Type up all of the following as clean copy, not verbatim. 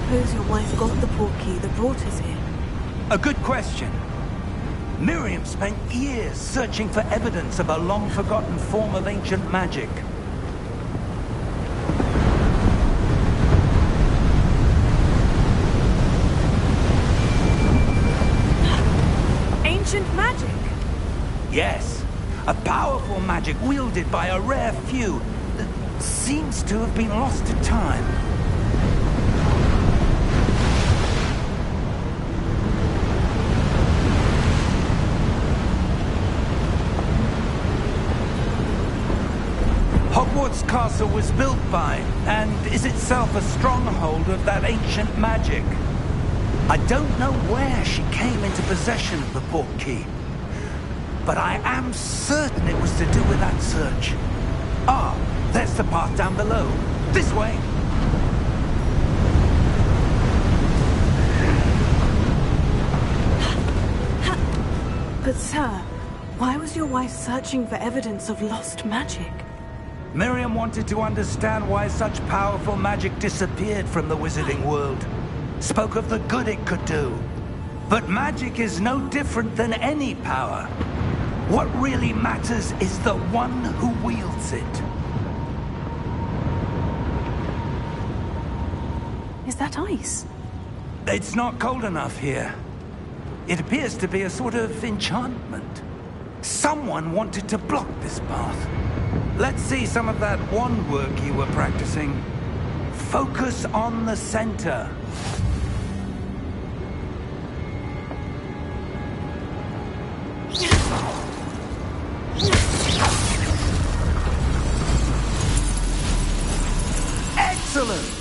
suppose your wife got the portkey that brought us here? A good question. Miriam spent years searching for evidence of a long-forgotten form of ancient magic. Ancient magic? Yes, a powerful magic wielded by a rare few that seems to have been lost to time. Hogwarts Castle was built by, and is itself a stronghold of that ancient magic. I don't know where she came into possession of the portkey, but I am certain it was to do with that search. Ah, there's the path down below. This way. But sir, why was your wife searching for evidence of lost magic? Miriam wanted to understand why such powerful magic disappeared from the wizarding world. Spoke of the good it could do. But magic is no different than any power. What really matters is the one who wields it. Is that ice? It's not cold enough here. It appears to be a sort of enchantment. Someone wanted to block this path. Let's see some of that wand work you were practicing. Focus on the center. Excellent!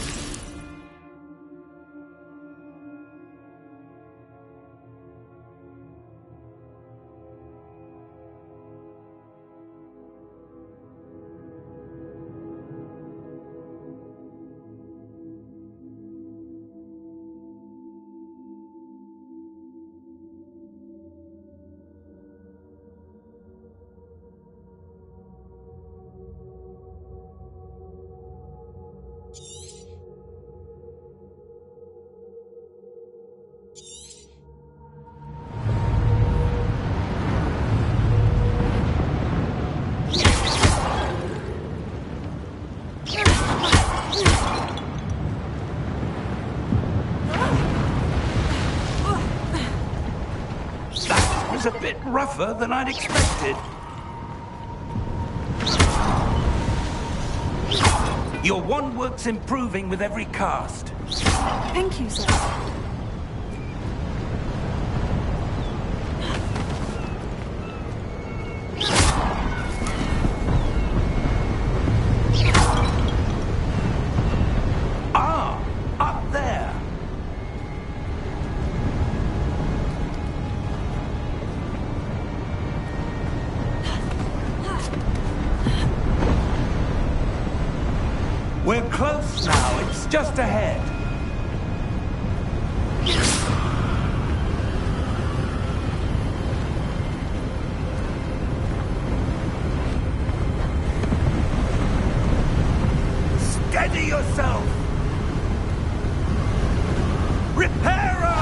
A bit rougher than I'd expected. Your wand work's improving with every cast. Thank you, sir. Ah, up there. We're close now. It's just ahead. Steady yourself. Reparo!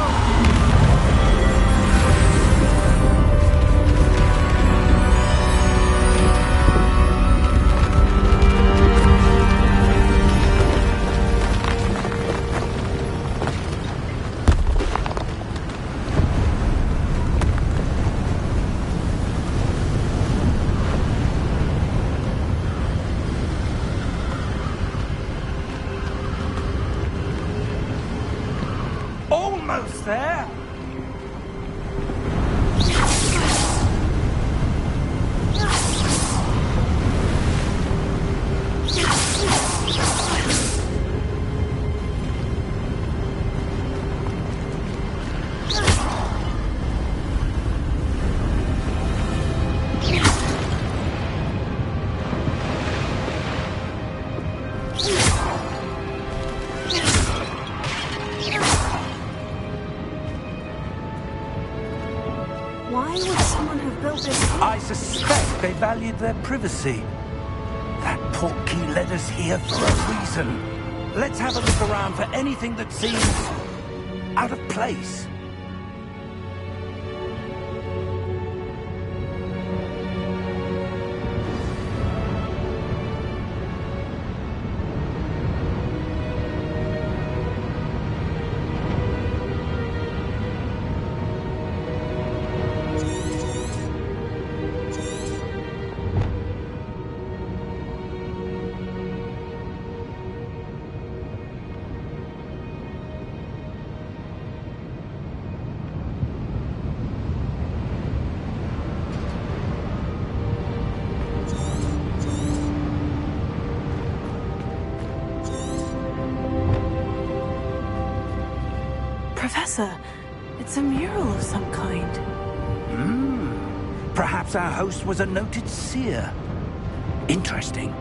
Almost there. Why would someone have built this here? I suspect they valued their privacy. That portkey led us here for a reason. Let's have a look around for anything that seems out of place. Professor, it's a mural of some kind. Perhaps our host was a noted seer. Interesting.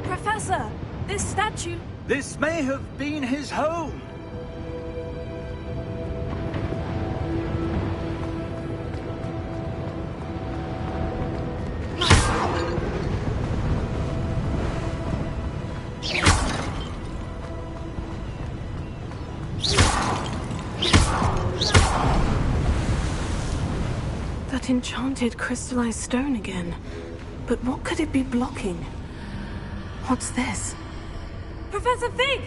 Professor, this statue... This may have been his home. That enchanted crystallized stone again. But what could it be blocking? What's this? Professor Fig!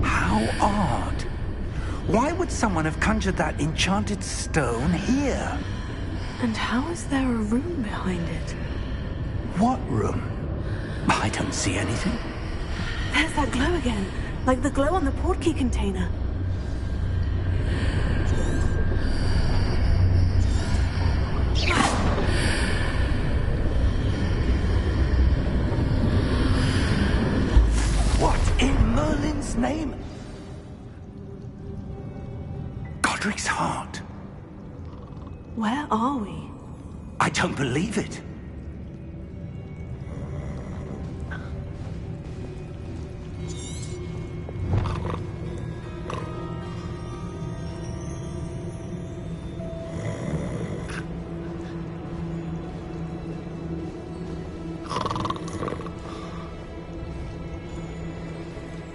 How odd. Why would someone have conjured that enchanted stone here? And how is there a room behind it? What room? I don't see anything. There's that glow again, like the glow on the portkey container. What in Merlin's name? Godric's heart. Where are we? I don't believe it.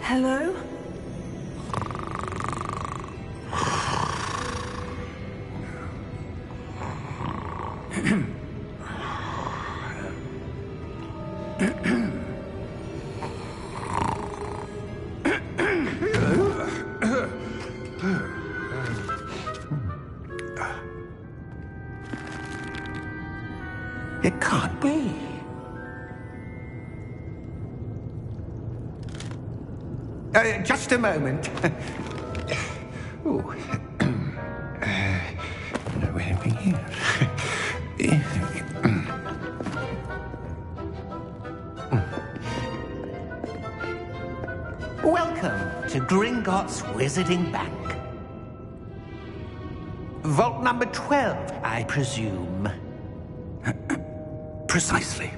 Hello? It can't be. Just a moment. Ooh. Where are we here? Welcome to Gringotts Wizarding Bank. Vault number 12, I presume. Precisely.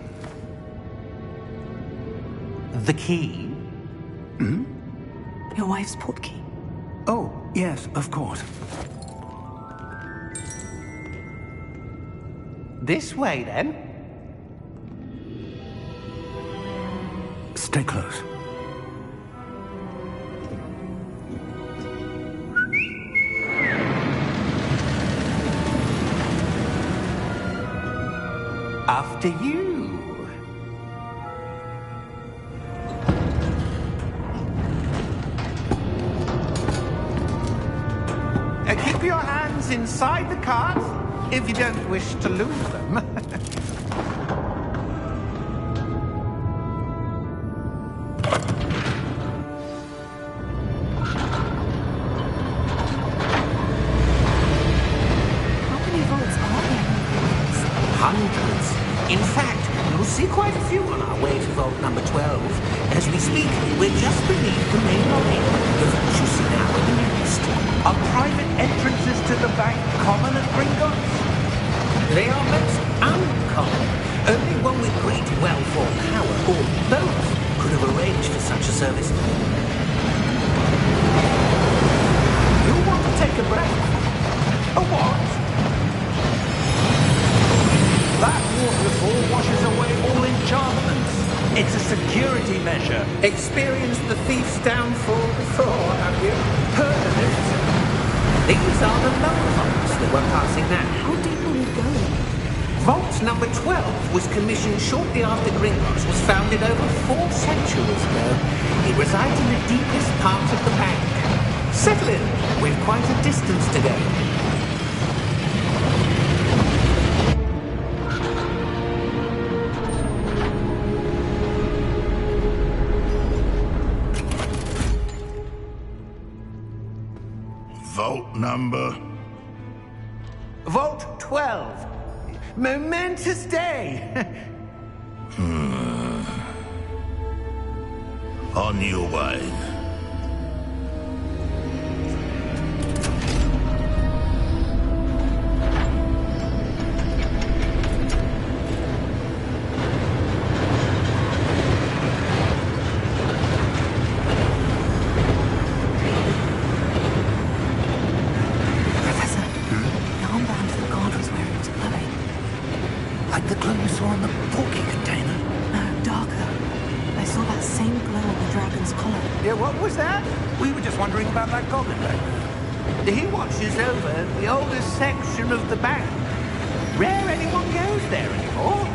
The key? Your wife's portkey. Oh, yes, of course. This way, then. Stay close. After you. Keep your hands inside the cart if you don't wish to lose them. How many vaults are there in Hogwarts? Hundreds. In fact, you'll see quite a few on our way to vault number 12. As we speak, we're just beneath the main lobby. The vault you see now in the nearest. Are private entrances to the bank common at Gringotts? They are most uncommon. Only one with great wealth or power, or both, could have arranged for such a service. You want to take a breath? A what? That waterfall washes away all enchantments. It's a security measure. Experienced the thief's downfall before, have you? Heard of it? These are the lower vaults that we're passing now. How deep are we going? Vault number 12 was commissioned shortly after Gringotts was founded over 4 centuries ago. It resides in the deepest part of the bank. Settle in. We've quite a distance to go. Vault number? Vault 12. Momentous day. On your way. Professor, the armband the guard was wearing was glowing. Like the glow you saw on the porky container. No, darker. I saw that same glow on the dragon's collar. Yeah, what was that? We were just wondering about that goblin back there. He watches over the oldest section of the bank. Rare anyone goes there anymore.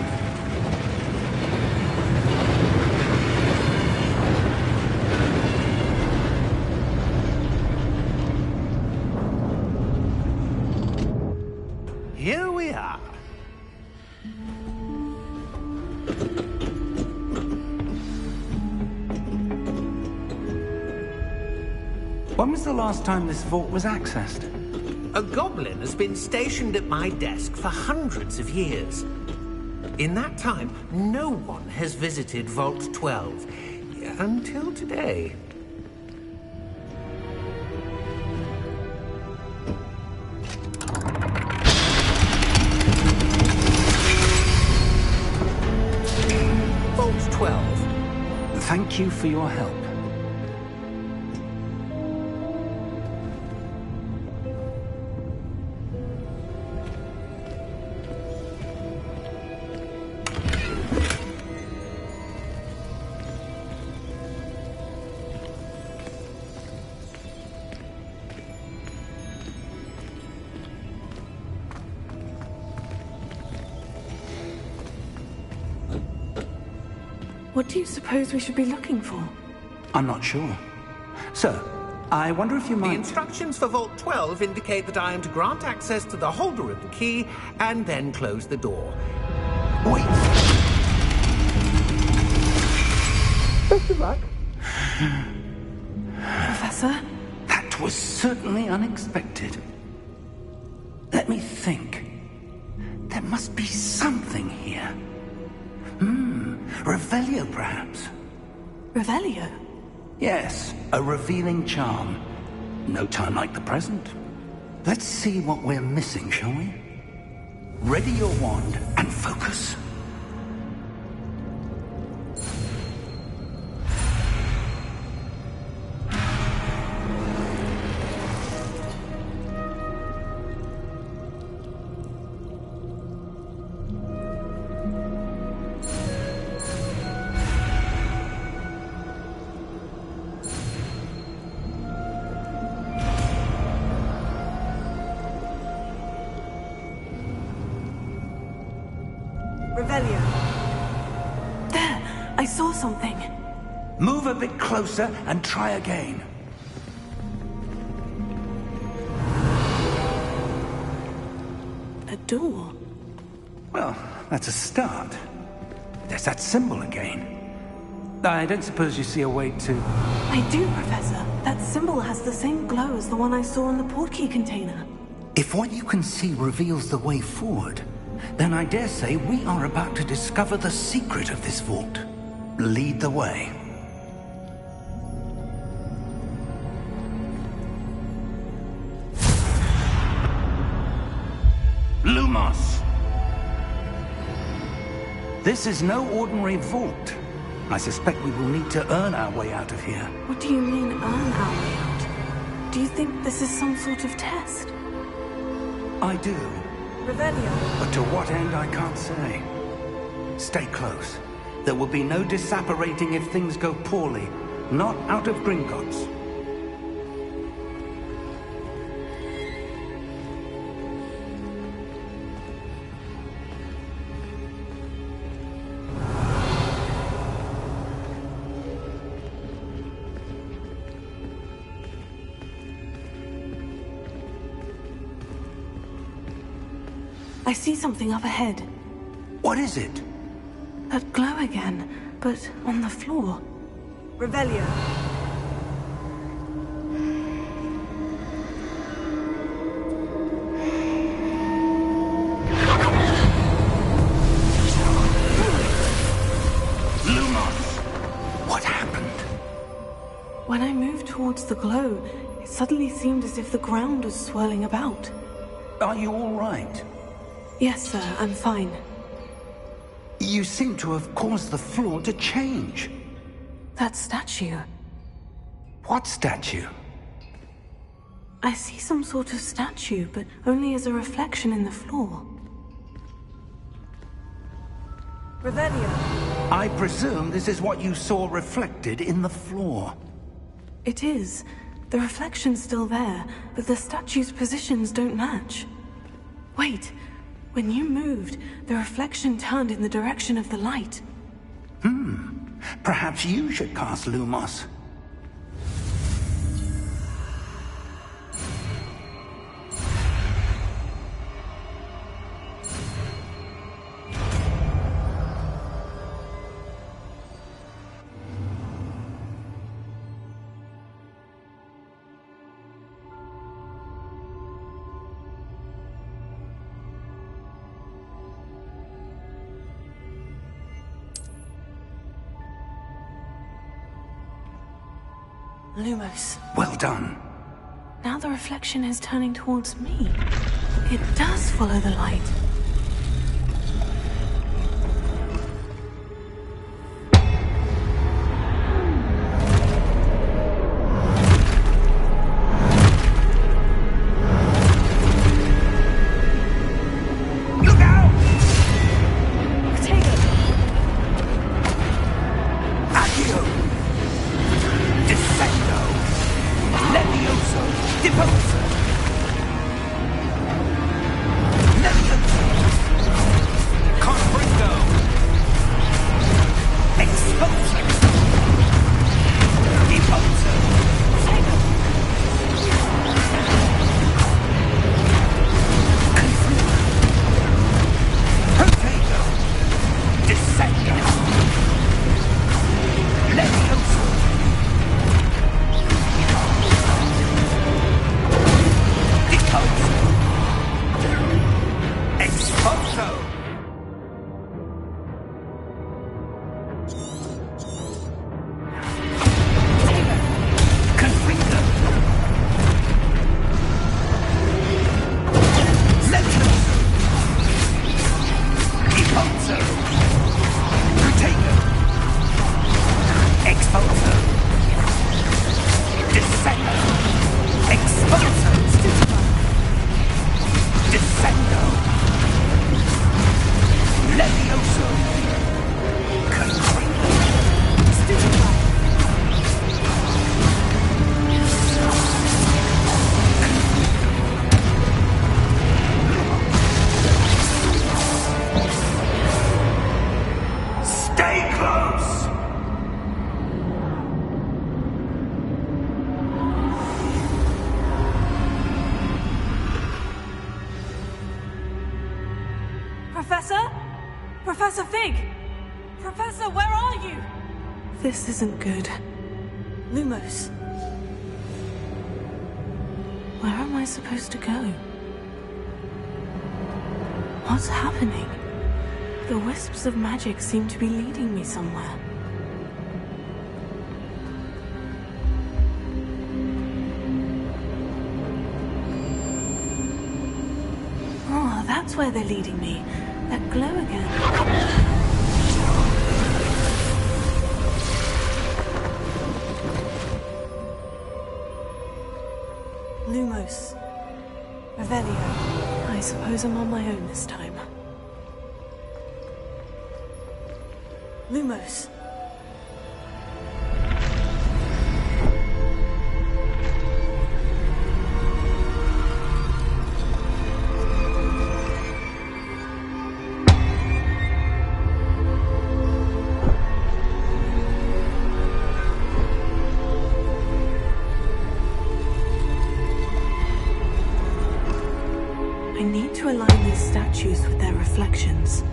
Here we are. When was the last time this vault was accessed? A goblin has been stationed at my desk for hundreds of years. In that time, no one has visited Vault 12 until today. Vault 12. Thank you for your help. What do you suppose we should be looking for? I'm not sure. Sir, I wonder if you The might... instructions for Vault 12 indicate that I am to grant access to the holder of the key and then close the door. Wait! Best of luck. Professor? That was certainly unexpected. Let me think. There must be something here. Revelio, perhaps? Revelio? Yes, a revealing charm. No time like the present. Let's see what we're missing, shall we? Ready your wand and focus. Revelio. There! I saw something. Move a bit closer and try again. A door. Well, that's a start. There's that symbol again. I don't suppose you see a way to... I do, Professor. That symbol has the same glow as the one I saw in the portkey container. If what you can see reveals the way forward, then I dare say we are about to discover the secret of this vault. Lead the way. Lumos! This is no ordinary vault. I suspect we will need to earn our way out of here. What do you mean, earn our way out? Do you think this is some sort of test? I do. Revelio. But to what end, I can't say. Stay close. There will be no disapparating if things go poorly. Not out of Gringotts. I see something up ahead. What is it? That glow again, but on the floor. Revelio. Lumos! What happened? When I moved towards the glow, it suddenly seemed as if the ground was swirling about. Are you all right? Yes, sir, I'm fine. You seem to have caused the floor to change. That statue. What statue? I see some sort of statue, but only as a reflection in the floor. Revelio. I presume this is what you saw reflected in the floor. It is. The reflection's still there, but the statue's positions don't match. Wait. When you moved, the reflection turned in the direction of the light. Perhaps you should cast Lumos. Lumos. Well done. Now the reflection is turning towards me. It does follow the light. Look out! Potato! Accio! Descendo! Levioso! Deposo! Levioso! Confringo! Exposo! Deposo! Potato! Descendo! Levioso! Exposo! Confringo! Levioso! Exposo! Potato! Exposo! Descendo! Exposo! Descendo! Levioso! Confringo! Stay close! Professor? Professor Fig! Professor, where are you? This isn't good. Lumos. Where am I supposed to go? What's happening? The wisps of magic seem to be leading me somewhere. Oh, that's where they're leading me. That glow again. Lumos. Revelio. I suppose I'm on my own this time. Lumos. I need to align these statues with their reflections.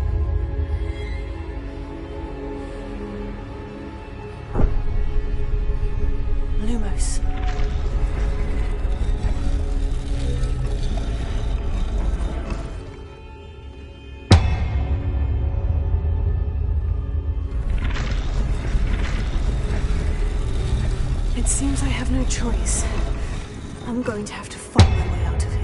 Lumos. It seems I have no choice. I'm going to have to find my way out of here.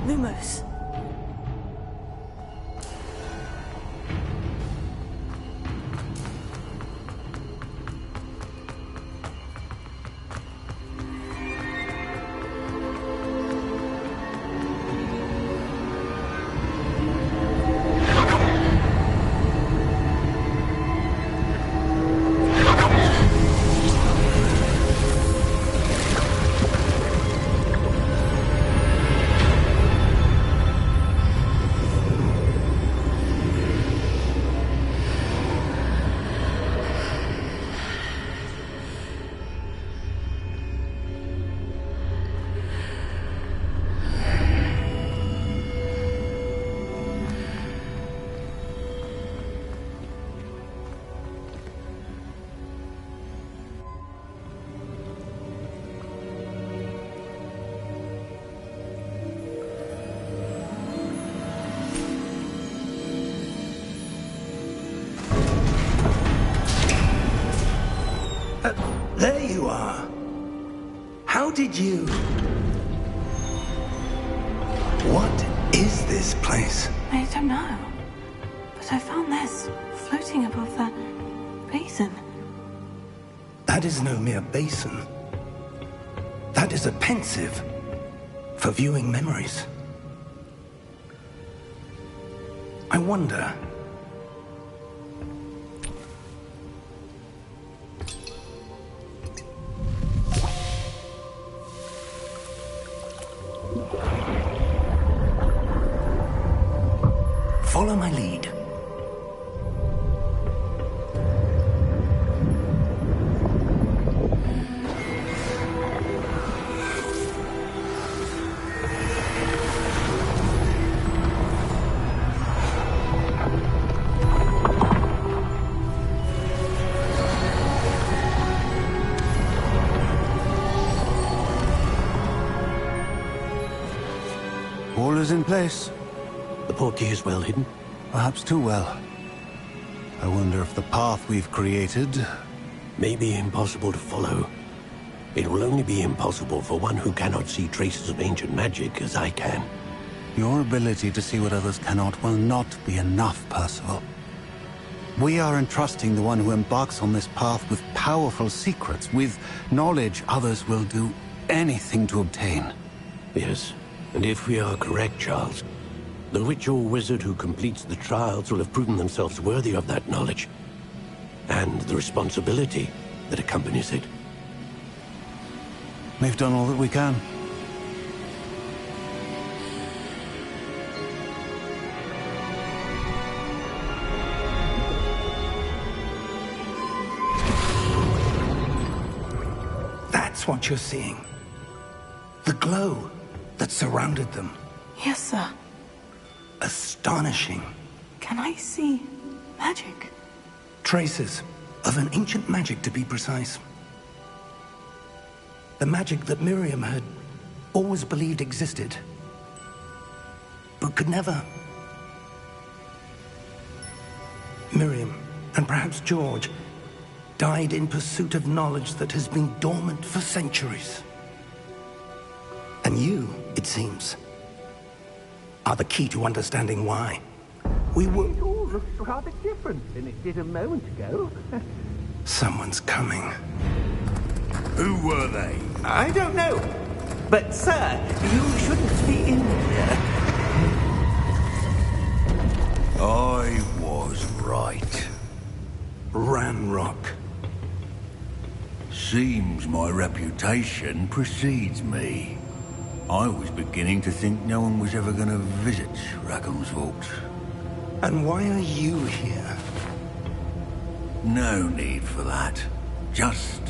Lumos. There you are. How did you... What is this place? I don't know. But I found this floating above that basin. That is no mere basin. That is a pensive for viewing memories. I wonder... Follow my lead. All is in place. The portkey is well hidden? Perhaps too well. I wonder if the path we've created... may be impossible to follow. It will only be impossible for one who cannot see traces of ancient magic as I can. Your ability to see what others cannot will not be enough, Percival. We are entrusting the one who embarks on this path with powerful secrets, with knowledge others will do anything to obtain. Yes, and if we are correct, Charles, the witch or wizard who completes the trials will have proven themselves worthy of that knowledge, and the responsibility that accompanies it. We've done all that we can. That's what you're seeing. The glow that surrounded them. Yes, sir. Astonishing. Can I see magic? Traces of an ancient magic, to be precise. The magic that Miriam had always believed existed, but could never. Miriam, and perhaps George, died in pursuit of knowledge that has been dormant for centuries. And you, it seems, are the key to understanding why. We were... It all looks rather different than it did a moment ago. Someone's coming. Who were they? I don't know. But, sir, you shouldn't be in here. I was right. Ranrock. Seems my reputation precedes me. I was beginning to think no one was ever going to visit Rackham's vault. And why are you here? No need for that. Just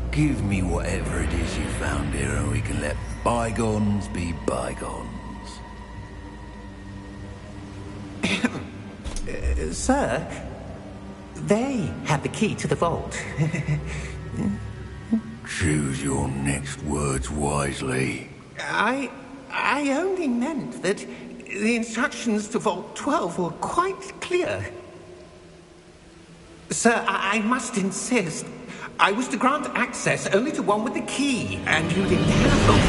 give me whatever it is you found here and we can let bygones be bygones. Sir, they had the key to the vault. Choose your next words wisely. I only meant that the instructions to Vault 12 were quite clear. Sir, I must insist. I was to grant access only to one with the key, and you didn't have them.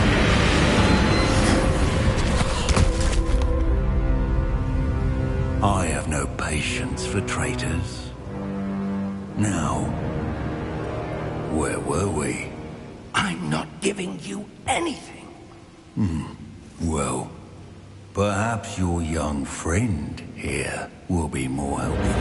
I have no patience for traitors. Now, where were we? I'm not giving you anything. Well, perhaps your young friend here will be more helpful.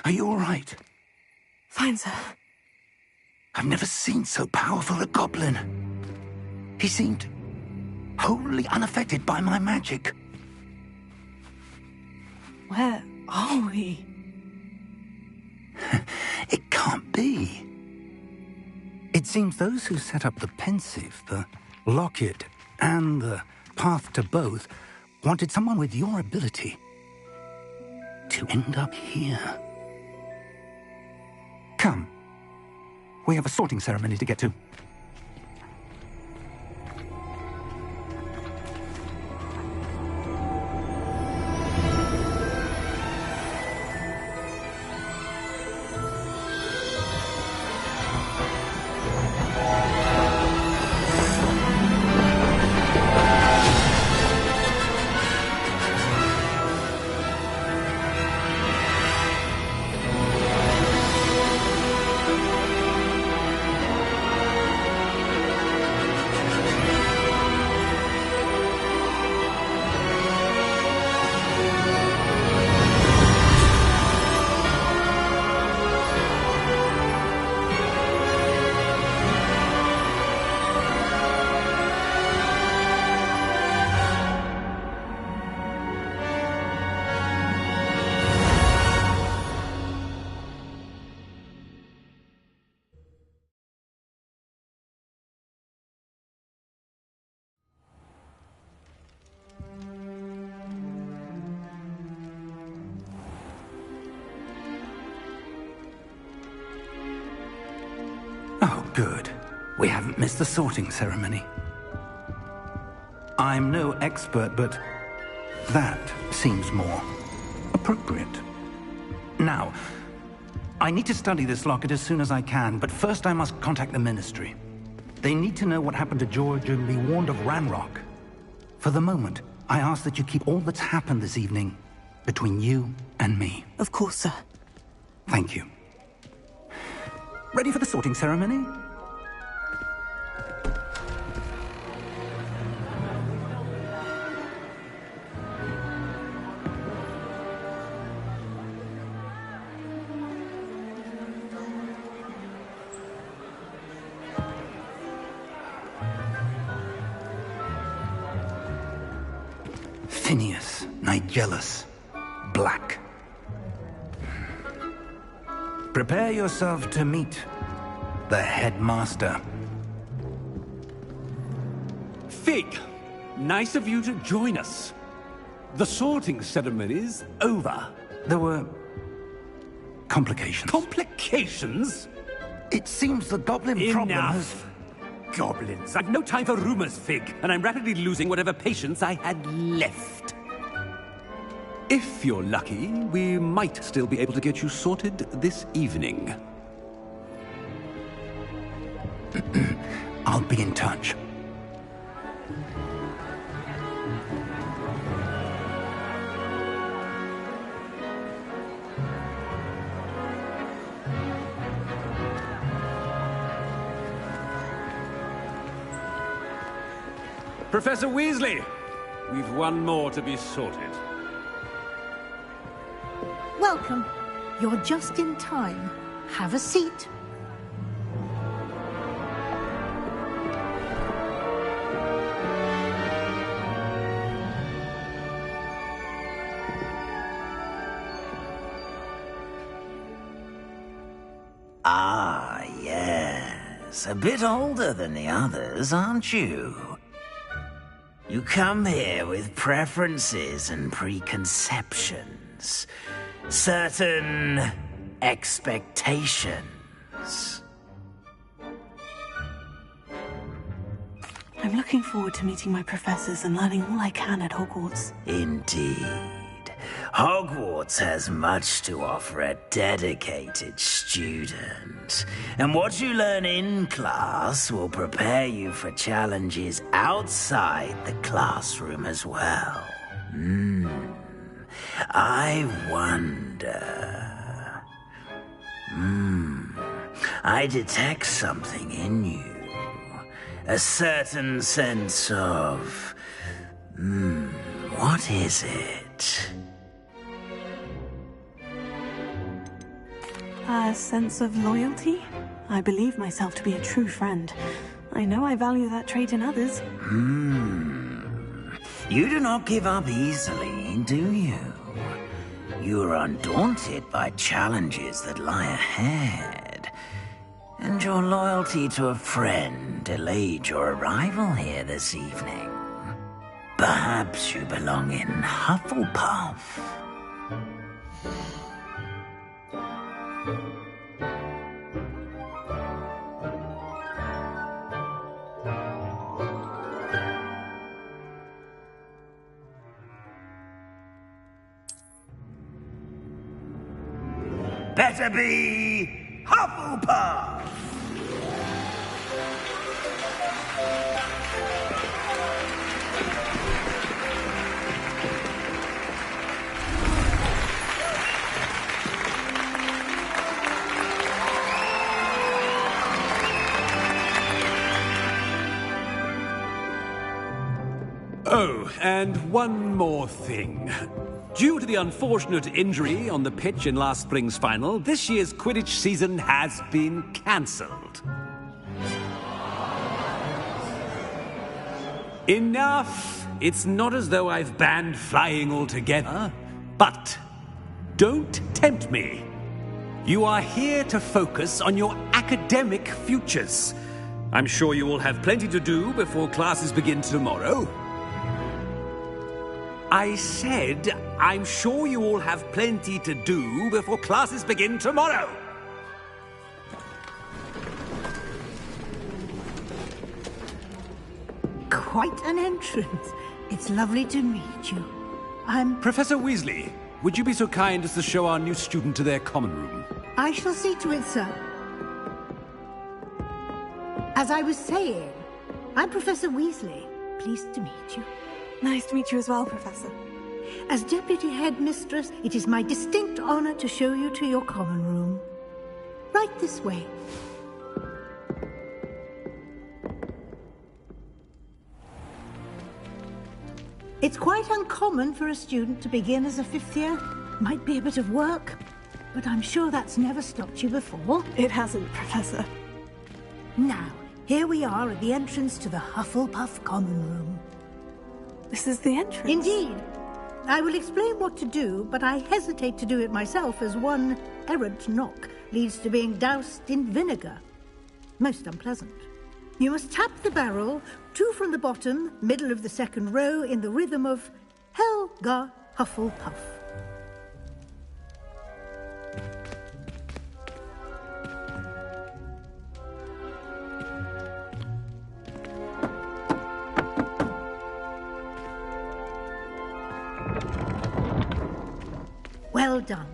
Are you all right? Fine, sir. I've never seen so powerful a goblin. He seemed wholly unaffected by my magic. Where are we? It can't be. It seems those who set up the pensive, the locket, and the path to both wanted someone with your ability to end up here. Come. We have a sorting ceremony to get to. Good. We haven't missed the sorting ceremony. I'm no expert, but that seems more appropriate. Now, I need to study this locket as soon as I can, but first I must contact the Ministry. They need to know what happened to George and be warned of Ranrock. For the moment, I ask that you keep all that's happened this evening between you and me. Of course, sir. Thank you. Ready for the sorting ceremony? Phineas, Nigellus, Black. Prepare yourself to meet the headmaster. Fig, nice of you to join us. The sorting ceremony's over. There were complications. Complications? It seems the goblin problem has... Enough. Goblins. I've no time for rumors, Fig, and I'm rapidly losing whatever patience I had left. If you're lucky, we might still be able to get you sorted this evening. I'll be in touch. Professor Weasley, we've one more to be sorted. Welcome. You're just in time. Have a seat. Ah, yes. A bit older than the others, aren't you? You come here with preferences and preconceptions. Certain expectations. I'm looking forward to meeting my professors and learning all I can at Hogwarts. Indeed. Hogwarts has much to offer a dedicated student. And what you learn in class will prepare you for challenges outside the classroom as well. I wonder... I detect something in you. A certain sense of... what is it? A sense of loyalty? I believe myself to be a true friend. I know I value that trait in others. You do not give up easily, do you? You are undaunted by challenges that lie ahead. And your loyalty to a friend delayed your arrival here this evening. Perhaps you belong in Hufflepuff. Better be Hufflepuff! Oh, and one more thing. Due to the unfortunate injury on the pitch in last spring's final, this year's Quidditch season has been cancelled. Enough! It's not as though I've banned flying altogether, but don't tempt me. You are here to focus on your academic futures. I'm sure you will have plenty to do before classes begin tomorrow. I said, I'm sure you all have plenty to do before classes begin tomorrow. quite an entrance. It's lovely to meet you. Professor Weasley, would you be so kind as to show our new student to their common room? I shall see to it, sir. As I was saying, I'm Professor Weasley. Pleased to meet you. Nice to meet you as well, Professor. As Deputy Headmistress, it is my distinct honor to show you to your common room. Right this way. It's quite uncommon for a student to begin as a fifth year. Might be a bit of work, but I'm sure that's never stopped you before. It hasn't, Professor. Now, here we are at the entrance to the Hufflepuff common room. This is the entrance? Indeed. I will explain what to do, but I hesitate to do it myself as one errant knock leads to being doused in vinegar. Most unpleasant. You must tap the barrel, 2 from the bottom, middle of the second row, in the rhythm of Helga Hufflepuff. Well done.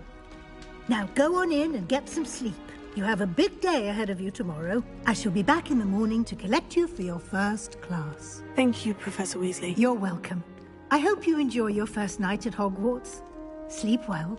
Now go on in and get some sleep. You have a big day ahead of you tomorrow. I shall be back in the morning to collect you for your first class. Thank you, Professor Weasley. You're welcome. I hope you enjoy your first night at Hogwarts. Sleep well.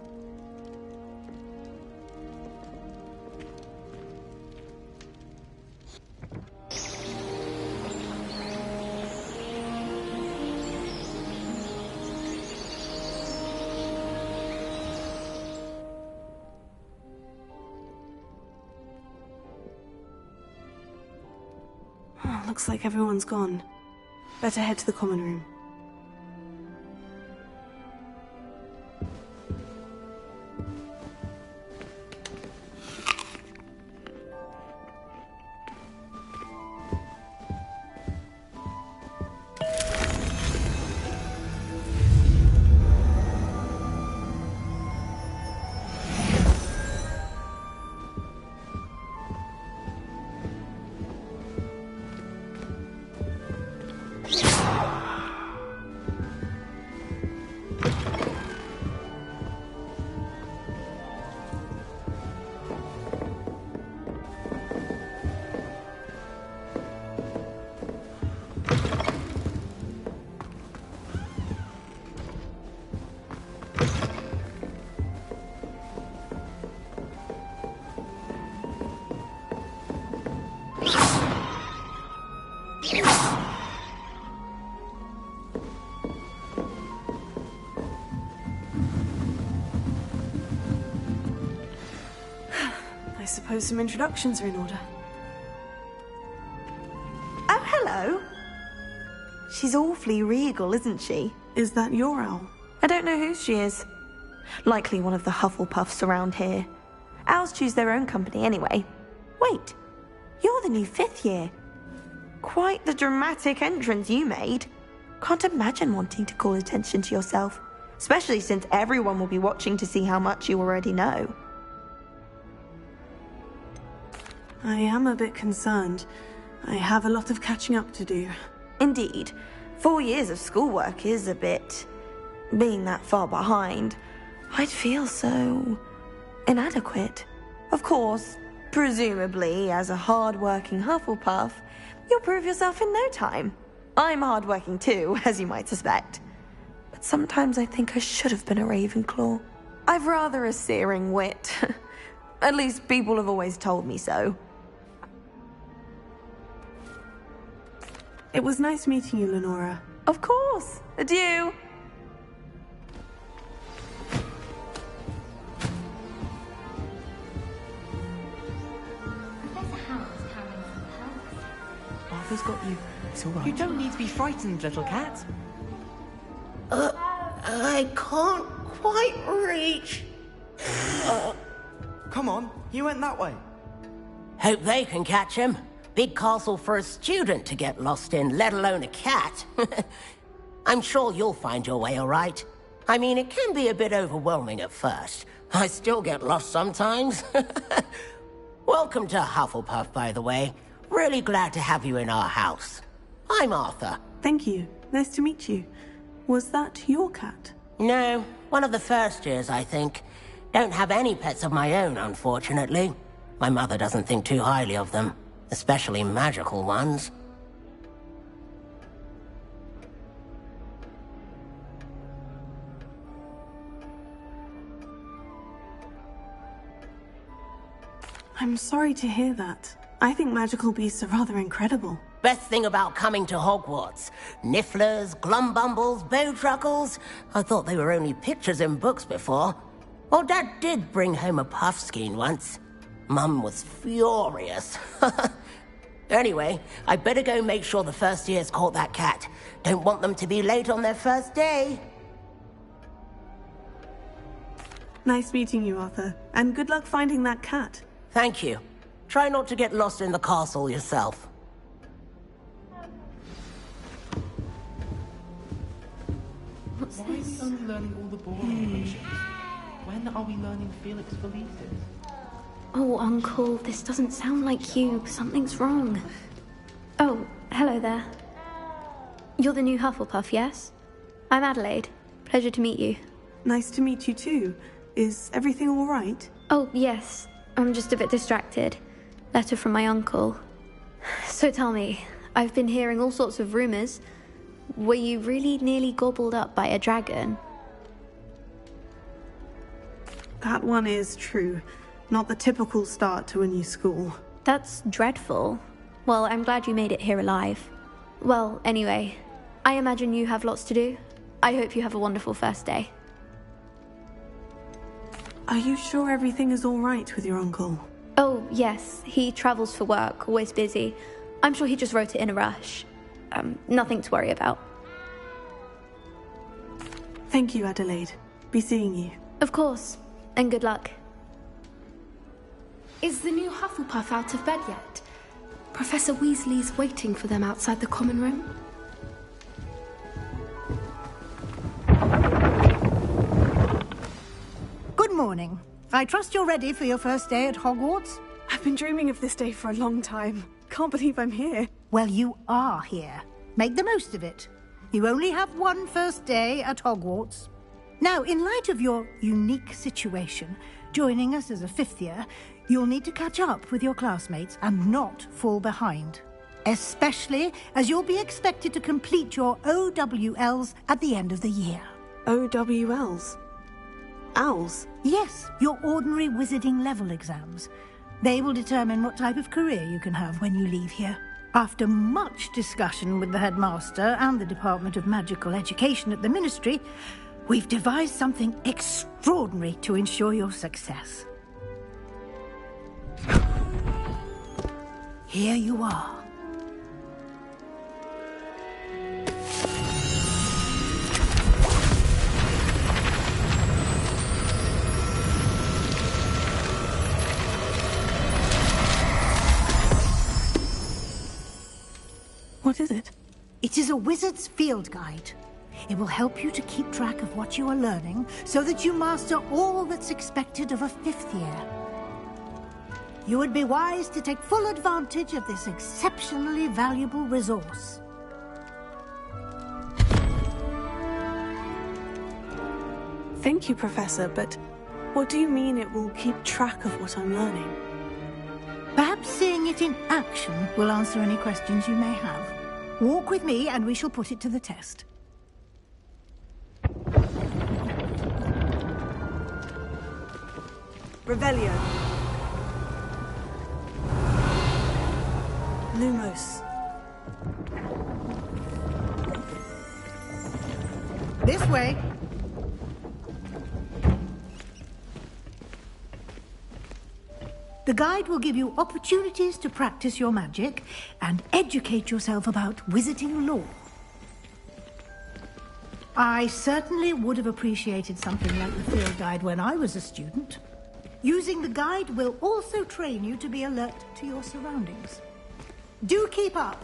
Looks like everyone's gone. Better head to the common room. I suppose some introductions are in order. Oh, hello. She's awfully regal, isn't she? Is that your owl? I don't know who she is. Likely one of the Hufflepuffs around here. Owls choose their own company anyway. Wait, you're the new 5th year. Quite the dramatic entrance you made. Can't imagine wanting to call attention to yourself, especially since everyone will be watching to see how much you already know. I am a bit concerned. I have a lot of catching up to do. Indeed. 4 years of schoolwork is a bit... being that far behind. I'd feel so... inadequate. Of course, presumably, as a hard-working Hufflepuff, you'll prove yourself in no time. I'm hard-working too, as you might suspect. But sometimes I think I should have been a Ravenclaw. I've rather a searing wit. At least people have always told me so. It was nice meeting you, Lenora. Of course. Adieu. Arthur's got you. It's all right. You don't need to be frightened, little cat. I can't quite reach. Come on, you went that way. Hope they can catch him. Big castle for a student to get lost in, let alone a cat. I'm sure you'll find your way all right. I mean, it can be a bit overwhelming at first. I still get lost sometimes. Welcome to Hufflepuff, by the way. Really glad to have you in our house. I'm Arthur. Thank you. Nice to meet you. Was that your cat? No, one of the first years, I think. Don't have any pets of my own, unfortunately. My mother doesn't think too highly of them, especially magical ones. I'm sorry to hear that. I think magical beasts are rather incredible. Best thing about coming to Hogwarts. Nifflers, glumbumbles, bowtruckles. I thought they were only pictures in books before. Well, Dad did bring home a puffskein once. Mum was furious. Anyway, I better go make sure the first years caught that cat. Don't want them to be late on their first day. Nice meeting you, Arthur. And good luck finding that cat. Thank you. Try not to get lost in the castle yourself. Why are we only learning all the boring questions? When are we learning Felix Felicis? Oh, Uncle, this doesn't sound like you. Something's wrong. Oh, hello there. You're the new Hufflepuff, yes? I'm Adelaide. Pleasure to meet you. Nice to meet you too. Is everything all right? Oh, yes. I'm just a bit distracted. Letter from my uncle. So tell me, I've been hearing all sorts of rumors. Were you really nearly gobbled up by a dragon? That one is true. Not the typical start to a new school. That's dreadful. Well, I'm glad you made it here alive. Well, anyway, I imagine you have lots to do. I hope you have a wonderful first day. Are you sure everything is all right with your uncle? Oh, yes. He travels for work, always busy. I'm sure he just wrote it in a rush. Nothing to worry about. Thank you, Adelaide. Be seeing you. Of course. And good luck. Is the new Hufflepuff out of bed yet? Professor Weasley's waiting for them outside the common room. Good morning. I trust you're ready for your first day at Hogwarts? I've been dreaming of this day for a long time. Can't believe I'm here. Well, you are here. Make the most of it. You only have one first day at Hogwarts. Now, in light of your unique situation, joining us as a fifth year, you'll need to catch up with your classmates and not fall behind. Especially as you'll be expected to complete your OWLs at the end of the year. OWLs? Owls? Yes, your ordinary wizarding level exams. They will determine what type of career you can have when you leave here. After much discussion with the headmaster and the Department of Magical Education at the Ministry, we've devised something extraordinary to ensure your success. Here you are. What is it? It is a wizard's field guide. It will help you to keep track of what you are learning so that you master all that's expected of a fifth year. You would be wise to take full advantage of this exceptionally valuable resource. Thank you, Professor, but what do you mean it will keep track of what I'm learning? Perhaps seeing it in action will answer any questions you may have. Walk with me and we shall put it to the test. Revelio. Lumos. This way. The guide will give you opportunities to practice your magic and educate yourself about wizarding lore. I certainly would have appreciated something like the field guide when I was a student. Using the guide will also train you to be alert to your surroundings. Do keep up.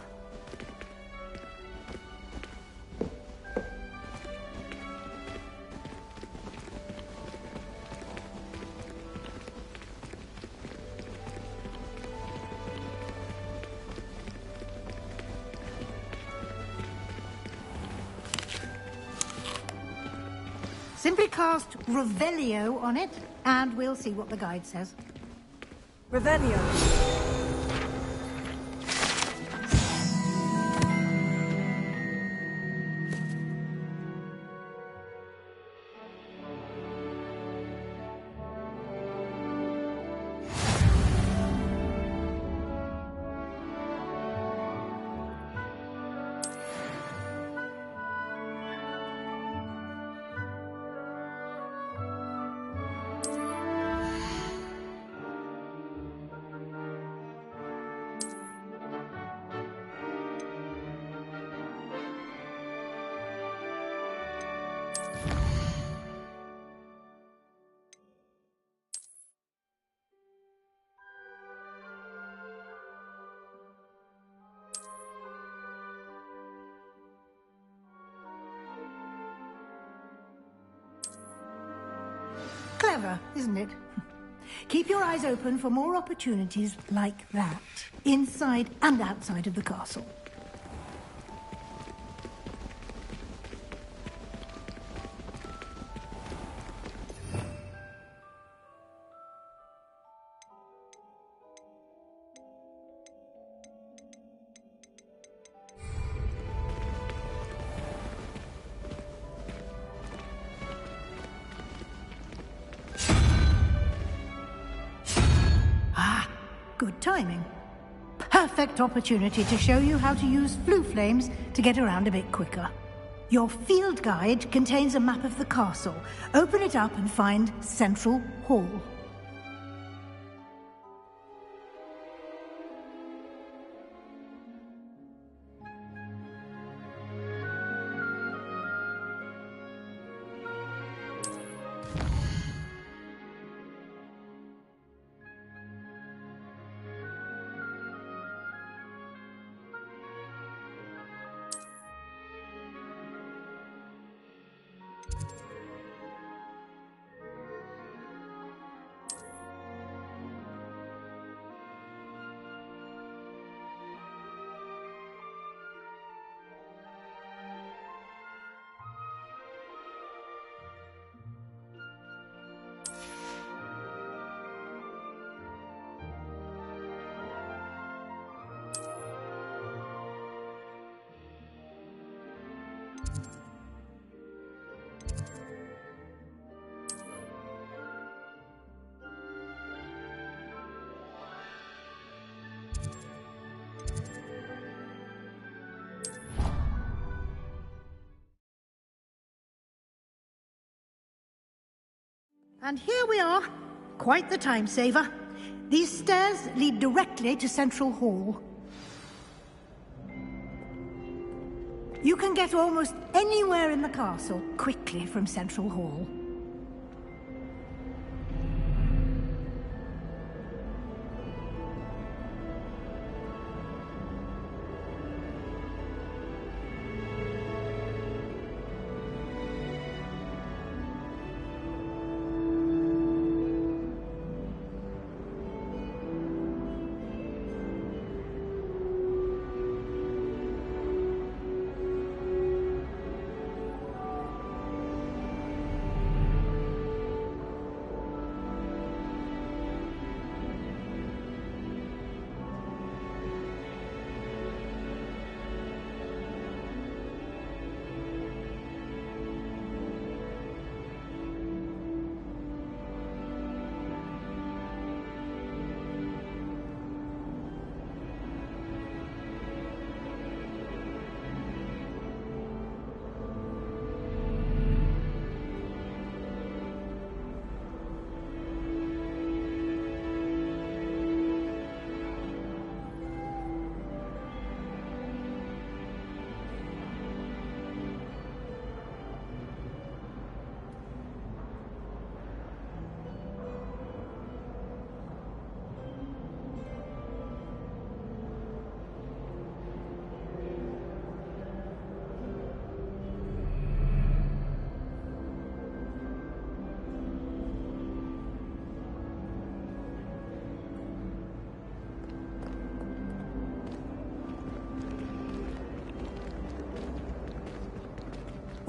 Simply cast Revelio on it, and we'll see what the guide says. Revelio. Clever, isn't it? Keep your eyes open for more opportunities like that, inside and outside of the castle. Good timing. Perfect opportunity to show you how to use flue flames to get around a bit quicker. Your field guide contains a map of the castle. Open it up and find Central Hall. And here we are. Quite the time saver. These stairs lead directly to Central Hall. You can get almost anywhere in the castle quickly from Central Hall.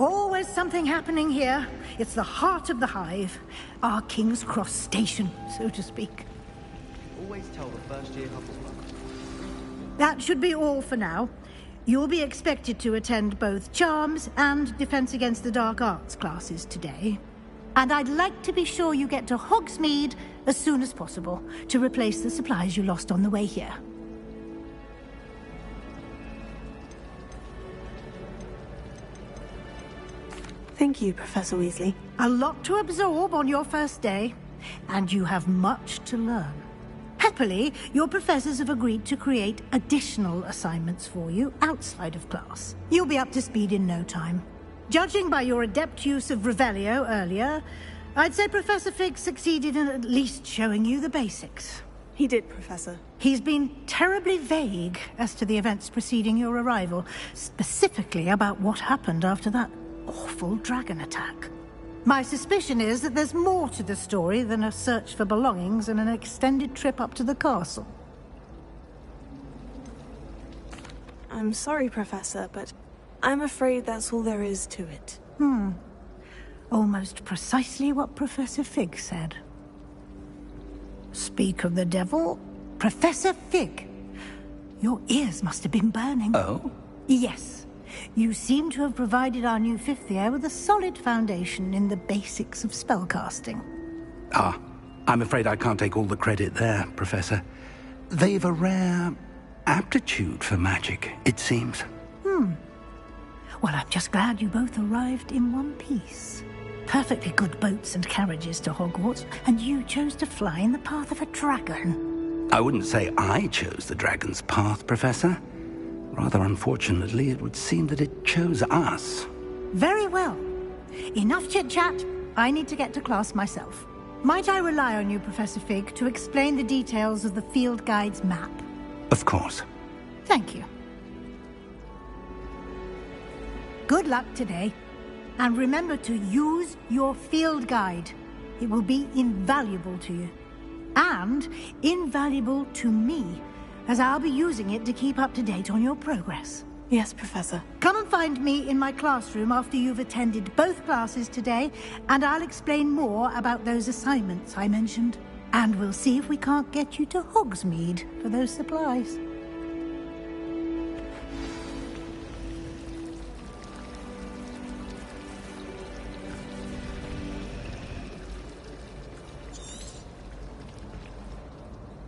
Always something happening here. It's the heart of the hive. Our King's Cross station, so to speak. Always tell the first year Hufflepuff. That should be all for now. You'll be expected to attend both Charms and Defense Against the Dark Arts classes today. And I'd like to be sure you get to Hogsmeade as soon as possible to replace the supplies you lost on the way here. Thank you, Professor Weasley. A lot to absorb on your first day, and you have much to learn. Happily, your professors have agreed to create additional assignments for you outside of class. You'll be up to speed in no time. Judging by your adept use of Revelio earlier, I'd say Professor Fig succeeded in at least showing you the basics. He did, Professor. He's been terribly vague as to the events preceding your arrival, specifically about what happened after that awful dragon attack. My suspicion is that there's more to the story than a search for belongings and an extended trip up to the castle. I'm sorry, Professor, but I'm afraid that's all there is to it. Almost precisely what Professor Fig said. Speak of the devil, Professor Fig. Your ears must have been burning. Oh? Yes. You seem to have provided our new fifth year with a solid foundation in the basics of spellcasting. I'm afraid I can't take all the credit there, Professor. They've a rare aptitude for magic, it seems. Well, I'm just glad you both arrived in one piece. Perfectly good boats and carriages to Hogwarts, and you chose to fly in the path of a dragon. I wouldn't say I chose the dragon's path, Professor. Rather unfortunately, it would seem that it chose us. Very well. Enough chit-chat. I need to get to class myself. Might I rely on you, Professor Fig, to explain the details of the field guide's map? Of course. Thank you. Good luck today. And remember to use your field guide. It will be invaluable to you. And invaluable to me, as I'll be using it to keep up to date on your progress. Yes, Professor. Come and find me in my classroom after you've attended both classes today, and I'll explain more about those assignments I mentioned. And we'll see if we can't get you to Hogsmeade for those supplies.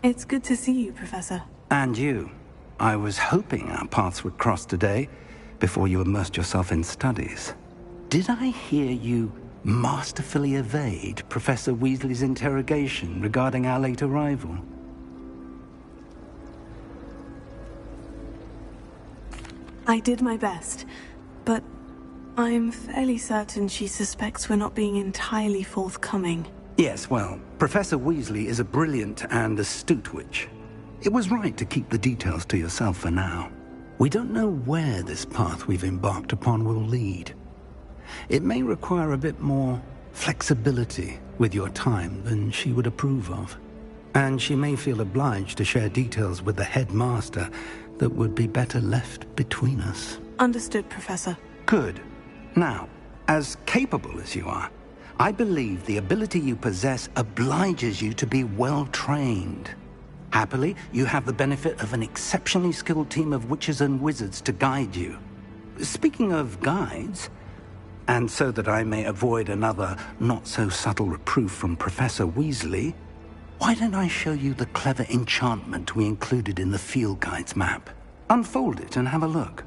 It's good to see you, Professor. And you. I was hoping our paths would cross today, before you immersed yourself in studies. Did I hear you masterfully evade Professor Weasley's interrogation regarding our late arrival? I did my best, but I'm fairly certain she suspects we're not being entirely forthcoming. Yes, well, Professor Weasley is a brilliant and astute witch. It was right to keep the details to yourself for now. We don't know where this path we've embarked upon will lead. It may require a bit more flexibility with your time than she would approve of. And she may feel obliged to share details with the headmaster that would be better left between us. Understood, Professor. Good. Now, as capable as you are, I believe the ability you possess obliges you to be well trained. Happily, you have the benefit of an exceptionally skilled team of witches and wizards to guide you. Speaking of guides, and so that I may avoid another not-so-subtle reproof from Professor Weasley, why don't I show you the clever enchantment we included in the field guide's map? Unfold it and have a look.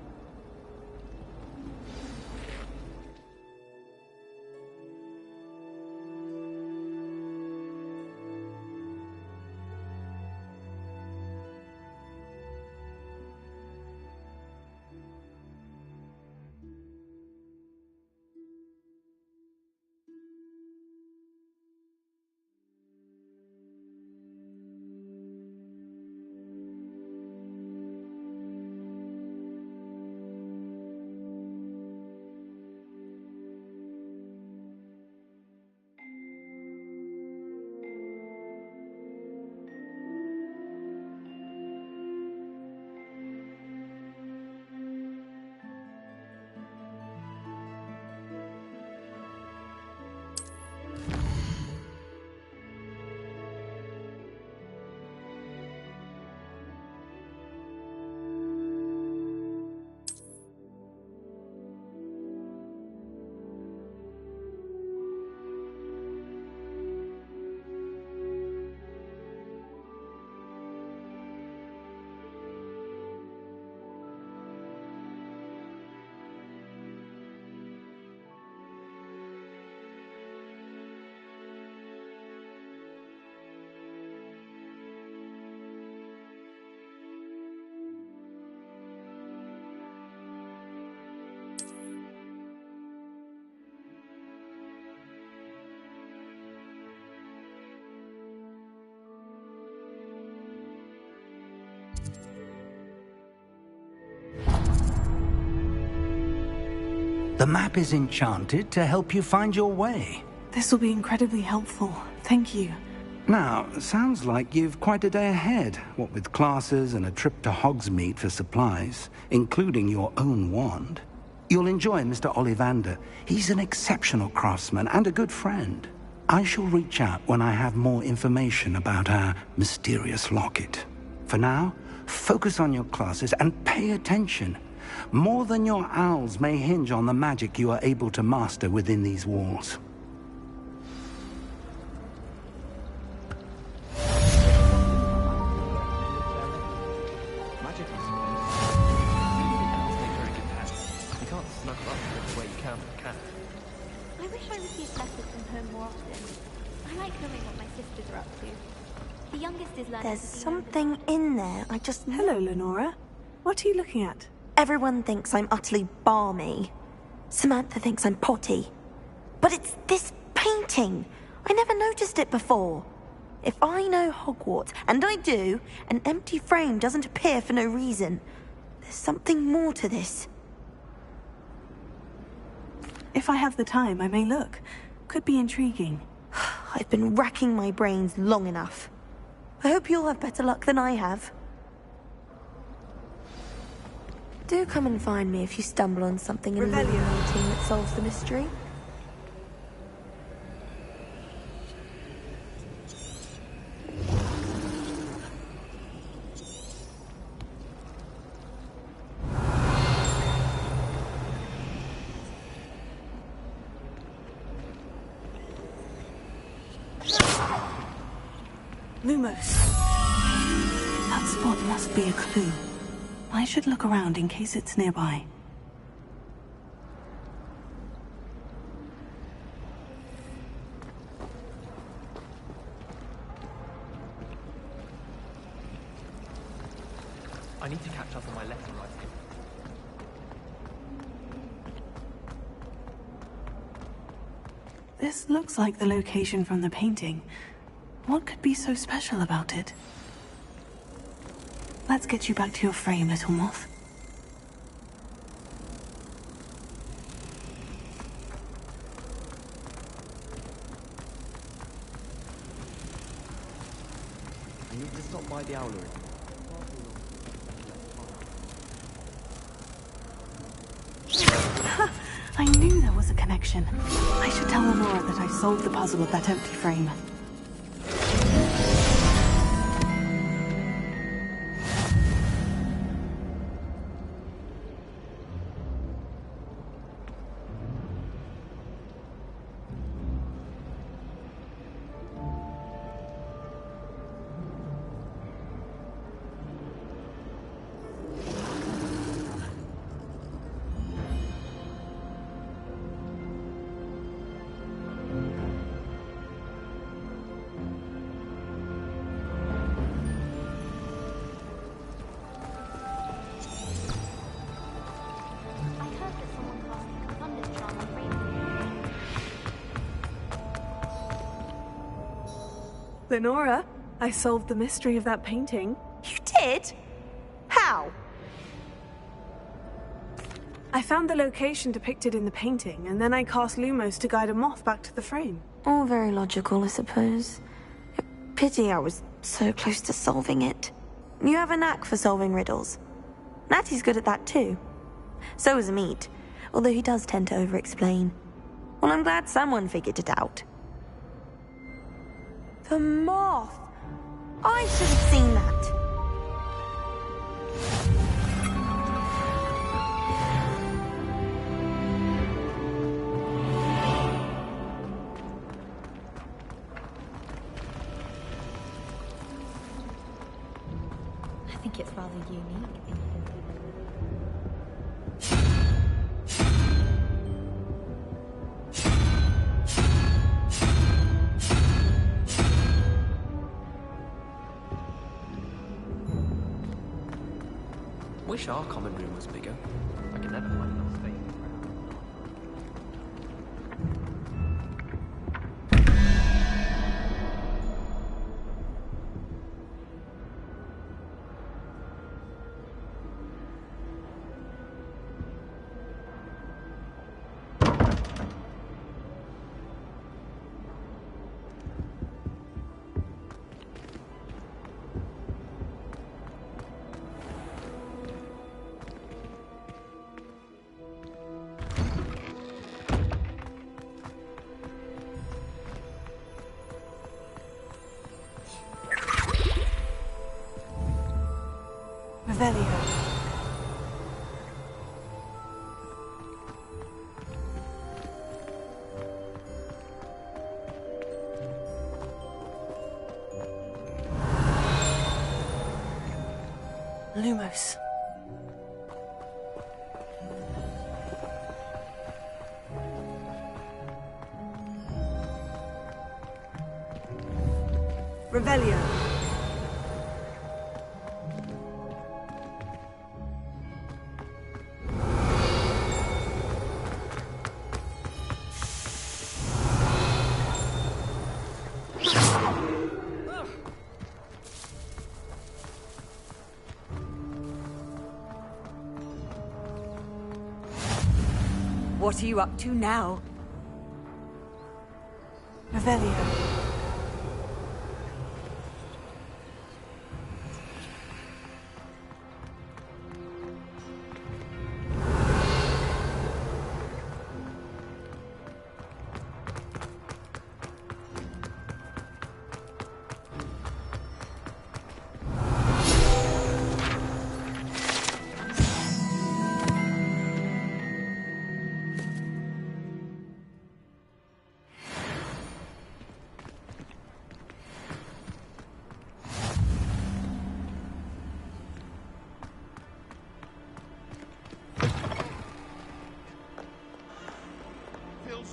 The map is enchanted to help you find your way. This will be incredibly helpful. Thank you. Now, sounds like you've quite a day ahead, what with classes and a trip to Hogsmeade for supplies, including your own wand. You'll enjoy Mr. Ollivander. He's an exceptional craftsman and a good friend. I shall reach out when I have more information about our mysterious locket. For now, focus on your classes and pay attention. More than your owls may hinge on the magic you are able to master within these walls. I wish I received letters from home more often. I like knowing what my sisters are up to. The youngest is learning. There's something in there. I just... Hello, Lenora. What are you looking at? Everyone thinks I'm utterly balmy. Samantha thinks I'm potty. But it's this painting. I never noticed it before. If I know Hogwarts, and I do, an empty frame doesn't appear for no reason. There's something more to this. If I have the time, I may look. Could be intriguing. I've been racking my brains long enough. I hope you'll have better luck than I have. Do come and find me if you stumble on something illuminating that solves the mystery. Lumos. That spot must be a clue. I should look around in case it's nearby. I need to catch up on my lesson writing. This looks like the location from the painting. What could be so special about it? Let's get you back to your frame, little moth. I need to stop by the owlery. I knew there was a connection. I should tell Lenora that I solved the puzzle of that empty frame. Lenora, I solved the mystery of that painting. You did? How? I found the location depicted in the painting, and then I cast Lumos to guide a moth back to the frame. All very logical, I suppose. Pity I was so close to solving it. You have a knack for solving riddles. Natty's good at that too. So is Amit, although he does tend to over-explain. Well, I'm glad someone figured it out. The moth! I should have seen that. I think it's rather unique. Wish our common room was bigger. I can never find enough space. Revelio. Lumos. Revelio. What are you up to now? Revelio.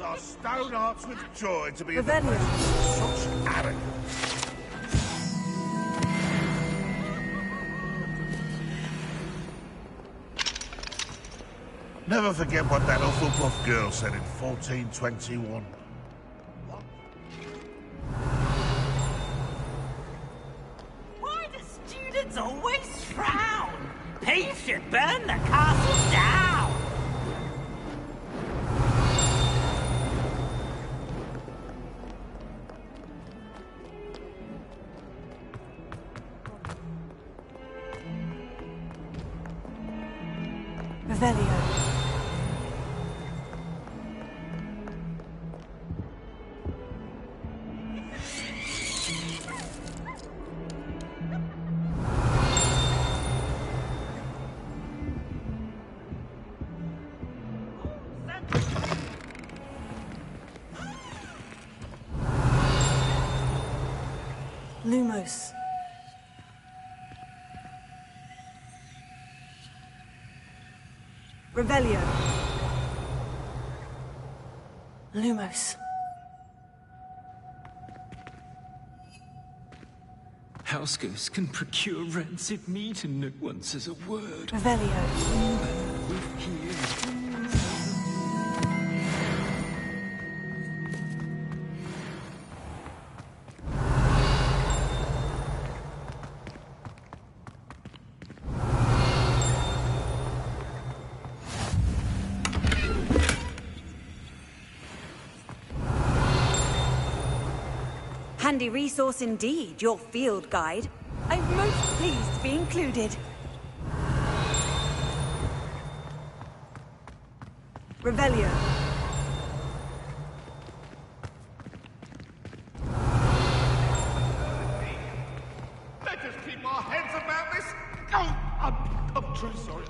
Our stone hearts with joy to be Revelio. in the presence of such arrogance. Never forget what that Hufflepuff girl said in 1421. Why do students always frown? Peace should burn the castle down! Revelio. Lumos. Revelio. Lumos. House ghosts can procure rancid meat and no one says a word. Revelio. With here. Handy resource indeed, your field guide. I'm most pleased to be included. Revelio. Let us keep our heads about this. Oh, I'm truly sorry.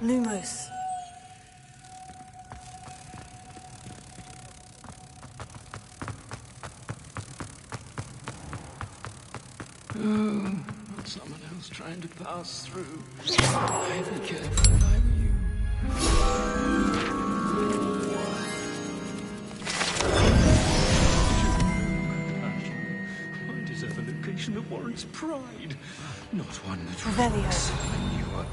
Lumos. Oh, someone else trying to pass through. I'd be careful if I were you. I deserve a location that warrants pride, not one that reflects manure.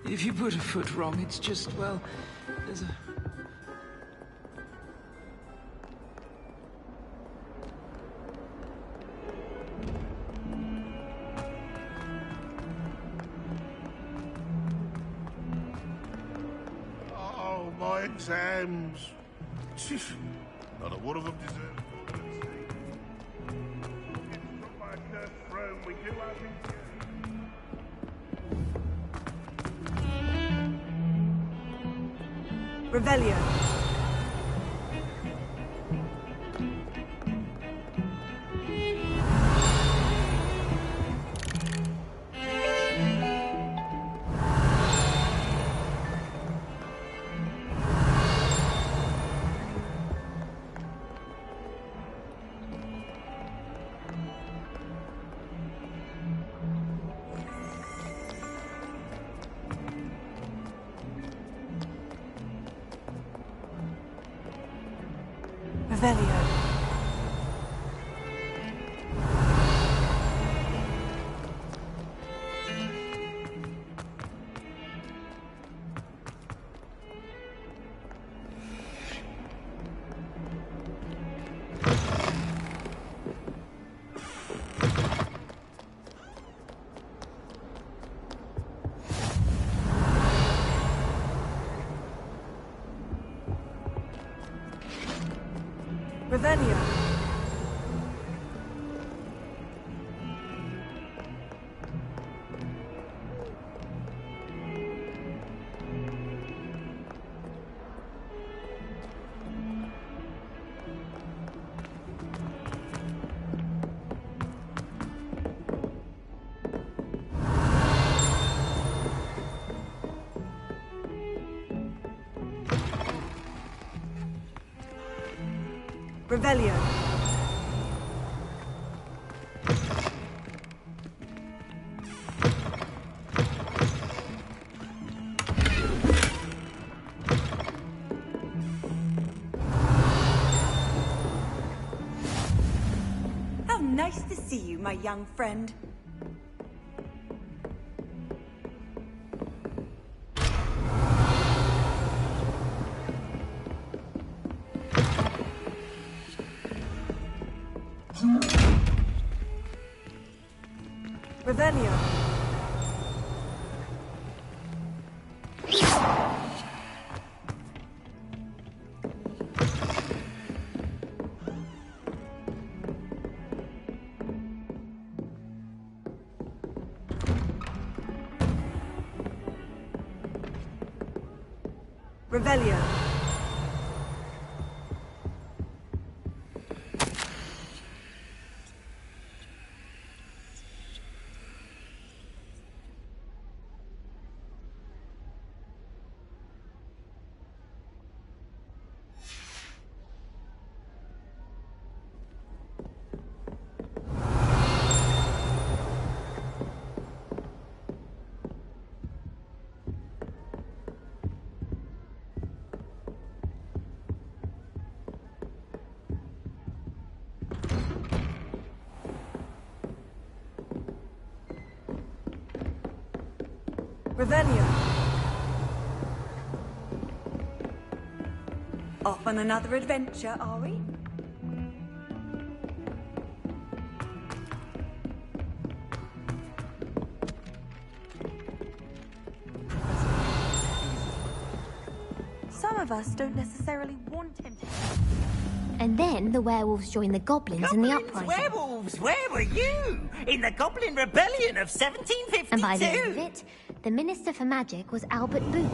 If you put a foot wrong, it's just, well, there's a... Oh, my exams. Not a one of them deserves my cursed throne. We do as it. Revelio. Revelio. Revelio. Revelio. How nice to see you, my young friend. Revelio. Revelio. Revelio. Off on another adventure, are we? Some of us don't necessarily want him to. And then the werewolves joined the goblins in the uprising. Werewolves, where were you? In the Goblin Rebellion of 1752? And by the end of it, the Minister for Magic was Albert Boot.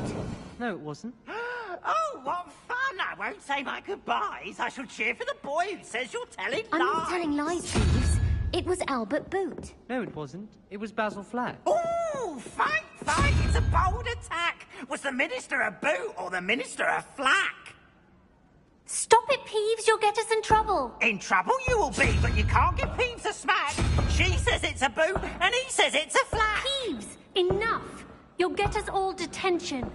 No, it wasn't. Oh, what fun! I won't say my goodbyes. I shall cheer for the boy who says you're telling lies. I'm not telling lies, Thieves. It was Albert Boot. No, it wasn't. It was Basil Flack. Oh, fight! It's a bold attack. Was the Minister a Boot or the Minister a Flack? Stop it, Peeves. You'll get us in trouble. In trouble you will be, but you can't give Peeves a smack. She says it's a Boot, and he says it's a Flack. Peeves, enough. You'll get us all detention.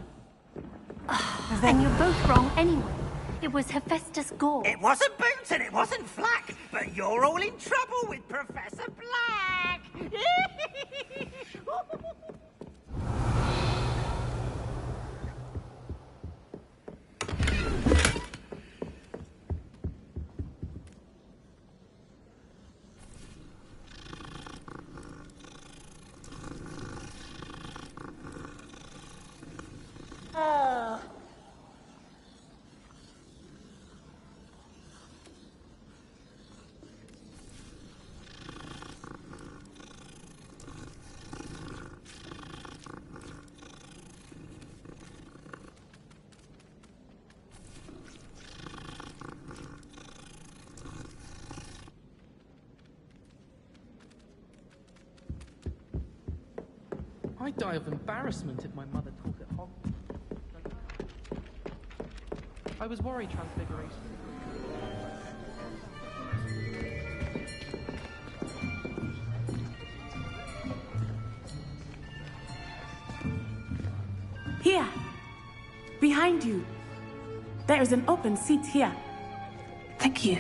And you're both wrong anyway. It was Hephaestus Gore. It wasn't Boot and it wasn't Flack, but you're all in trouble with Professor Black. I'd die of embarrassment if my mother taught at Hogwarts. I was worried Transfiguration. Here! Behind you! There is an open seat here. Thank you.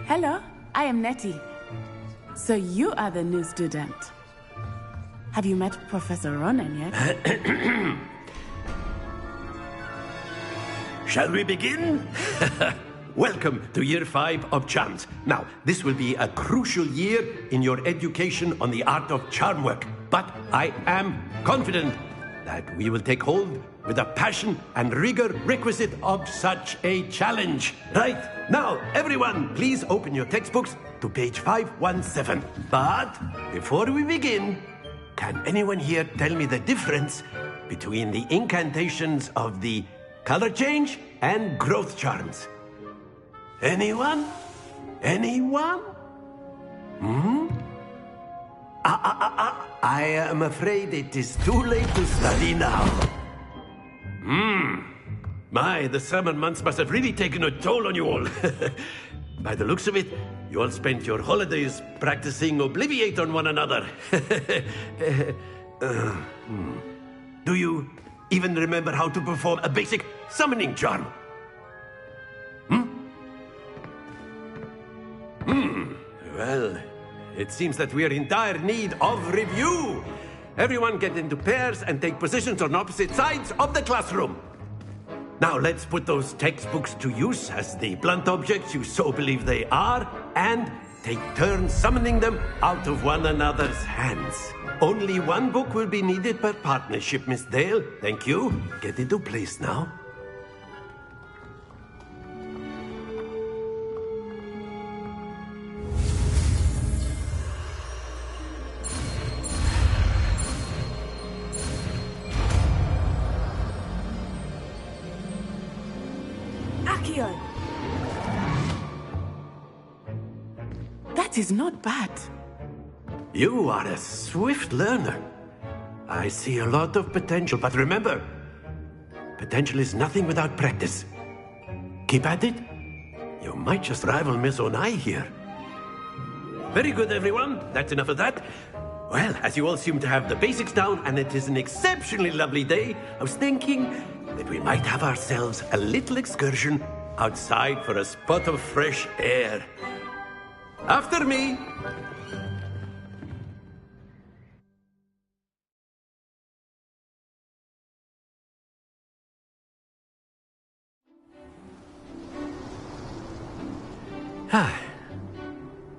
Hello, I am Nettie. So you are the new student. Have you met Professor Ronan yet? Shall we begin? Welcome to Year 5 of Charms. Now, this will be a crucial year in your education on the art of charm work. But I am confident that we will take hold with the passion and rigor requisite of such a challenge. Right, now, everyone, please open your textbooks to page 517. But before we begin, can anyone here tell me the difference between the incantations of the color change and growth charms? Anyone? Anyone? I am afraid it is too late to study now. My, the summer months must have really taken a toll on you all. By the looks of it, you all spent your holidays practicing Obliviate on one another. Do you even remember how to perform a basic summoning charm? Well, it seems that we are in dire need of review. Everyone get into pairs and take positions on opposite sides of the classroom. Now let's put those textbooks to use as the blunt objects you so believe they are, and take turns summoning them out of one another's hands. Only one book will be needed per partnership, Miss Dale. Thank you. Get into place now. That is not bad. You are a swift learner. I see a lot of potential, but remember, potential is nothing without practice. Keep at it. You might just rival Miss Onai here. Very good, everyone. That's enough of that. Well, as you all seem to have the basics down, and it is an exceptionally lovely day, I was thinking that we might have ourselves a little excursion outside for a spot of fresh air. After me.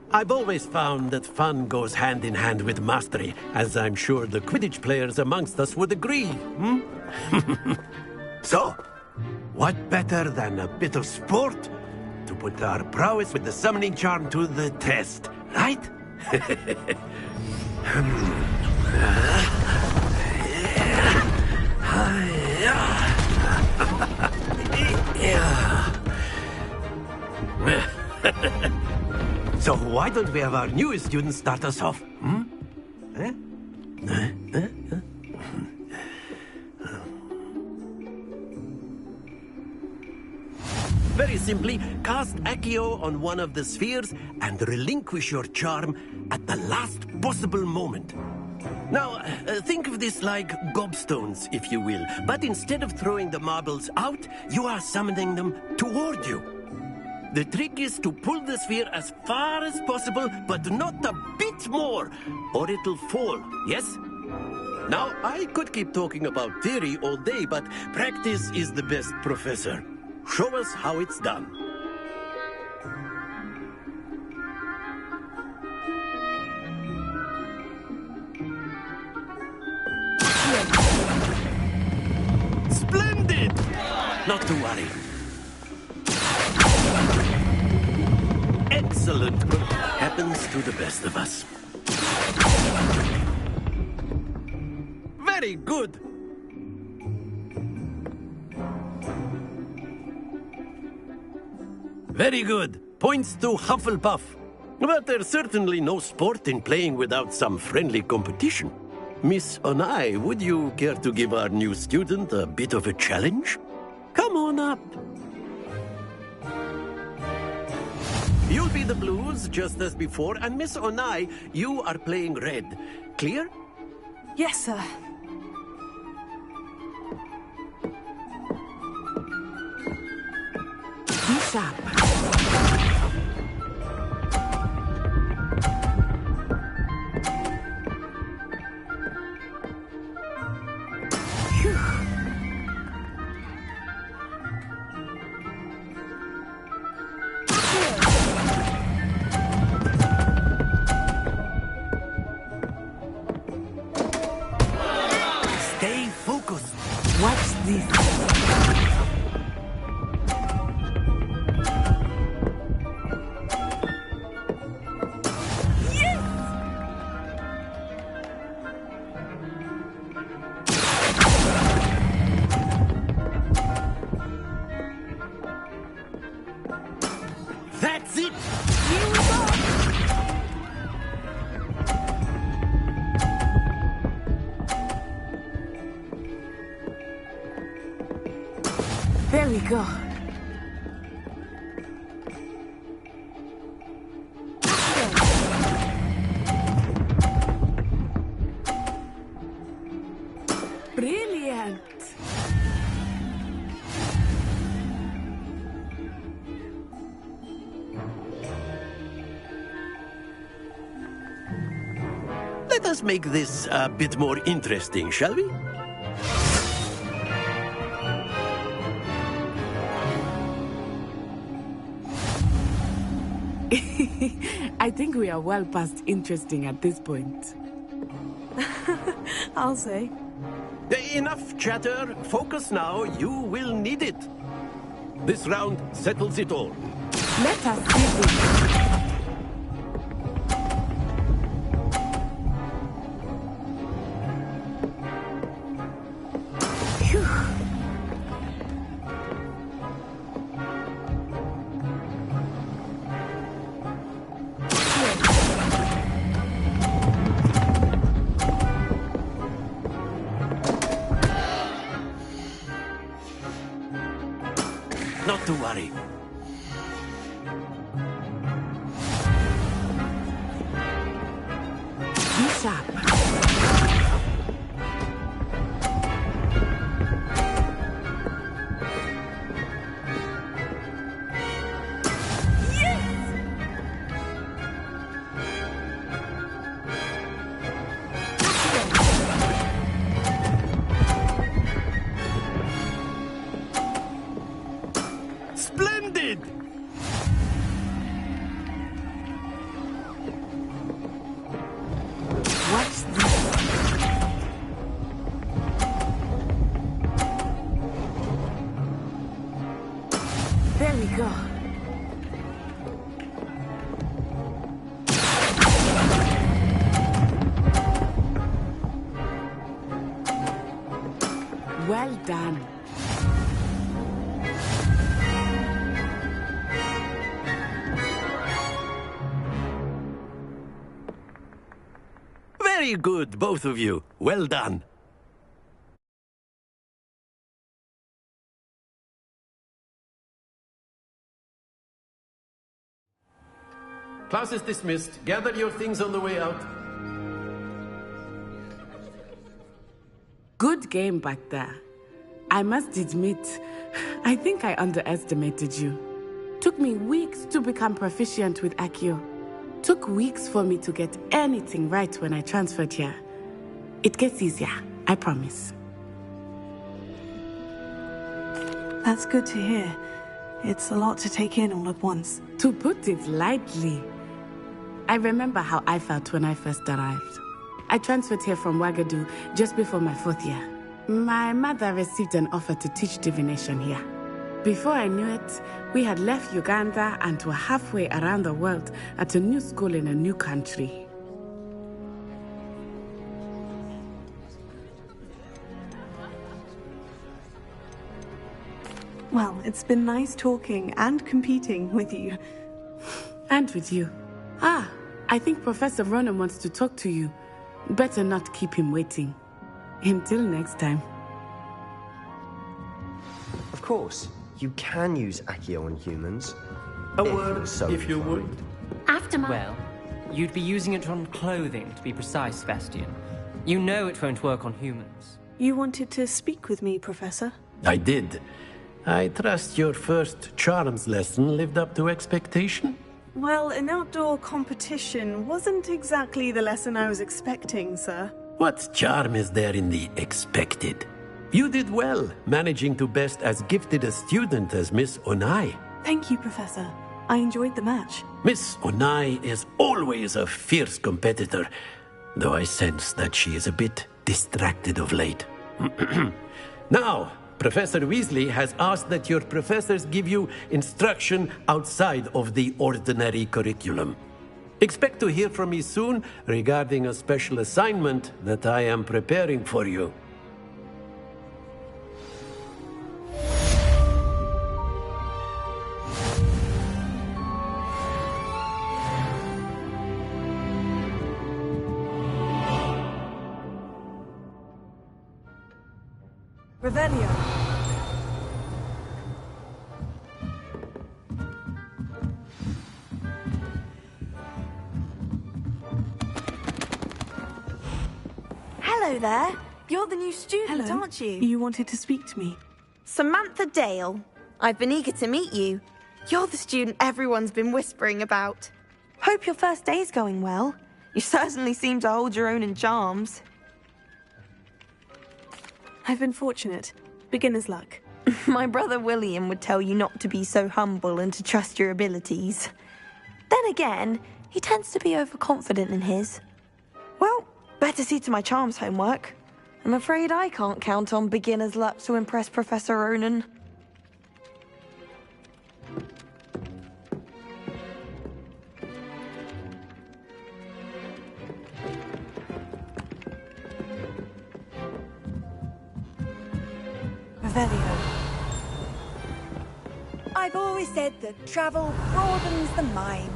I've always found that fun goes hand in hand with mastery, as I'm sure the Quidditch players amongst us would agree. So, what better than a bit of sport to put our prowess with the summoning charm to the test, right? So why don't we have our newest student start us off? Very simply, cast Accio on one of the spheres and relinquish your charm at the last possible moment. Now, think of this like gobstones, if you will, but instead of throwing the marbles out, you are summoning them toward you. The trick is to pull the sphere as far as possible, but not a bit more, or it'll fall, yes? Now, I could keep talking about theory all day, but practice is the best professor. Show us how it's done. Splendid! Not to worry. Excellent. Happens to the best of us. Very good. Very good. Points to Hufflepuff. But there's certainly no sport in playing without some friendly competition. Miss Onai, would you care to give our new student a bit of a challenge? Come on up. You'll be the blues, just as before, and Miss Onai, you are playing red. Clear? Yes, sir. Be sharp. Stay focused. Watch this. That's it! Here we go! There we go. Brilliant! Let us make this a bit more interesting, shall we? I think we are well past interesting at this point. I'll say. Enough chatter. Focus now. You will need it. This round settles it all. Let us see this. Not to worry. Be sharp. Splendid! Watch this. There we go. Well done. Very good, both of you. Well done. Class is dismissed. Gather your things on the way out. Good game back there. I must admit, I think I underestimated you. Took me weeks to become proficient with Accio. Took weeks for me to get anything right when I transferred here. It gets easier, I promise. That's good to hear. It's a lot to take in all at once. To put it lightly, I remember how I felt when I first arrived. I transferred here from Ouagadougou just before my 4th year. My mother received an offer to teach divination here. Before I knew it, we had left Uganda and were halfway around the world at a new school in a new country. Well, it's been nice talking and competing with you. And with you. Ah, I think Professor Ronan wants to talk to you. Better not keep him waiting. Until next time. Of course, you can use Accio on humans. A word, if you would. Aftermath. Well, you'd be using it on clothing, to be precise, Sebastian. You know it won't work on humans. You wanted to speak with me, Professor? I did. I trust your first charms lesson lived up to expectation? Well, an outdoor competition wasn't exactly the lesson I was expecting, sir. What charm is there in the expected? You did well, managing to best as gifted a student as Miss Onai. Thank you, Professor. I enjoyed the match. Miss Onai is always a fierce competitor, though I sense that she is a bit distracted of late. Now, Professor Weasley has asked that your professors give you instruction outside of the ordinary curriculum. Expect to hear from me soon regarding a special assignment that I am preparing for you. Revelio. Hello there. You're the new student, Hello. aren't you? You wanted to speak to me. Samantha Dale. I've been eager to meet you. You're the student everyone's been whispering about. Hope your first day's going well. You certainly seem to hold your own in charms. I've been fortunate. Beginner's luck. My brother William would tell you not to be so humble and to trust your abilities. Then again, he tends to be overconfident in his. Well, better see to my charms homework. I'm afraid I can't count on beginner's luck to impress Professor Ronan. Revelio. I've always said that travel broadens the mind.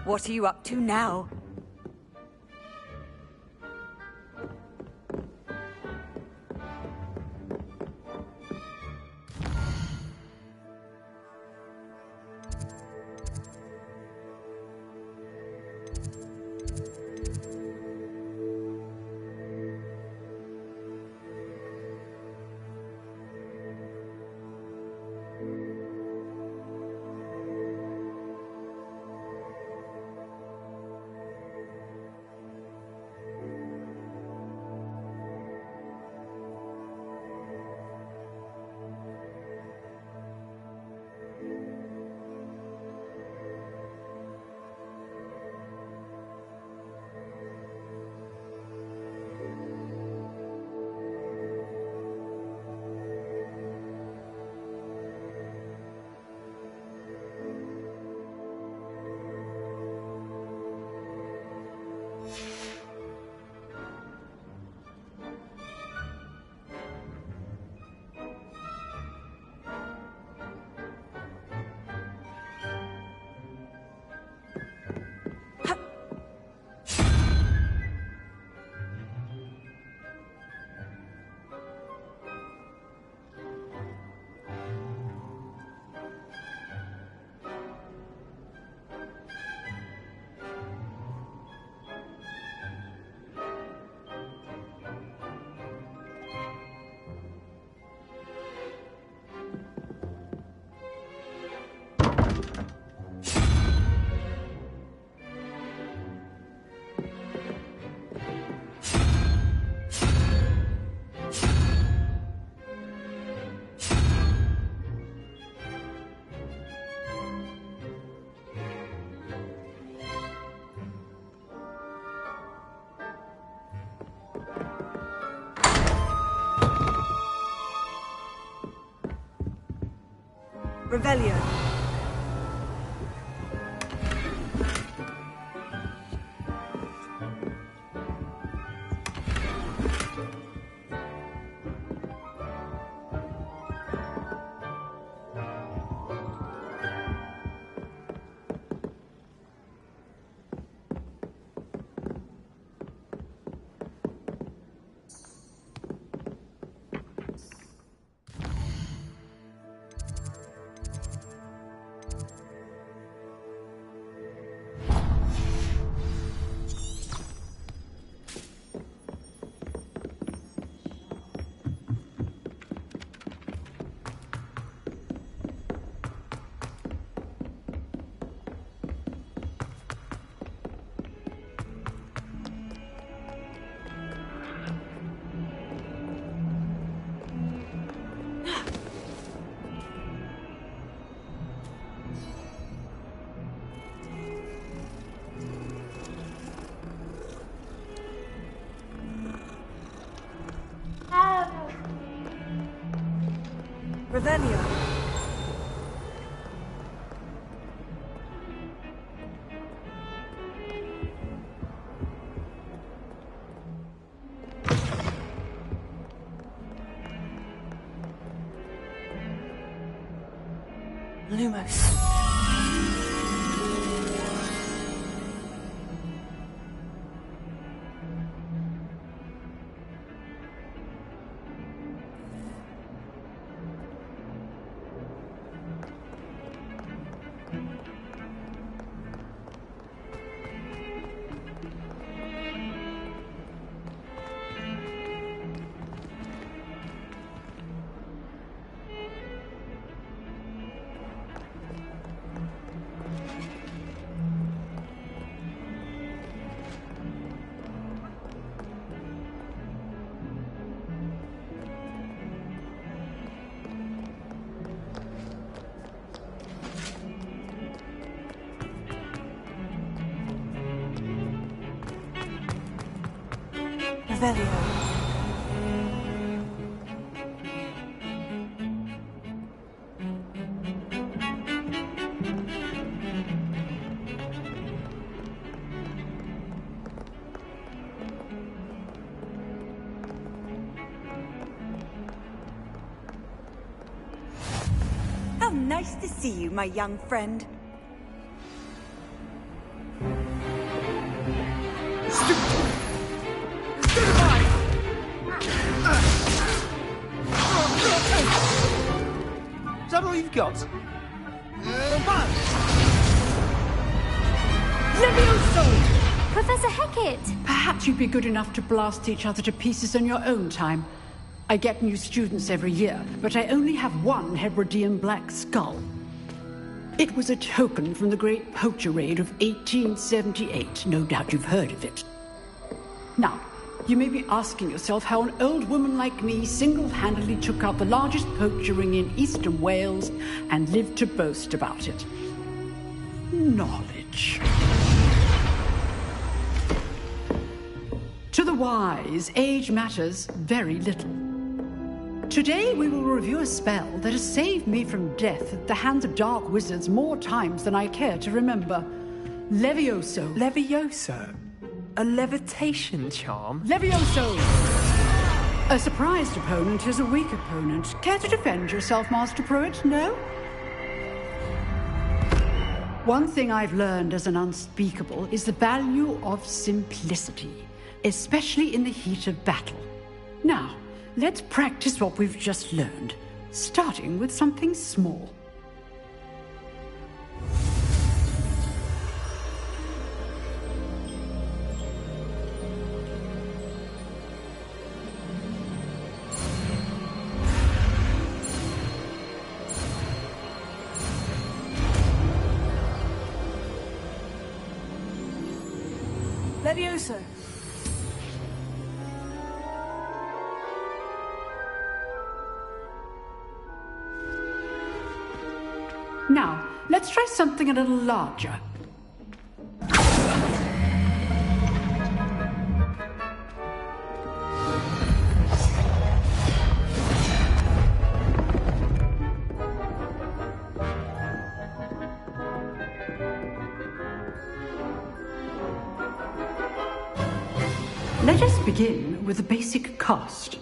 What are you up to now? Revelio. Revelio. Lumos. Revelio. How nice to see you, my young friend. Is that all you've got? Levioso! Professor Hecat! Perhaps you'd be good enough to blast each other to pieces in your own time. I get new students every year, but I only have one Hebridean black skull. It was a token from the Great Poacher Raid of 1878. No doubt you've heard of it. Now, you may be asking yourself how an old woman like me single-handedly took out the largest poacher ring in eastern Wales and lived to boast about it. Knowledge. To the wise, age matters very little. Today we will review a spell that has saved me from death at the hands of dark wizards more times than I care to remember. Levioso. Levioso? A levitation charm? Levioso! A surprised opponent is a weak opponent. Care to defend yourself, Master Pruitt? No? One thing I've learned as an unspeakable is the value of simplicity, especially in the heat of battle. Now, let's practice what we've just learned, starting with something small. Levioso. Now, let's try something a little larger. Let us begin with the basic cast.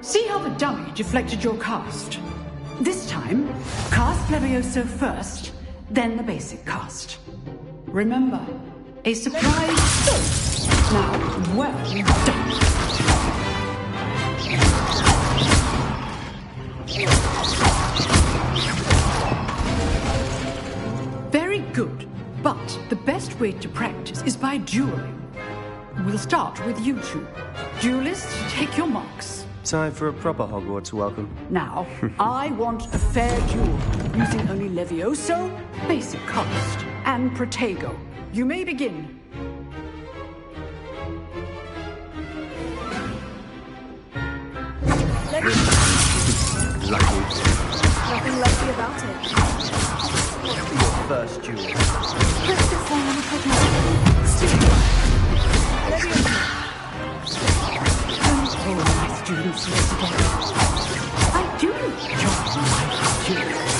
See how the dummy deflected your cast? This time, cast Levioso first, then the basic cast. Remember, a surprise. Now, well done. Very good, but the best way to practice is by dueling. We'll start with you two. Duelists, take your marks. Time for a proper Hogwarts welcome. Now, I want a fair duel, using only Levioso, basic cast, and Protego. You may begin. Lucky. Nothing lucky about it. Your first duel. All my students yesterday. I do enjoy my students.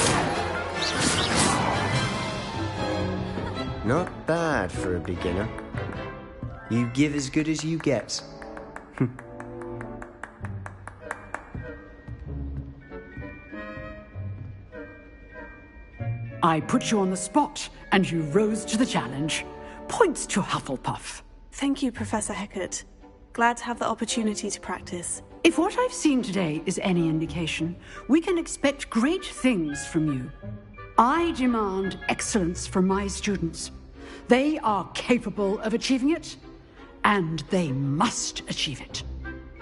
Not bad for a beginner. You give as good as you get. I put you on the spot, and you rose to the challenge. Points to Hufflepuff. Thank you, Professor Hecat. Glad to have the opportunity to practice. If what I've seen today is any indication, we can expect great things from you. I demand excellence from my students. They are capable of achieving it, and they must achieve it.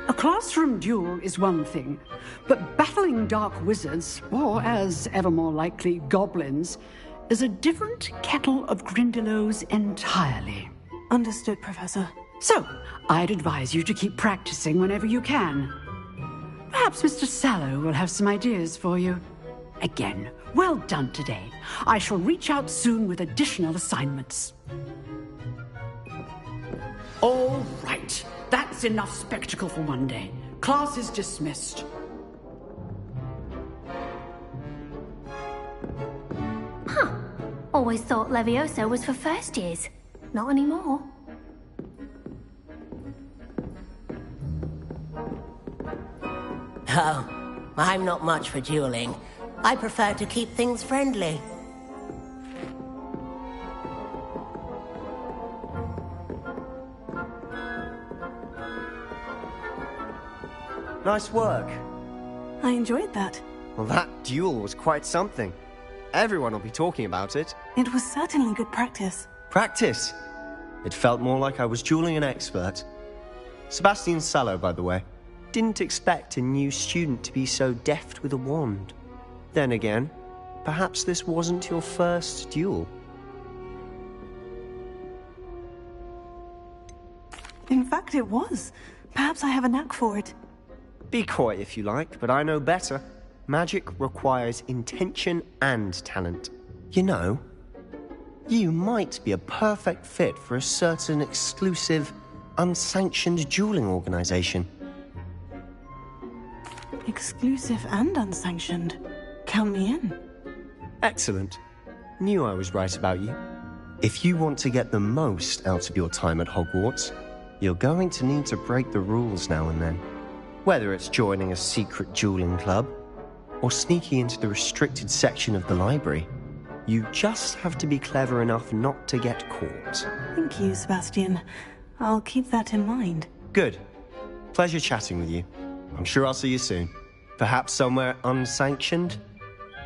A classroom duel is one thing, but battling dark wizards, or as ever more likely, goblins, is a different kettle of Grindylows entirely. Understood, Professor. So, I'd advise you to keep practicing whenever you can. Perhaps Mr. Sallow will have some ideas for you. Again, well done today. I shall reach out soon with additional assignments. All right. That's enough spectacle for one day. Class is dismissed. Huh. Always thought Levioso was for first years. Not anymore. Oh, I'm not much for dueling. I prefer to keep things friendly. Nice work. I enjoyed that. Well, that duel was quite something. Everyone will be talking about it. It was certainly good practice. Practice? It felt more like I was dueling an expert. Sebastian Sallow, by the way. Didn't expect a new student to be so deft with a wand. Then again, perhaps this wasn't your first duel. In fact, it was. Perhaps I have a knack for it. Be coy if you like, but I know better. Magic requires intention and talent. You know, you might be a perfect fit for a certain exclusive, unsanctioned dueling organization. Exclusive and unsanctioned. Count me in. Excellent. Knew I was right about you. If you want to get the most out of your time at Hogwarts, you're going to need to break the rules now and then. Whether it's joining a secret dueling club, or sneaking into the restricted section of the library, you just have to be clever enough not to get caught. Thank you, Sebastian. I'll keep that in mind. Good. Pleasure chatting with you. I'm sure I'll see you soon. Perhaps somewhere unsanctioned?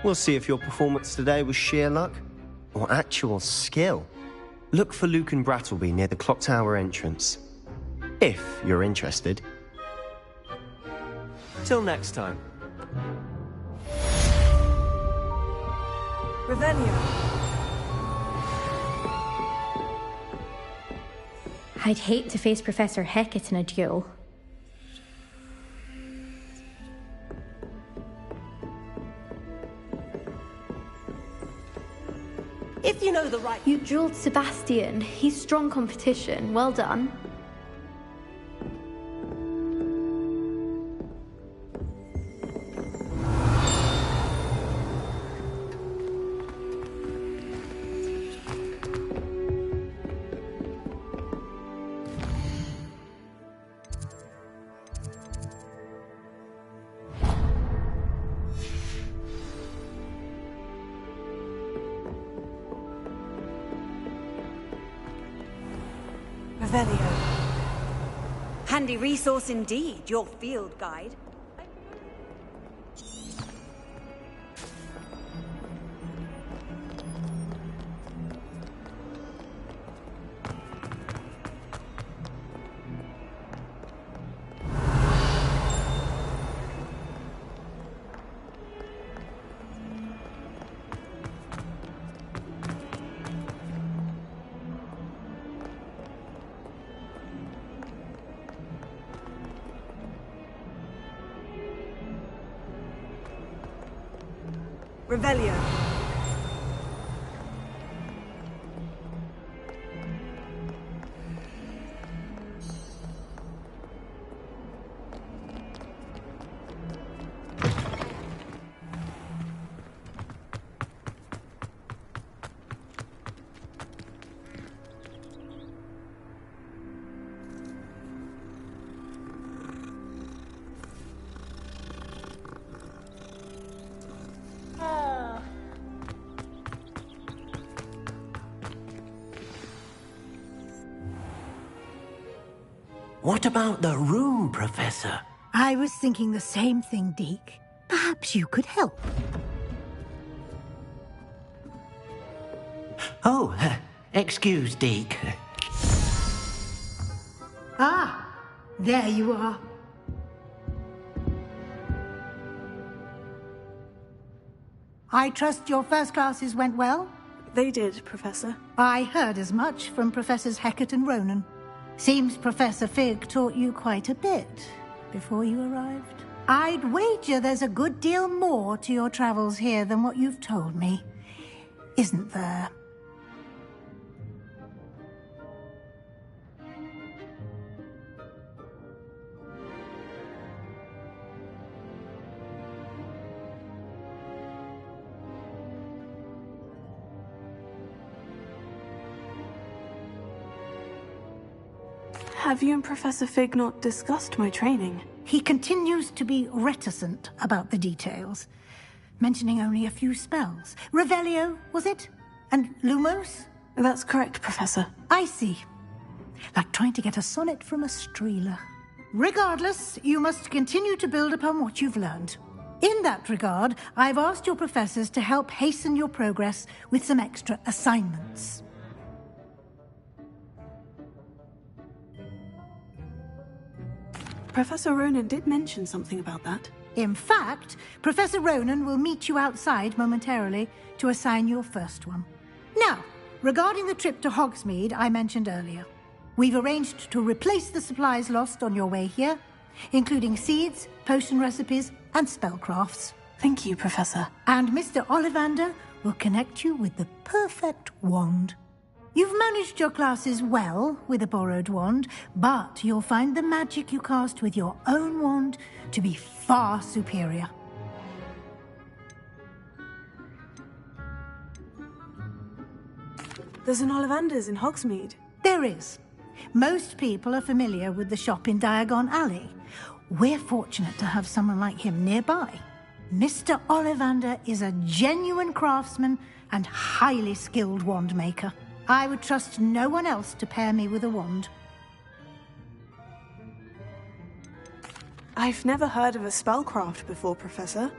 We'll see if your performance today was sheer luck or actual skill. Look for Luke and Brattleby near the clock tower entrance. If you're interested. Till next time. Revelio. I'd hate to face Professor Hecat in a duel. If you know the right... You dueled Sebastian. He's strong competition. Well done. Revelio. Handy resource indeed, your field guide. Revelio. What about the room, Professor? I was thinking the same thing, Deke. Perhaps you could help. Oh, excuse, Deke. Ah, there you are. I trust your first classes went well? They did, Professor. I heard as much from Professors Hecat and Ronan. Seems Professor Fig taught you quite a bit before you arrived. I'd wager there's a good deal more to your travels here than what you've told me. Isn't there? Have you and Professor Fig not discussed my training? He continues to be reticent about the details, mentioning only a few spells. Revelio, was it? And Lumos? That's correct, Professor. I see. Like trying to get a sonnet from a streeler. Regardless, you must continue to build upon what you've learned. In that regard, I've asked your professors to help hasten your progress with some extra assignments. Professor Ronan did mention something about that. In fact, Professor Ronan will meet you outside momentarily to assign your first one. Now, regarding the trip to Hogsmeade I mentioned earlier, we've arranged to replace the supplies lost on your way here, including seeds, potion recipes, and spellcrafts. Thank you, Professor. And Mr. Ollivander will connect you with the perfect wand. You've managed your classes well with a borrowed wand, but you'll find the magic you cast with your own wand to be far superior. There's an Ollivander's in Hogsmeade. There is. Most people are familiar with the shop in Diagon Alley. We're fortunate to have someone like him nearby. Mr. Ollivander is a genuine craftsman and highly skilled wand maker. I would trust no one else to pair me with a wand. I've never heard of a spellcraft before, Professor.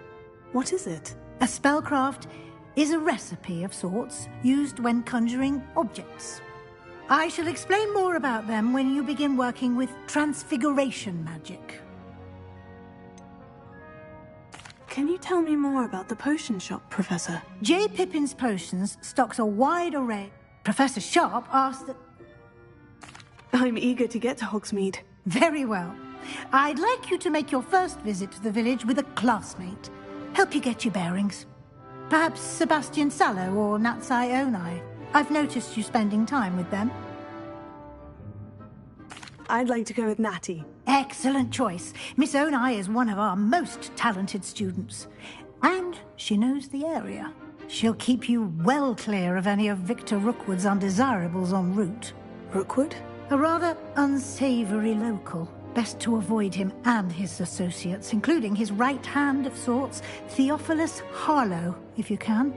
What is it? A spellcraft is a recipe of sorts used when conjuring objects. I shall explain more about them when you begin working with transfiguration magic. Can you tell me more about the potion shop, Professor? J. Pippin's Potions stocks a wide array. Professor Sharp asked that... I'm eager to get to Hogsmeade. Very well. I'd like you to make your first visit to the village with a classmate. Help you get your bearings. Perhaps Sebastian Sallow or Natsai Onai. I've noticed you spending time with them. I'd like to go with Natty. Excellent choice. Miss Onai is one of our most talented students. And she knows the area. She'll keep you well clear of any of Victor Rookwood's undesirables en route. Rookwood? A rather unsavory local. Best to avoid him and his associates, including his right hand of sorts, Theophilus Harlow, if you can.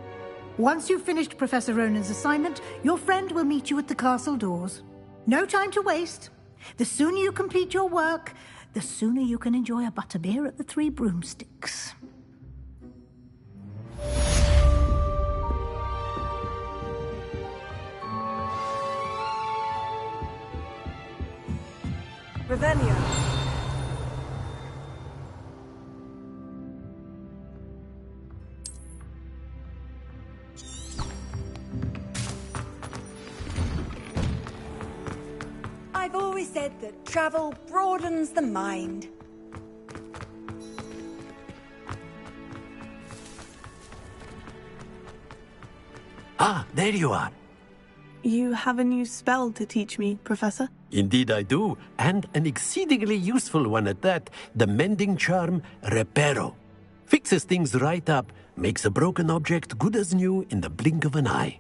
Once you've finished Professor Ronan's assignment, your friend will meet you at the castle doors. No time to waste. The sooner you complete your work, the sooner you can enjoy a butterbeer at the Three Broomsticks. Revelio. I've always said that travel broadens the mind. Ah, there you are. You have a new spell to teach me, Professor? Indeed I do, and an exceedingly useful one at that. The mending charm, Reparo. Fixes things right up, makes a broken object good as new in the blink of an eye.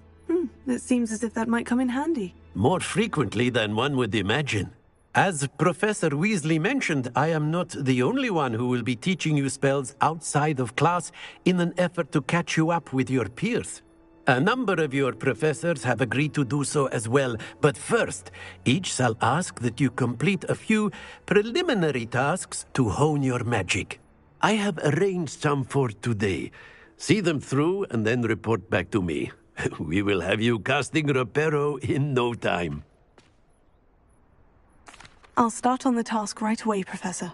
It seems as if that might come in handy. More frequently than one would imagine. As Professor Weasley mentioned, I am not the only one who will be teaching you spells outside of class in an effort to catch you up with your peers. A number of your professors have agreed to do so as well, but first, each shall ask that you complete a few preliminary tasks to hone your magic. I have arranged some for today. See them through and then report back to me. We will have you casting Reparo in no time. I'll start on the task right away, Professor.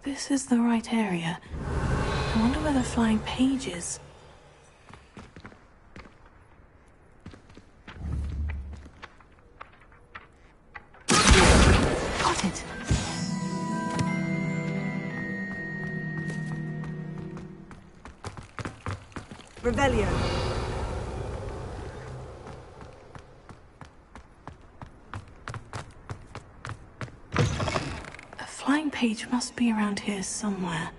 This is the right area. I wonder where the flying page is. Got it. Revelio. A flying page must be around here somewhere.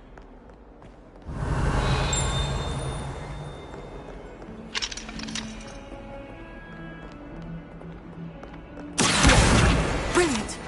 Brilliant!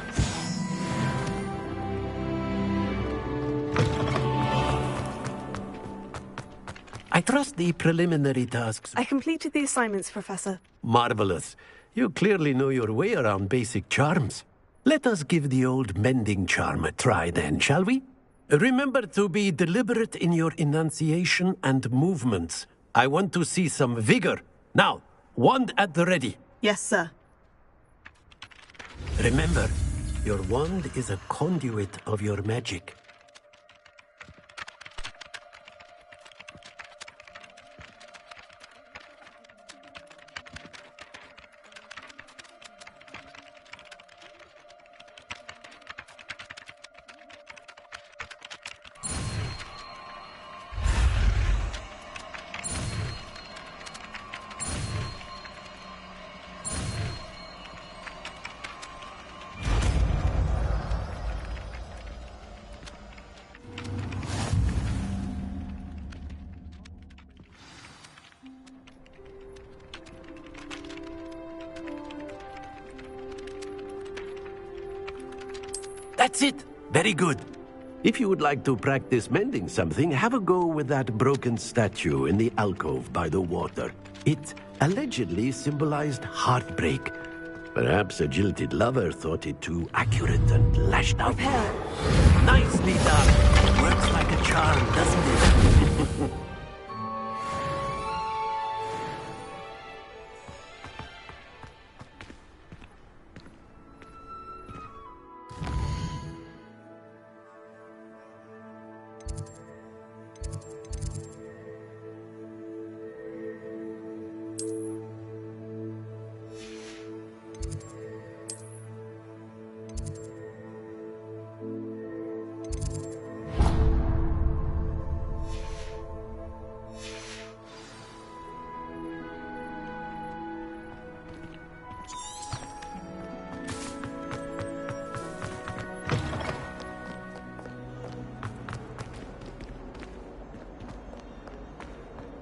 I trust the preliminary tasks. I completed the assignments, Professor. Marvelous. You clearly know your way around basic charms. Let us give the old mending charm a try then, shall we? Remember to be deliberate in your enunciation and movements. I want to see some vigor. Now, wand at the ready. Yes, sir. Remember, your wand is a conduit of your magic. That's it. Very good. If you would like to practice mending something, have a go with that broken statue in the alcove by the water. It allegedly symbolized heartbreak. Perhaps a jilted lover thought it too accurate and lashed out. Nicely done. Works like a charm, doesn't it?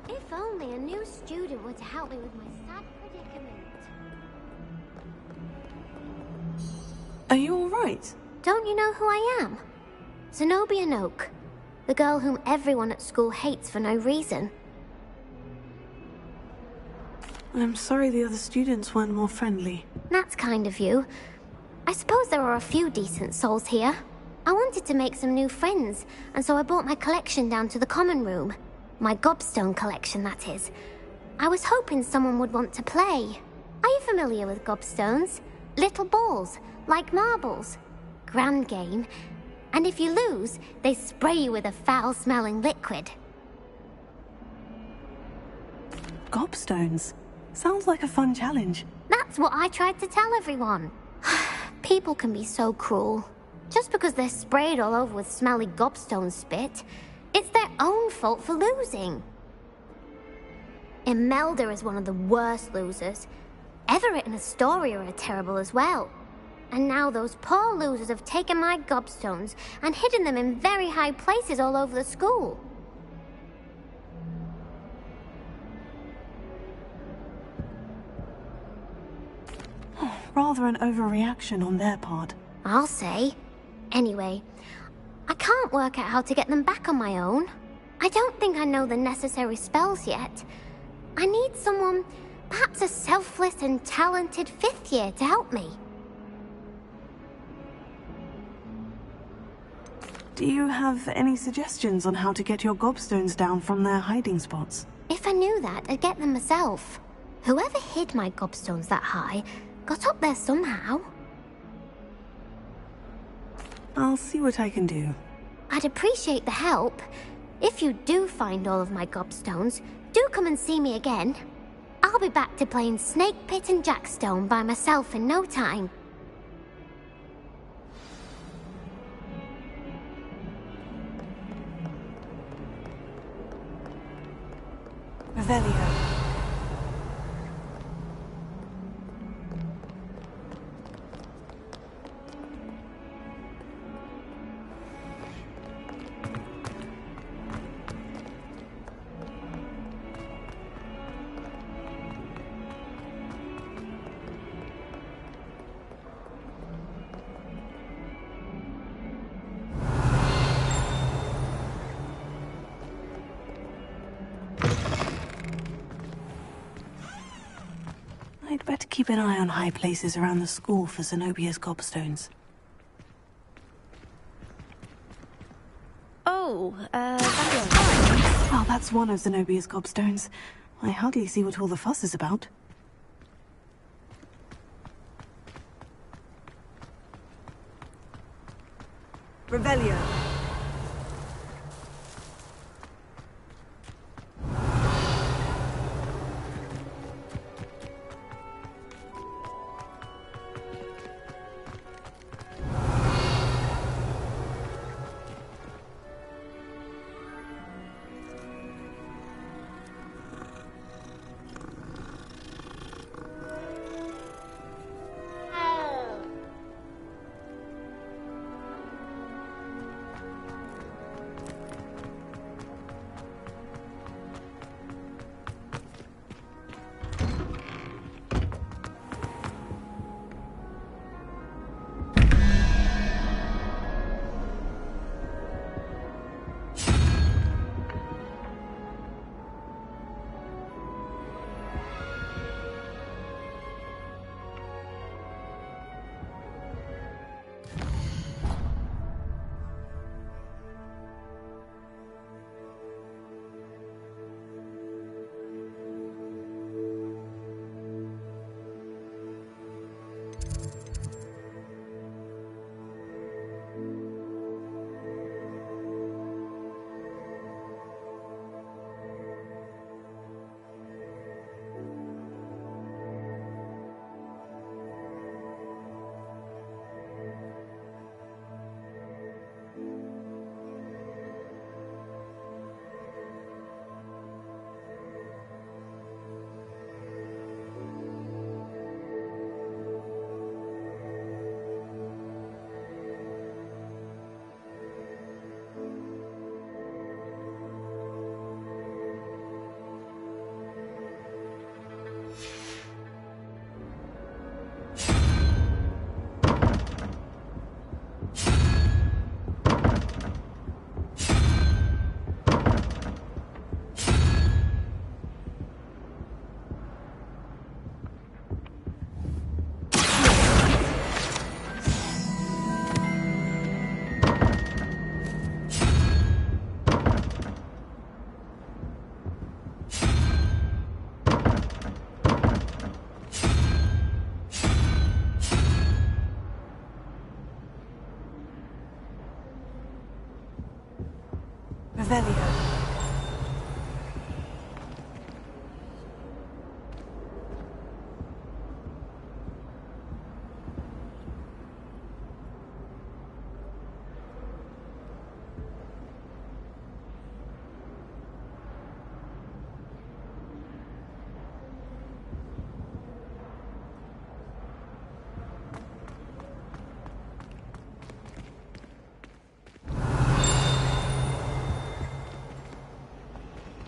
If only a new student were to help me with my sad predicament. Are you all right? Don't you know who I am? Zenobia Noak, the girl whom everyone at school hates for no reason. I'm sorry the other students weren't more friendly. That's kind of you. I suppose there are a few decent souls here. I wanted to make some new friends, and so I brought my collection down to the common room. My gobstone collection, that is. I was hoping someone would want to play. Are you familiar with gobstones? Little balls, like marbles. Grand game. And if you lose, they spray you with a foul-smelling liquid. Gobstones? Sounds like a fun challenge. That's what I tried to tell everyone. People can be so cruel. Just because they're sprayed all over with smelly gobstone spit, it's their own fault for losing. Imelda is one of the worst losers. Everett and Astoria are terrible as well. And now those poor losers have taken my gobstones and hidden them in very high places all over the school. Rather an overreaction on their part. I'll say. Anyway, I can't work out how to get them back on my own. I don't think I know the necessary spells yet. I need someone, perhaps a selfless and talented fifth year to help me. Do you have any suggestions on how to get your gobstones down from their hiding spots? If I knew that, I'd get them myself. Whoever hid my gobstones that high got up there somehow. I'll see what I can do. I'd appreciate the help. If you do find all of my gobstones, do come and see me again. I'll be back to playing Snake Pit and Jackstone by myself in no time. Revelio. I'd better keep an eye on high places around the school for Zenobia's gobstones. Oh, that's one of Zenobia's gobstones. I hardly see what all the fuss is about. Revelio. Revelio.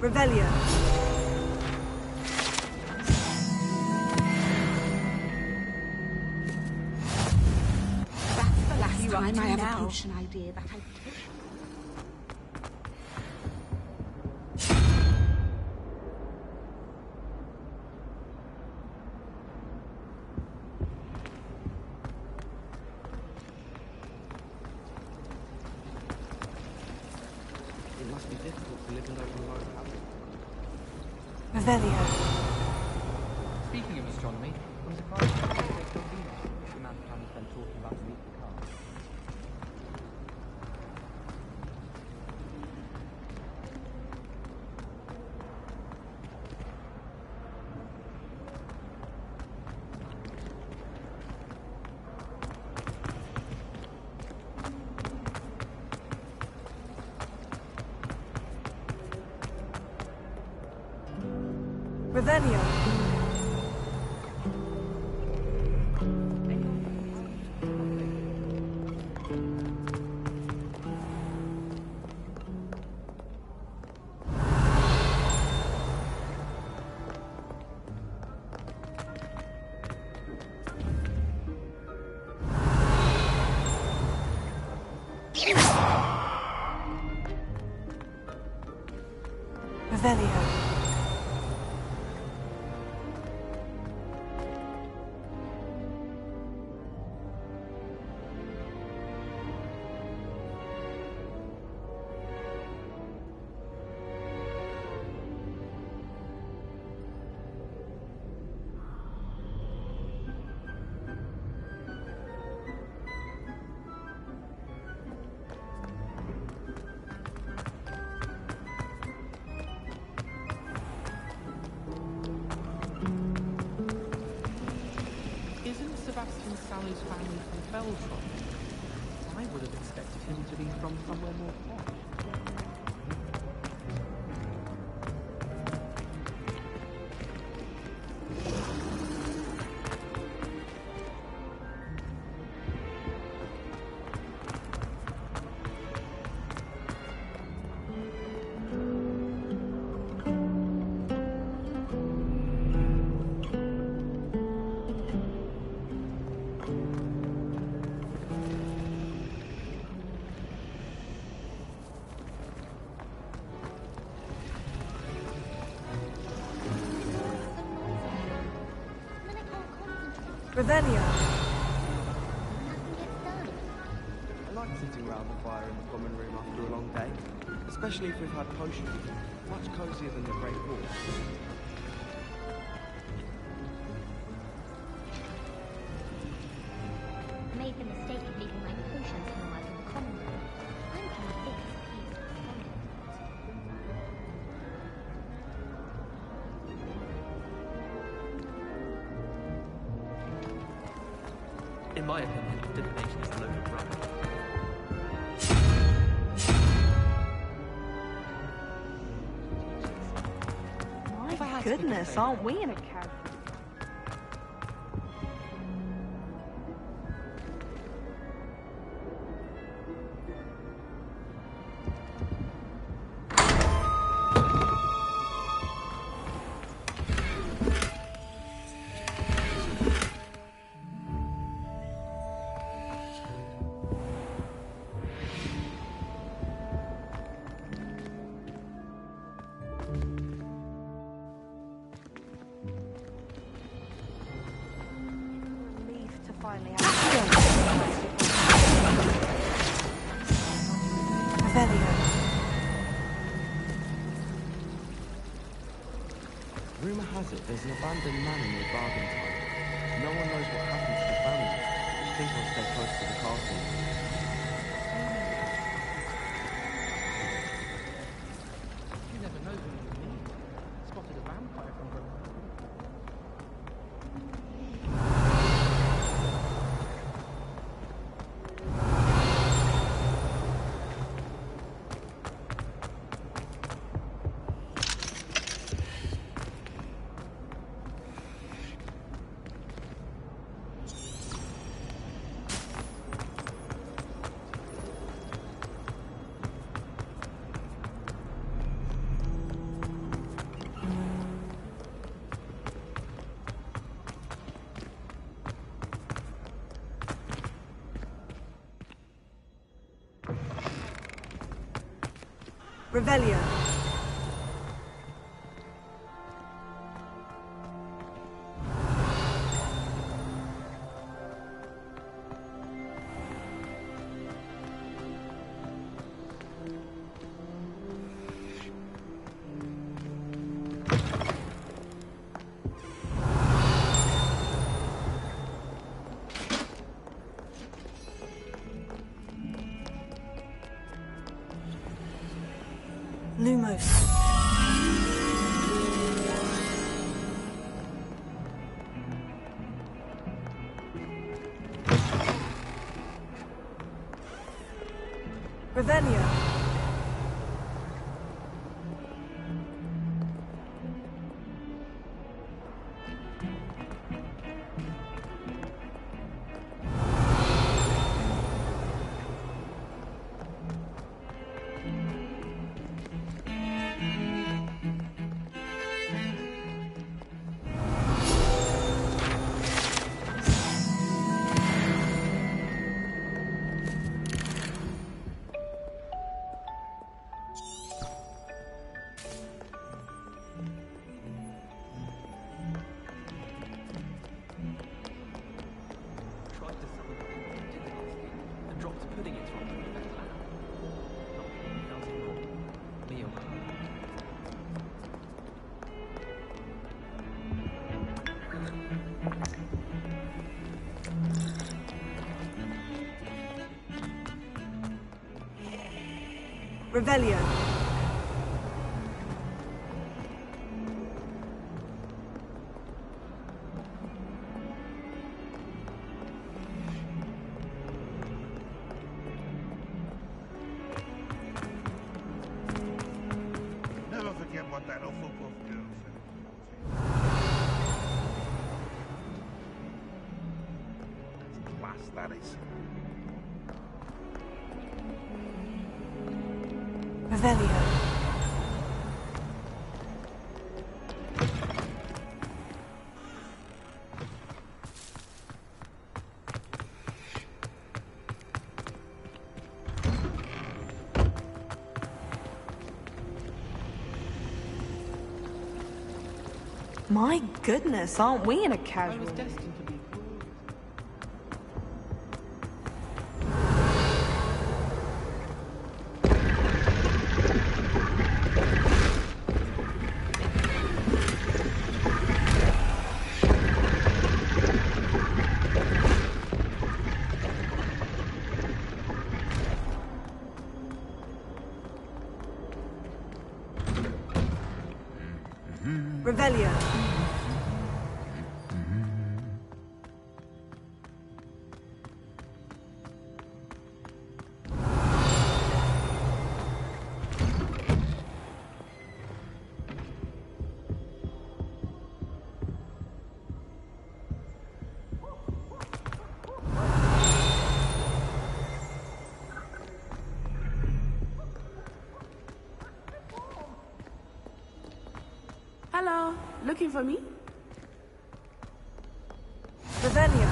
Revelio. That's the last time I have a potion idea that I... It must be difficult to live in open road housing. Revelio. Speaking of astronomy, I'm surprised you didn't take your Venus. The amount of time we spent talking about to meet the car. Revelio. Revelio. Isn't Sebastian Sally's family from Beltron? I would have expected him to be from somewhere more posh. Revelio. I like sitting around the fire in the common room after a long day, especially if we've had potions. Much cozier than the Great Hall. I made the mistake of leaving my potions somewhere in the common room. I'm convinced Pete's In my opinion, divination is a load of rubbish. My goodness, aren't we in a cab? Rumour has it there's an abandoned manor near Bargain Time. No one knows what happened to the family. I think I'll stay close to the castle. You never know who you meet. Spotted a vampire from Brooklyn. Revelio. Lumos. Revelio. Revelio. Never forget what that awful girl said. That's class, that is. Revelio. My goodness, aren't we in a casual? I was destined to be. Revelio. Hello, looking for me? Revelio.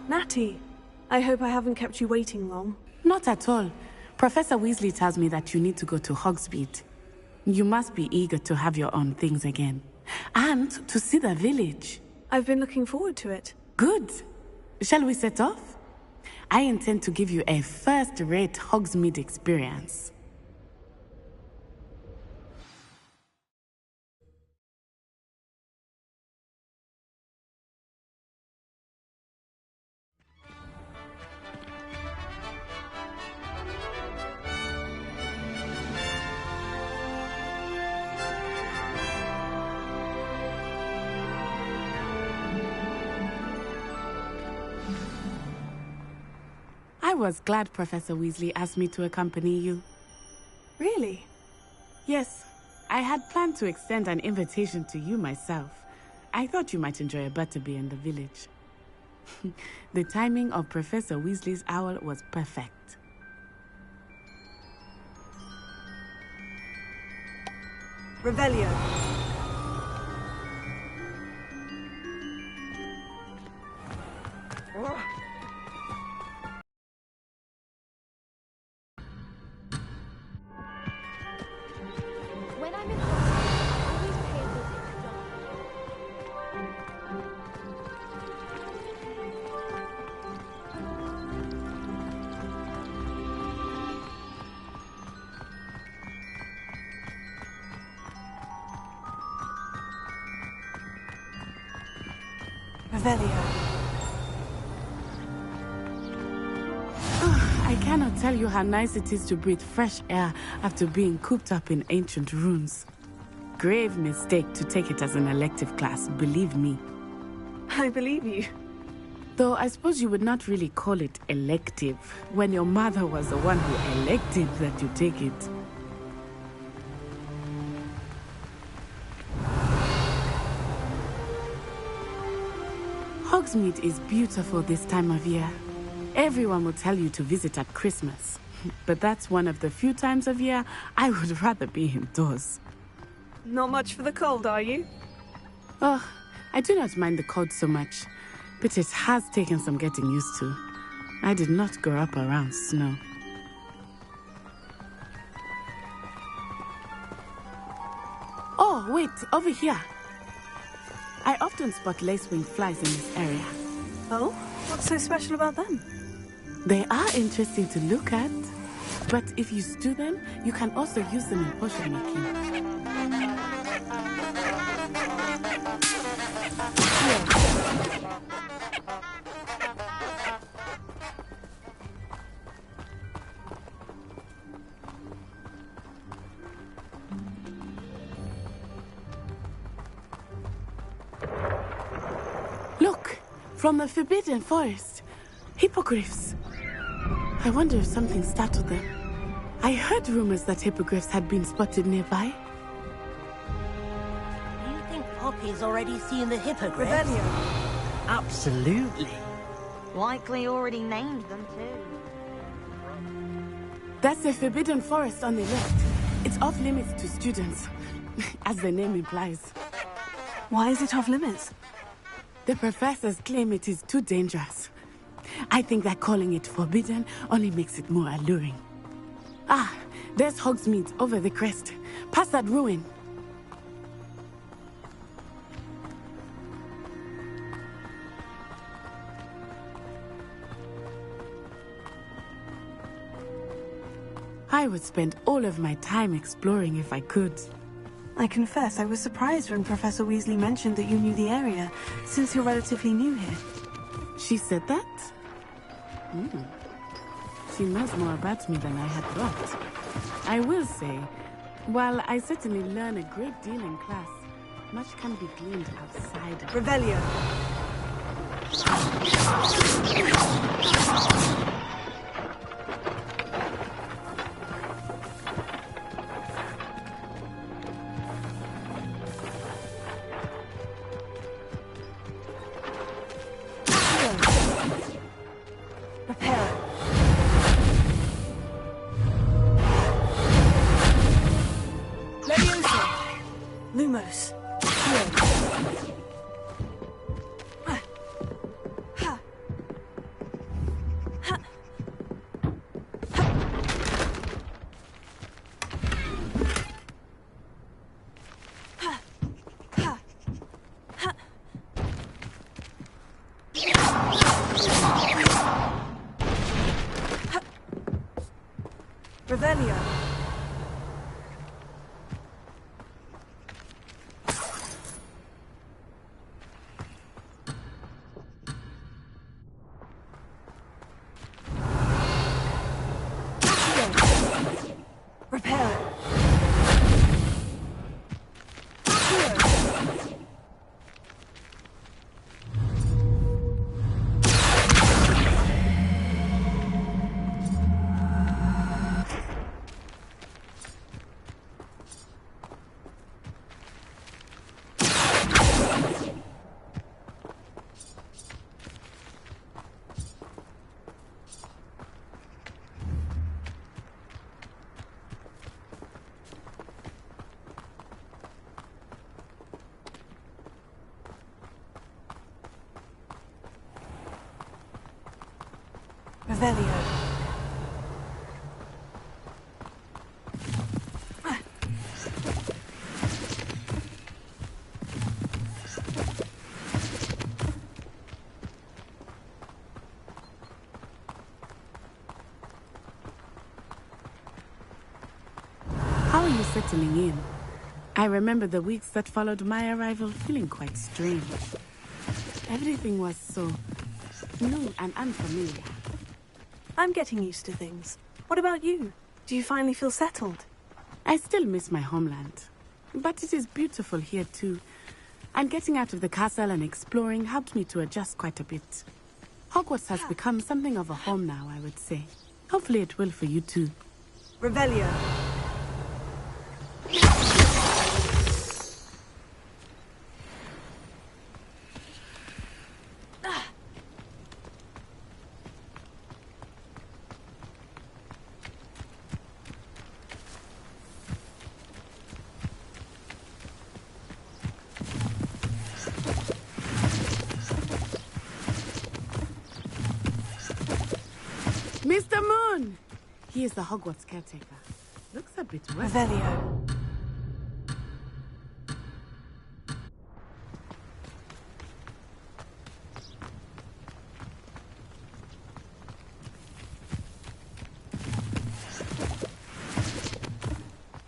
Natty, I hope I haven't kept you waiting long. Not at all. Professor Weasley tells me that you need to go to Hogsmeade. You must be eager to have your own things again. And to see the village. I've been looking forward to it. Good. Shall we set off? I intend to give you a first-rate Hogsmeade experience. I was glad Professor Weasley asked me to accompany you. Really? Yes, I had planned to extend an invitation to you myself. I thought you might enjoy a butterbeer in the village. The timing of Professor Weasley's owl was perfect. Revelio. When I'm in Hogwarts, I always pay a visit to Revelio. I cannot tell you how nice it is to breathe fresh air after being cooped up in ancient ruins. Grave mistake to take it as an elective class, believe me. I believe you. Though I suppose you would not really call it elective when your mother was the one who elected that you take it. Hogsmeade is beautiful this time of year. Everyone will tell you to visit at Christmas. But that's one of the few times of year I would rather be indoors. Not much for the cold, are you? Oh, I do not mind the cold so much, but it has taken some getting used to. I did not grow up around snow. wait, over here. I often spot lacewing flies in this area. Oh? What's so special about them? They are interesting to look at, but if you stew them, you can also use them in potion making. Look, from the Forbidden Forest, hippogriffs. I wonder if something startled them. I heard rumors that hippogriffs had been spotted nearby. Do you think Poppy's already seen the hippogriffs? Revelio. Absolutely. Likely already named them too. That's the Forbidden Forest on the left. It's off limits to students, as the name implies. Why is it off limits? The professors claim it is too dangerous. I think that calling it forbidden only makes it more alluring. Ah, there's Hogsmeade over the crest. Past that ruin. I would spend all of my time exploring if I could. I confess I was surprised when Professor Weasley mentioned that you knew the area, since you're relatively new here. She said that? She knows more about me than I had thought. I will say, while I certainly learn a great deal in class, much can be gleaned outside. Revelio. Lumos. Revelio. Repair. Revelio. How are you settling in? I remember the weeks that followed my arrival feeling quite strange. Everything was so new and unfamiliar. I'm getting used to things. What about you? Do you finally feel settled? I still miss my homeland. But it is beautiful here too. And getting out of the castle and exploring helped me to adjust quite a bit. Hogwarts has become something of a home now, I would say. Hopefully it will for you too. Revelio. Mr. Moon! He is the Hogwarts caretaker. Looks a bit worse. Revelio.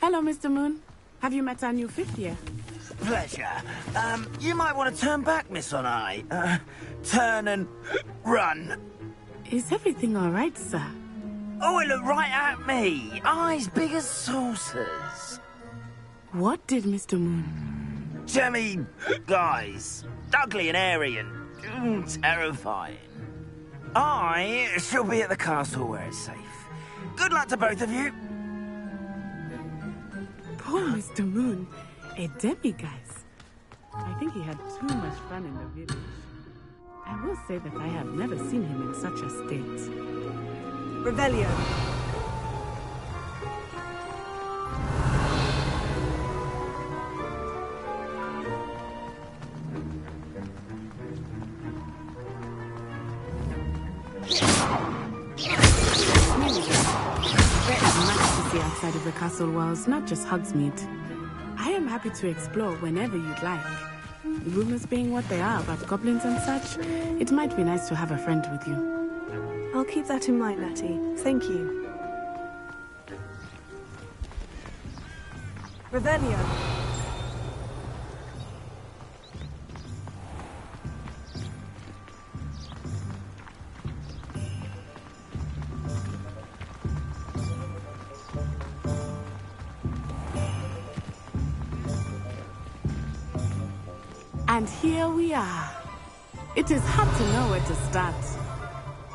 Hello, Mr. Moon. Have you met our new fifth year? Pleasure. You might want to turn back, Miss Onai. Turn and run. Is everything all right, sir? Oh, it looked right at me. Eyes big as saucers. What did Mr. Moon? Jemmy guys. Ugly and airy and terrifying. I shall be at the castle where it's safe. Good luck to both of you. Poor Mr. Moon. A demiguise. I think he had too much fun in the village. I will say that I have never seen him in such a state. Revelio. There is much to see outside of the castle walls, not just Hogsmeade. I am happy to explore whenever you'd like. Rumors being what they are about goblins and such, it might be nice to have a friend with you. I'll keep that in mind, Natty. Thank you. Revelio. And here we are. It is hard to know where to start.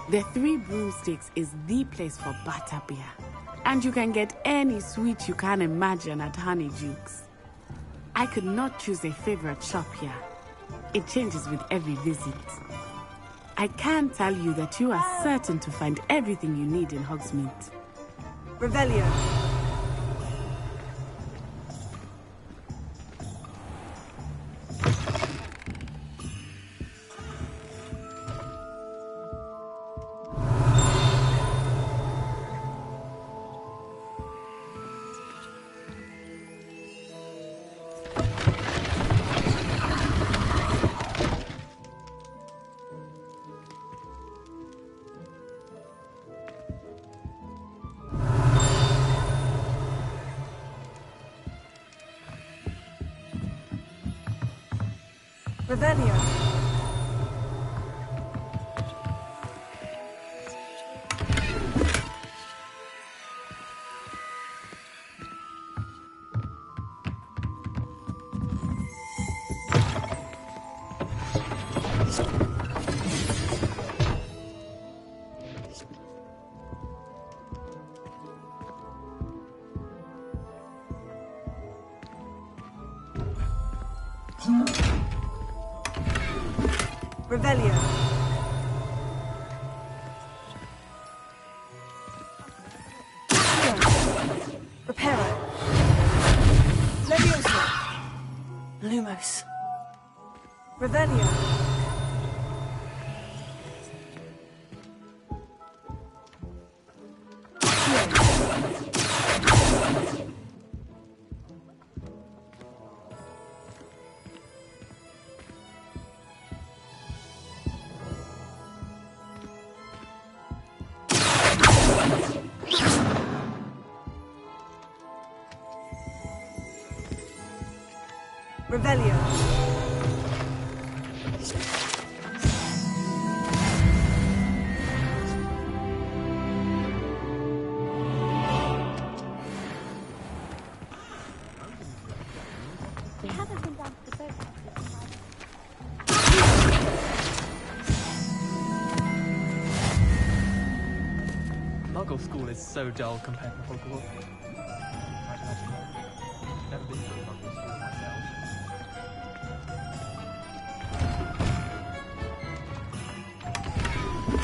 The Three Broomsticks is the place for butterbeer. And you can get any sweet you can imagine at Honeyjuke's. I could not choose a favorite shop here. It changes with every visit. I can tell you that you are certain to find everything you need in Hogsmeade. Revelio. Revelio. Revelio. Reparo. Leviosa. Lumos. Revelio. Revelio. We haven't been down to the boat. Muggle school is so dull compared to Hogwarts. Never been to a Muggle school myself.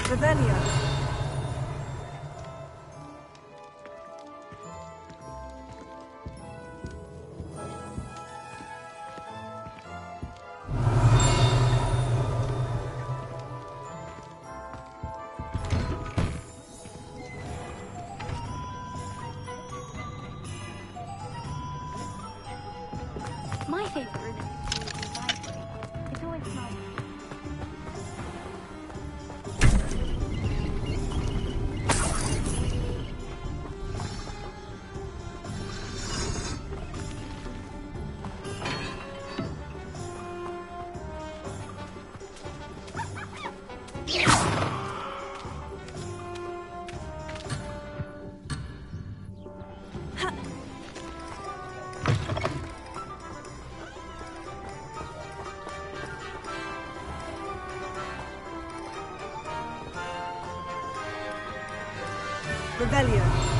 Revelio. My favorite room is the library. It always smells. Revelio.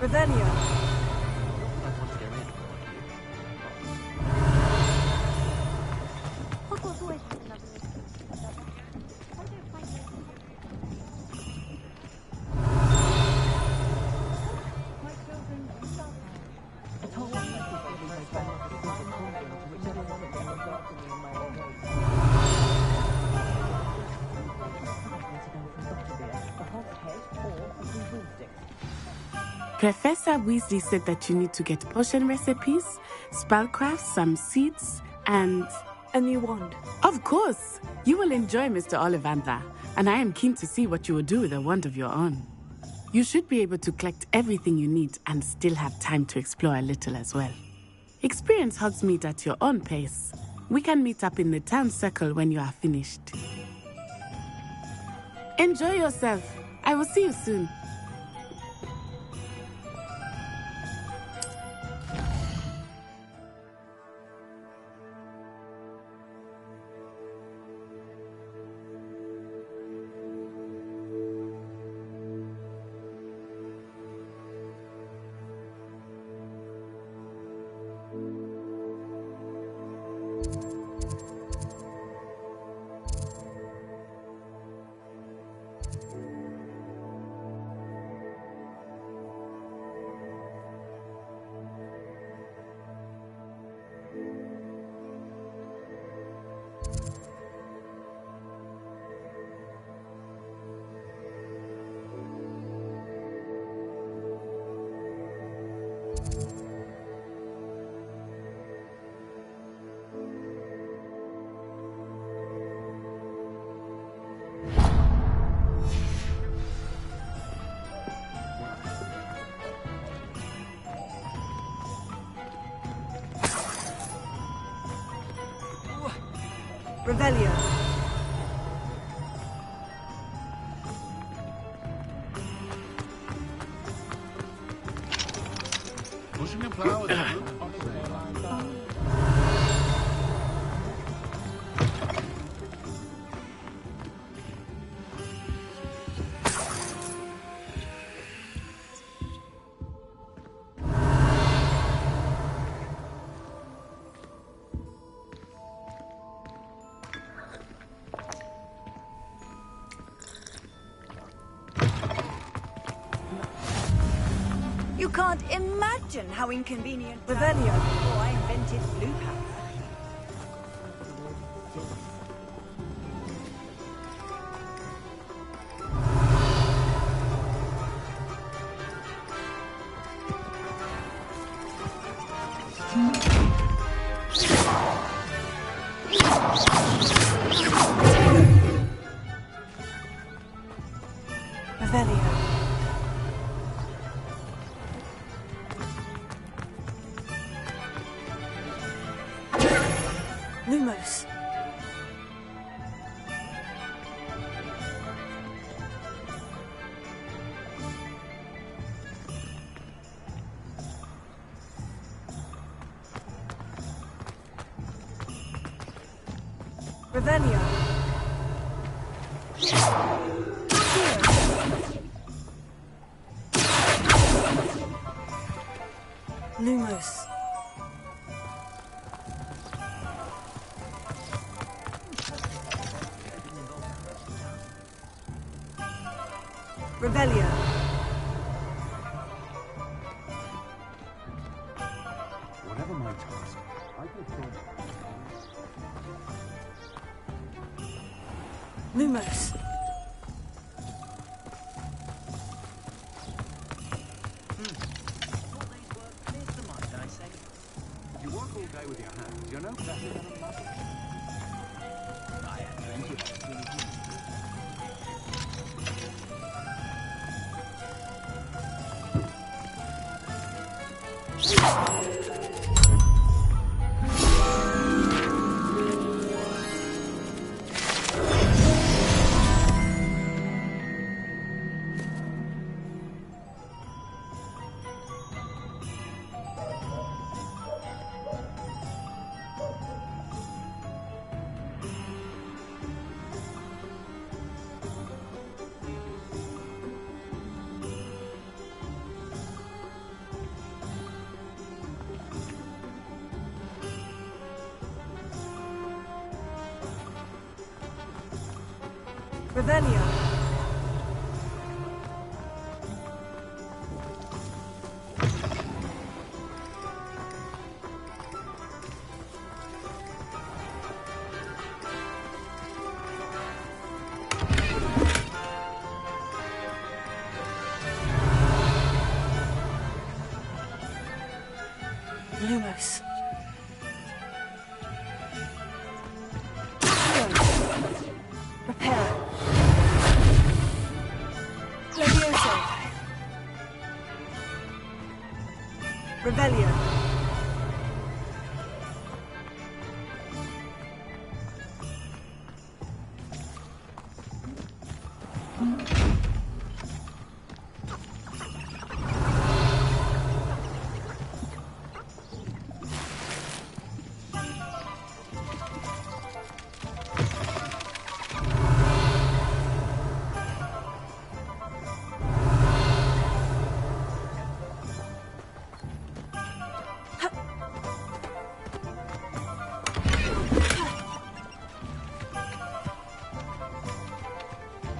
Revelio. Professor Weasley said that you need to get potion recipes, spellcraft, some seeds, and... a new wand. Of course! You will enjoy Mr. Ollivander, and I am keen to see what you will do with a wand of your own. You should be able to collect everything you need and still have time to explore a little as well. Experience Hogsmeade at your own pace. We can meet up in the town circle when you are finished. Enjoy yourself. I will see you soon. Revelio. Pushing a plow. You can't imagine how inconvenient Revelio. before I invented blue power. Revelio. Lumos. Revelio. Lumos. Revelio. Whatever my task, I can think. Lumos. You work all day with your hands, you're no better than a mother. I had plenty of opportunities. Revelio. Lumos. Repair. Levioso. Revelio.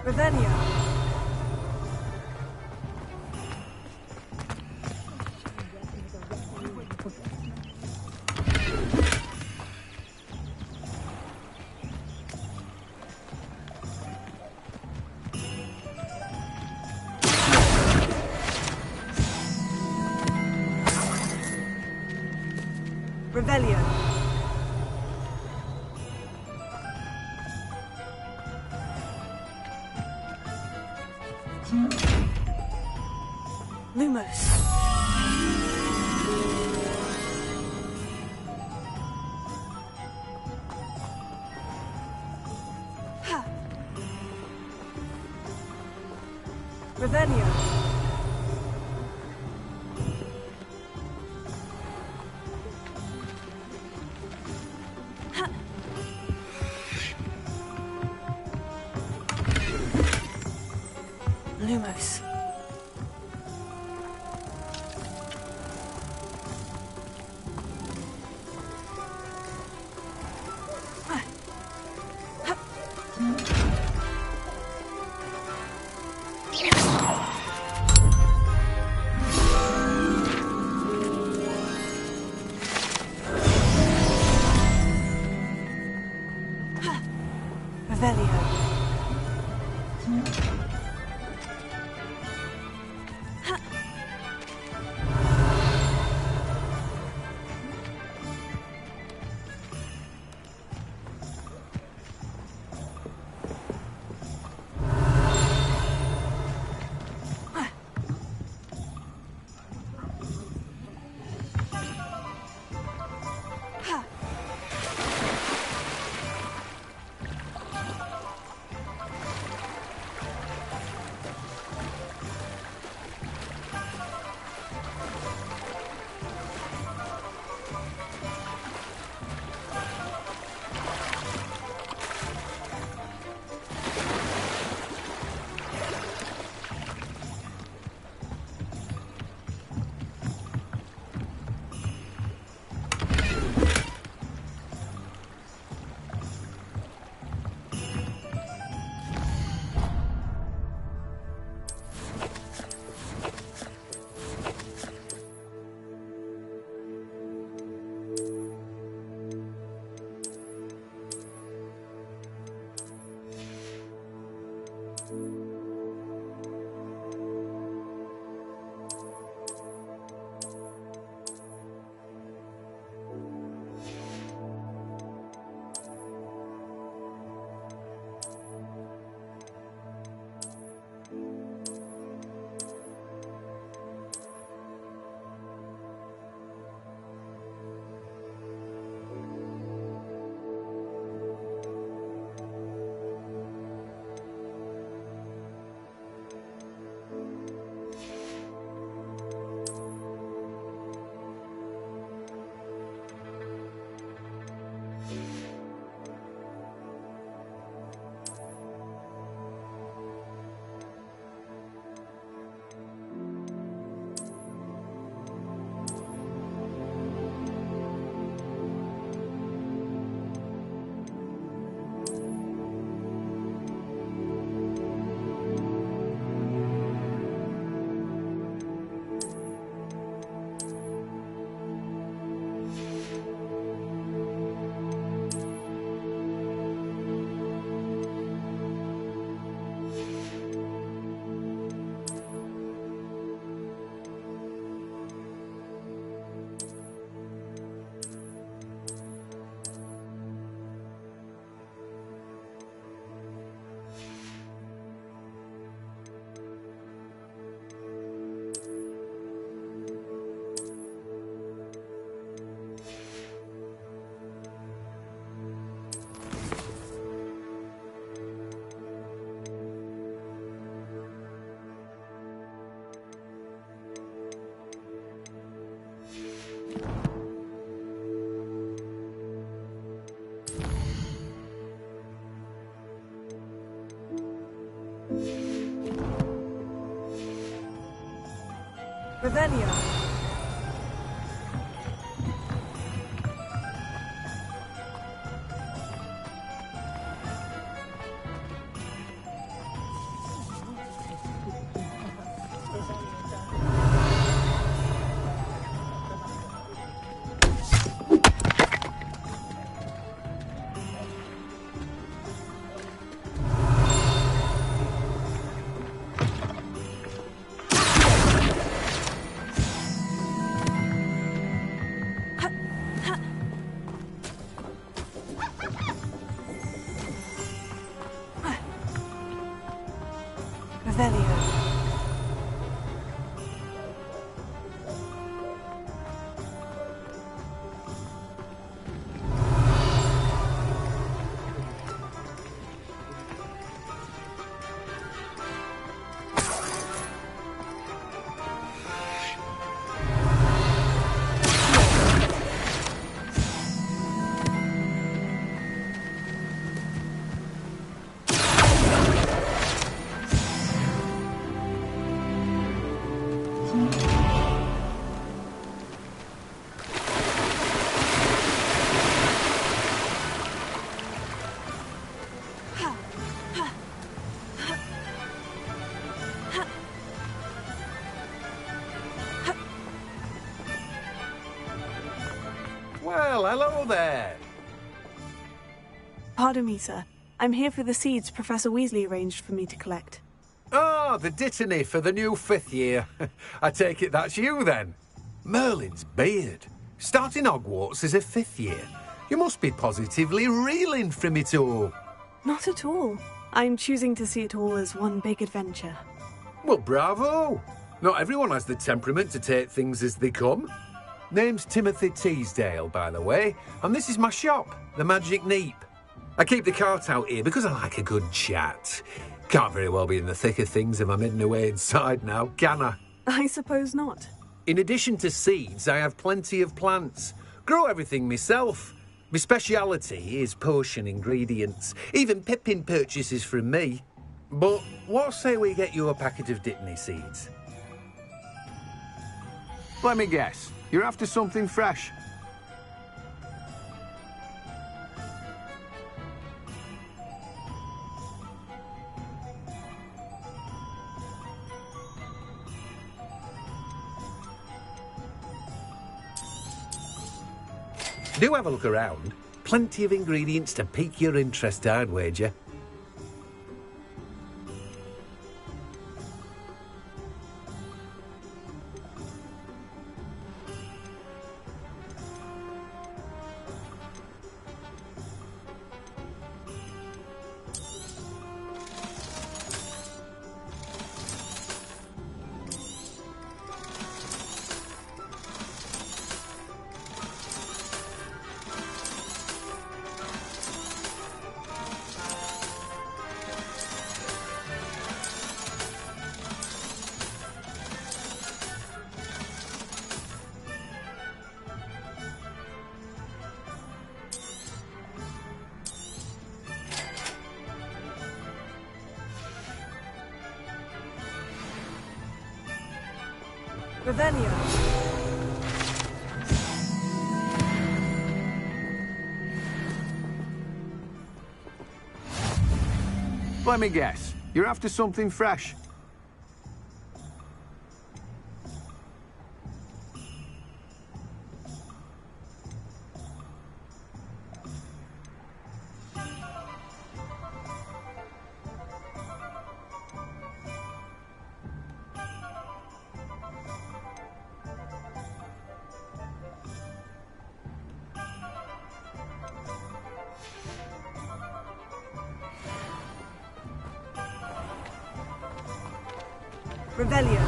Revelio. Revelio. Lumos. Ha. Revelio. Ha. Lumos. Revelio. Revelio. Revelio. Well, hello there. Pardon me, sir. I'm here for the seeds Professor Weasley arranged for me to collect. Ah, the dittany for the new 5th year. I take it that's you, then. Merlin's beard. Starting Hogwarts as a 5th year. You must be positively reeling from it all. Not at all. I'm choosing to see it all as one big adventure. Well, bravo. Not everyone has the temperament to take things as they come. Name's Timothy Teasdale, by the way, and this is my shop, the Magic Neep. I keep the cart out here because I like a good chat. Can't very well be in the thick of things if I'm hidden away inside now, can I? I suppose not. In addition to seeds, I have plenty of plants. Grow everything myself. My speciality is potion ingredients. Even Pippin purchases from me. But what say we get you a packet of Dittany seeds? Let me guess. You're after something fresh. Do have a look around. Plenty of ingredients to pique your interest, I'd wager. Revelio. Let me guess. You're after something fresh. Revelio.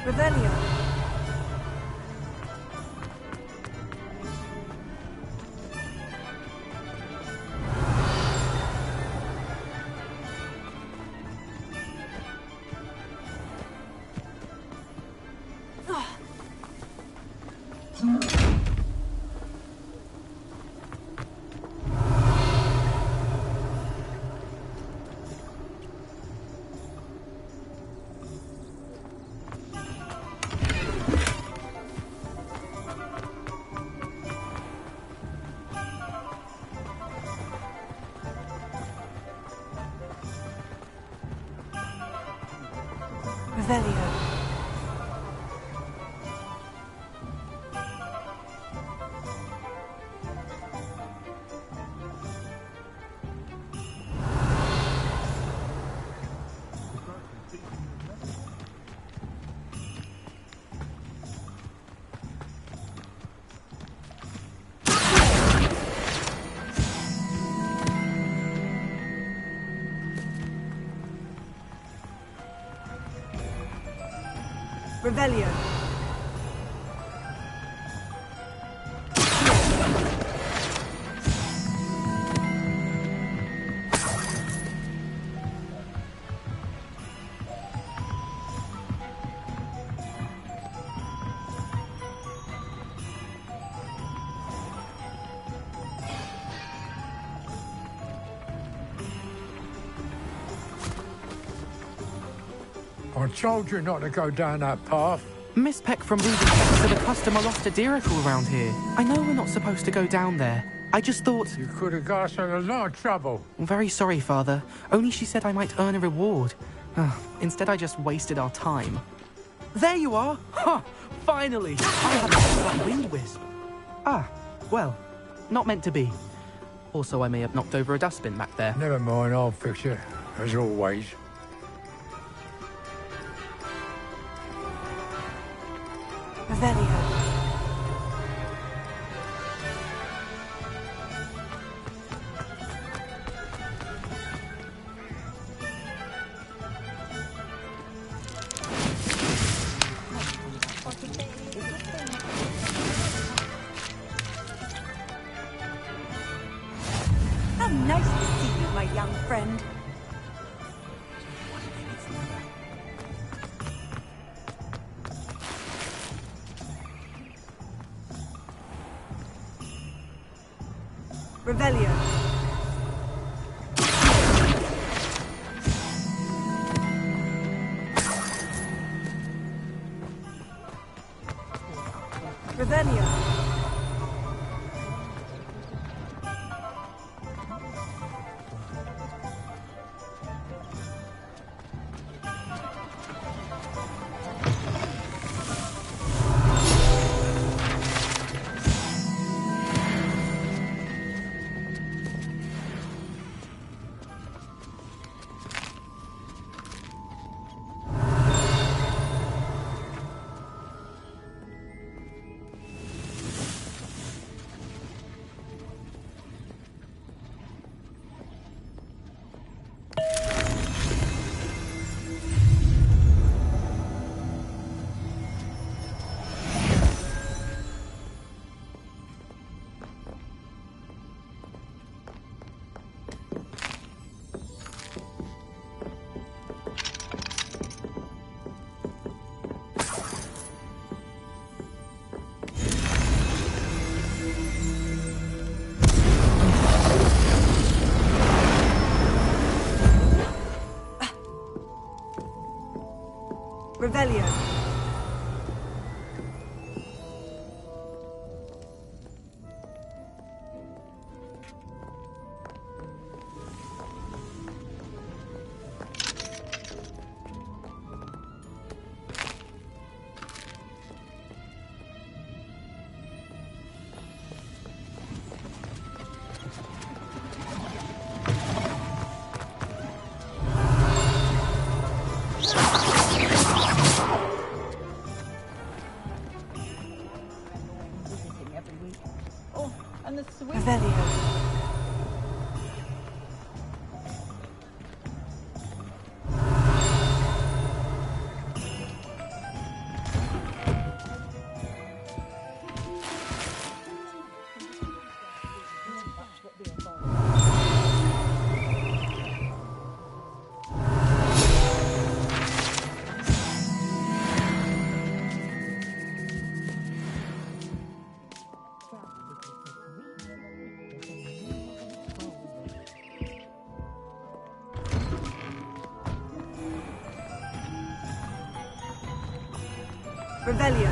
Revelio. Revelio. Revelio. I told you not to go down that path. Miss Peck from Ruby said a customer lost a diricle around here. I know we're not supposed to go down there. I just thought... You could have got us in a lot of trouble. I'm very sorry, Father. Only she said I might earn a reward. Instead, I just wasted our time. There you are! Ha! Finally! I had a wind wisp. Ah, well, not meant to be. Also, I may have knocked over a dustbin back there. Never mind, I'll fix it, as always. Revelio. How nice to see you, my young friend. Revelio. Revelio. Revelio. Revelio. Revelio.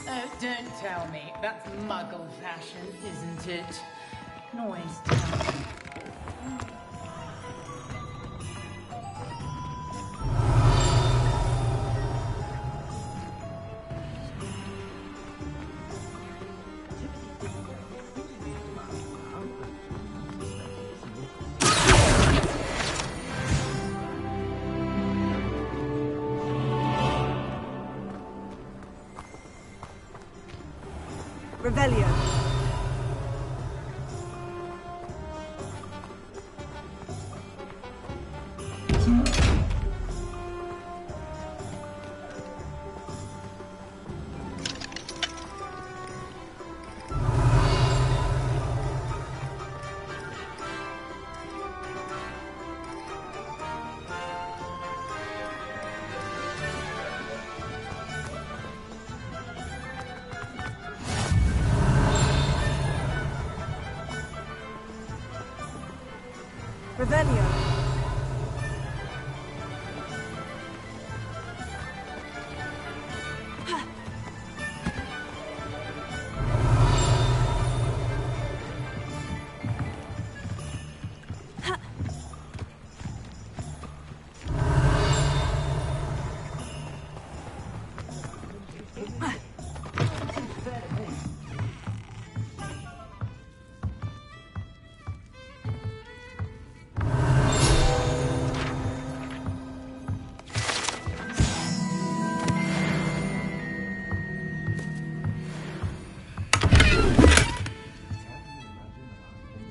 Oh, don't tell me. That's muggle fashion, isn't it? Noise time. Revelio. Revelio.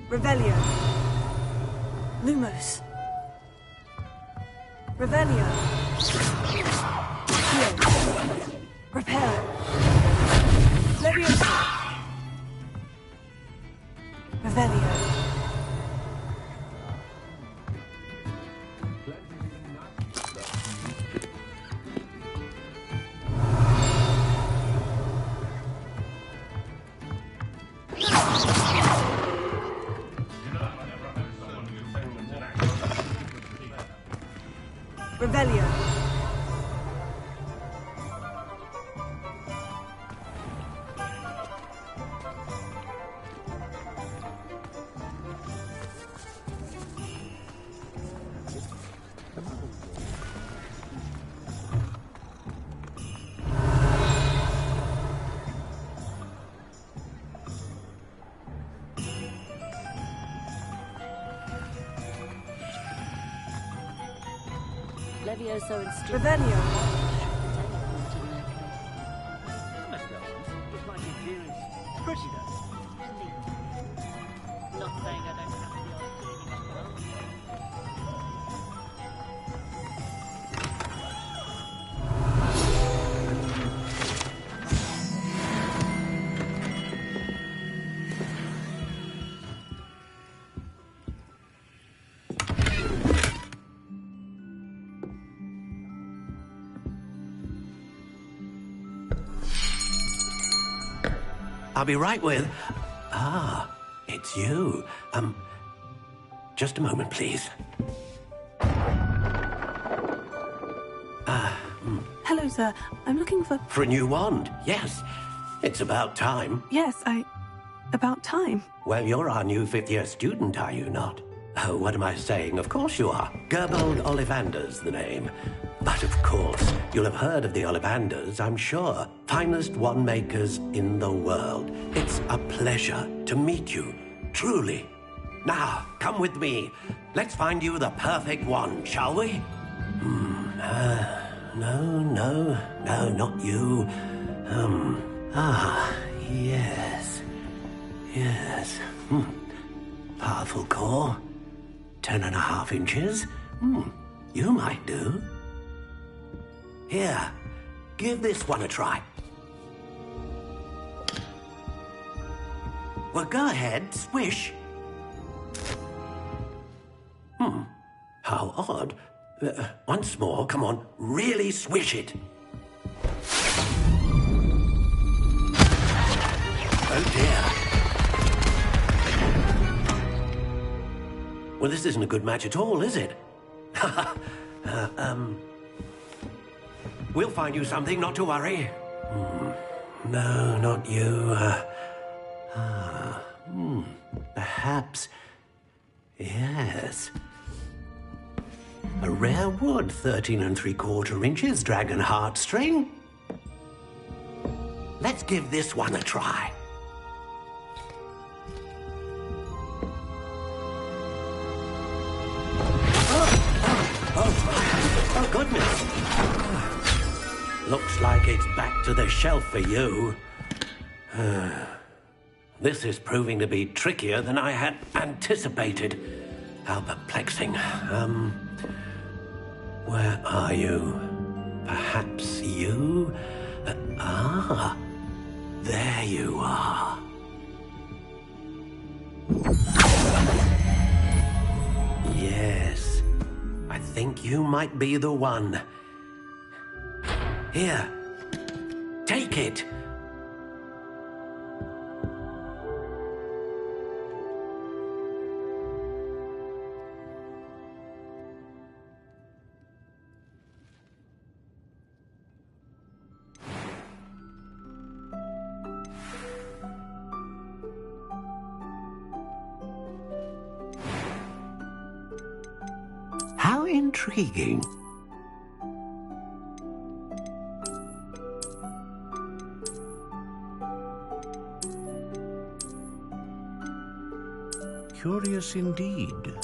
Revelio. Lumos. Revelio. Heal. Repair. Leviosa. Revelio. Revelio. Levioso and Stu. Revelio. Pretty good. Not saying I don't have the odd feeling as well. I'll be right with... Ah, it's you. Just a moment, please. Hello, sir. I'm looking for... For a new wand, yes. It's about time. Yes, about time. Well, you're our new fifth-year student, are you not? Oh, what am I saying? Of course you are. Gerbold Ollivander's the name. But of course, you'll have heard of the Ollivanders, I'm sure. Finest wand makers in the world. It's a pleasure to meet you, truly. Now, come with me. Let's find you the perfect wand, shall we? No, not you. Yes. Yes. Powerful core. 10.5 inches. You might do. Here, give this one a try. Well, go ahead, swish. How odd. Once more, come on, really swish it. Oh dear. Well, this isn't a good match at all, is it? We'll find you something, not to worry. No, not you. Perhaps. Yes. A rare wood, 13 3/4 inches, dragon heartstring. Let's give this one a try. Oh, goodness. Looks like it's back to the shelf for you. This is proving to be trickier than I had anticipated. How perplexing. Where are you? Perhaps you? There you are. Yes, I think you might be the one. Here, take it. How intriguing. Curious indeed.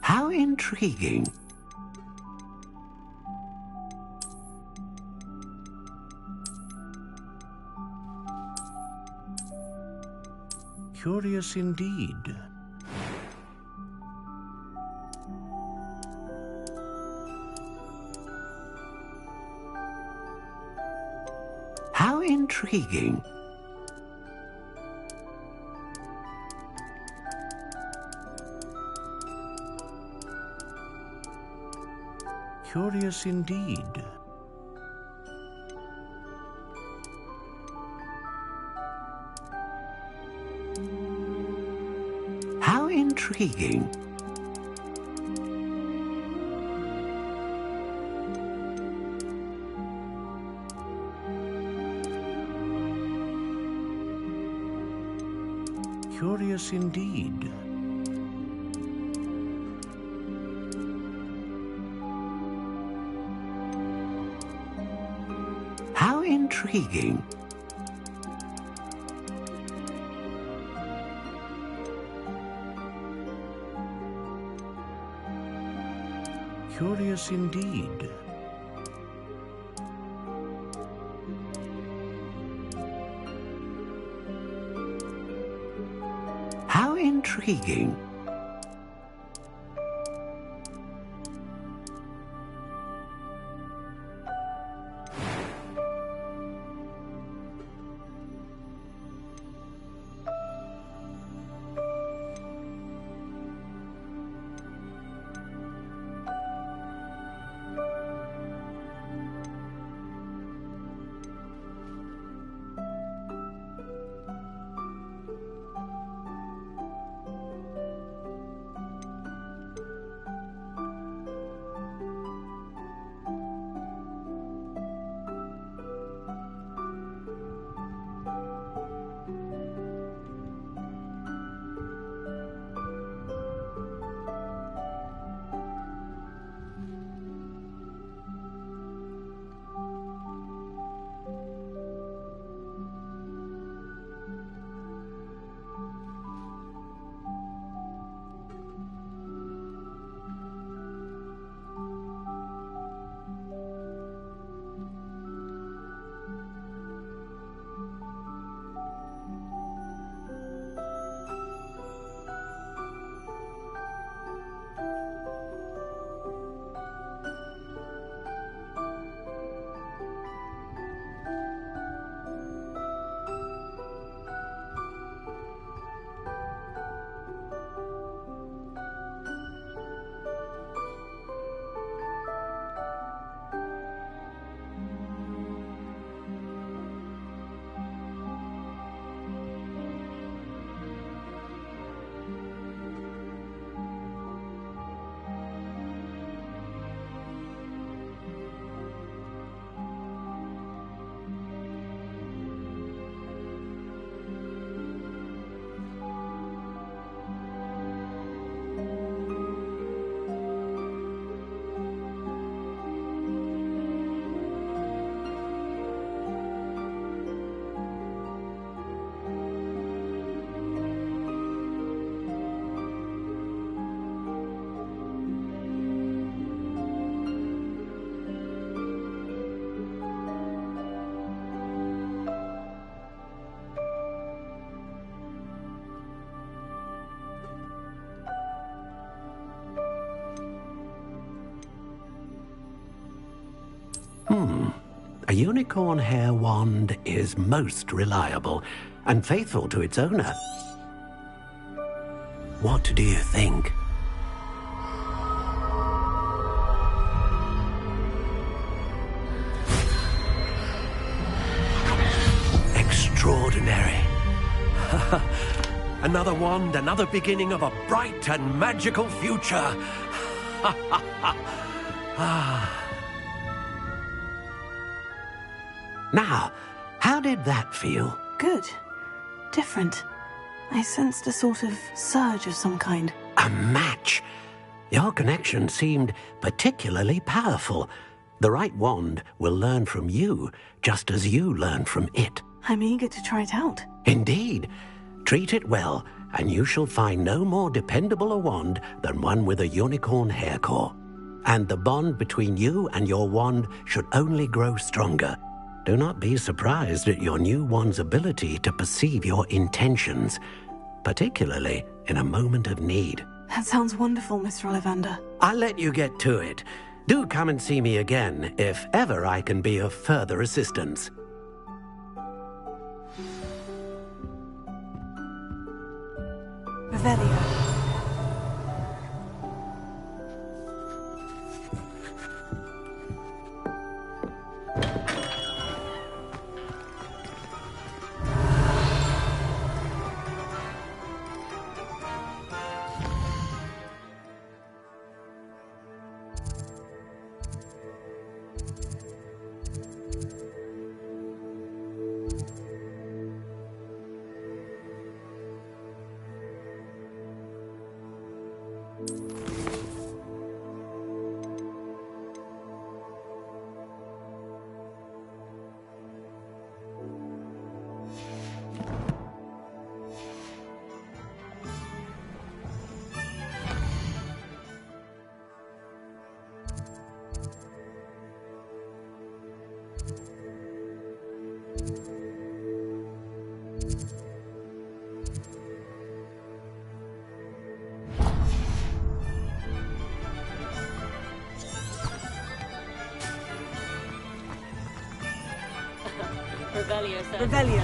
How intriguing. Curious indeed. How intriguing. Curious indeed. How intriguing. Curious indeed. How intriguing. Curious indeed. How intriguing. unicorn hair wand is most reliable and faithful to its owner. What do you think? Extraordinary. Another wand, another beginning of a bright and magical future. Now, how did that feel? Good. Different. I sensed a sort of surge of some kind. A match. Your connection seemed particularly powerful. The right wand will learn from you, just as you learn from it. I'm eager to try it out. Indeed. Treat it well, and you shall find no more dependable a wand than one with a unicorn hair core. And the bond between you and your wand should only grow stronger. Do not be surprised at your new wand's ability to perceive your intentions, particularly in a moment of need. That sounds wonderful, Mr. Ollivander. I'll let you get to it. Do come and see me again if ever I can be of further assistance. Revelio. Revelio.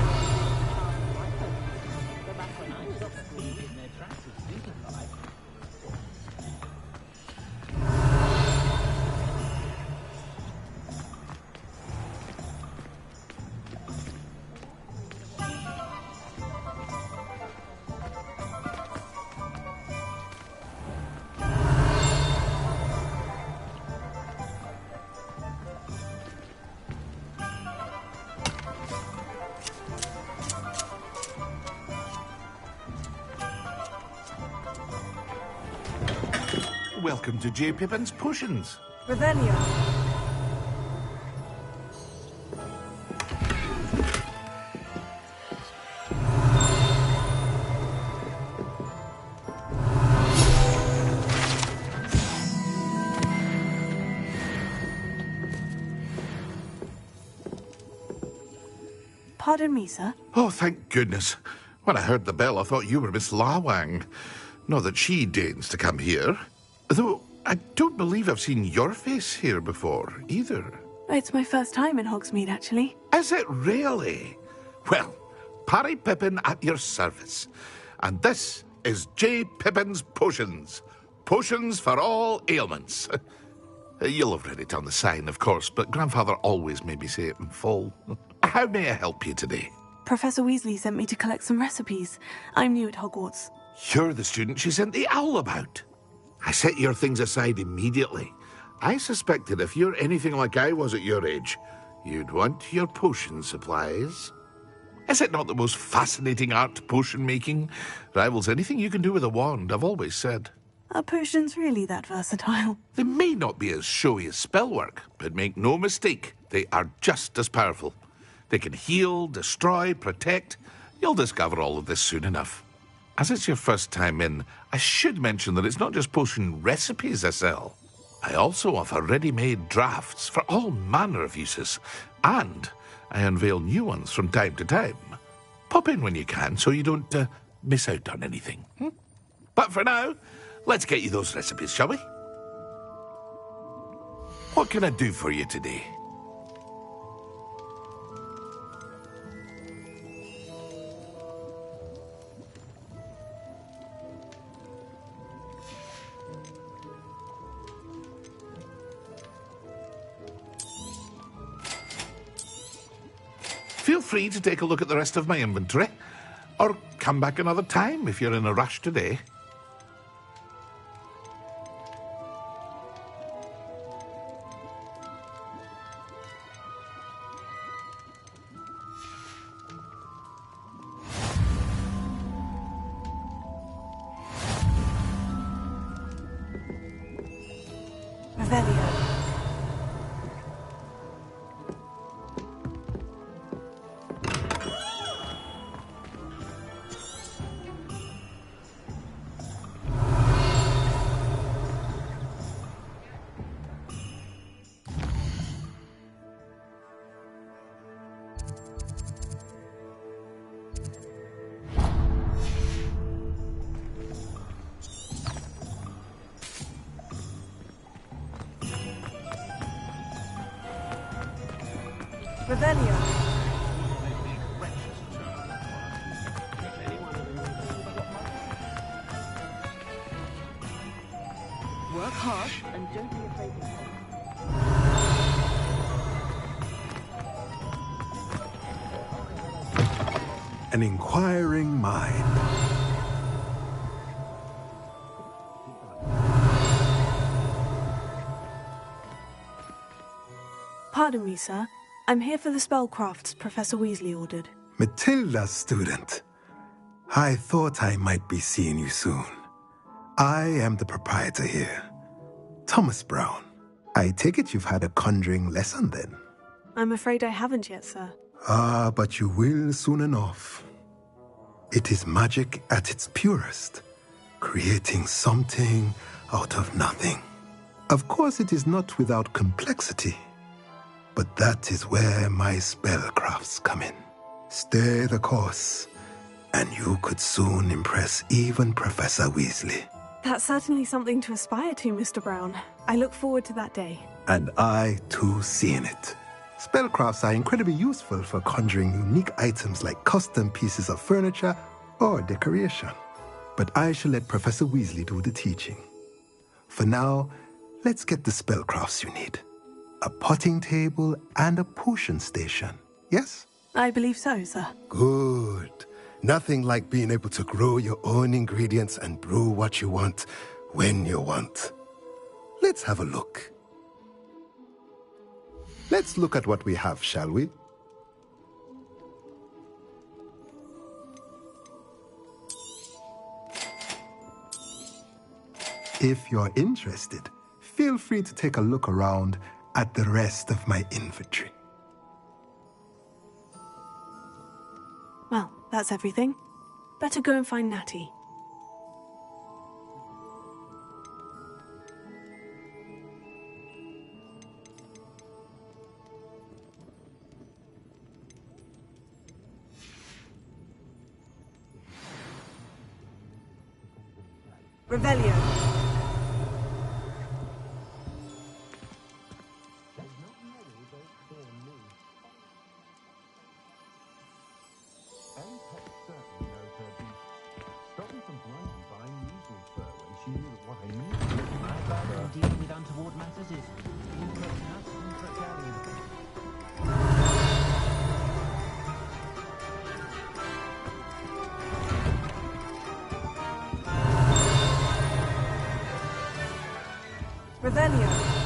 Welcome to J. Pippin's Potions. Revelio. Pardon me, sir. Oh, thank goodness. When I heard the bell, I thought you were Miss Lawang. Not that she deigns to come here. Though I don't believe I've seen your face here before, either. It's my first time in Hogsmeade, actually. Is it really? Well, Parry Pippin at your service. And this is J. Pippin's Potions. Potions for all ailments. You'll have read it on the sign, of course, but Grandfather always made me say it in full. How may I help you today? Professor Weasley sent me to collect some recipes. I'm new at Hogwarts. You're the student she sent the owl about. I set your things aside immediately. I suspected if you're anything like I was at your age, you'd want your potion supplies. Is it not the most fascinating art, potion making? Rivals anything you can do with a wand, I've always said. Are potions really that versatile? They may not be as showy as spellwork, but make no mistake, they are just as powerful. They can heal, destroy, protect. You'll discover all of this soon enough. As it's your first time in, I should mention that it's not just potion recipes I sell. I also offer ready-made drafts for all manner of uses, and I unveil new ones from time to time. Pop in when you can so you don't miss out on anything. But for now, let's get you those recipes, shall we? What can I do for you today? feel free to take a look at the rest of my inventory, or come back another time if you're in a rush today. Revelio. Work hard and don't be afraid to help. An inquiring mind. Pardon me, sir. I'm here for the spellcrafts Professor Weasley ordered. Matilda's student. I thought I might be seeing you soon. I am the proprietor here, Thomas Brown. I take it you've had a conjuring lesson then? I'm afraid I haven't yet, sir. Ah, but you will soon enough. It is magic at its purest, creating something out of nothing. Of course, it is not without complexity, but that is where my spellcrafts come in. Stay the course, and you could soon impress even Professor Weasley. That's certainly something to aspire to, Mr. Brown. I look forward to that day. And I, too, seeing it. Spellcrafts are incredibly useful for conjuring unique items like custom pieces of furniture or decoration. But I shall let Professor Weasley do the teaching. For now, let's get the spellcrafts you need. A potting table and a potion station, yes? I believe so, sir. Good. Nothing like being able to grow your own ingredients and brew what you want, when you want. Let's have a look. Let's look at what we have, shall we? If you're interested, feel free to take a look around at the rest of my inventory. Well, that's everything. Better go and find Natty. Revelio. Dealing with untoward matters is Revelio.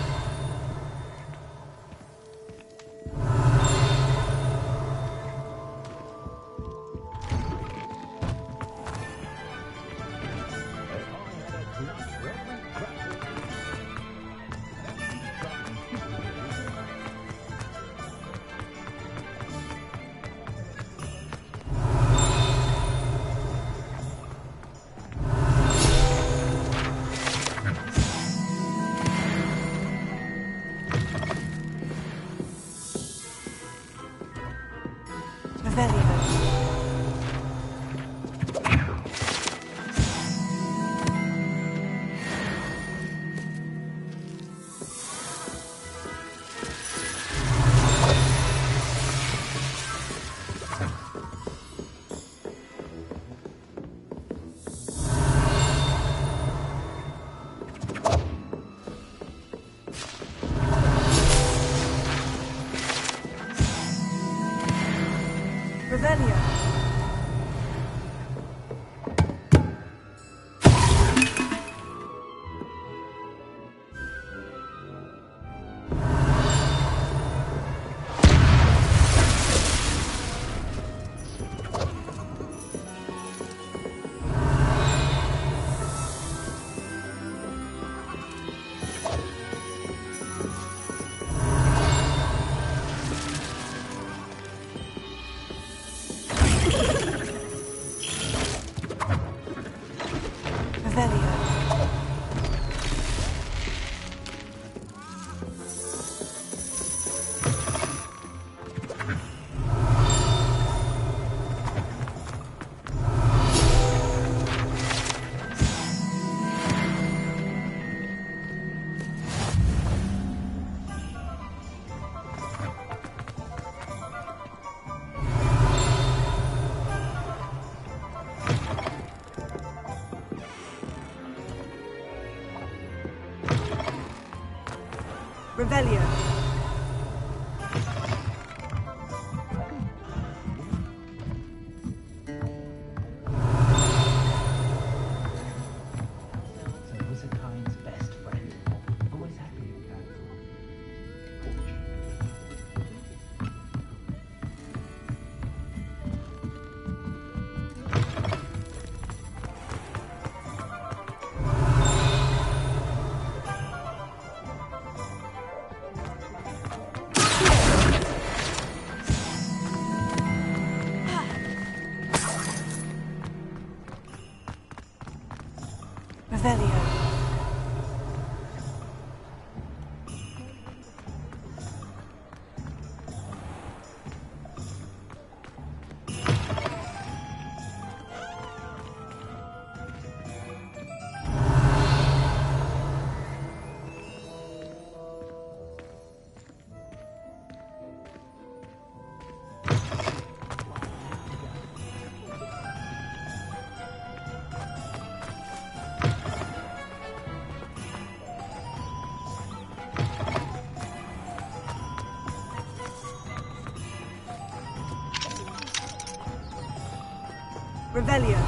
Revelio. So Wizardkind's best friend. Always happy with that. Revelio. Revelio.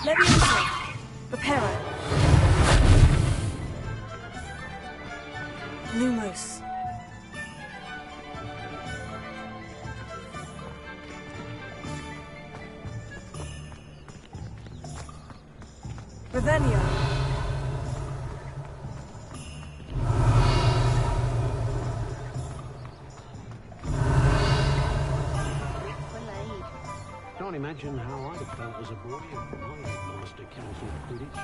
Levioso. Reparo. Lumos. Revelio. Can't imagine how I'd have felt as a boy if my headmaster cancelled Quidditch.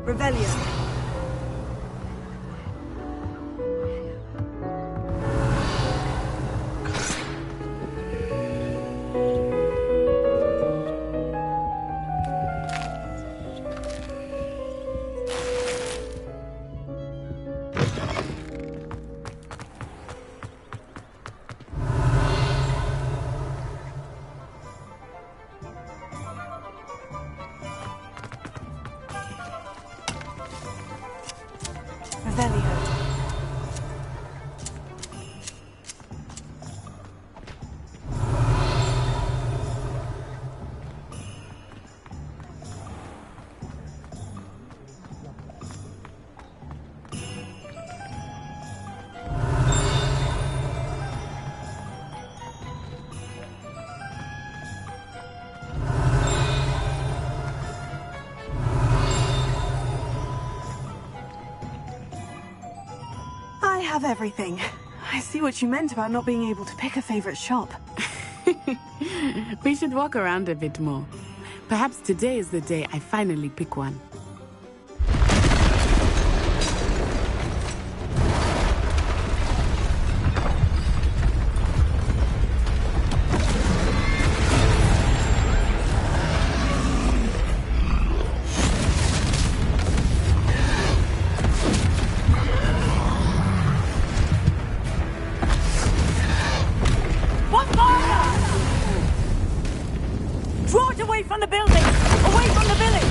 Revelio. Revelio. I have everything. I see what you meant about not being able to pick a favorite shop. We should walk around a bit more. Perhaps today is the day I finally pick one. Draw it away from the building! Away from the village!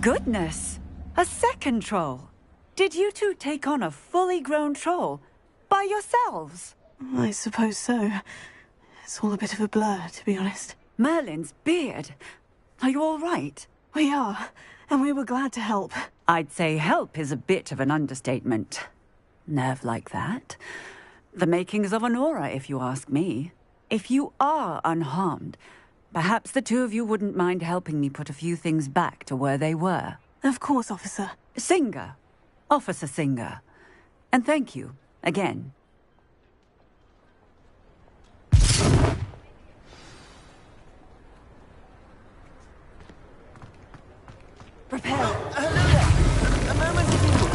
Goodness! A second troll! Did you two take on a fully grown troll? By yourselves? I suppose so. It's all a bit of a blur, to be honest. Merlin's beard. Are you all right? We are, and we were glad to help. I'd say help is a bit of an understatement. Nerve like that. The makings of an aura, if you ask me. If you are unharmed, perhaps the two of you wouldn't mind helping me put a few things back to where they were. Of course, officer. Singer. Officer Singer. And thank you, again. Prepare. Hello there. A moment, if you would.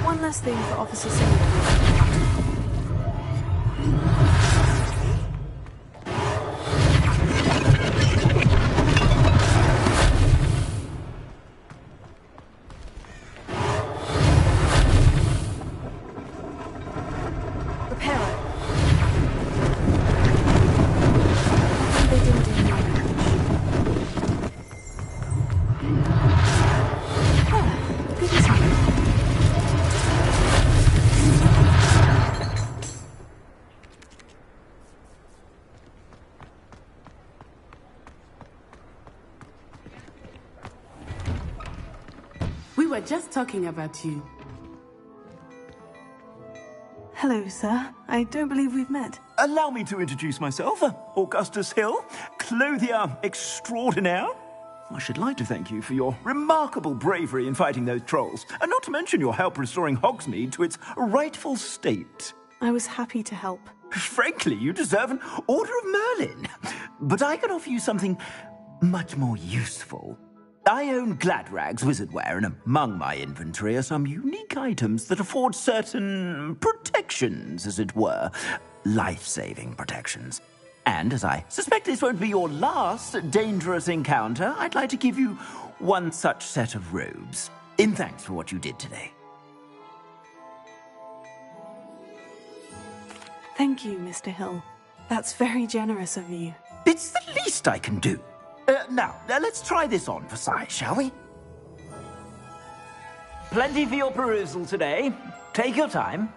One last thing for Officer Singer. We were just talking about you. Hello, sir. I don't believe we've met. Allow me to introduce myself, Augustus Hill, clothier extraordinaire. I should like to thank you for your remarkable bravery in fighting those trolls, and not to mention your help restoring Hogsmeade to its rightful state. I was happy to help. Frankly, you deserve an Order of Merlin. But I can offer you something much more useful. I own Gladrag's wizardware, and among my inventory are some unique items that afford certain protections, as it were. Life-saving protections. And as I suspect this won't be your last dangerous encounter, I'd like to give you one such set of robes, in thanks for what you did today. Thank you, Mr. Hill. That's very generous of you. It's the least I can do. Now, let's try this on for size, shall we? Plenty for your perusal today. Take your time.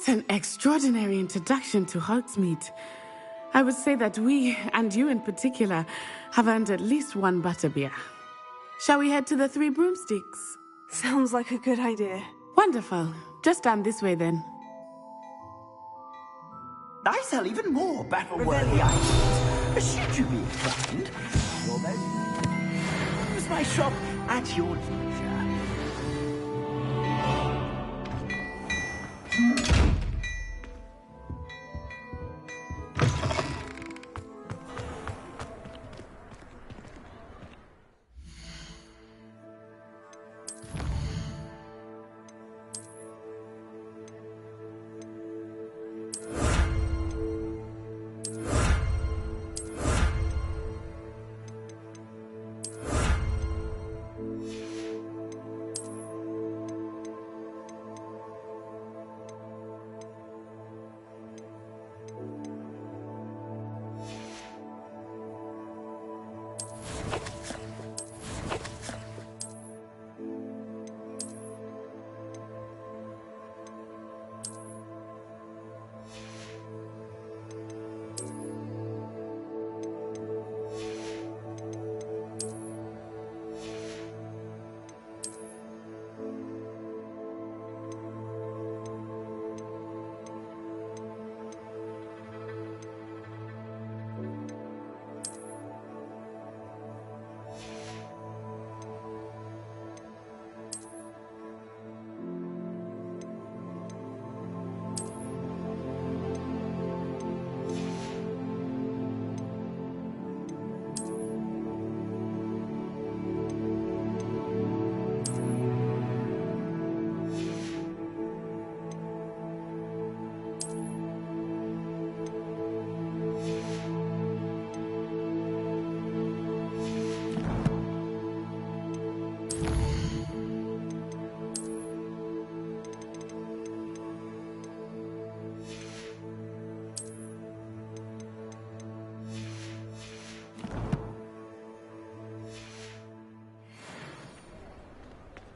an extraordinary introduction to Hogsmeade. I would say that we, and you in particular, have earned at least one butterbeer. Shall we head to the Three Broomsticks? Sounds like a good idea. Wonderful. Just down this way then. I sell even more battle-worthy items. Should you be inclined, use my shop at your leisure.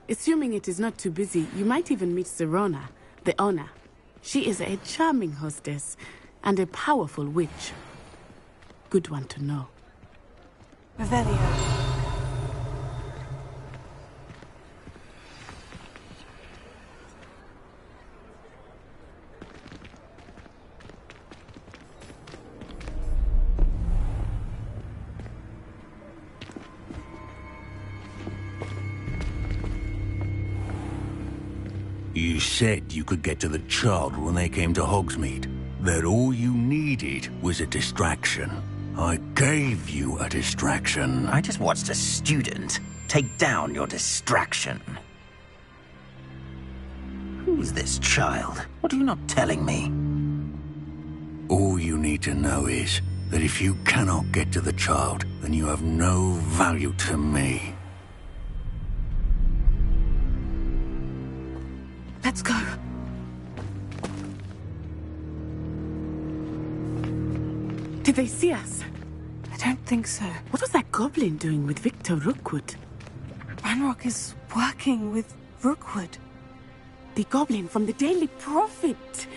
Assuming it is not too busy, you might even meet Serona, the owner. She is a charming hostess and a powerful witch. Good one to know. Revelio. You said you could get to the child when they came to Hogsmeade. That all you needed was a distraction. I gave you a distraction. I just watched a student take down your distraction. Who's this child? What are you not telling me? All you need to know is that if you cannot get to the child, then you have no value to me. Let's go. Did they see us? I don't think so. What was that goblin doing with Victor Rookwood? Ranrock is working with Rookwood. The goblin from the Daily Prophet.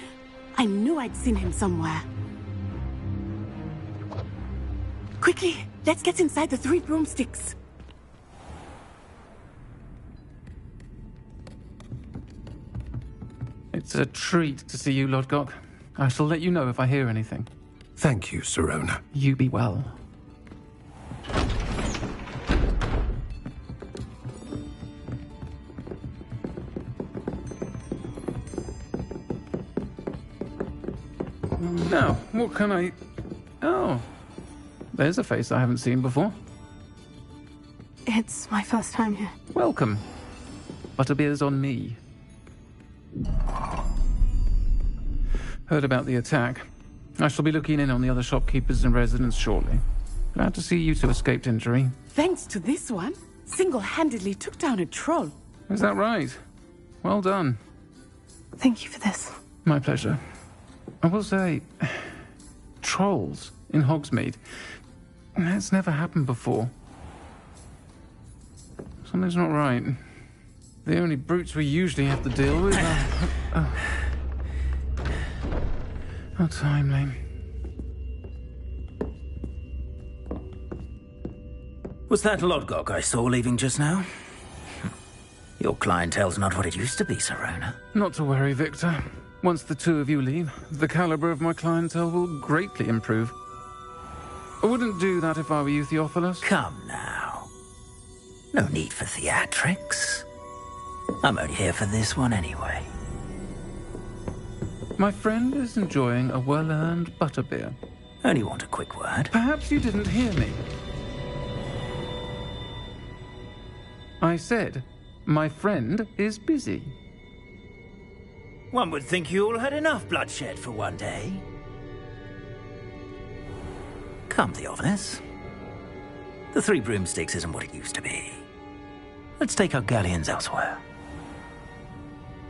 I knew I'd seen him somewhere. Quickly, let's get inside the Three Broomsticks. It's a treat to see you, Lodgok. I shall let you know if I hear anything. Thank you, Serona. You be well. Now, what can I... Oh, there's a face I haven't seen before. It's my first time here. Welcome. Butterbeer's on me. Heard about the attack. I shall be looking in on the other shopkeepers and residents shortly. Glad to see you two escaped injury. Thanks to this one, single-handedly took down a troll. Is that right? Well done. Thank you for this. My pleasure. I will say, trolls in Hogsmeade. That's never happened before. Something's not right. The only brutes we usually have to deal with are... How timely. Was that Lodgok I saw leaving just now? Your clientele's not what it used to be, Serona. Not to worry, Victor. Once the two of you leave, the caliber of my clientele will greatly improve. I wouldn't do that if I were you, Theophilus. Come now. No need for theatrics. I'm only here for this one anyway. My friend is enjoying a well-earned butterbeer. Only want a quick word. Perhaps you didn't hear me. I said, my friend is busy. One would think you all had enough bloodshed for one day. Come, Theophilus. The Three Broomsticks isn't what it used to be. Let's take our galleons elsewhere.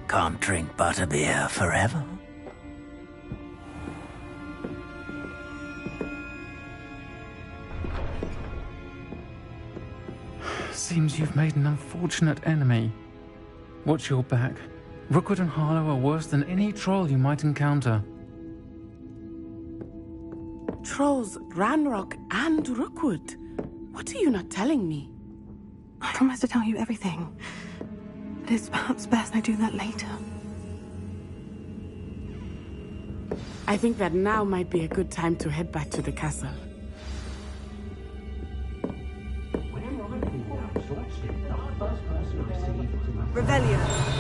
Can't drink butterbeer forever. Seems you've made an unfortunate enemy. Watch your back. Rookwood and Harlow are worse than any troll you might encounter. Trolls, Ranrock, and Rookwood. What are you not telling me? I promised to tell you everything. But it's perhaps best I do that later. I think that now might be a good time to head back to the castle. Revelio.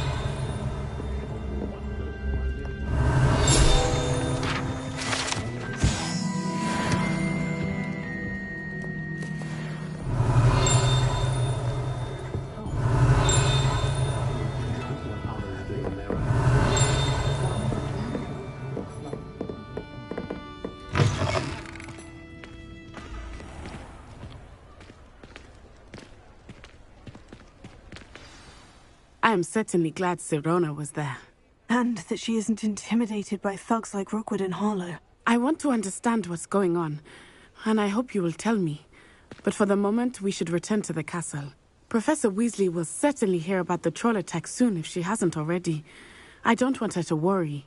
I am certainly glad Serona was there. And that she isn't intimidated by thugs like Rookwood and Harlow. I want to understand what's going on, and I hope you will tell me. But for the moment, we should return to the castle. Professor Weasley will certainly hear about the troll attack soon if she hasn't already. I don't want her to worry.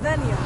Revelio.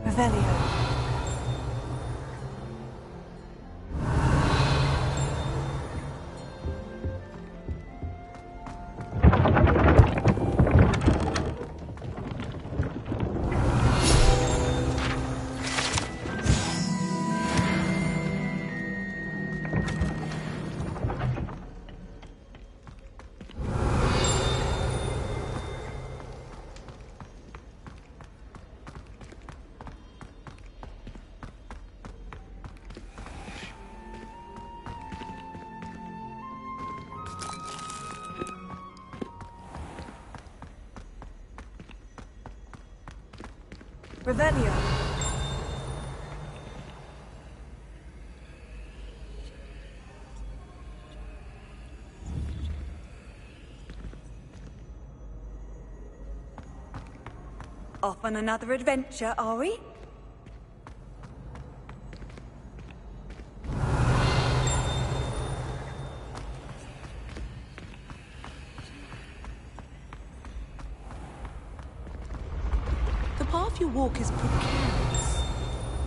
Revelio. Revelio. Off on another adventure, are we? The path you walk is precarious.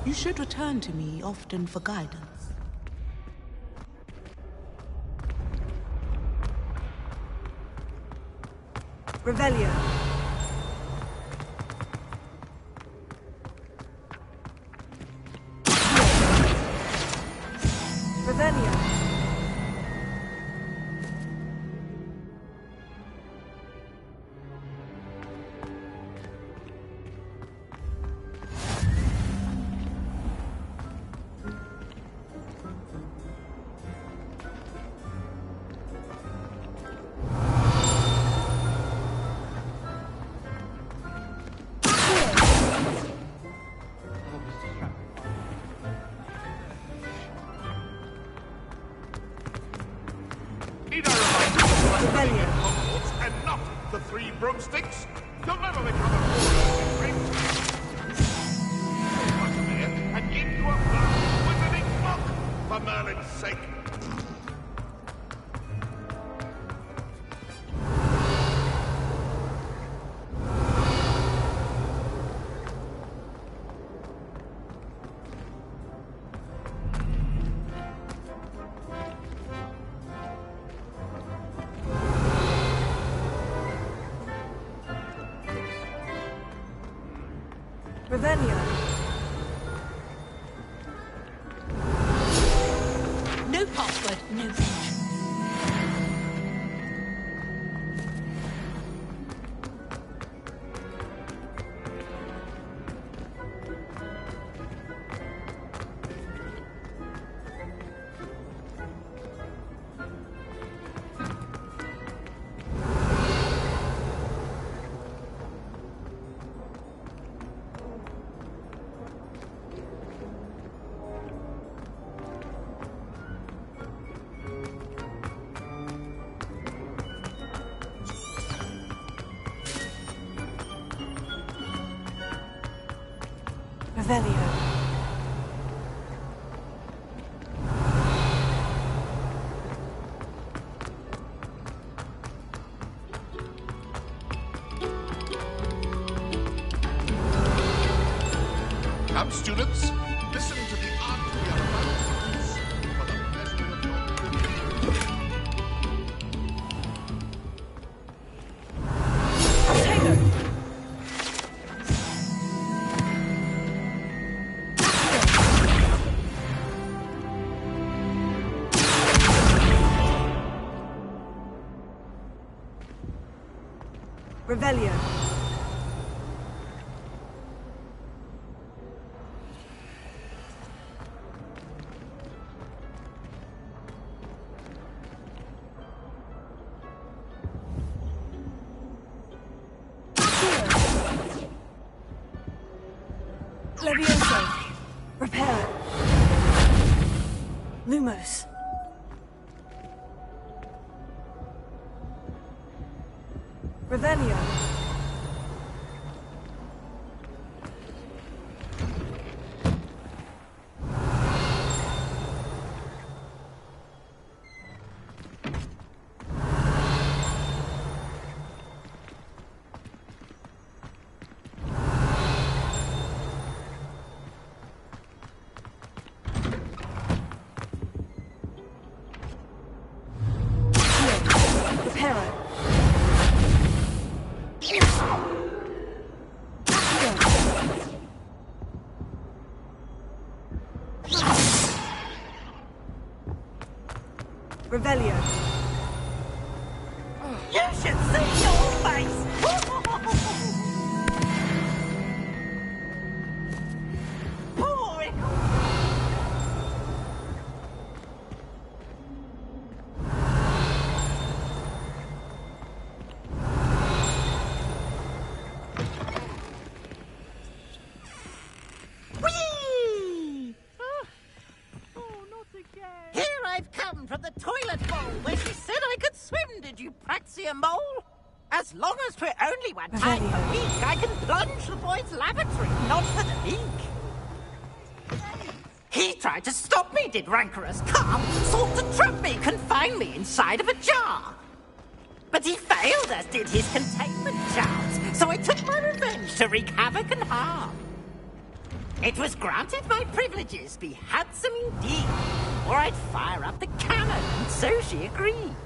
You should return to me often for guidance. Revelio. Revelio. Need I remind you of the in Hogwarts and not the 3 broomsticks? You'll never become a warrior, and into a black wizarding book, for Merlin's sake. Revelio. No password, no entrance. Revelio. Revelio. Levioso. Reparo. Lumos. Revelio. Reparo. Revelio. You should see your face! Poor Whee! Here I've come from the toilet bowl where she said I could swim, did you praxia mole? As long as we're only one time a week, I can plunge the boy's lavatory, not for the leak. He tried to stop me, did rancorous calm, sought to trap me, confine me inside of a jar. But he failed, as did his containment charms, so I took my revenge to wreak havoc and harm. It was granted my privileges be handsome indeed, or I'd fire up the cannon, and so she agreed.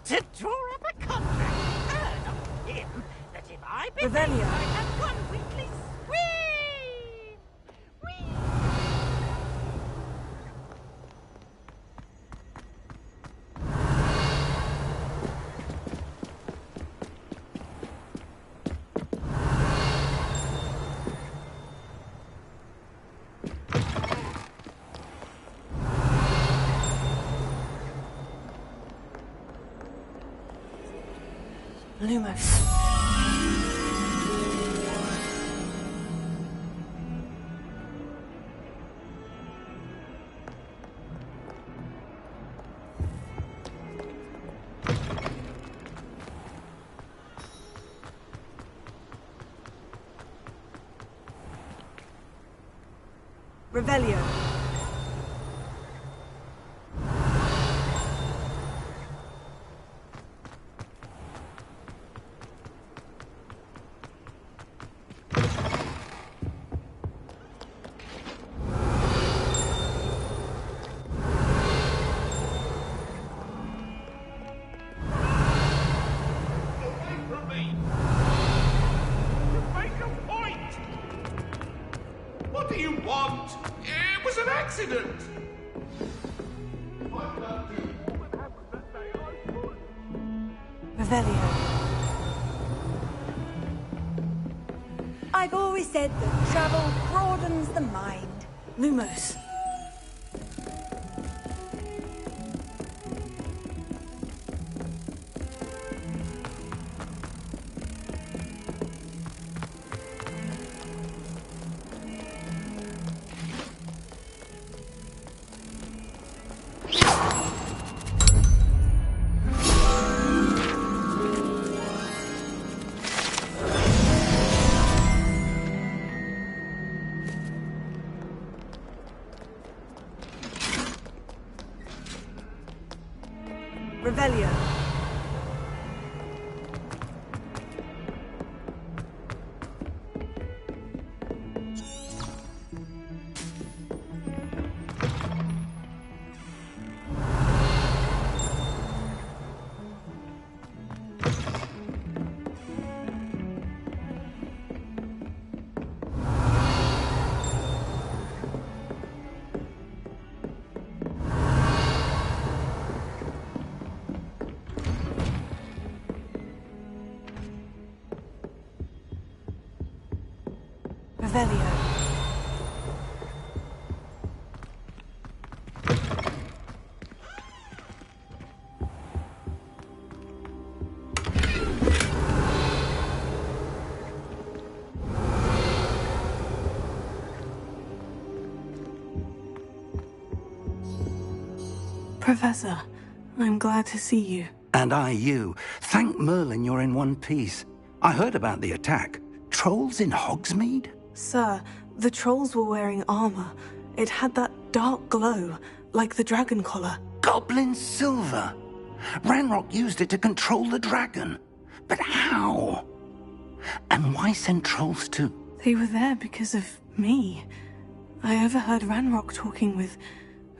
To draw up a contract and earn of him that if I behaved, I'd have one weekly swim! Lumos. Revelio. What do you want? It was an accident. Revelio. I've always said that travel broadens the mind. Lumos. Revelio. Revelio. Professor, I'm glad to see you. And I you. Thank Merlin you're in one piece. I heard about the attack. Trolls in Hogsmeade? Sir, the trolls were wearing armor. It had that dark glow, like the dragon collar. Goblin silver! Ranrock used it to control the dragon. But how? And why send trolls too? They were there because of me. I overheard Ranrock talking with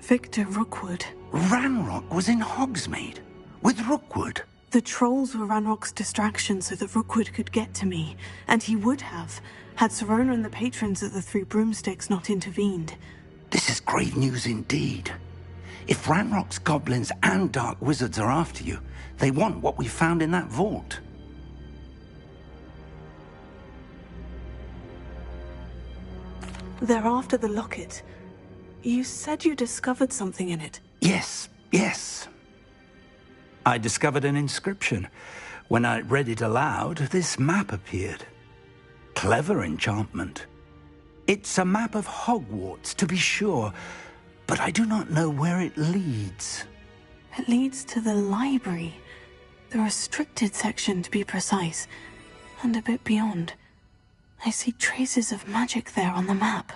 Victor Rookwood. Ranrock was in Hogsmeade? With Rookwood? The trolls were Ranrock's distraction so that Rookwood could get to me. And he would have, had Serona and the patrons of the Three Broomsticks not intervened. This is grave news indeed. If Ranrock's goblins and dark wizards are after you, they want what we found in that vault. They're after the locket. You said you discovered something in it. Yes. I discovered an inscription. When I read it aloud, this map appeared. Clever enchantment. It's a map of Hogwarts, to be sure, but I do not know where it leads. It leads to the library. The restricted section, to be precise. And a bit beyond. I see traces of magic there on the map.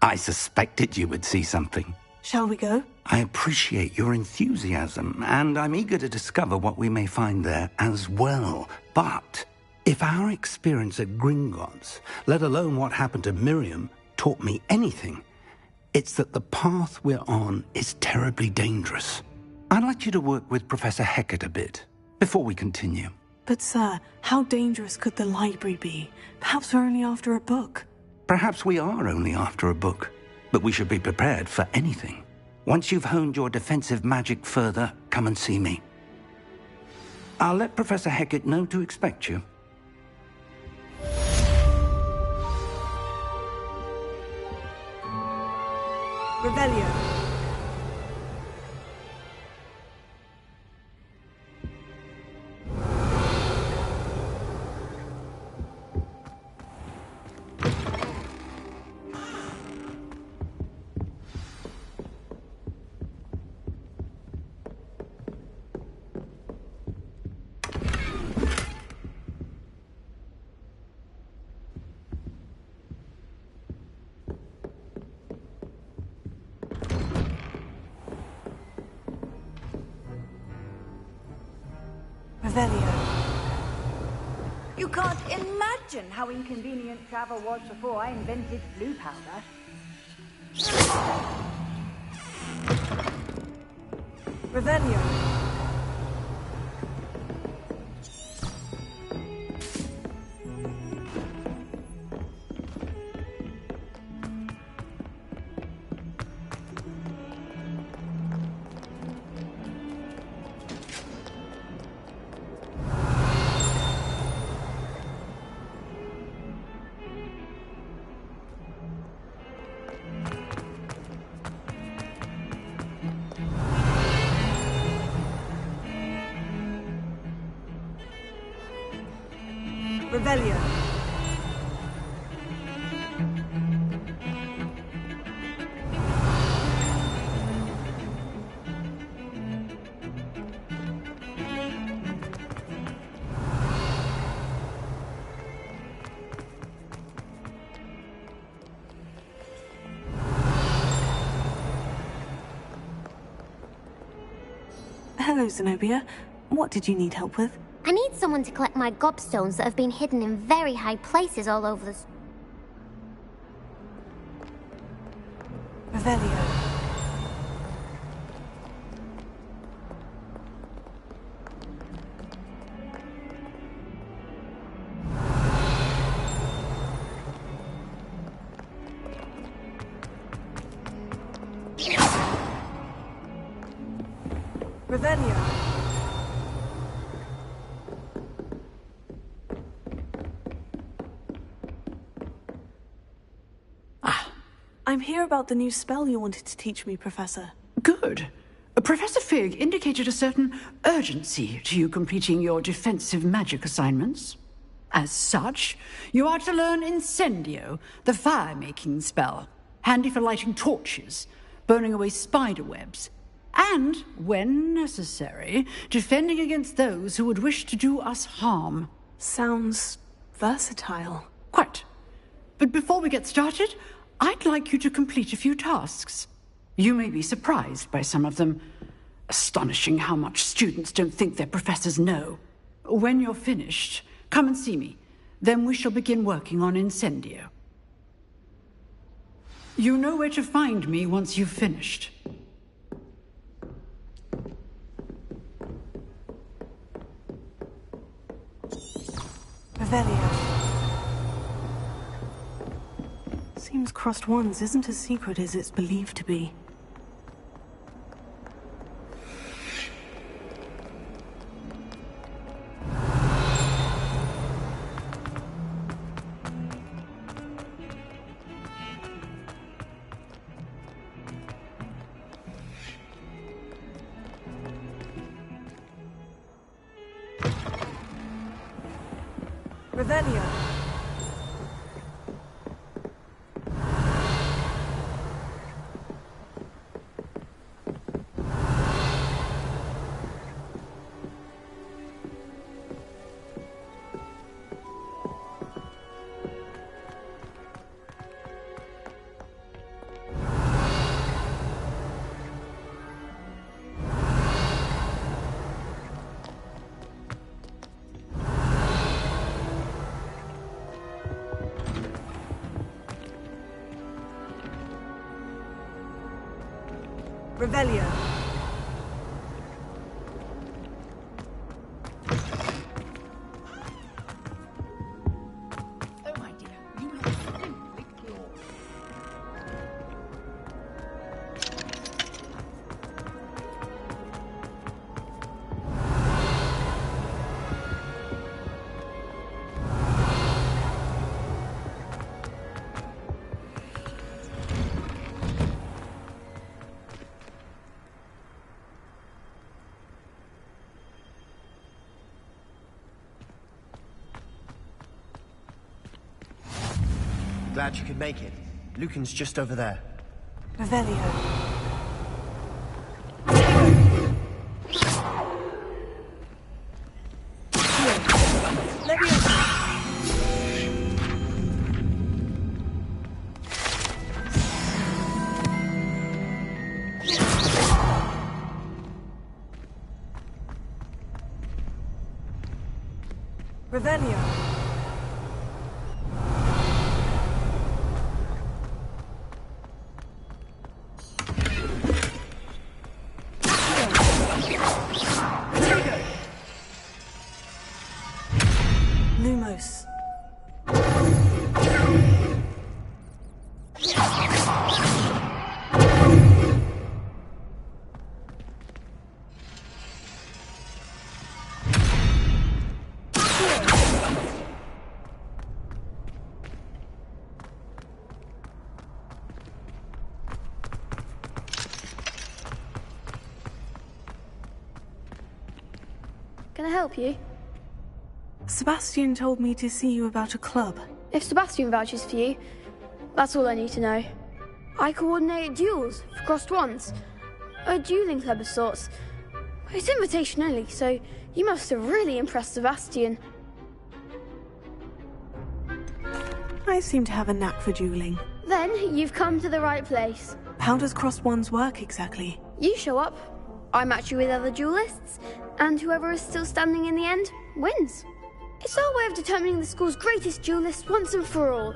I suspected you would see something. Shall we go? I appreciate your enthusiasm, and I'm eager to discover what we may find there as well. But if our experience at Gringotts, let alone what happened to Miriam, taught me anything, it's that the path we're on is terribly dangerous. I'd like you to work with Professor Hecat a bit, before we continue. But sir, how dangerous could the library be? Perhaps we're only after a book. Perhaps we are only after a book, but we should be prepared for anything. Once you've honed your defensive magic further, come and see me. I'll let Professor Hecat know to expect you. Revelio. You can't imagine how inconvenient travel was before I invented blue powder. Revelio. Revelio. Hello, Zenobia. What did you need help with? I need someone to collect my gobstones that have been hidden in very high places all over the... Revelio. Revelio. I'm here about the new spell you wanted to teach me, Professor. Good. Professor Fig indicated a certain urgency to you completing your defensive magic assignments. As such, you are to learn Incendio, the fire-making spell, handy for lighting torches, burning away spider webs, and, when necessary, defending against those who would wish to do us harm. Sounds versatile. Quite. But before we get started, I'd like you to complete a few tasks. You may be surprised by some of them. Astonishing how much students don't think their professors know. When you're finished, come and see me. Then we shall begin working on Incendio. You know where to find me once you've finished. Revelio. Seems Crossed Wands isn't as secret as it's believed to be. Revelio. Revelio. Oh, my dear, you look simply glorious. Glad you could make it. Lucan's just over there. Revelio. Revelio. Lumos. Can I help you? Sebastian told me to see you about a club. If Sebastian vouches for you, that's all I need to know. I coordinate duels for Crossed Wands. A dueling club of sorts. It's invitation only, so you must have really impressed Sebastian. I seem to have a knack for dueling. Then you've come to the right place. How does Crossed Wands work exactly? You show up, I match you with other duelists, and whoever is still standing in the end wins. It's our way of determining the school's greatest duelist once and for all.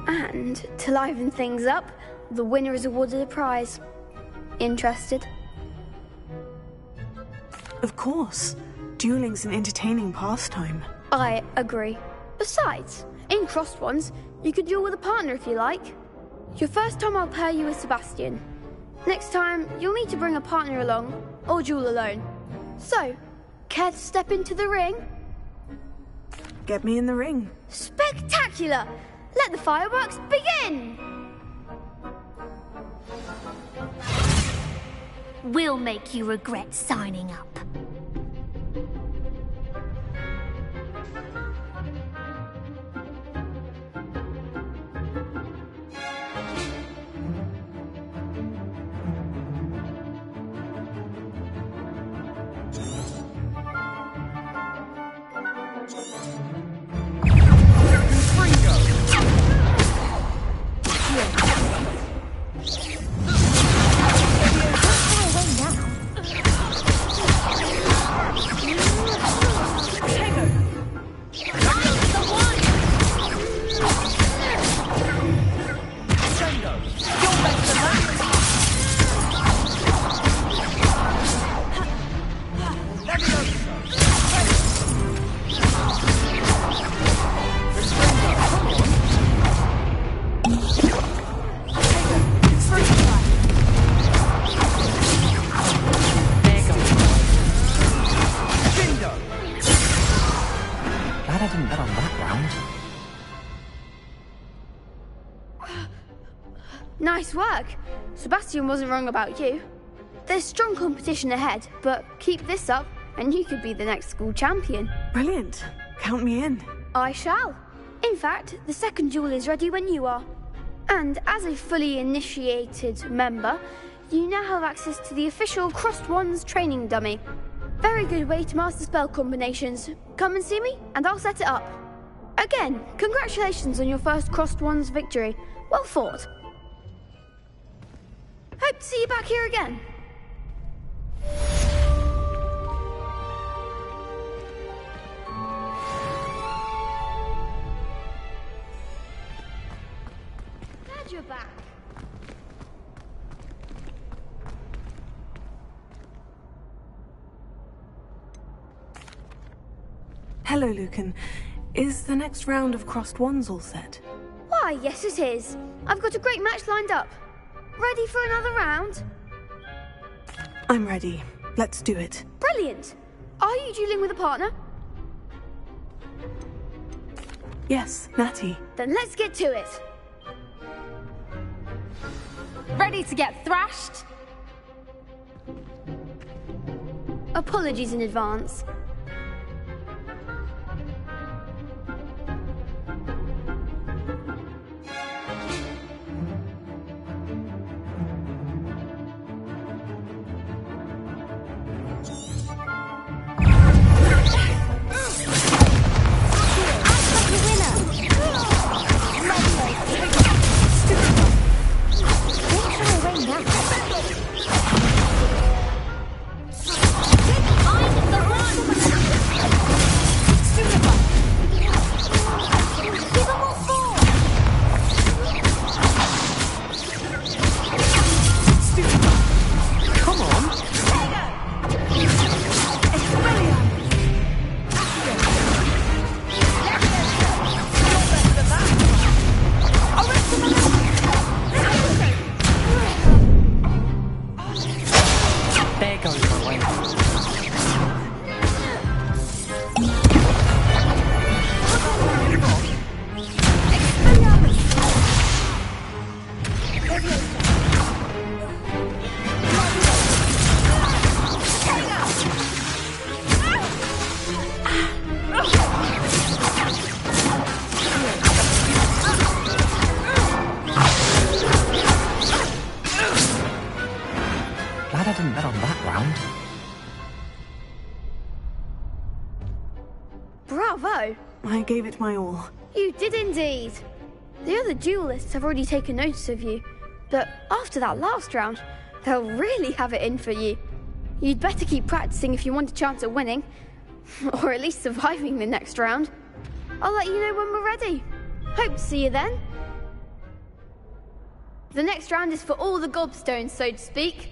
And to liven things up, the winner is awarded a prize. Interested? Of course. Dueling's an entertaining pastime. I agree. Besides, in Crossed Wands, you could duel with a partner if you like. Your first time I'll pair you with Sebastian. Next time, you'll need to bring a partner along, or duel alone. So, care to step into the ring? Get me in the ring. Spectacular! Let the fireworks begin! will make you regret signing up. Nice work. Sebastian wasn't wrong about you. There's strong competition ahead, but keep this up and you could be the next school champion. Brilliant. Count me in. I shall. In fact, the second duel is ready when you are. And as a fully initiated member, you now have access to the official Crossed Wands training dummy. Very good way to master spell combinations. Come and see me and I'll set it up. Again, congratulations on your first Crossed Wands victory. Well fought. Hope to see you back here again. Glad you're back. Hello, Lucan. Is the next round of Crossed Wands all set? Why, yes it is. I've got a great match lined up. Ready for another round? I'm ready. Let's do it. Brilliant. Are you dueling with a partner? Yes, Natty. Then let's get to it. Ready to get thrashed? Apologies in advance. Glad I didn't bet on that round. Bravo! I gave it my all. You did indeed. The other duelists have already taken notice of you, but after that last round, they'll really have it in for you. You'd better keep practicing if you want a chance at winning, or at least surviving the next round. I'll let you know when we're ready. Hope to see you then. The next round is for all the gobstones, so to speak.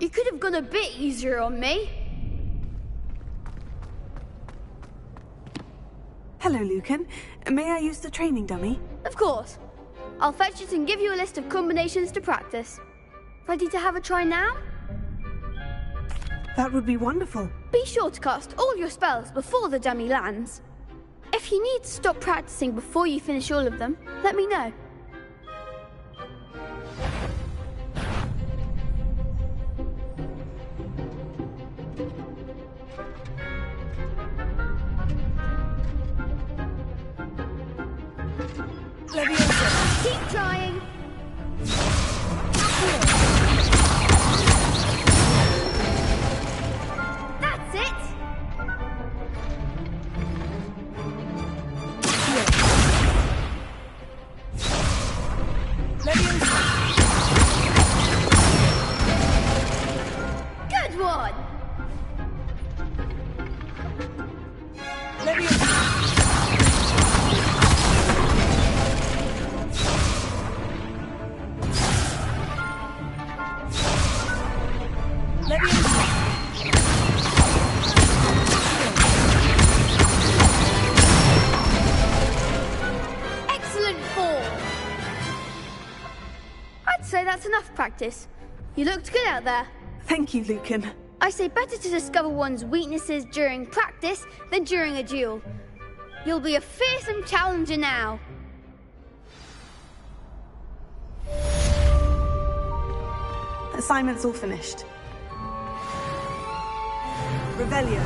You could have gone a bit easier on me. Hello, Lucan. May I use the training dummy? Of course. I'll fetch it and give you a list of combinations to practice. Ready to have a try now? That would be wonderful. Be sure to cast all your spells before the dummy lands. If you need to stop practicing before you finish all of them, let me know. Keep trying. That's it. Good one. Excellent form. I'd say that's enough practice. You looked good out there. Thank you, Lucan. I say better to discover one's weaknesses during practice than during a duel. You'll be a fearsome challenger now. Assignment's all finished. Revelio.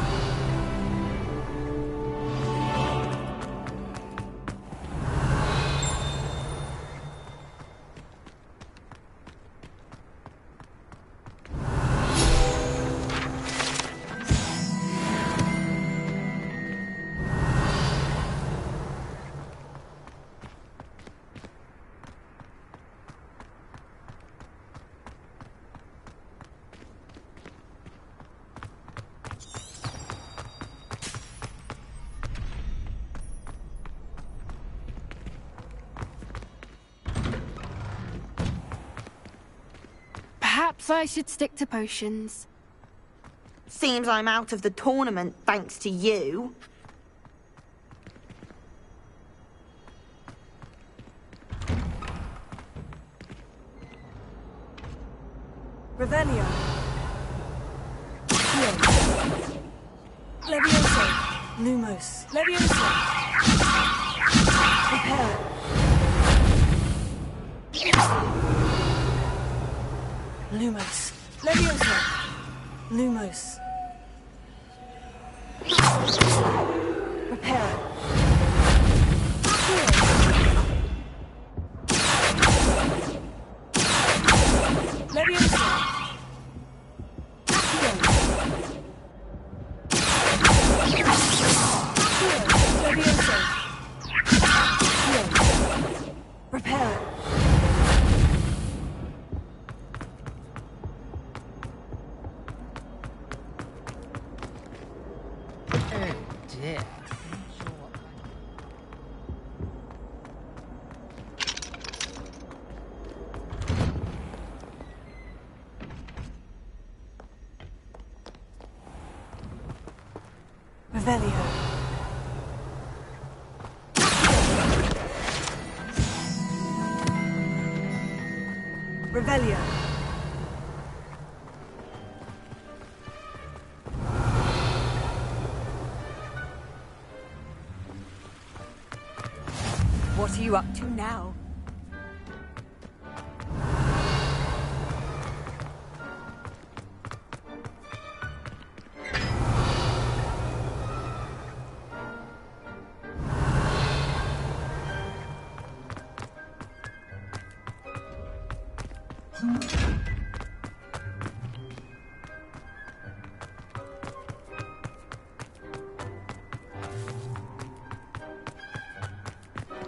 Perhaps I should stick to potions. Seems I'm out of the tournament thanks to you. Revelio. Levioso. Lumos. Levioso. Prepare. Lumos. Levioso. Lumos. Prepare. Levioso. Levioso. Prepare. Dear. Revelio. Revelio. What are you up to now?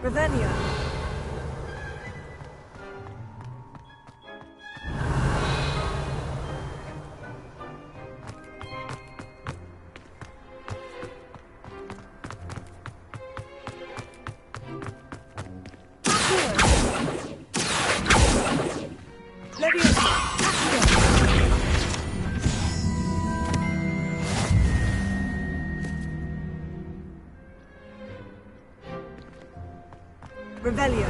Revelio. Revelio.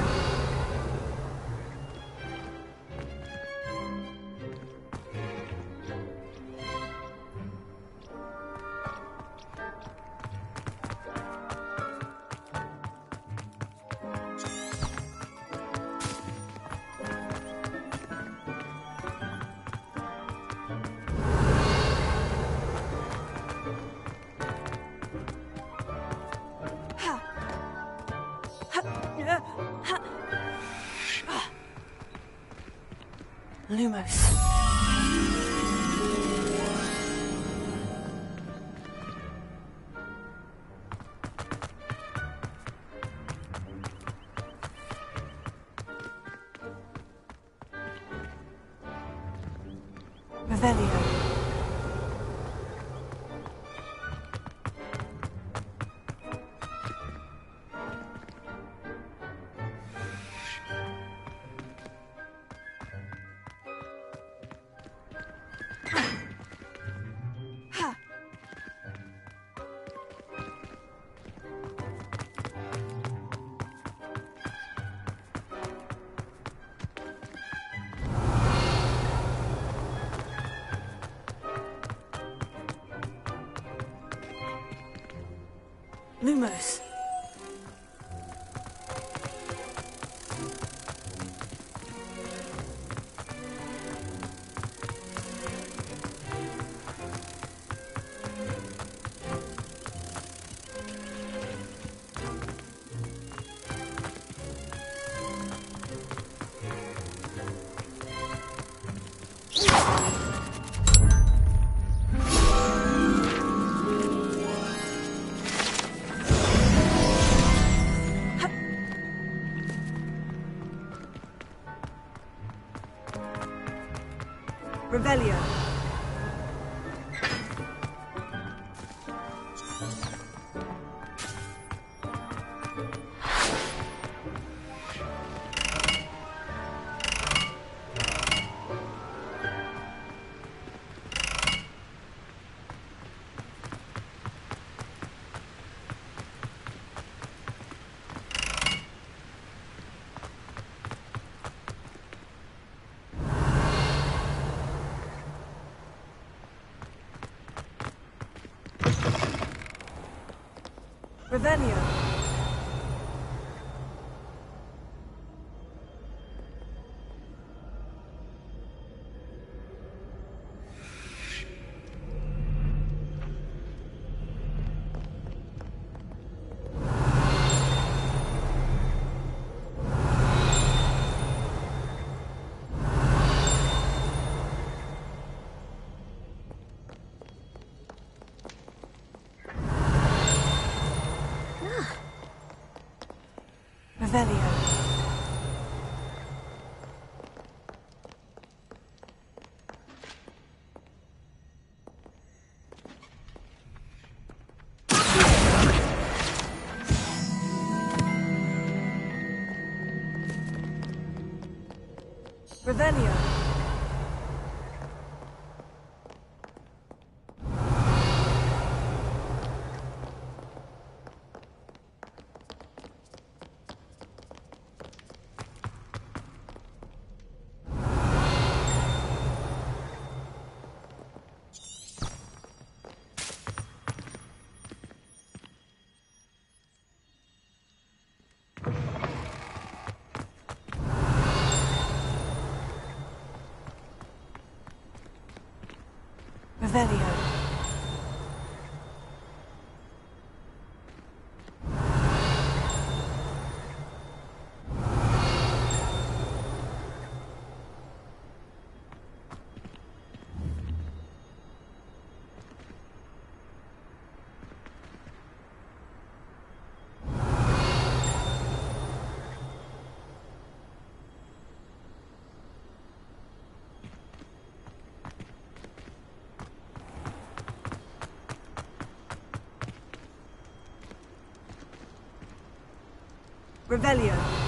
Lumos. Revelio. Lumos. Revelio. Revelio. Revelio. Revelio. Revelio. Revelio.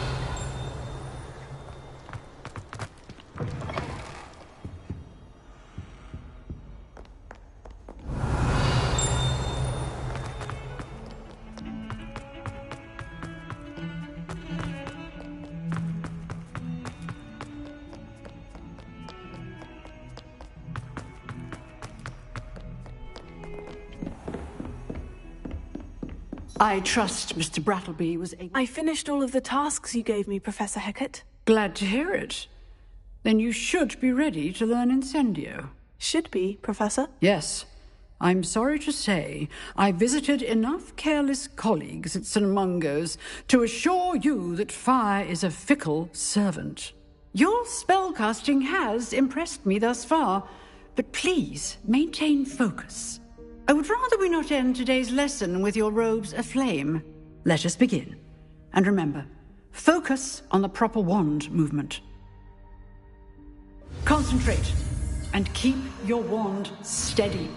I trust Mr. Brattleby was able... I finished all of the tasks you gave me, Professor Hecat. Glad to hear it. Then you should be ready to learn Incendio. Should be, Professor? Yes. I'm sorry to say I visited enough careless colleagues at St. Mungo's to assure you that fire is a fickle servant. Your spellcasting has impressed me thus far, but please maintain focus. I would rather we not end today's lesson with your robes aflame. Let us begin. And remember, focus on the proper wand movement. Concentrate, and keep your wand steady.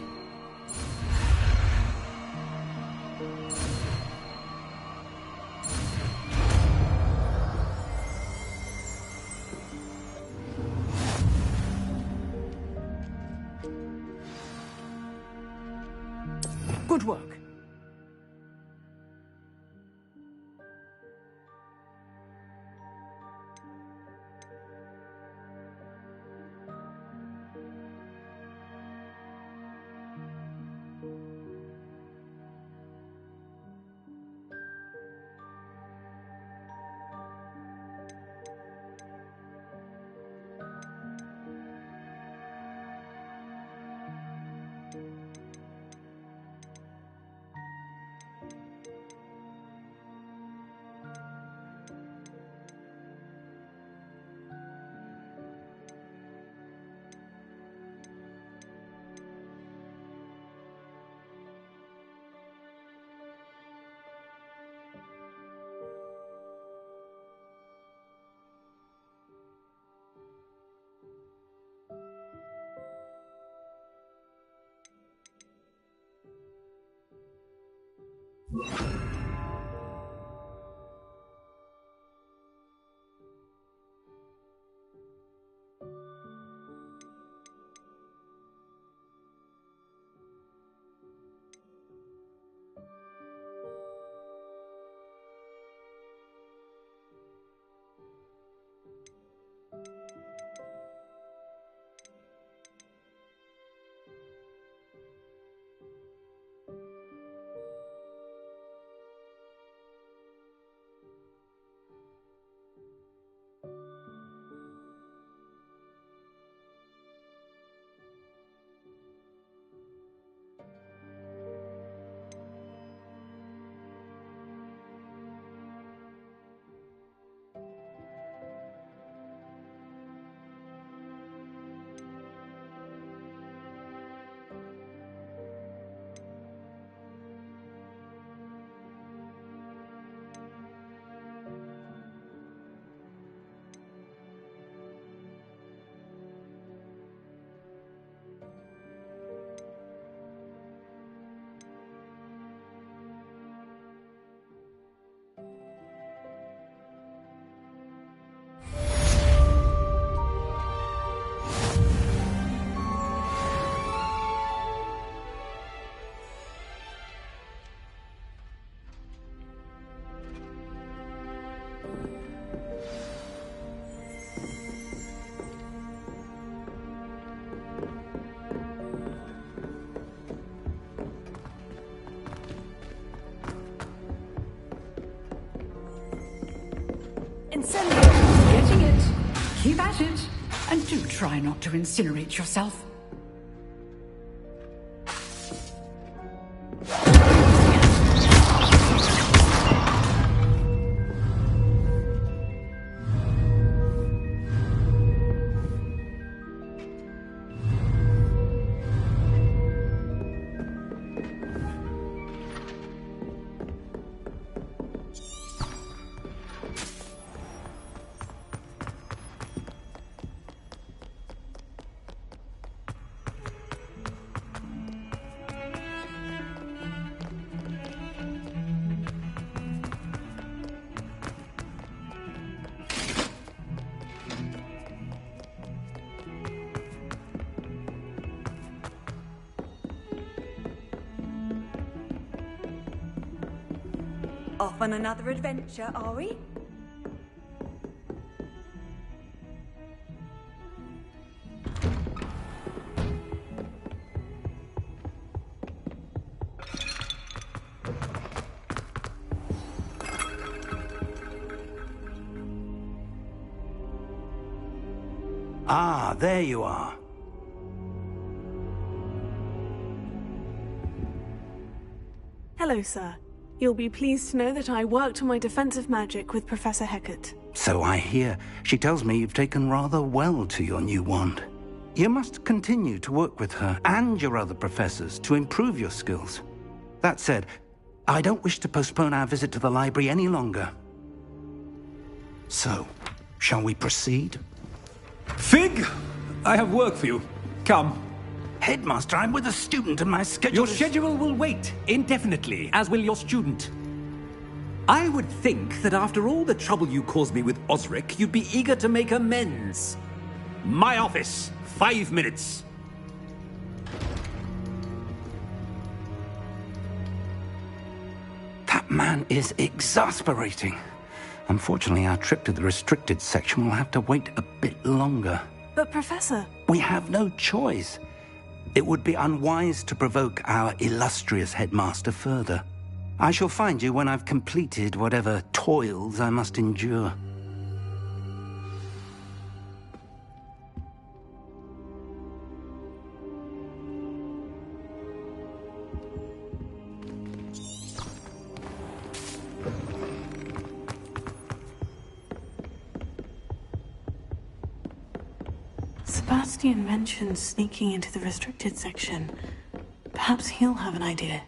Good work. Incendio! Getting it. Keep at it. And do try not to incinerate yourself. Off on another adventure, are we? Ah, there you are. Hello, sir. You'll be pleased to know that I worked on my defensive magic with Professor Hecat. So I hear. She tells me you've taken rather well to your new wand. You must continue to work with her and your other professors to improve your skills. That said, I don't wish to postpone our visit to the library any longer. So, shall we proceed? Fig! I have work for you. Come. Headmaster, I'm with a student and my schedule Your schedule will wait indefinitely, as will your student. I would think that after all the trouble you caused me with Osric, you'd be eager to make amends. My office, 5 minutes. That man is exasperating. Unfortunately, our trip to the restricted section will have to wait a bit longer. But Professor... We have no choice. It would be unwise to provoke our illustrious headmaster further. I shall find you when I've completed whatever toils I must endure. Sebastian mentioned sneaking into the restricted section. Perhaps he'll have an idea.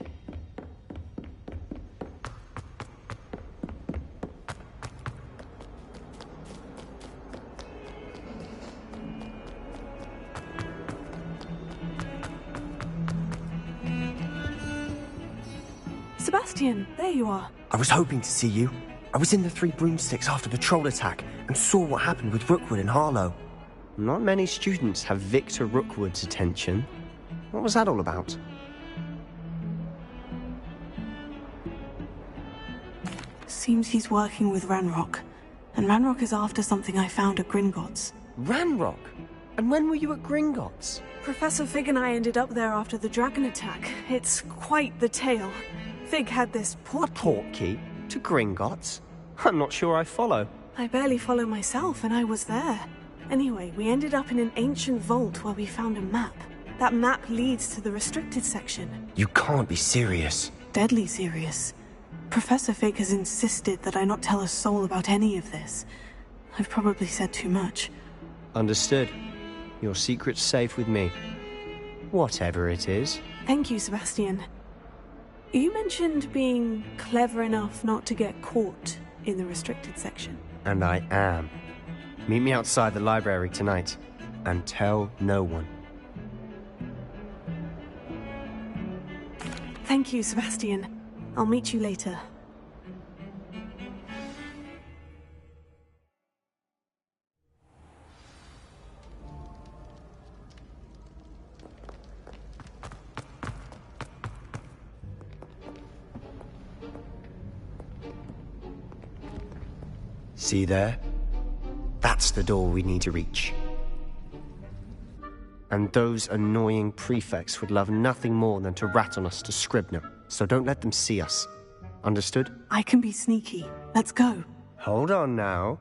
Sebastian, there you are. I was hoping to see you. I was in the Three Broomsticks after the troll attack and saw what happened with Rookwood and Harlow. Not many students have Victor Rookwood's attention. What was that all about? Seems he's working with Ranrock. And Ranrock is after something I found at Gringotts. Ranrock? And when were you at Gringotts? Professor Fig and I ended up there after the dragon attack. It's quite the tale. Fig had this portkey to Gringotts? I'm not sure I follow. I barely follow myself, and I was there. Anyway, we ended up in an ancient vault where we found a map. That map leads to the restricted section. You can't be serious. Deadly serious. Professor Fig has insisted that I not tell a soul about any of this. I've probably said too much. Understood. Your secret's safe with me. Whatever it is. Thank you, Sebastian. You mentioned being clever enough not to get caught in the restricted section. And I am. Meet me outside the library tonight, and tell no one. Thank you, Sebastian. I'll meet you later. See there? That's the door we need to reach. And those annoying prefects would love nothing more than to rat on us to Scribner, so don't let them see us. Understood? I can be sneaky. Let's go. Hold on now.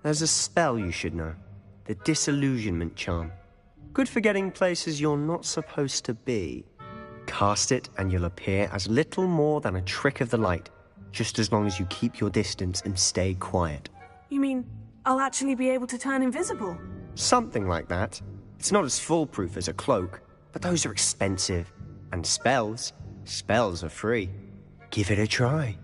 There's a spell you should know. The Disillusionment Charm. Good for getting places you're not supposed to be. Cast it and you'll appear as little more than a trick of the light, just as long as you keep your distance and stay quiet. You mean I'll actually be able to turn invisible? Something like that. It's not as foolproof as a cloak, but those are expensive. And spells are free. Give it a try.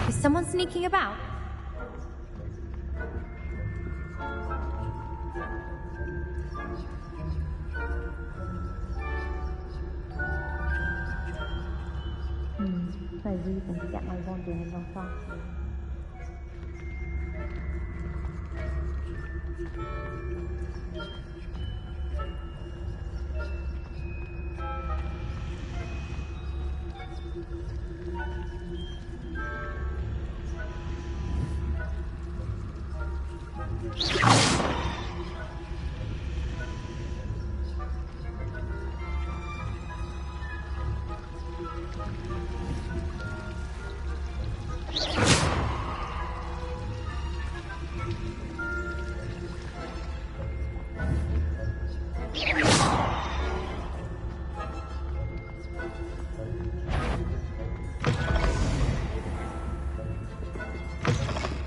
Is someone sneaking about? No reason to get my wand in and not ask you.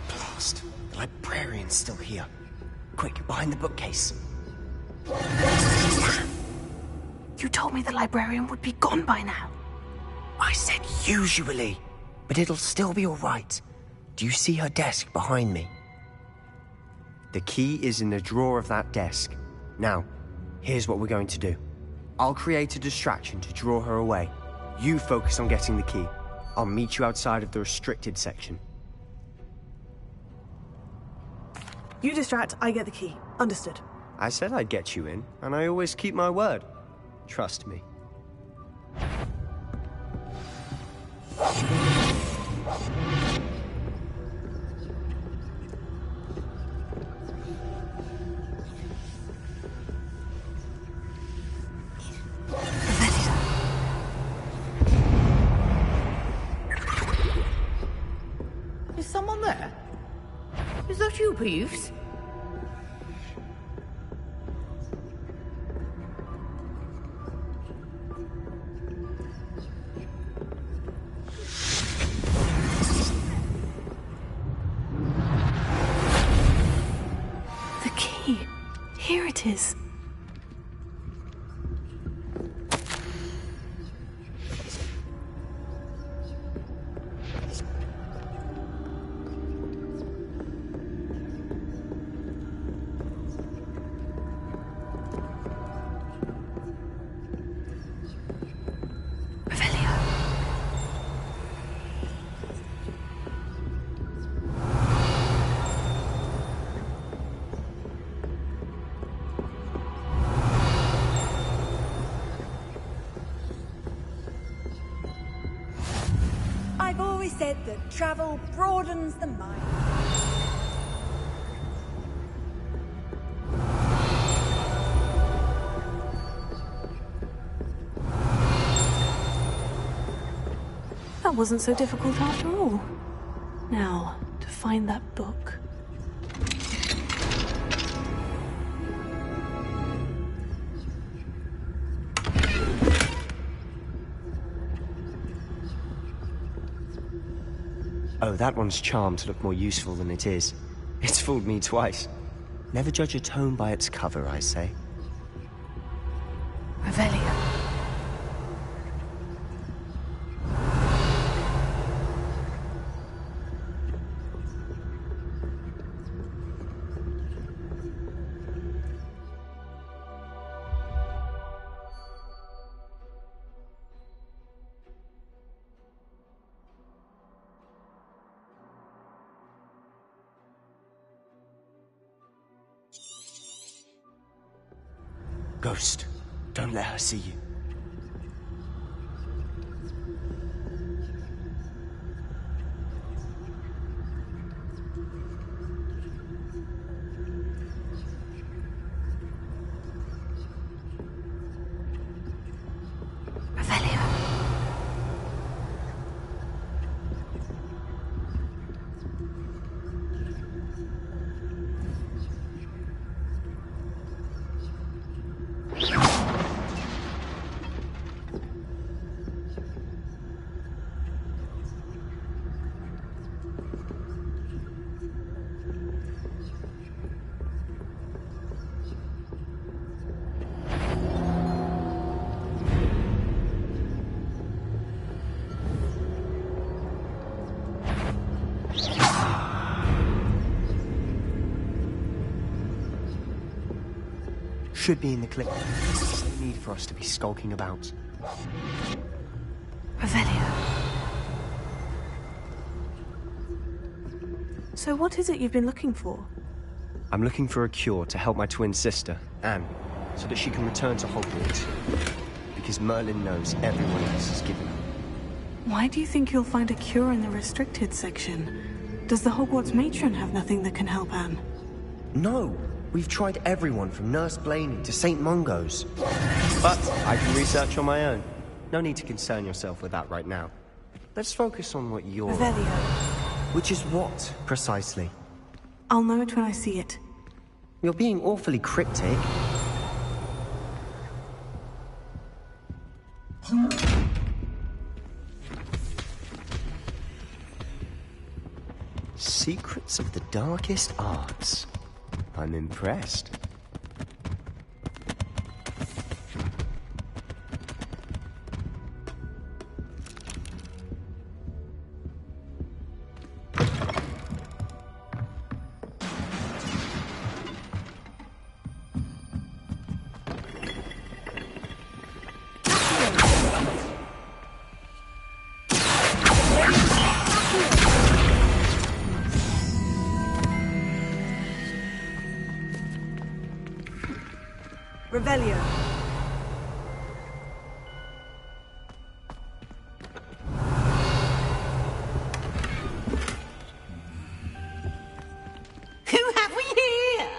Blast. The librarian's still here. Quick, behind the bookcase. You told me the librarian would be gone by now. I said usually, but it'll still be all right. Do you see her desk behind me? The key is in the drawer of that desk. Now, here's what we're going to do. I'll create a distraction to draw her away. You focus on getting the key. I'll meet you outside of the restricted section. You distract, I get the key. Understood. I said I'd get you in, and I always keep my word. Trust me. Is someone there? Is that you, Peeves? The key. Here it is. I've always said that travel broadens the mind. That wasn't so difficult after all. Now, to find that book. Oh, that one's charmed to look more useful than it is. It's fooled me twice. Never judge a tome by its cover, I say. Revelio. Ghost, Don't let her see you. Should be in the clip. There's no need for us to be skulking about. Revelio. So what is it you've been looking for? I'm looking for a cure to help my twin sister, Anne, so that she can return to Hogwarts. Because Merlin knows everyone else is given up. Why do you think you'll find a cure in the restricted section? Does the Hogwarts matron have nothing that can help Anne? No! We've tried everyone from Nurse Blaney to St. Mungo's. But I can research on my own. No need to concern yourself with that right now. Let's focus on what you're... Revelio. Which is what, precisely? I'll know it when I see it. You're being awfully cryptic. Secrets of the darkest arts. I'm impressed. Revelio. Who have we here?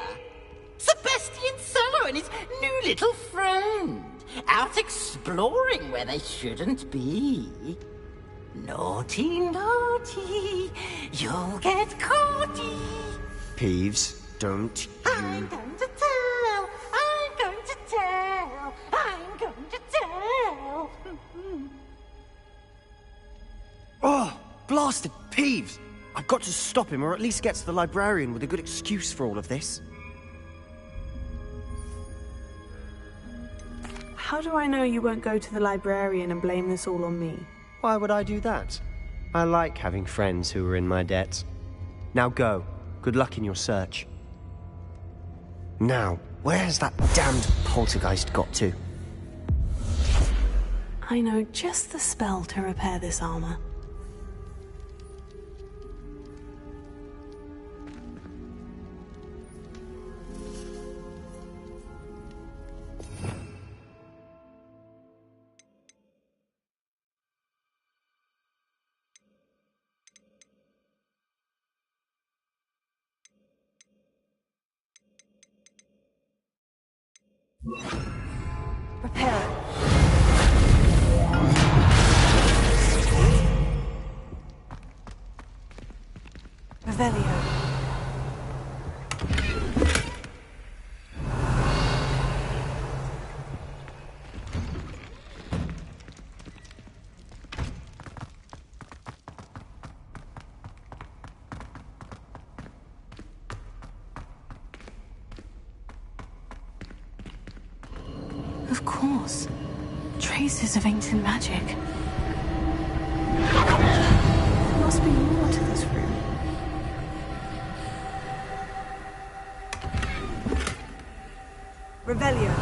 Sebastian Cello and his new little friend. Out exploring where they shouldn't be. Naughty, naughty. You'll get caughty. Peeves, don't you... I'm going to tell. I'm going to tell. I'm going to tell. Oh, blasted Peeves! I've got to stop him, or at least get to the librarian with a good excuse for all of this. How do I know you won't go to the librarian and blame this all on me? Why would I do that? I like having friends who are in my debt. Now go. Good luck in your search. Now, where's that damned poltergeist got to? I know just the spell to repair this armor. Repair it. Revelio. Of course. Traces of ancient magic. There must be more to this room. Revelio.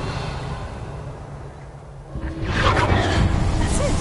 That's it.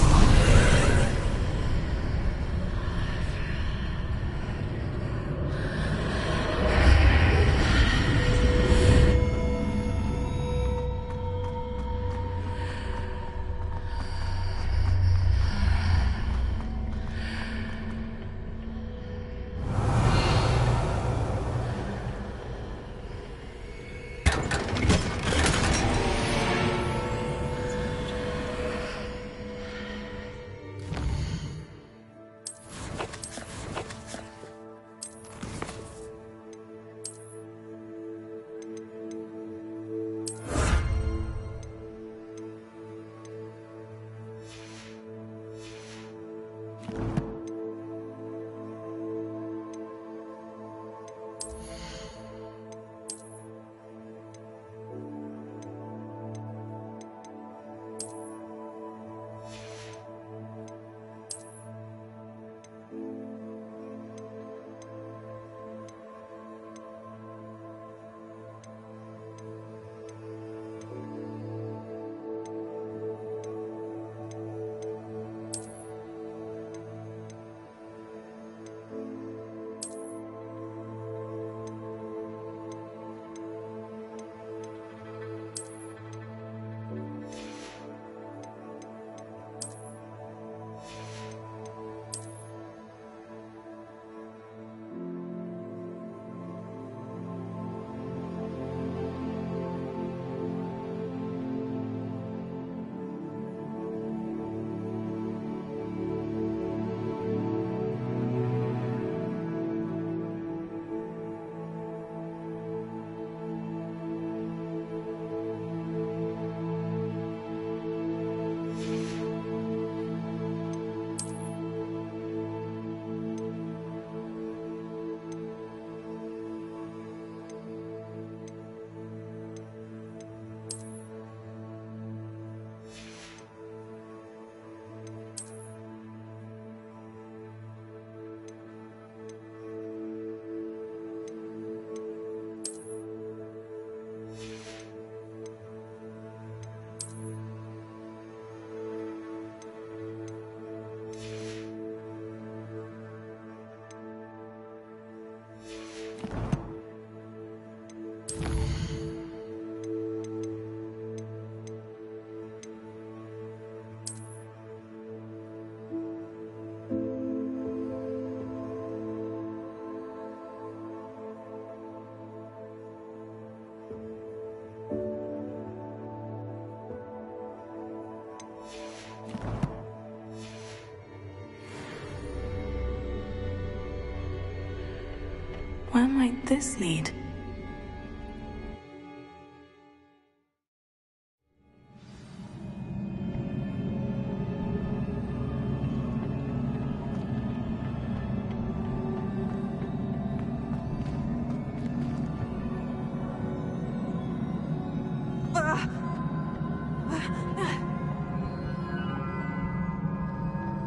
Where might this lead?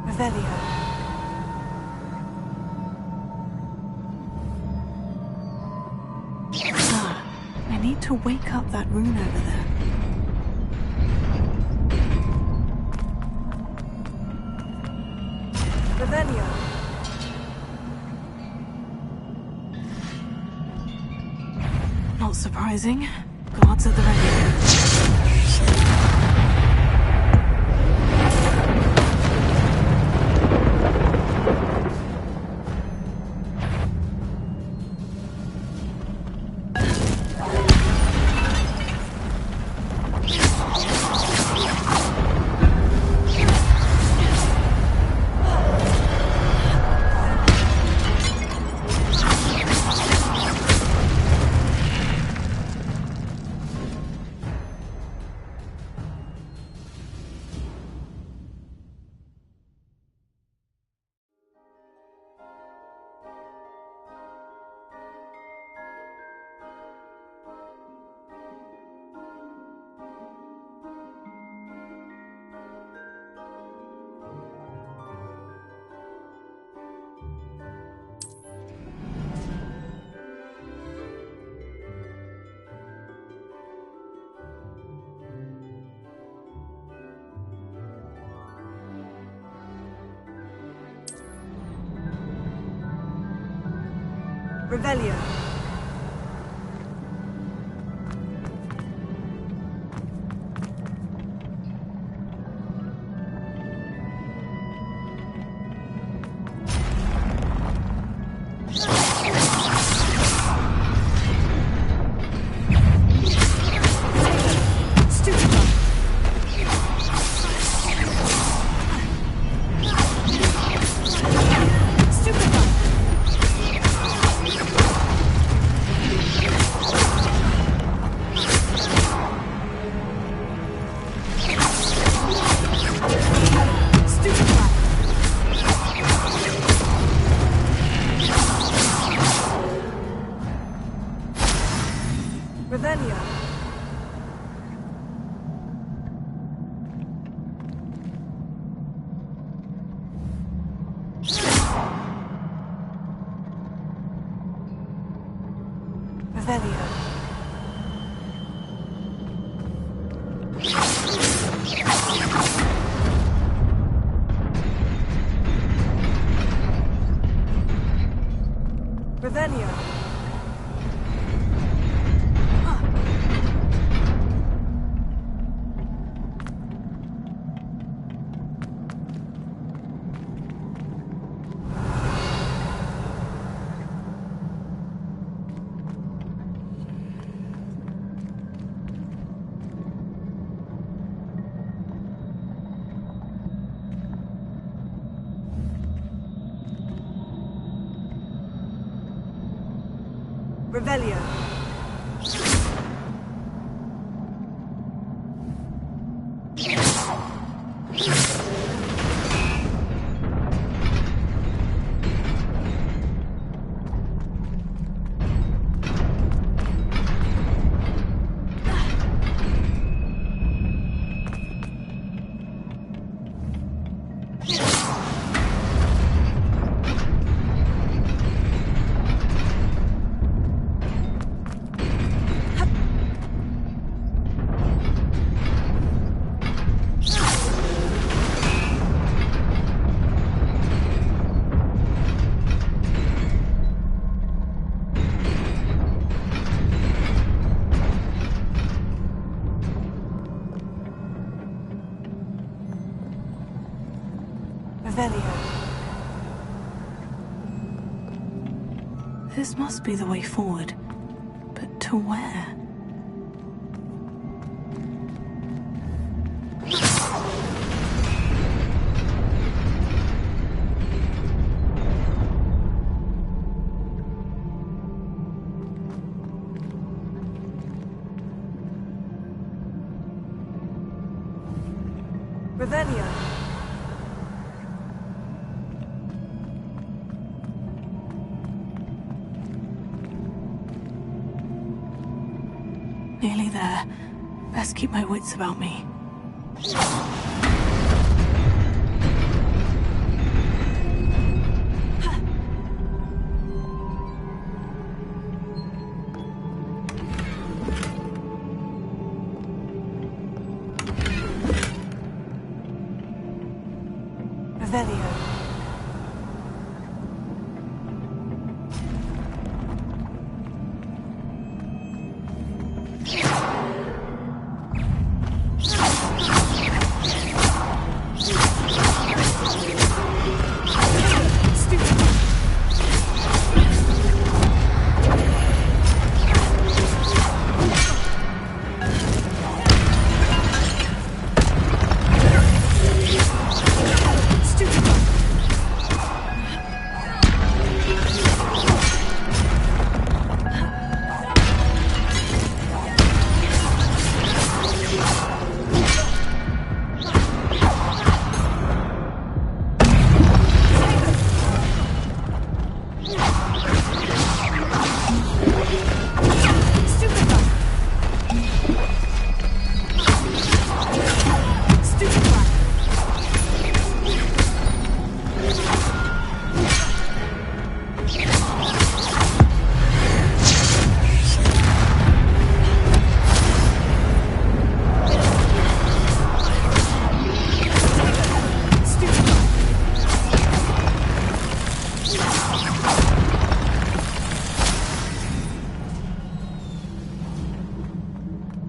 Revelio. I need to wake up that rune over there. Revelio. Not surprising. Guards at the ready. Revelio. Revelio. This must be the way forward. But to where? Revelio. Nearly there. Best keep my wits about me. Revelio.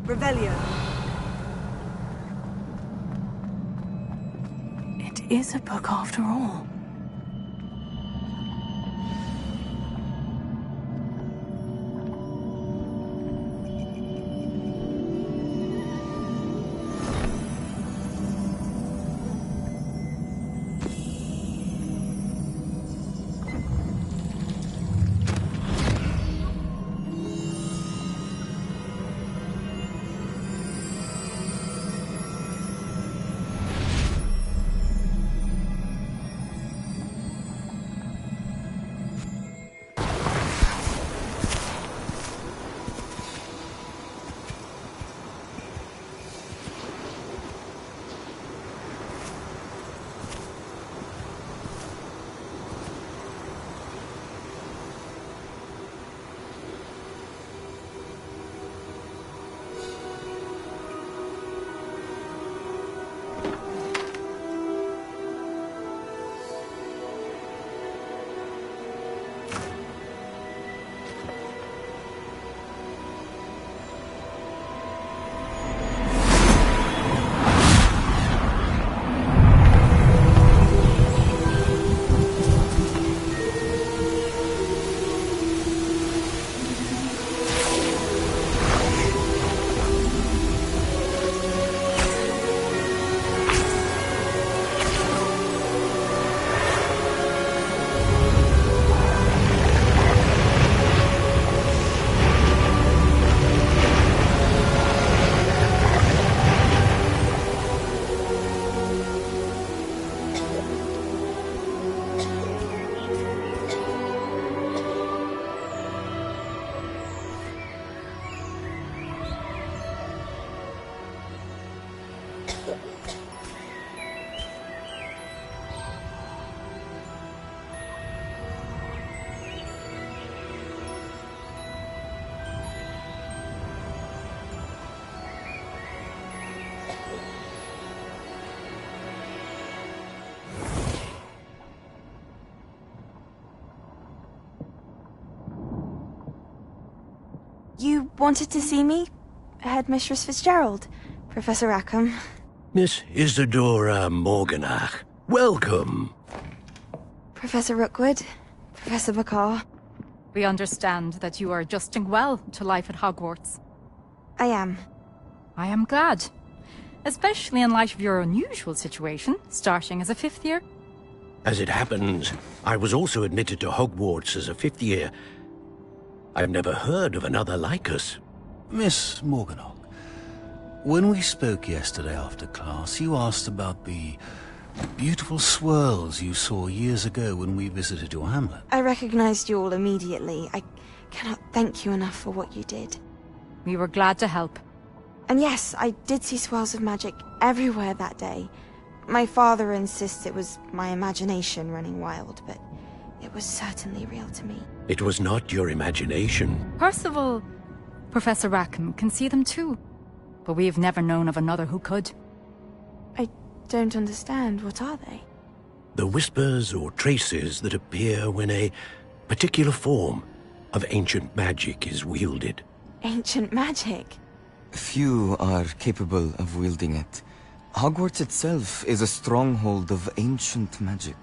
Revelio. It is a book after all. You wanted to see me? Headmistress Fitzgerald, Professor Rackham. Miss Isadora Morganach, welcome. Professor Rookwood, Professor McCaw. We understand that you are adjusting well to life at Hogwarts. I am. I am glad. Especially in light of your unusual situation, starting as a 5th year. As it happens, I was also admitted to Hogwarts as a 5th year. I've never heard of another like us. Miss Morganach, When we spoke yesterday after class, you asked about the beautiful swirls you saw years ago when we visited your hamlet. I recognized you all immediately. I cannot thank you enough for what you did. We were glad to help. And yes, I did see swirls of magic everywhere that day. My father insists it was my imagination running wild, but it was certainly real to me. It was not your imagination. Percival, Professor Rackham can see them too. But we have never known of another who could. I don't understand. What are they? The whispers or traces that appear when a particular form of ancient magic is wielded. Ancient magic? Few are capable of wielding it. Hogwarts itself is a stronghold of ancient magic.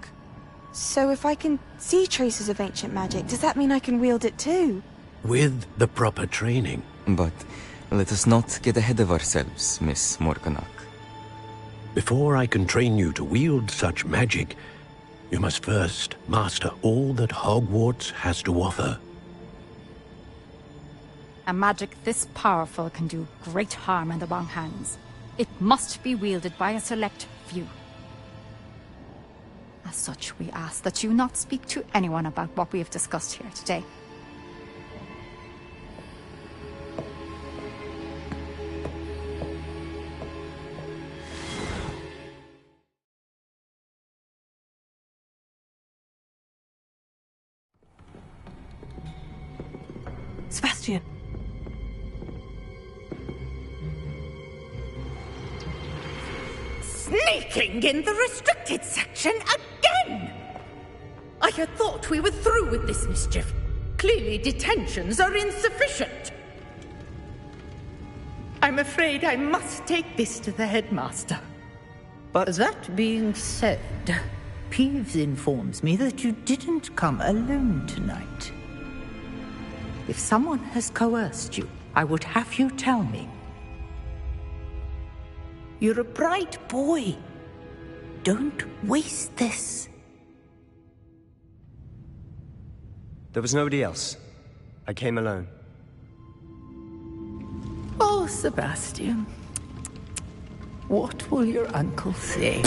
So if I can see traces of ancient magic, does that mean I can wield it too? With the proper training. But let us not get ahead of ourselves, Miss Morganach. Before I can train you to wield such magic, you must first master all that Hogwarts has to offer. A magic this powerful can do great harm in the wrong hands. It must be wielded by a select few. As such, we ask that you not speak to anyone about what we have discussed here today. Sebastian. Sneaking in the restricted section again! I had thought we were through with this mischief. Clearly detentions are insufficient. I'm afraid I must take this to the headmaster. But that being said, Peeves informs me that you didn't come alone tonight. If someone has coerced you, I would have you tell me. You're a bright boy. Don't waste this. There was nobody else. I came alone. Oh, Sebastian. What will your uncle say?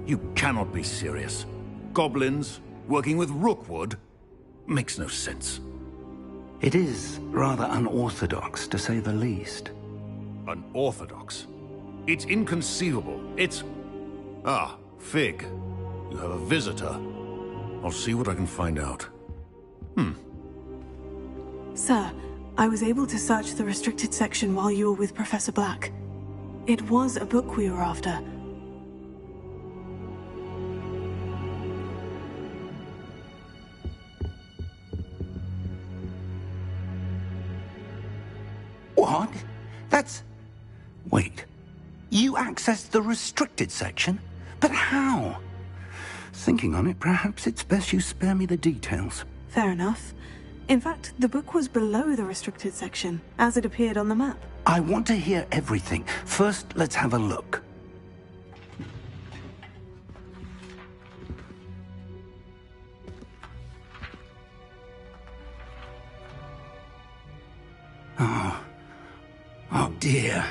You cannot be serious. Goblins working with Rookwood makes no sense. It is rather unorthodox, to say the least. Unorthodox? It's inconceivable. It's... Ah, Fig. You have a visitor. I'll see what I can find out. Sir, I was able to search the restricted section while you were with Professor Black. It was a book we were after. What? That's... Wait. You accessed the restricted section? But how? Thinking on it, perhaps it's best you spare me the details. Fair enough. In fact, the book was below the restricted section, as it appeared on the map. I want to hear everything. First, let's have a look. Oh dear.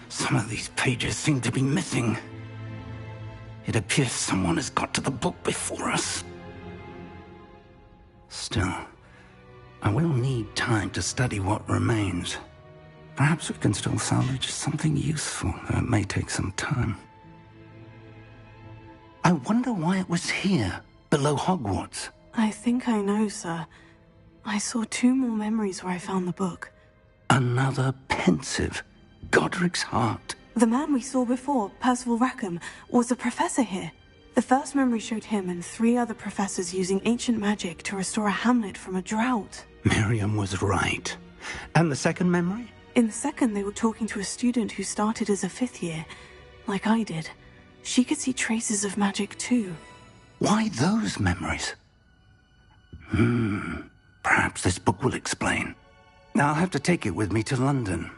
Some of these pages seem to be missing. It appears someone has got to the book before us. Still, I will need time to study what remains. Perhaps we can still salvage something useful, though it may take some time. I wonder why it was here, below Hogwarts. I think I know, sir. I saw 2 more memories where I found the book. Another pensive. Godric's heart. The man we saw before, Percival Rackham, was a professor here. The first memory showed him and 3 other professors using ancient magic to restore a hamlet from a drought. Miriam was right. And the second memory? In the second, they were talking to a student who started as a 5th year, like I did. She could see traces of magic too. Why those memories? Perhaps this book will explain. I'll have to take it with me to London.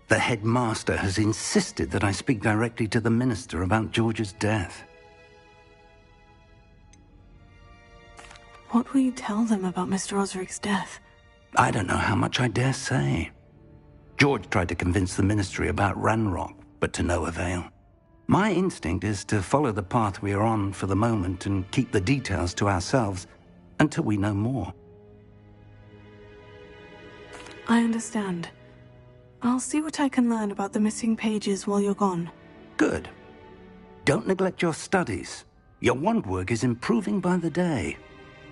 The headmaster has insisted that I speak directly to the minister about George's death. What will you tell them about Mr. Osric's death? I don't know how much I dare say. George tried to convince the ministry about Ranrock, but to no avail. My instinct is to follow the path we are on for the moment and keep the details to ourselves until we know more. I understand. I'll see what I can learn about the missing pages while you're gone. Good. Don't neglect your studies. Your wand work is improving by the day.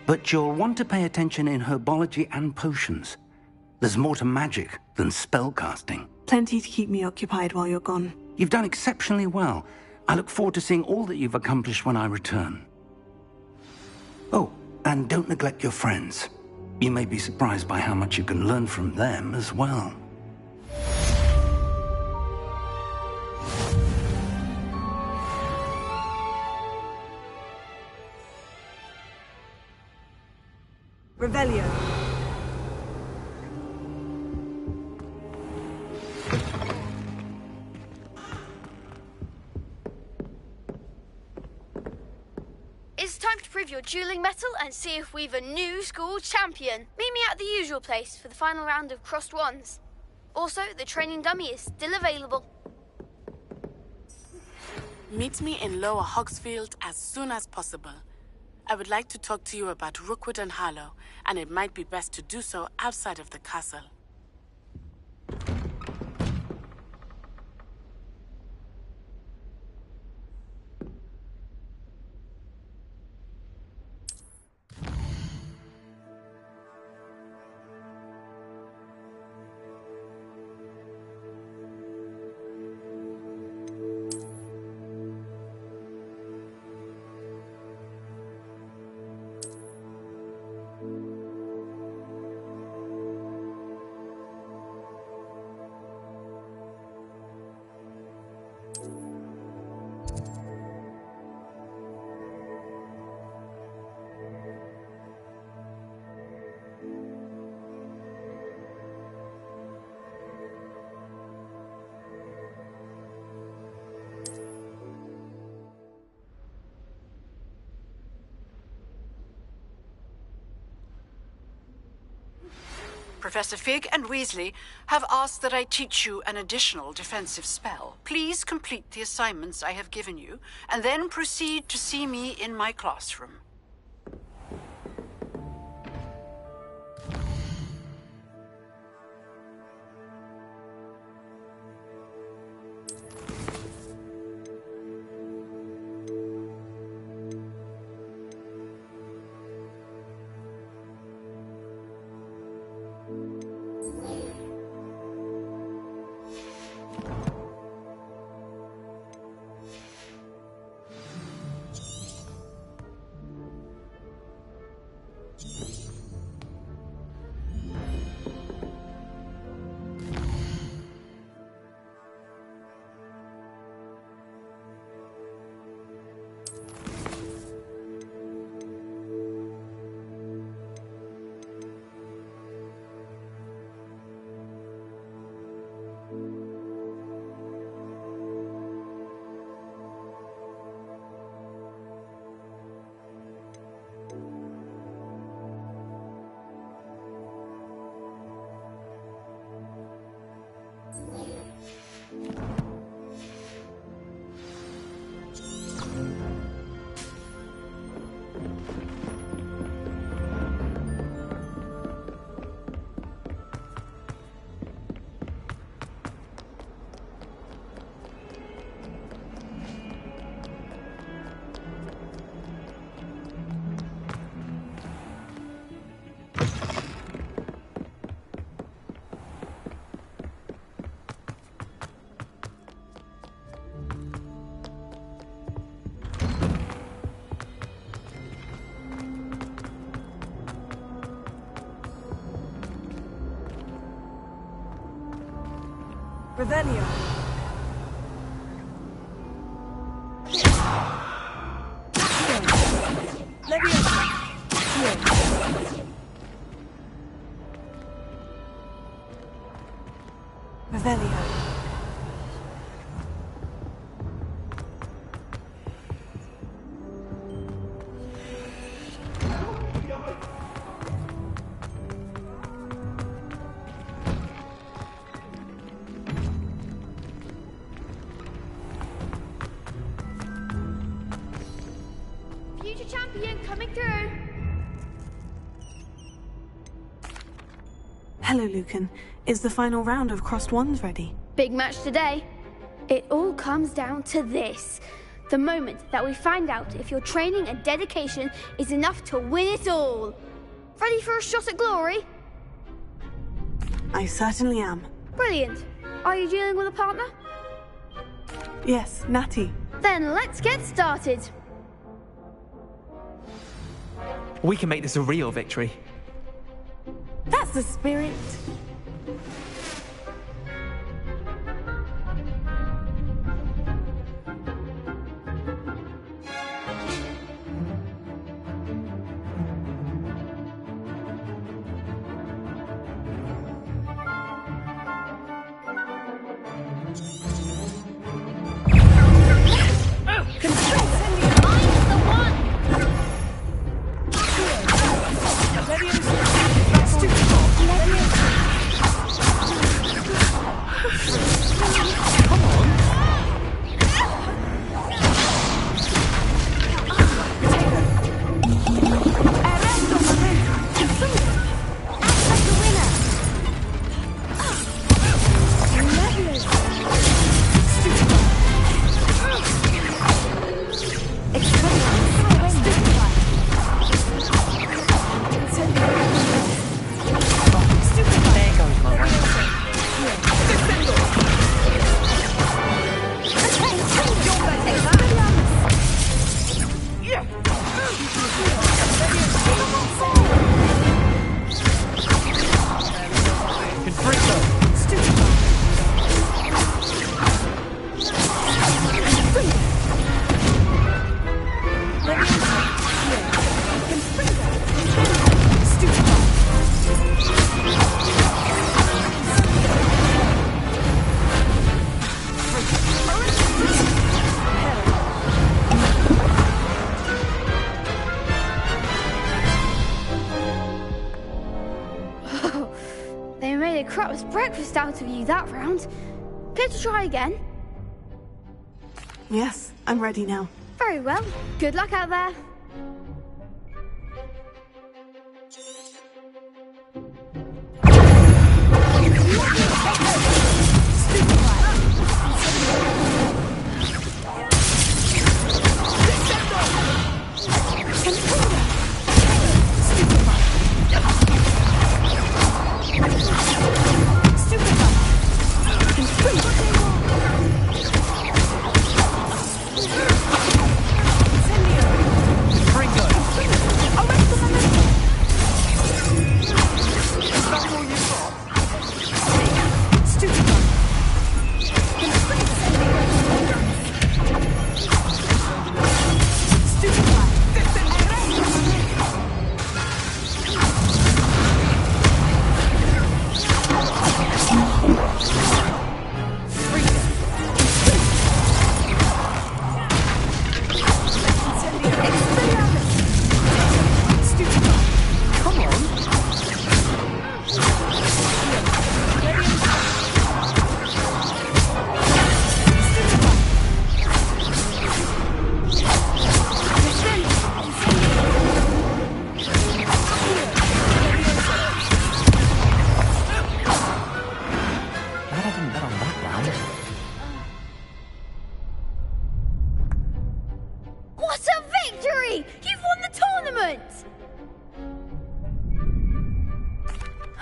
But you'll want to pay attention in herbology and potions. There's more to magic than spellcasting. Plenty to keep me occupied while you're gone. You've done exceptionally well. I look forward to seeing all that you've accomplished when I return. Oh, and don't neglect your friends. You may be surprised by how much you can learn from them as well. Revelio. It's time to prove your dueling mettle and see if we've a new school champion. Meet me at the usual place for the final round of crossed wands. Also, the training dummy is still available. Meet me in Lower Hogsfield as soon as possible. I would like to talk to you about Rookwood and Harlow, and it might be best to do so outside of the castle. Professor Fig and Weasley have asked that I teach you an additional defensive spell. Please complete the assignments I have given you, and then proceed to see me in my classroom. Revelio. Revelio. Future champion coming through. Hello, Lucan. Is the final round of Crossed Wands ready? Big match today. It all comes down to this. The moment that we find out if your training and dedication is enough to win it all. Ready for a shot at glory? I certainly am. Brilliant. Are you dealing with a partner? Yes, Natty. Then let's get started. We can make this a real victory. That's the spirit. Crap's breakfast out of you that round. Care to try again? Yes, I'm ready now. Very well. Good luck out there.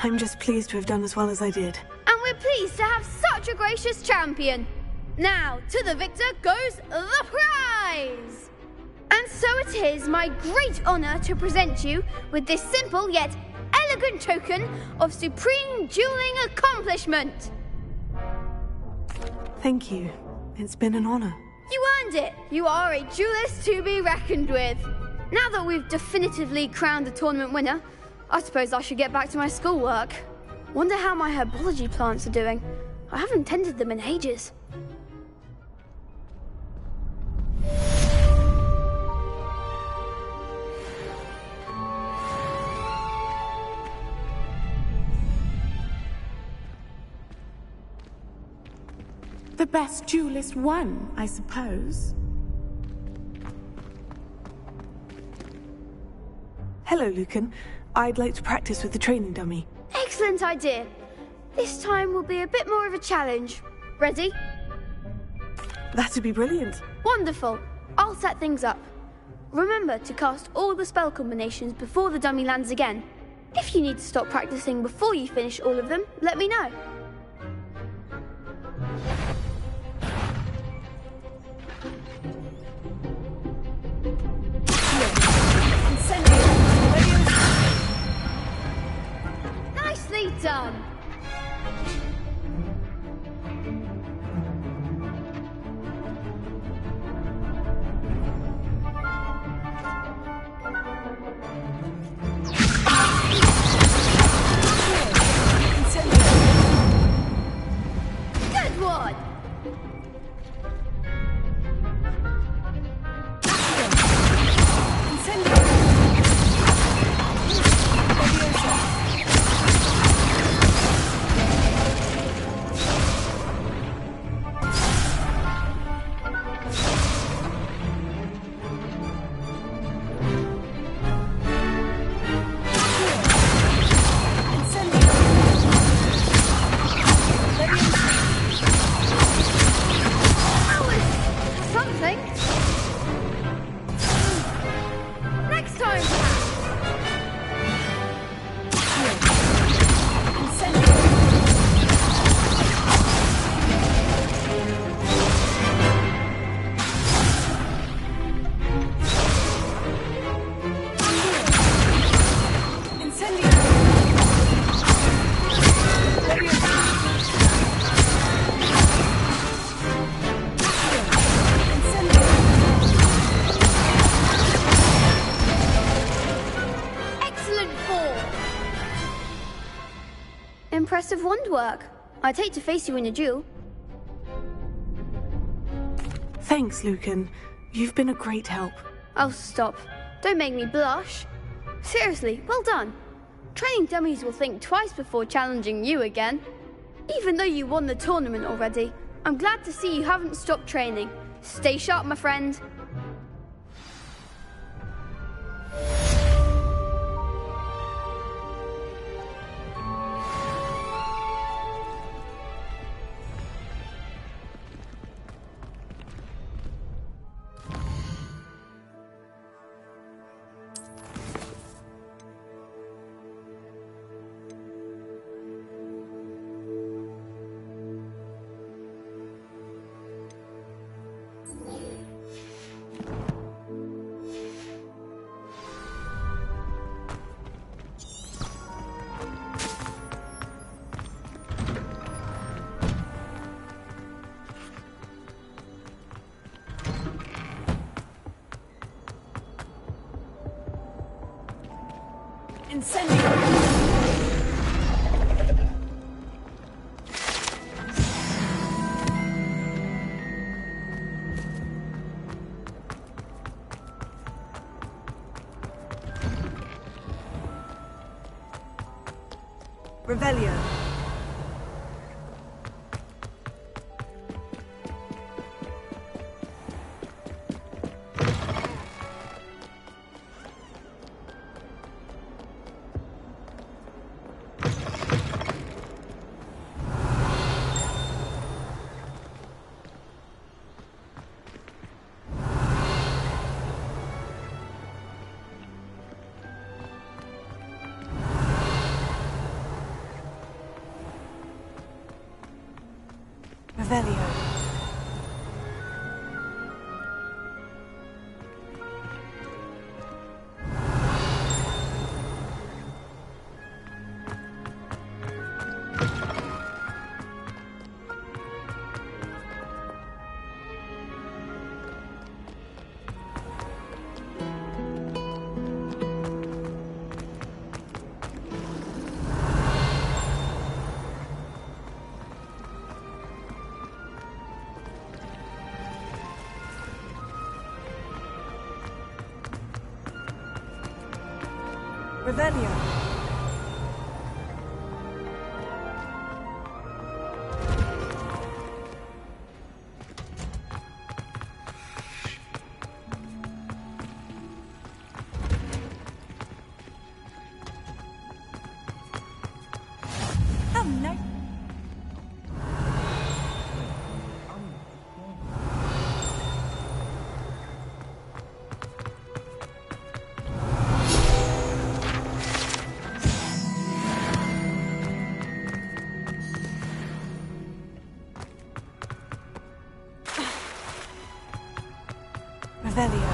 I'm just pleased to have done as well as I did. And we're pleased to have such a gracious champion. Now, to the victor goes the prize! And so it is my great honor to present you with this simple yet elegant token of supreme dueling accomplishment. Thank you. It's been an honor. You earned it! You are a duelist to be reckoned with. Now that we've definitively crowned the tournament winner, I suppose I should get back to my schoolwork. Wonder how my herbology plants are doing. I haven't tended them in ages. The best duelist won, I suppose. Hello, Lucan. I'd like to practice with the training dummy. Excellent idea. This time will be a bit more of a challenge. Ready? That'd be brilliant. Wonderful. I'll set things up. Remember to cast all the spell combinations before the dummy lands again. If you need to stop practicing before you finish all of them, let me know. Nicely done! Good one! Something. Next time, impressive wand work. I'd hate to face you in a duel. Thanks, Lucan. You've been a great help. Oh, stop. Don't make me blush. Seriously, well done. Training dummies will think twice before challenging you again. Even though you won the tournament already, I'm glad to see you haven't stopped training. Stay sharp, my friend. Revelio. Revelio. Revelio. Oh no. Revelio.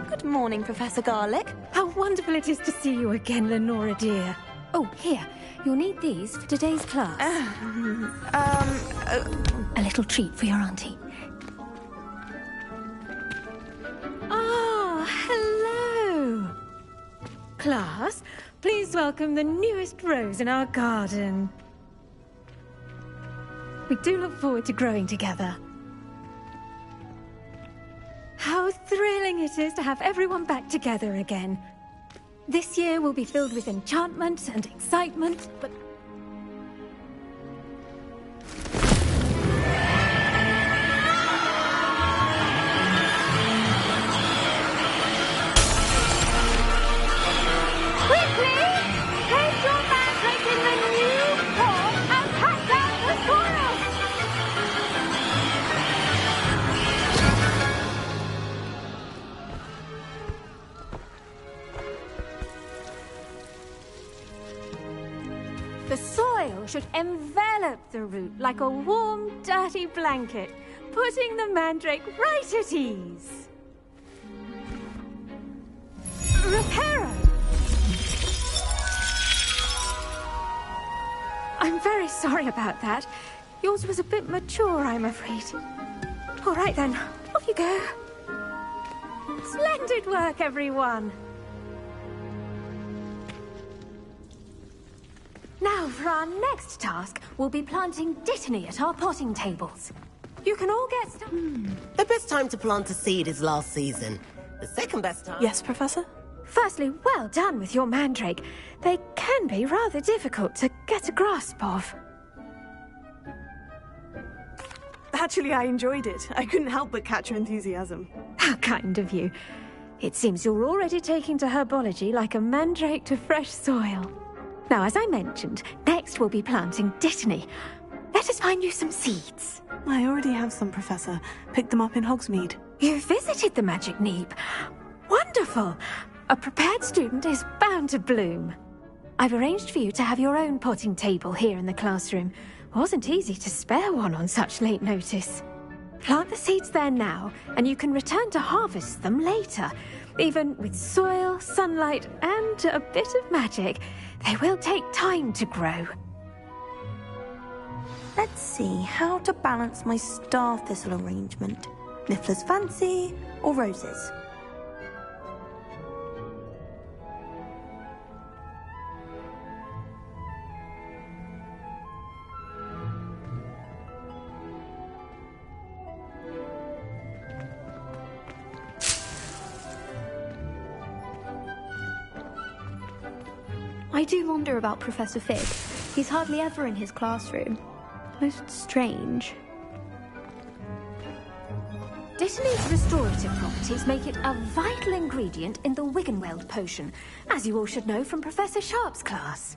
Good morning, Professor Garlick. How wonderful it is to see you again, Lenora dear. Oh, here. You'll need these for today's class. A little treat for your auntie. Ah, hello. Class, please welcome the newest rose in our garden. We do look forward to growing together. How thrilling it is to have everyone back together again. This year will be filled with enchantment and excitement, but... Quickly! Place your mandrake in the new pot and pack down the soil! The soil should envelop the root like a warm, dirty blanket, putting the mandrake right at ease. Reparo! I'm very sorry about that. Yours was a bit mature, I'm afraid. All right then, off you go. Splendid work, everyone. Now, for our next task, we'll be planting Dittany at our potting tables. You can all get started. The best time to plant a seed is last season. The second best time... Yes, Professor? Firstly, well done with your mandrake. They can be rather difficult to get a grasp of. Actually, I enjoyed it. I couldn't help but catch your enthusiasm. How kind of you. It seems you're already taking to herbology like a mandrake to fresh soil. Now, as I mentioned, next we'll be planting Dittany. Let us find you some seeds. I already have some, Professor. Picked them up in Hogsmeade. You visited the Magic Neep. Wonderful! A prepared student is bound to bloom. I've arranged for you to have your own potting table here in the classroom. Wasn't easy to spare one on such late notice. Plant the seeds there now, and you can return to harvest them later. Even with soil, sunlight, and a bit of magic, they will take time to grow. Let's see how to balance my star thistle arrangement. Niffler's fancy or roses? I do wonder about Professor Fig. He's hardly ever in his classroom. Most strange. Dittany's restorative properties make it a vital ingredient in the Wiggenweld potion, as you all should know from Professor Sharp's class.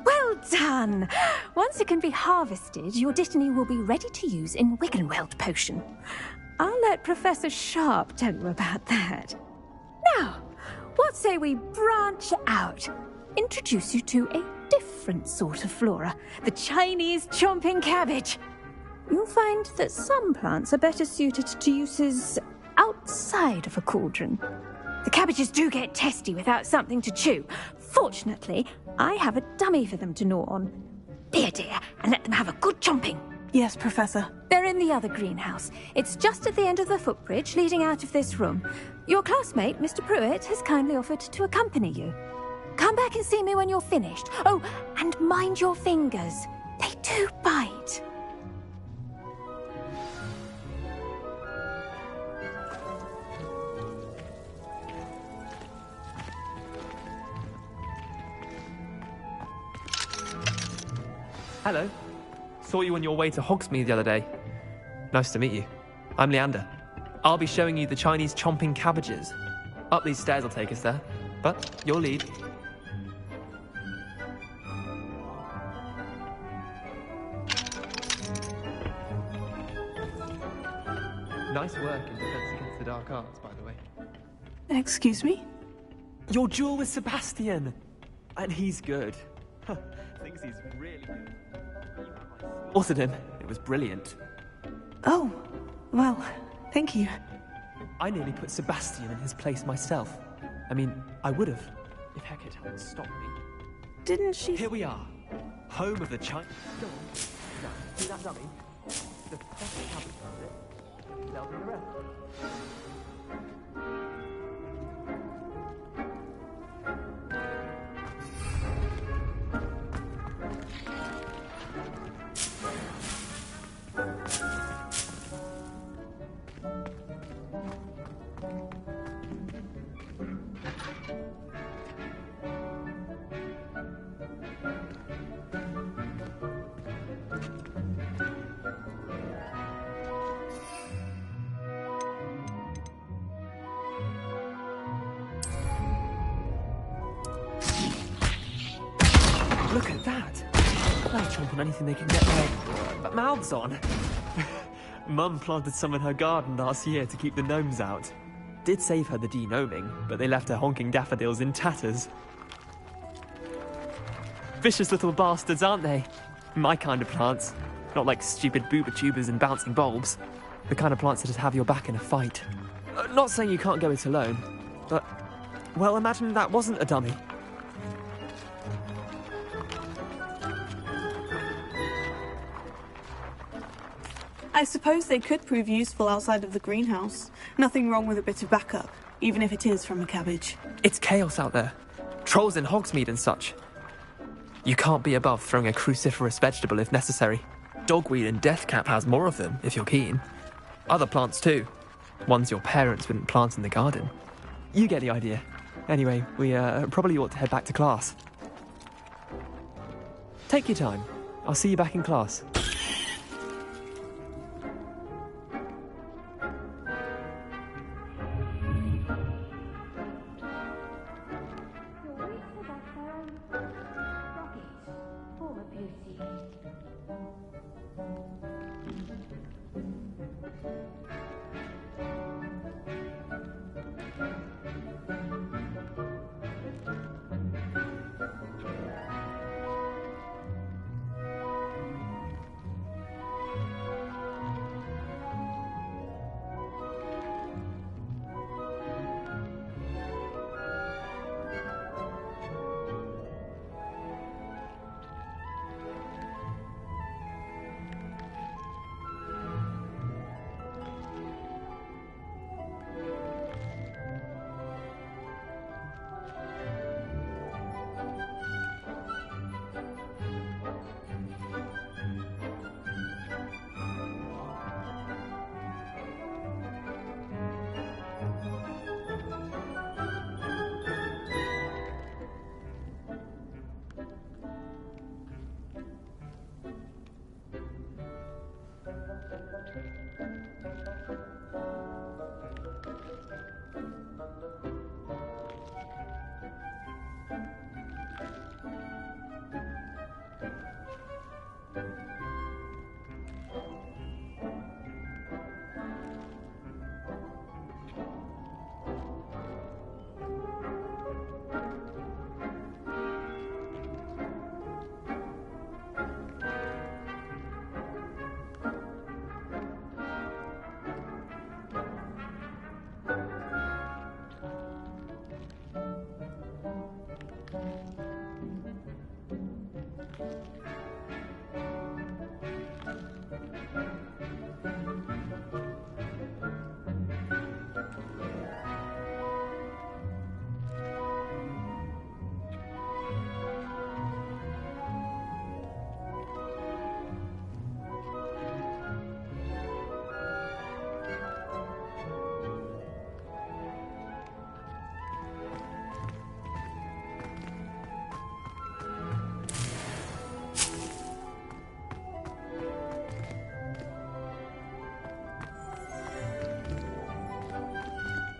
Well done! Once it can be harvested, your Dittany will be ready to use in Wiggenweld potion. I'll let Professor Sharp tell you about that. Now, what say we branch out? introduce you to a different sort of flora, the Chinese chomping cabbage. You'll find that some plants are better suited to uses outside of a cauldron. The cabbages do get testy without something to chew. Fortunately, I have a dummy for them to gnaw on. Be a dear and let them have a good chomping. Yes, Professor. They're in the other greenhouse. It's just at the end of the footbridge leading out of this room. Your classmate, Mr. Pruitt, has kindly offered to accompany you. Come back and see me when you're finished. Oh, and mind your fingers. They do bite. Hello. Saw you on your way to Hogsmeade the other day. Nice to meet you. I'm Leander. I'll be showing you the Chinese chomping cabbages. Up these stairs will take us there, but your lead. Nice work in Defense Against the Dark Arts, by the way. Excuse me? Your duel with Sebastian! And he's good. Thinks he's really good. Authored him. It was brilliant. Oh, well, thank you. I nearly put Sebastian in his place myself. I mean, I would have, if Hecate hadn't stopped me. Didn't she? Here we are. Home of the Chinese. Go on. Now, see that dummy? The perfect cabbage does it. They'll do the rest. Look at that! They chomp on anything they can get their mouths on. Mum planted some in her garden last year to keep the gnomes out. Did save her the de-gnoming, but they left her honking daffodils in tatters. Vicious little bastards, aren't they? My kind of plants. Not like stupid booba tubers and bouncing bulbs. The kind of plants that just have your back in a fight. Not saying you can't go it alone, but... well, imagine that wasn't a dummy. I suppose they could prove useful outside of the greenhouse. Nothing wrong with a bit of backup, even if it is from a cabbage. It's chaos out there. Trolls in Hogsmeade and such. You can't be above throwing a cruciferous vegetable if necessary. Dogweed and deathcap has more of them, if you're keen. Other plants too. Ones your parents wouldn't plant in the garden. You get the idea. Anyway, we probably ought to head back to class. Take your time. I'll see you back in class.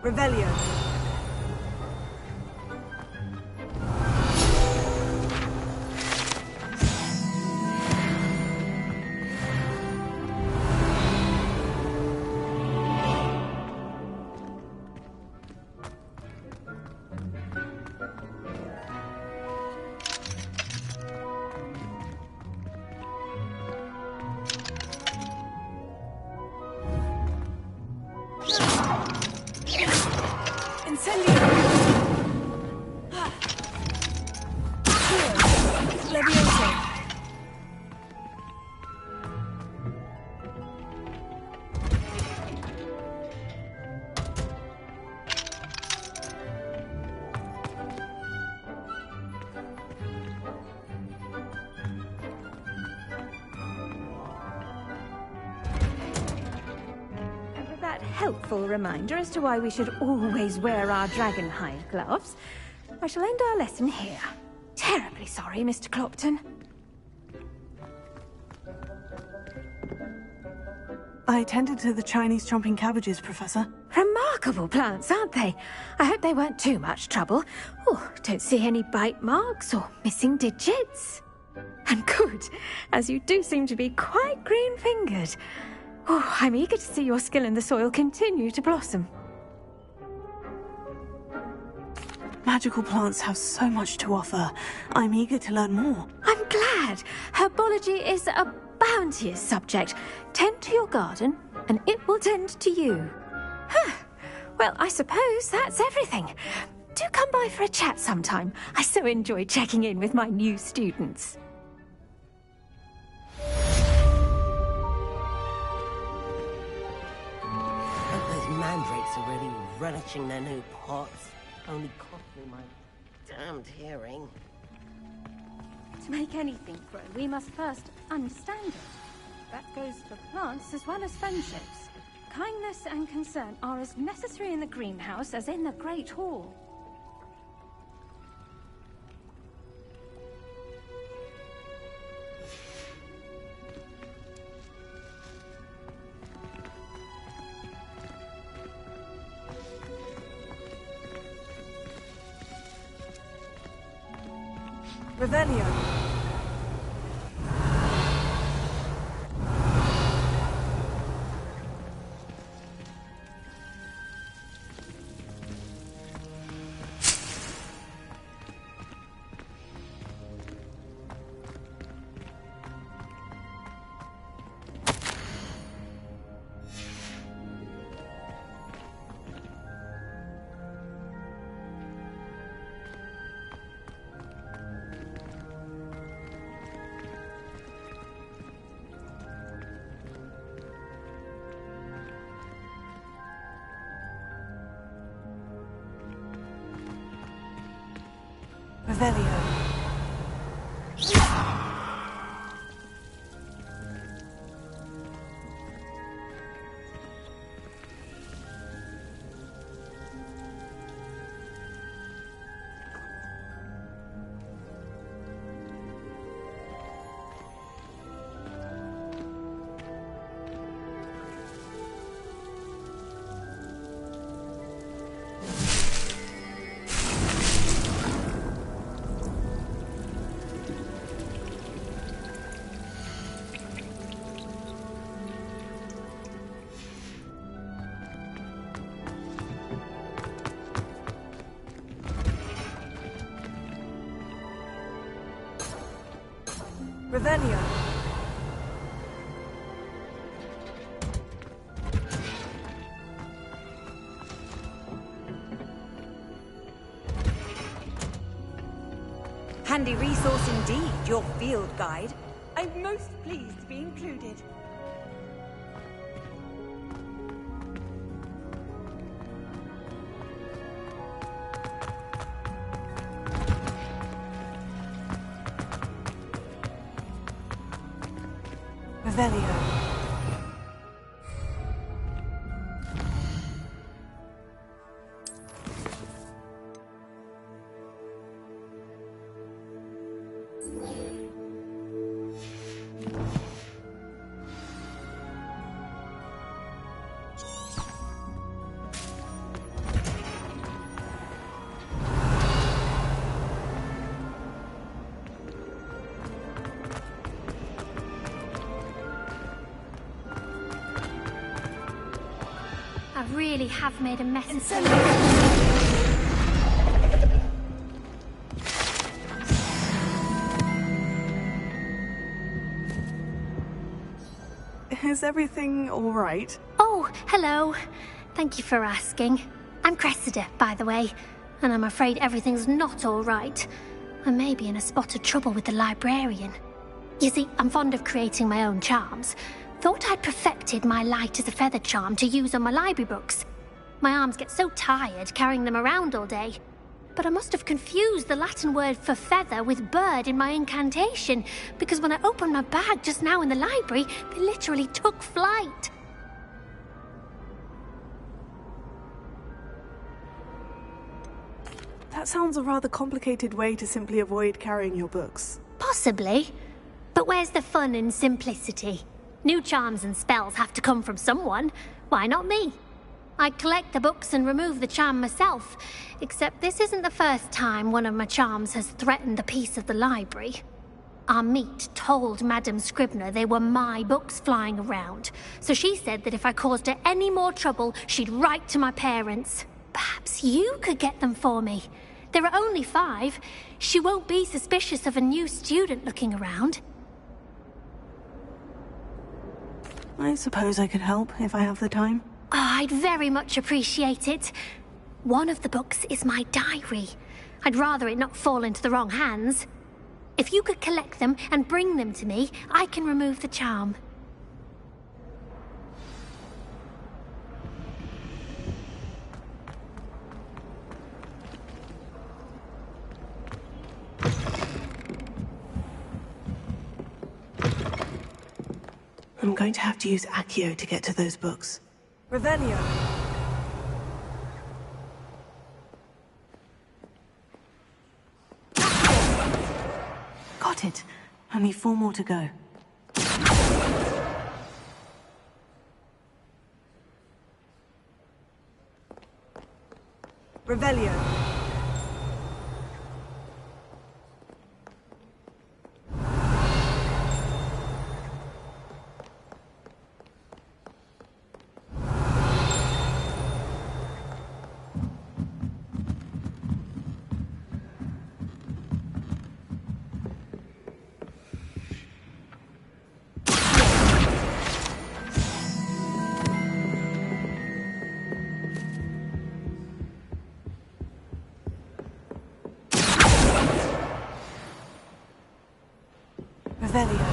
Revelio. Helpful reminder as to why we should always wear our dragonhide gloves. I shall end our lesson here. Terribly sorry, Mr. Clopton. I tended to the Chinese chomping cabbages, Professor. Remarkable plants, aren't they? I hope they weren't too much trouble. Oh, don't see any bite marks or missing digits. And good, as you do seem to be quite green-fingered. Oh, I'm eager to see your skill in the soil continue to blossom. Magical plants have so much to offer. I'm eager to learn more. I'm glad. Herbology is a bounteous subject. Tend to your garden, and it will tend to you. Huh. Well, I suppose that's everything. Do come by for a chat sometime. I so enjoy checking in with my new students. Mandrakes are really relishing their new pots. Only cost me my damned hearing. To make anything grow, we must first understand it. That goes for plants as well as friendships. Kindness and concern are as necessary in the greenhouse as in the Great Hall. Revelio. Revelio. Revelio. Handy resource indeed, your field guide. I'm most pleased to be included. Revelio. really have made a mess of things. Is everything all right? Oh, hello. Thank you for asking. I'm Cressida, by the way, and I'm afraid everything's not all right. I may be in a spot of trouble with the librarian. You see, I'm fond of creating my own charms. Thought I'd perfected my light as a feather charm to use on my library books. My arms get so tired carrying them around all day. But I must have confused the Latin word for feather with bird in my incantation, because when I opened my bag just now in the library, they literally took flight. That sounds a rather complicated way to simply avoid carrying your books. Possibly. But where's the fun in simplicity? New charms and spells have to come from someone. Why not me? I collect the books and remove the charm myself, except this isn't the first time one of my charms has threatened the peace of the library. Our meet told Madame Scribner they were my books flying around, so she said that if I caused her any more trouble, she'd write to my parents. Perhaps you could get them for me. There are only 5. She won't be suspicious of a new student looking around. I suppose I could help if I have the time. Oh, I'd very much appreciate it. One of the books is my diary. I'd rather it not fall into the wrong hands. If you could collect them and bring them to me, I can remove the charm. I'm going to have to use Accio to get to those books. Revelio. Got it. Only 4 more to go. Revelio. Revelio.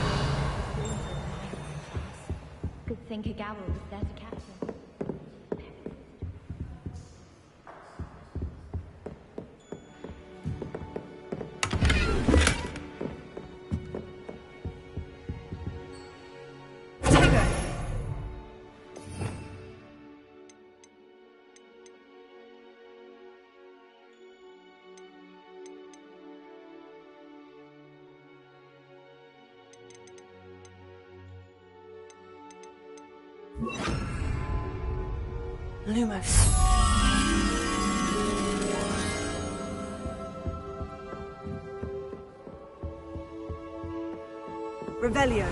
Good thing Kagawa was there to catch him. Lumos. Revelio.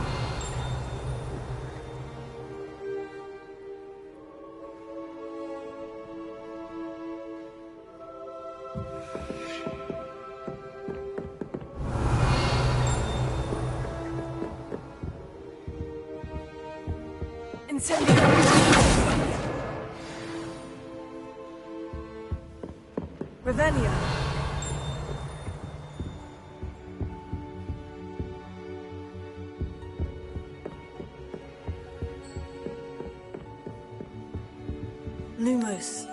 Incendio. Revelio. Lumos.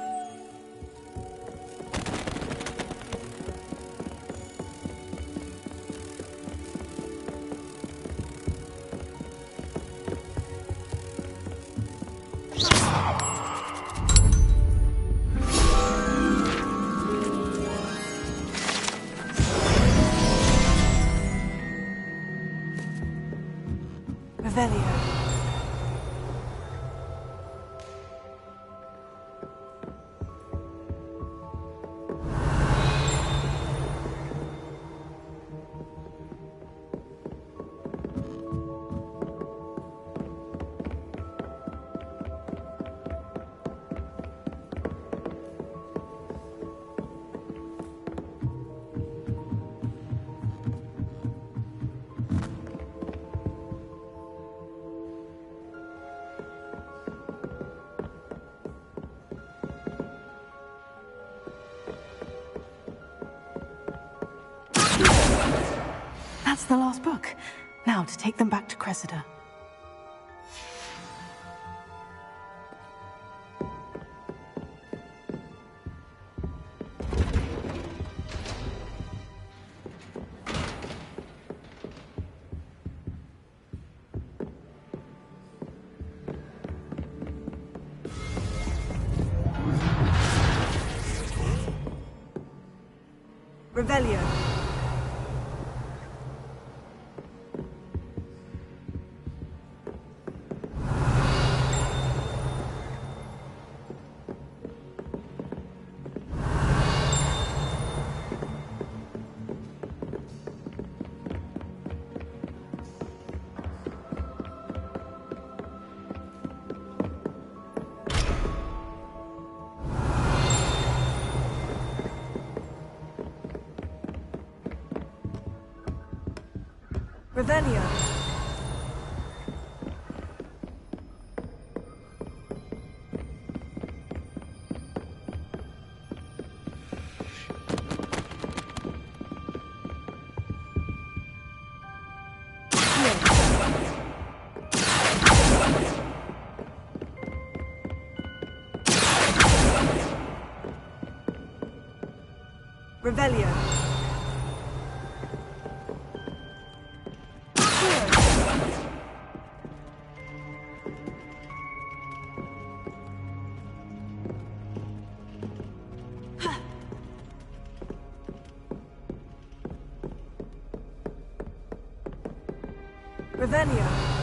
Revelio. That's the last book. Now to take them back to Cressida. Revelio. Revelio. Revelio. Revelio.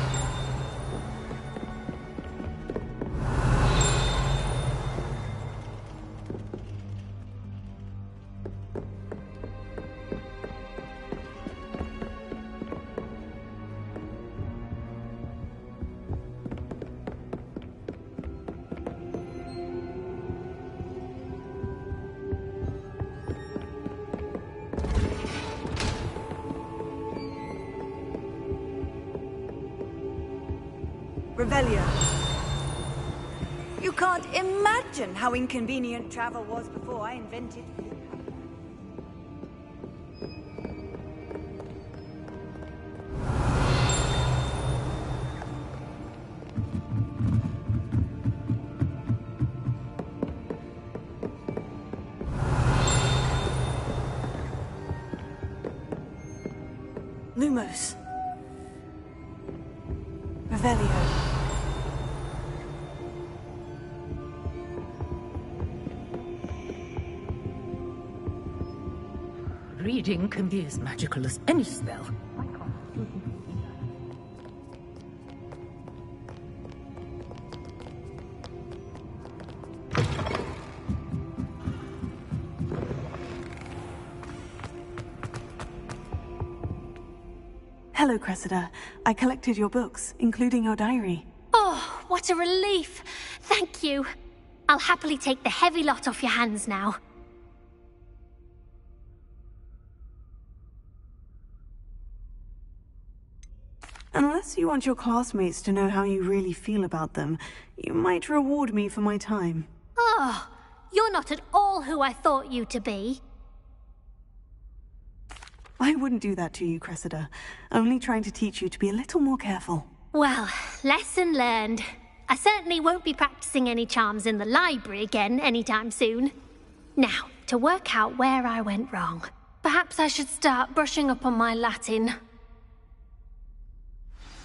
Revelio. You can't imagine how inconvenient travel was before I invented it. Lumos. Revelio. Reading can be as magical as any spell. Hello, Cressida. I collected your books, including your diary. Oh, what a relief. Thank you. I'll happily take the heavy lot off your hands now. Unless you want your classmates to know how you really feel about them, you might reward me for my time. Oh, you're not at all who I thought you to be. I wouldn't do that to you, Cressida. Only trying to teach you to be a little more careful. Well, lesson learned. I certainly won't be practicing any charms in the library again anytime soon. Now, to work out where I went wrong. Perhaps I should start brushing up on my Latin.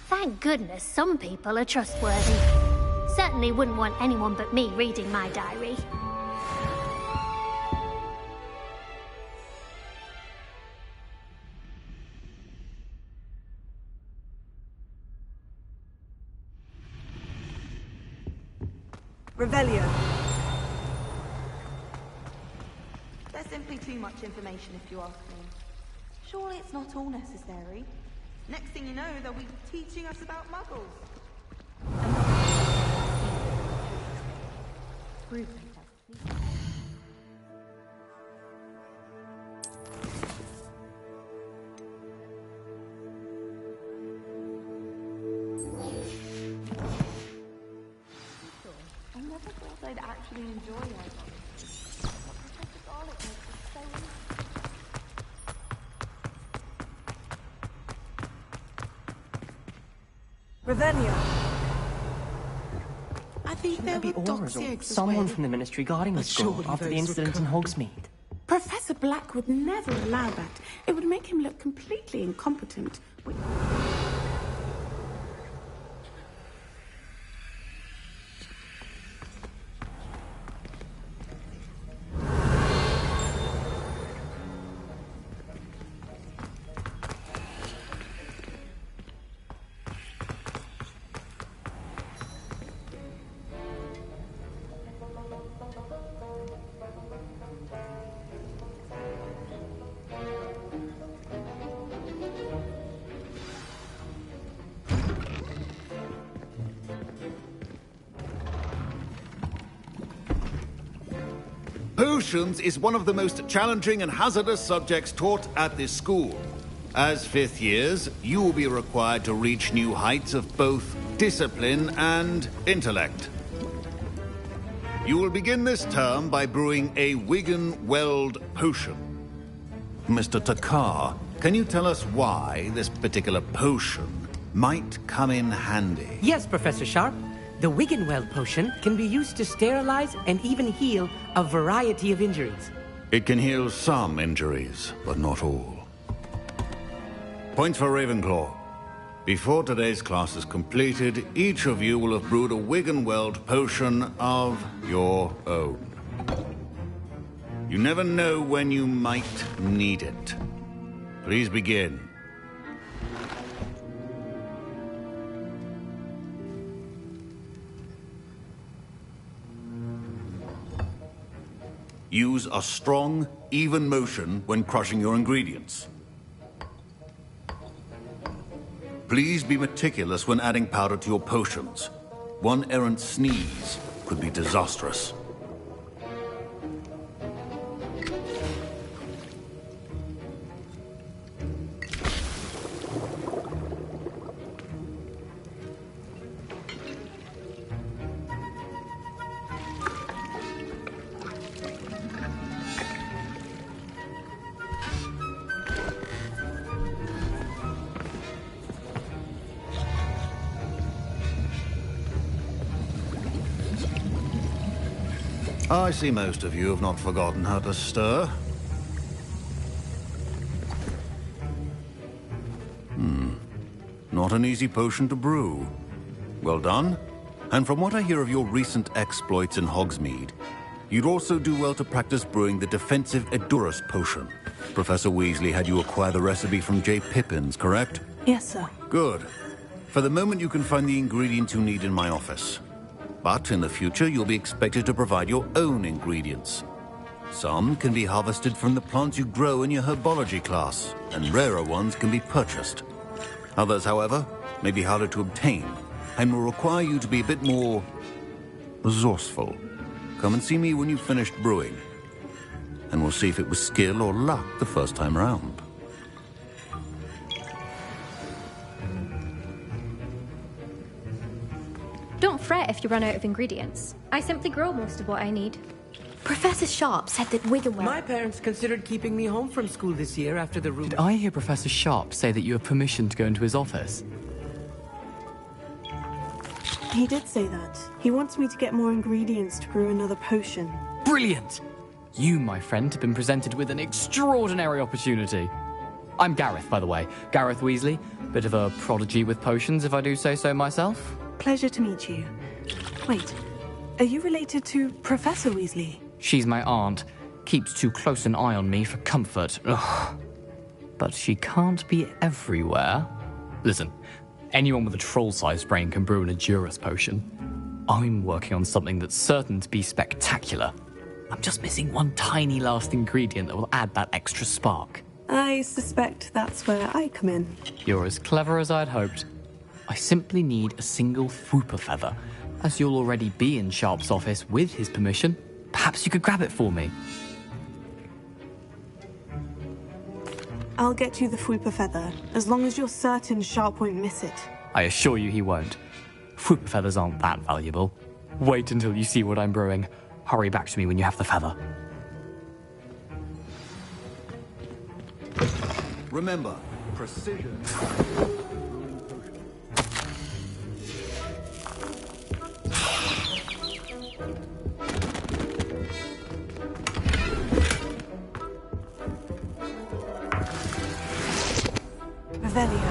Thank goodness some people are trustworthy. Certainly wouldn't want anyone but me reading my diary. Revelio. There's simply too much information if you ask me. Surely it's not all necessary. Next thing you know, they'll be teaching us about muggles. I never thought I'd actually enjoy it. Professor Garlic makes it so easy. Ravenna. I think there be Aurors or someone from the Ministry guarding the school after the incident in Hogsmeade. Professor Black would never allow that. It would make him look completely incompetent. Potions is one of the most challenging and hazardous subjects taught at this school. As fifth years, you will be required to reach new heights of both discipline and intellect. You will begin this term by brewing a Wigan-Weld potion. Mr. Takar, can you tell us why this particular potion might come in handy? Yes, Professor Sharp. The Wigan-Weld potion can be used to sterilize and even heal a variety of injuries. It can heal some injuries, but not all. Points for Ravenclaw. Before today's class is completed, each of you will have brewed a Wigan-Weld potion of your own. You never know when you might need it. Please begin. Use a strong, even motion when crushing your ingredients. Please be meticulous when adding powder to your potions. One errant sneeze could be disastrous. I see most of you have not forgotten how to stir. Not an easy potion to brew. Well done. And from what I hear of your recent exploits in Hogsmeade, you'd also do well to practice brewing the defensive Edurus potion. Professor Weasley had you acquire the recipe from J. Pippins, correct? Yes, sir. Good. For the moment, you can find the ingredients you need in my office. But in the future, you'll be expected to provide your own ingredients. Some can be harvested from the plants you grow in your herbology class, and rarer ones can be purchased. Others, however, may be harder to obtain, and will require you to be a bit more resourceful. Come and see me when you've finished brewing, and we'll see if it was skill or luck the first time around. Don't fret if you run out of ingredients. I simply grow most of what I need. Professor Sharp said that Wigan-Weld... My parents considered keeping me home from school this year after the rumor... Did I hear Professor Sharp say that you have permission to go into his office? He did say that. He wants me to get more ingredients to brew another potion. Brilliant! You, my friend, have been presented with an extraordinary opportunity. I'm Gareth, by the way. Gareth Weasley. Bit of a prodigy with potions, if I do say so myself. Pleasure to meet you. Wait, are you related to Professor Weasley? She's my aunt. Keeps too close an eye on me for comfort. Ugh. But she can't be everywhere. Listen, anyone with a troll-sized brain can brew an Edurus potion. I'm working on something that's certain to be spectacular. I'm just missing one tiny last ingredient that will add that extra spark. I suspect that's where I come in. You're as clever as I'd hoped. I simply need a single Fwooper feather. As you'll already be in Sharp's office with his permission, perhaps you could grab it for me. I'll get you the Fwooper feather, as long as you're certain Sharp won't miss it. I assure you he won't. Fwooper feathers aren't that valuable. Wait until you see what I'm brewing. Hurry back to me when you have the feather. Remember, precision. Revelio.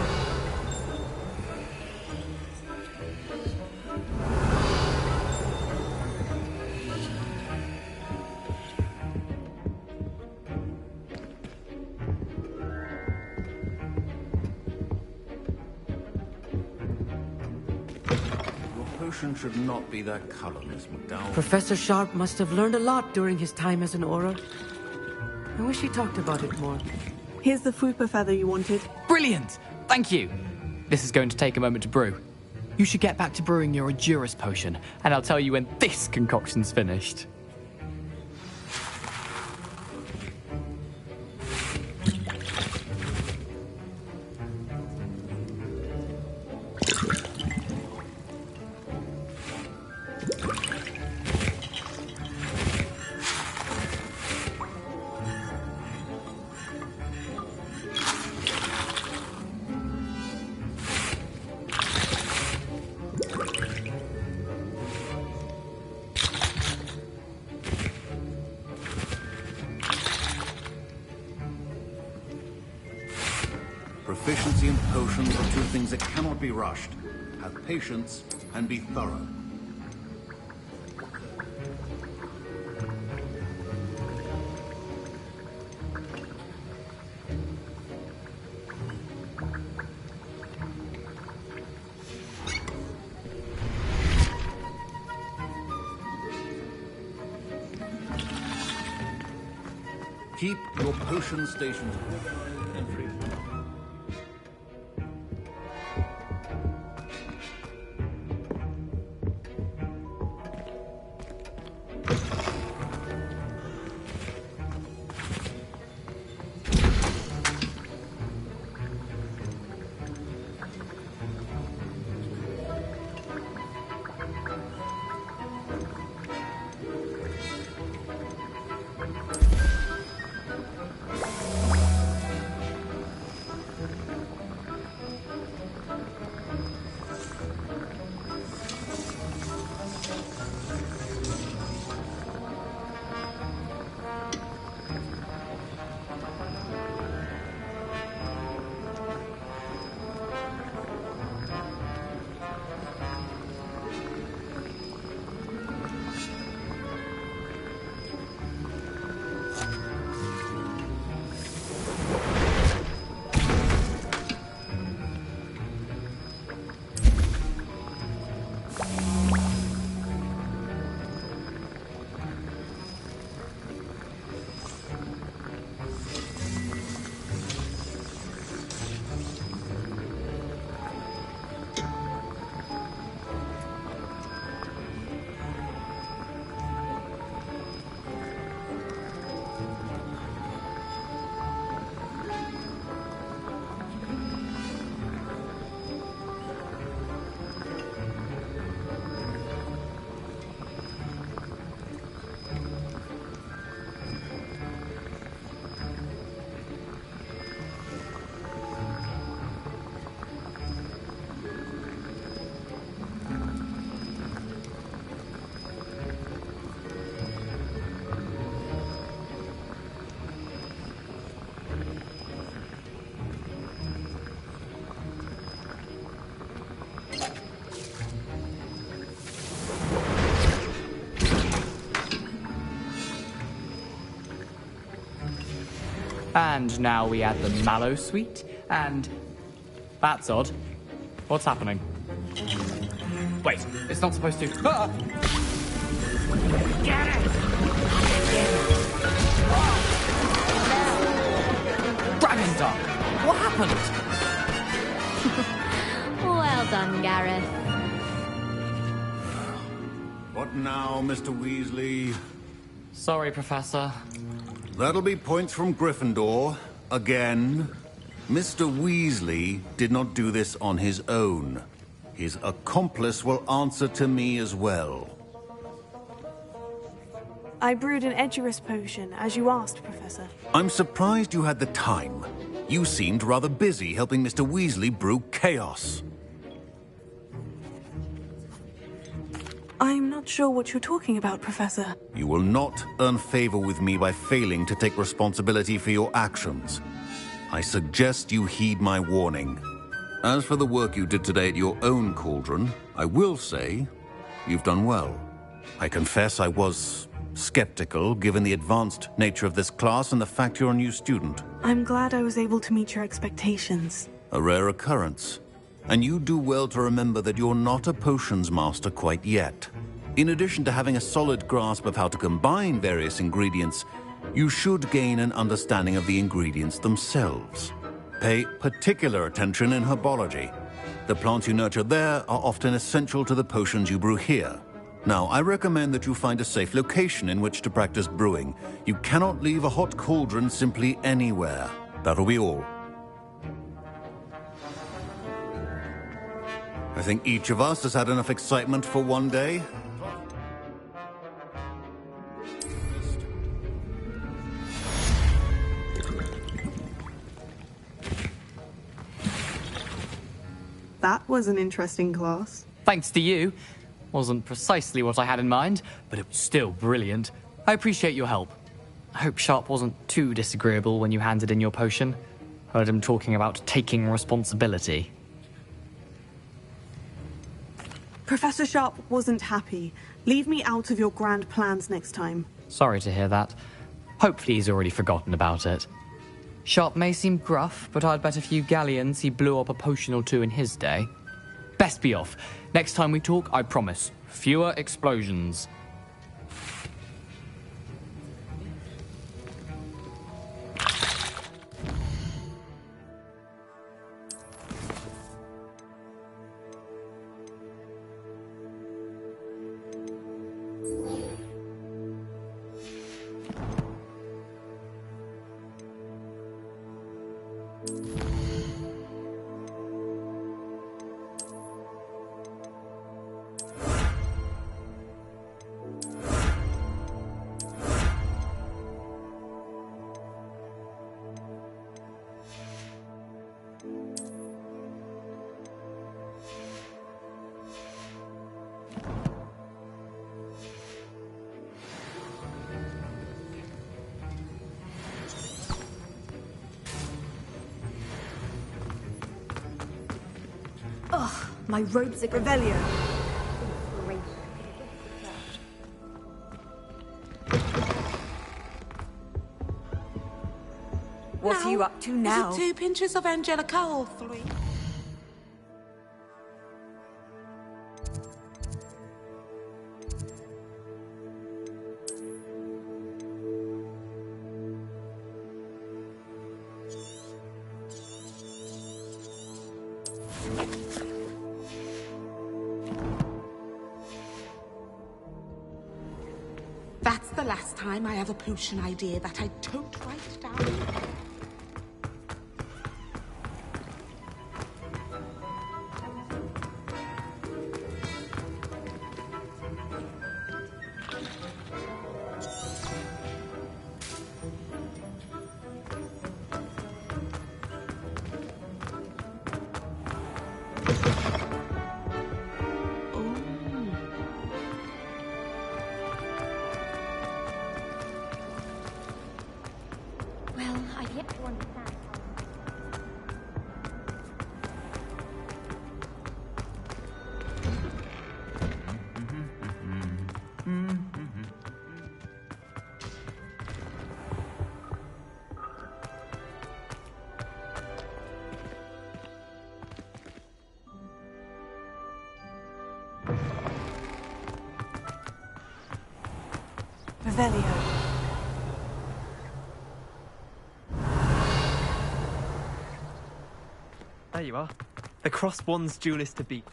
Potion should not be that color, Miss McDowell. Professor Sharp must have learned a lot during his time as an Auror. I wish he talked about it more. Here's the Fupa feather you wanted. Brilliant! Thank you! This is going to take a moment to brew. You should get back to brewing your Endurus potion, and I'll tell you when this concoction's finished. Proficiency and potions are two things that cannot be rushed. Have patience and be thorough. Keep your potion stations and free. And now we add the mallow sweet, and... That's odd. What's happening? Wait, it's not supposed to... Ah! Get it! Dragon Dog! What happened? Well done, Gareth. What now, Mr. Weasley? Sorry, Professor. That'll be points from Gryffindor. Again. Mr. Weasley did not do this on his own. His accomplice will answer to me as well. I brewed an Edurus potion, as you asked, Professor. I'm surprised you had the time. You seemed rather busy helping Mr. Weasley brew chaos. I'm not sure what you're talking about, Professor. You will not earn favor with me by failing to take responsibility for your actions. I suggest you heed my warning. As for the work you did today at your own cauldron, I will say you've done well. I confess I was skeptical, given the advanced nature of this class and the fact you're a new student. I'm glad I was able to meet your expectations. A rare occurrence. And you do well to remember that you're not a potions master quite yet. In addition to having a solid grasp of how to combine various ingredients, you should gain an understanding of the ingredients themselves. Pay particular attention in herbology. The plants you nurture there are often essential to the potions you brew here. Now, I recommend that you find a safe location in which to practice brewing. You cannot leave a hot cauldron simply anywhere. That'll be all. I think each of us has had enough excitement for one day. That was an interesting class. Thanks to you. Wasn't precisely what I had in mind, but it was still brilliant. I appreciate your help. I hope Sharp wasn't too disagreeable when you handed in your potion. Heard him talking about taking responsibility. Professor Sharp wasn't happy. Leave me out of your grand plans next time. Sorry to hear that. Hopefully he's already forgotten about it. Sharp may seem gruff, but I'd bet a few galleons he blew up a potion or two in his day. Best be off. Next time we talk, I promise, fewer explosions. Ugh, my robes are Revelio. What are you up to now? Is it 2 pinches of Angelica or 3? That's the last time I have a potion idea that I don't write down. Well, I've yet to understand. Revelio. There you are. The cross-wands duelist to beat.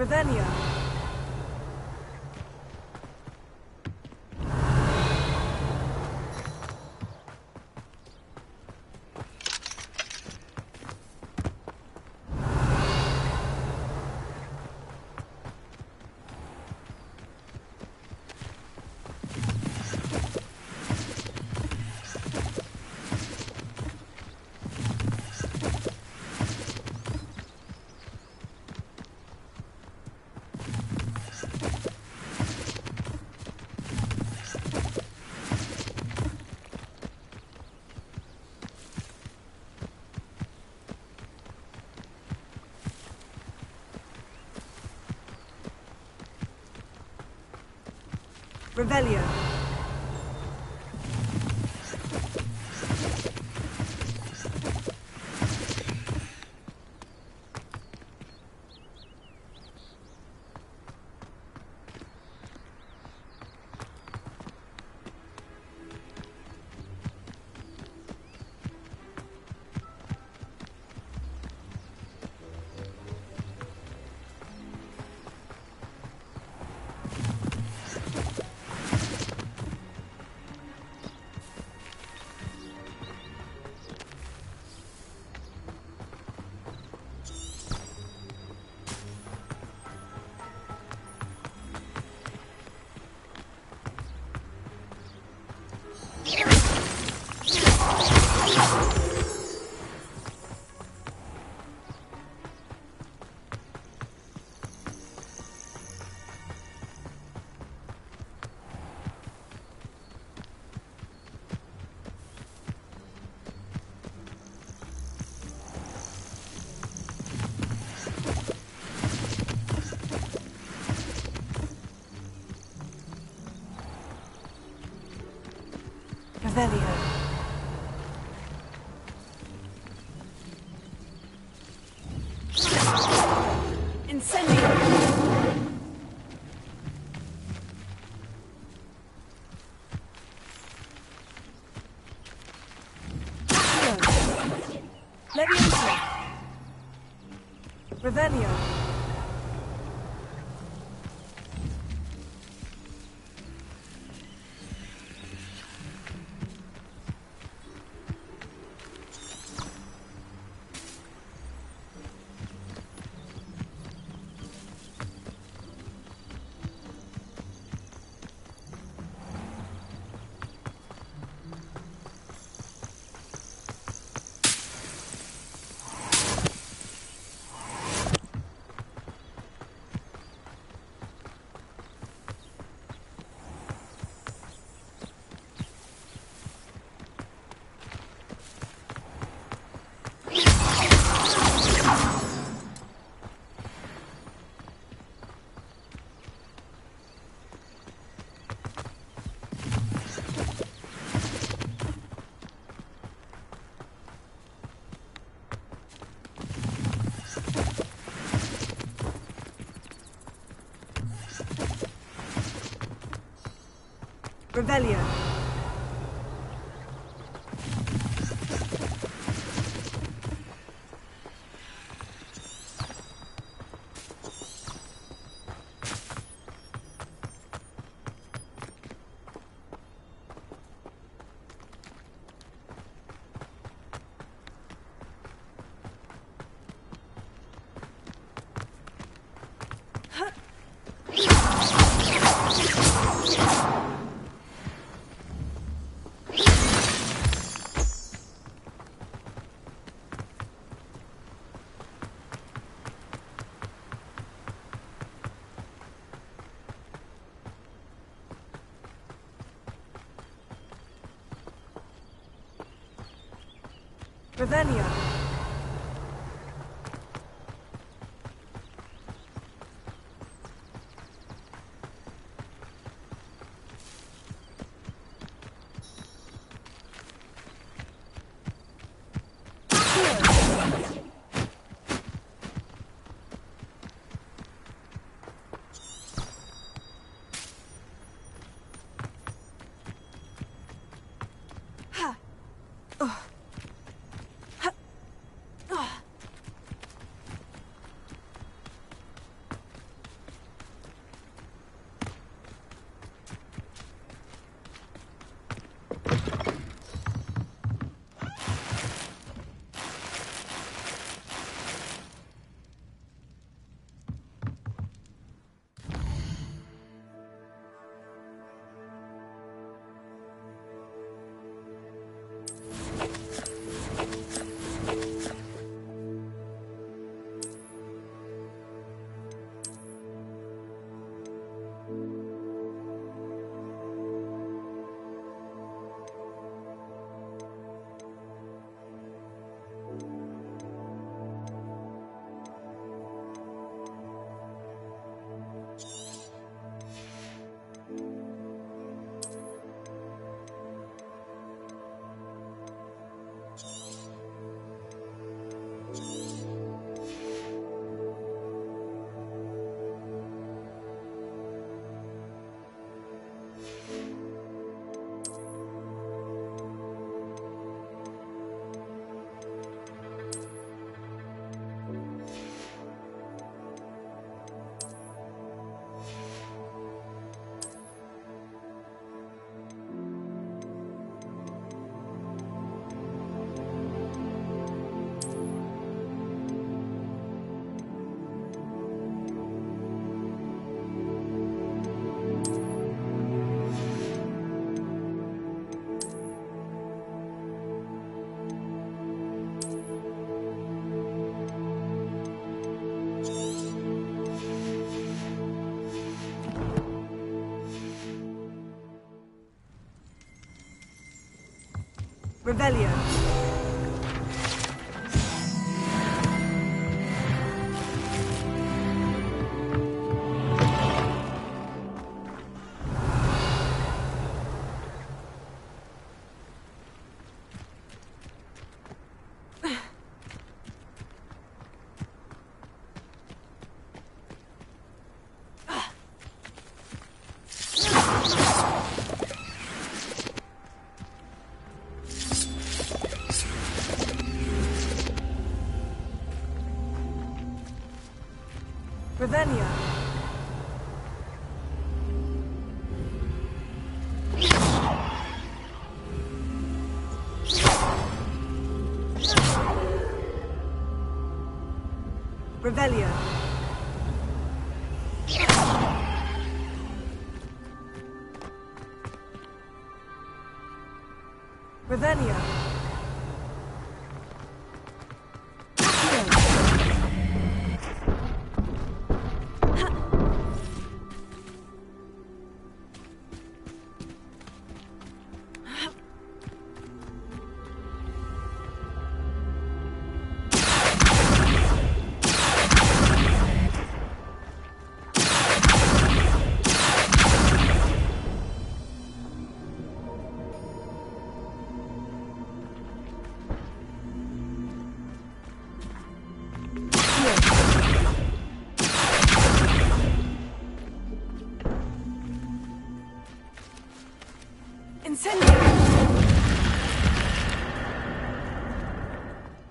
Revelio. Revelio. Revelio. Incendio. Leviosa. Revelio. Revelio. Revelio. Revelio. Revelio. Revelio. Revelio.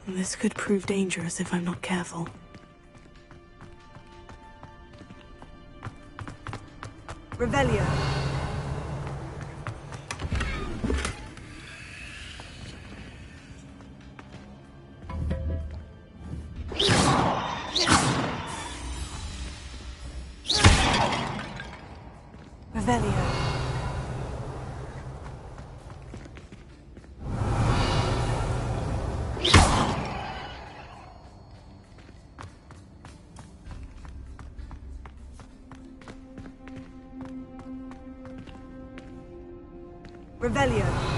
This could prove dangerous if I'm not careful. Revelio. Revelio. Revelio.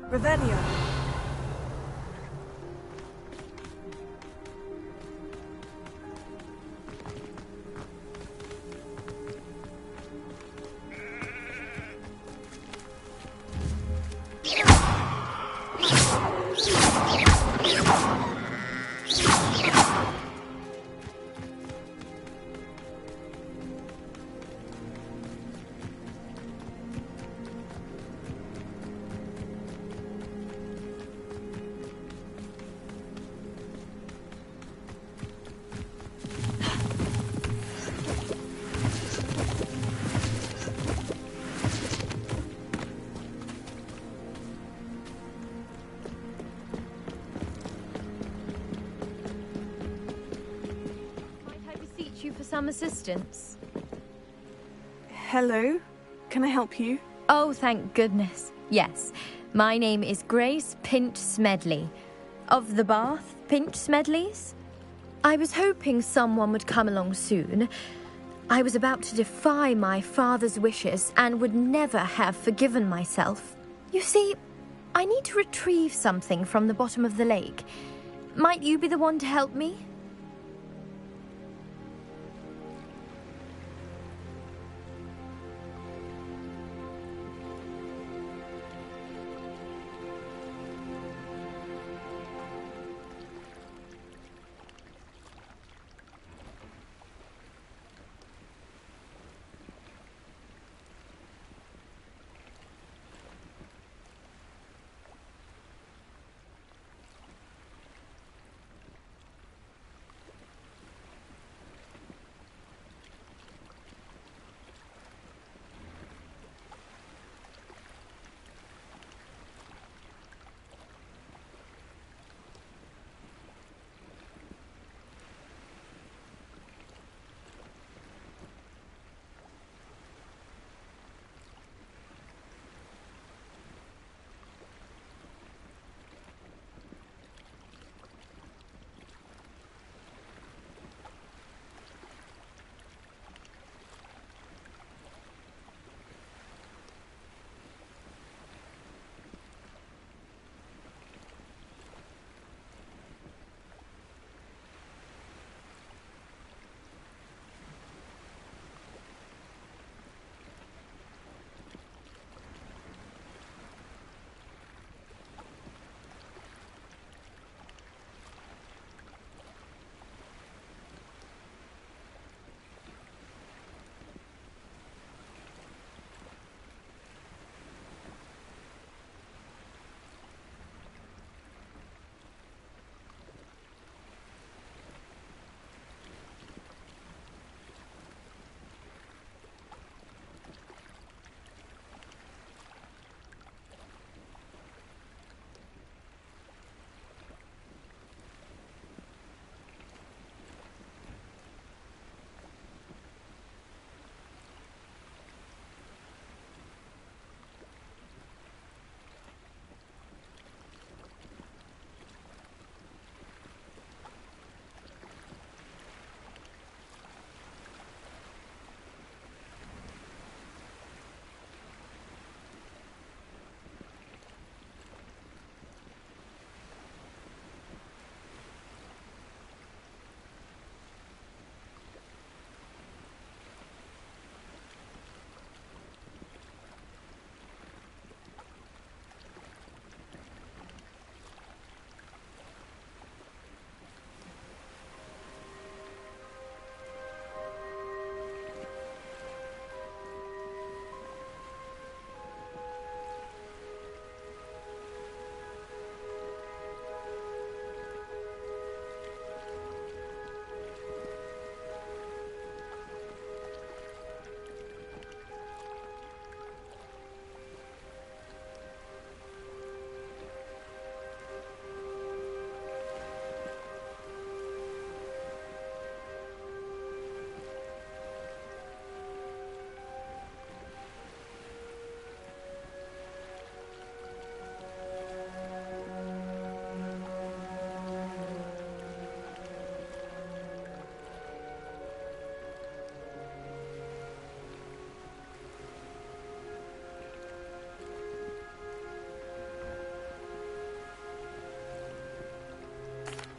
Revelio. Some assistance. Hello? Can I help you? Oh, thank goodness. Yes. My name is Grace Pinch Smedley. Of the Bath Pinch Smedleys? I was hoping someone would come along soon. I was about to defy my father's wishes and would never have forgiven myself. You see, I need to retrieve something from the bottom of the lake. Might you be the one to help me?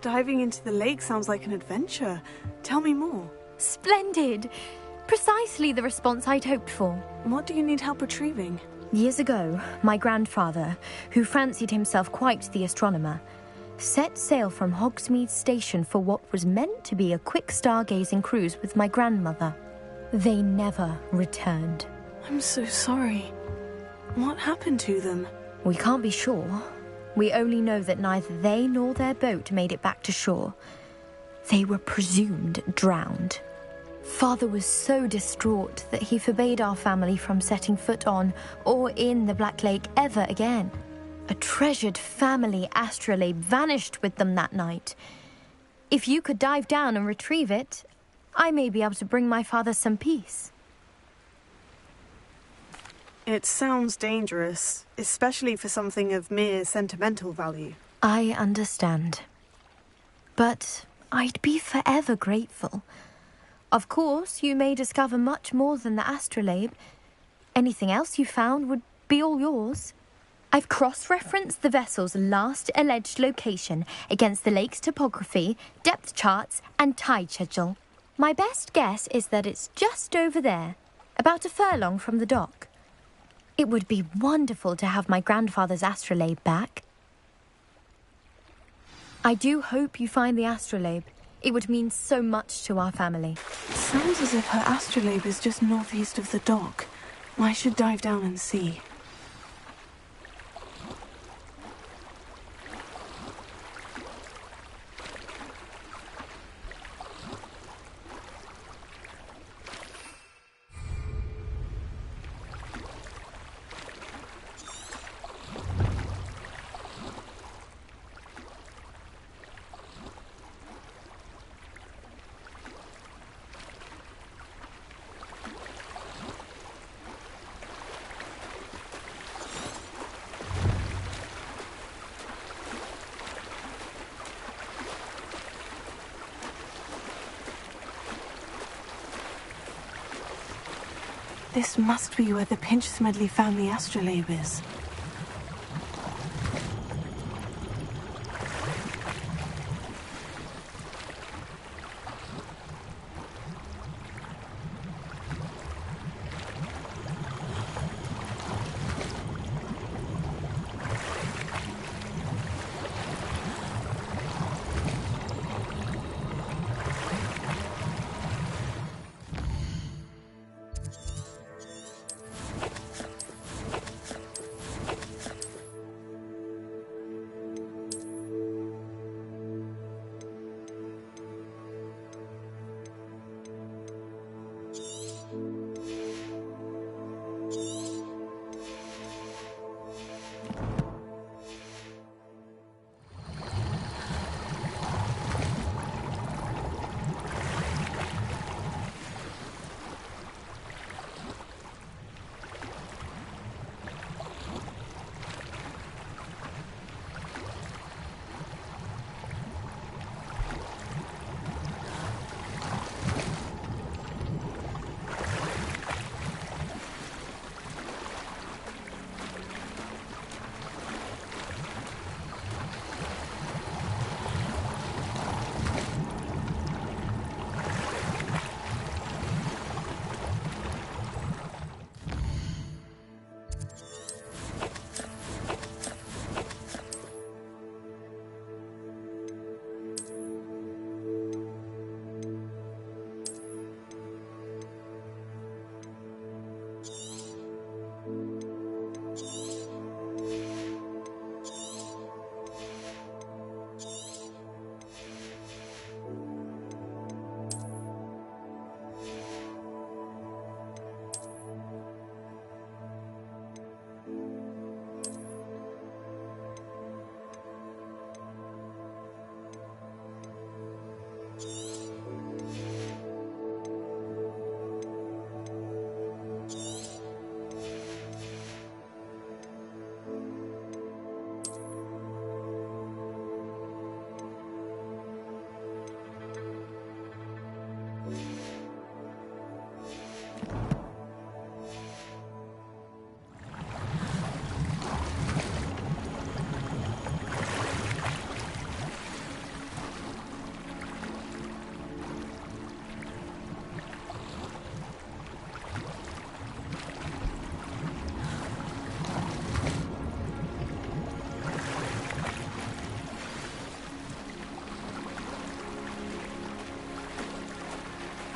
Diving into the lake sounds like an adventure. Tell me more. Splendid! Precisely the response I'd hoped for. What do you need help retrieving? Years ago, my grandfather, who fancied himself quite the astronomer, set sail from Hogsmeade Station for what was meant to be a quick stargazing cruise with my grandmother. They never returned. I'm so sorry. What happened to them? We can't be sure. We only know that neither they nor their boat made it back to shore. They were presumed drowned. Father was so distraught that he forbade our family from setting foot on or in the Black Lake ever again. A treasured family astrolabe vanished with them that night. If you could dive down and retrieve it, I may be able to bring my father some peace. It sounds dangerous, especially for something of mere sentimental value. I understand. But I'd be forever grateful. Of course, you may discover much more than the astrolabe. Anything else you found would be all yours. I've cross-referenced the vessel's last alleged location against the lake's topography, depth charts, and tide schedule. My best guess is that it's just over there, about a furlong from the dock. It would be wonderful to have my grandfather's astrolabe back. I do hope you find the astrolabe. It would mean so much to our family. Sounds as if her astrolabe is just northeast of the dock. I should dive down and see. This must be where the Pinch Smedley family astrolabe is.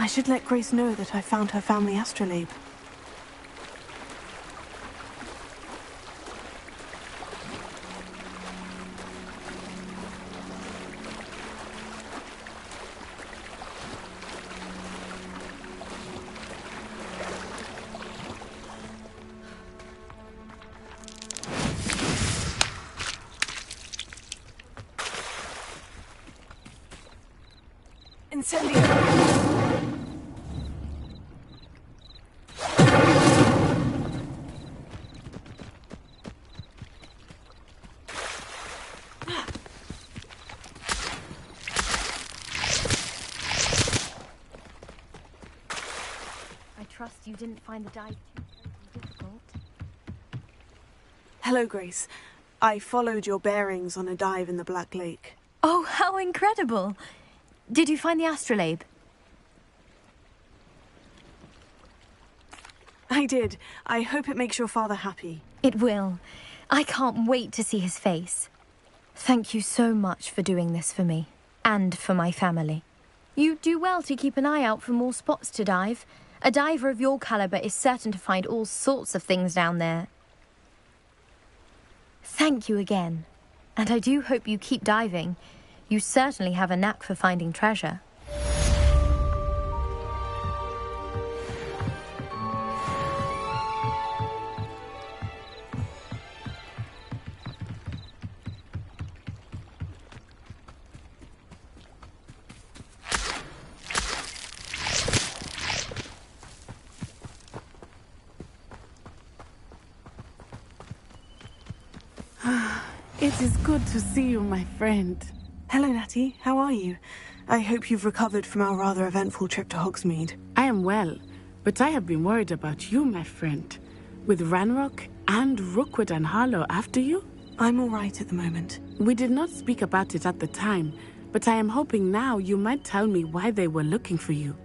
I should let Grace know that I found her family astrolabe. Trust you didn't find the dive too difficult. Hello, Grace. I followed your bearings on a dive in the Black Lake. Oh, how incredible! Did you find the astrolabe? I did. I hope it makes your father happy. It will. I can't wait to see his face. Thank you so much for doing this for me, and for my family. You do well to keep an eye out for more spots to dive. A diver of your caliber is certain to find all sorts of things down there. Thank you again. And I do hope you keep diving. You certainly have a knack for finding treasure. It is good to see you, my friend. Hello, Natty. How are you? I hope you've recovered from our rather eventful trip to Hogsmeade. I am well, but I have been worried about you, my friend. With Ranrock and Rookwood and Harlow after you? I'm all right at the moment. We did not speak about it at the time, but I am hoping now you might tell me why they were looking for you.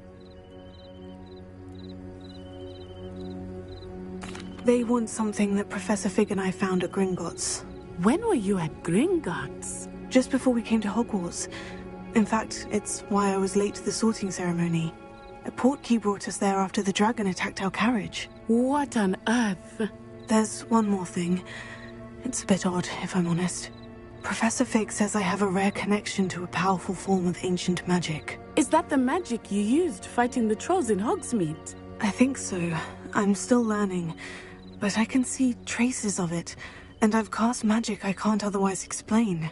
They want something that Professor Fig and I found at Gringotts. When were you at Gringotts? Just before we came to Hogwarts. In fact, it's why I was late to the sorting ceremony. A portkey brought us there after the dragon attacked our carriage. What on earth? There's one more thing. It's a bit odd, if I'm honest. Professor Fig says I have a rare connection to a powerful form of ancient magic. Is that the magic you used fighting the trolls in Hogsmeade? I think so. I'm still learning, but I can see traces of it. And I've cast magic I can't otherwise explain.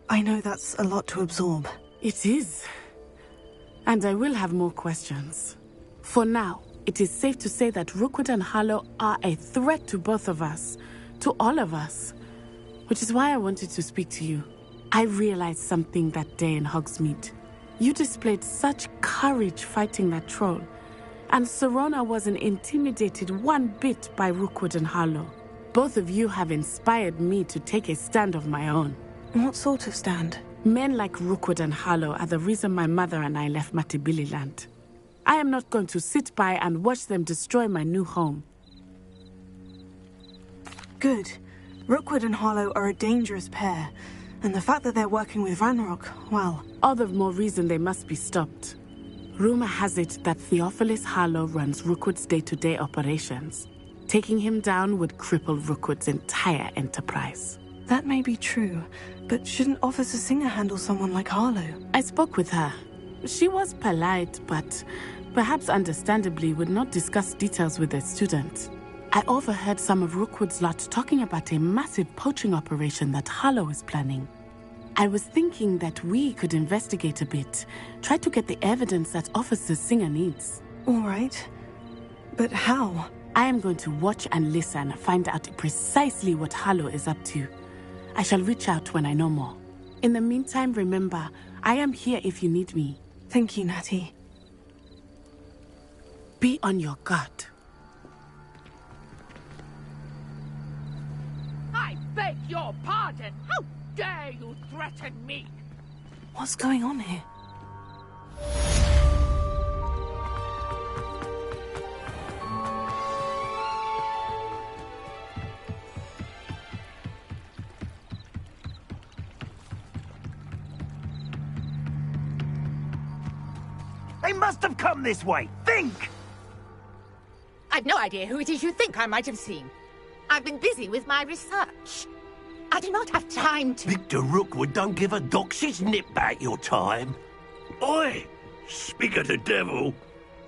I know that's a lot to absorb. It is. And I will have more questions. For now, it is safe to say that Rookwood and Harlow are a threat to both of us. To all of us. Which is why I wanted to speak to you. I realized something that day in Hogsmeade. You displayed such courage fighting that troll. And Serona wasn't intimidated one bit by Rookwood and Harlow. Both of you have inspired me to take a stand of my own. What sort of stand? Men like Rookwood and Harlow are the reason my mother and I left Matibililand. I am not going to sit by and watch them destroy my new home. Good. Rookwood and Harlow are a dangerous pair, and the fact that they're working with Ranrock, well... All the more reason they must be stopped. Rumor has it that Theophilus Harlow runs Rookwood's day-to-day operations. Taking him down would cripple Rookwood's entire enterprise. That may be true, but shouldn't Officer Singer handle someone like Harlow? I spoke with her. She was polite, but perhaps understandably would not discuss details with a student. I overheard some of Rookwood's lot talking about a massive poaching operation that Harlow is planning. I was thinking that we could investigate a bit, try to get the evidence that Officer Singer needs. All right. But how? I am going to watch and listen, find out precisely what Harlow is up to. I shall reach out when I know more. In the meantime, remember, I am here if you need me. Thank you, Natty. Be on your guard. I beg your pardon. How dare you threaten me? What's going on here? They must have come this way. Think! I've no idea who it is you think I might have seen. I've been busy with my research. I do not have time to... Victor Rookwood don't give a doxy's nip back your time. Oi! Speak of the devil.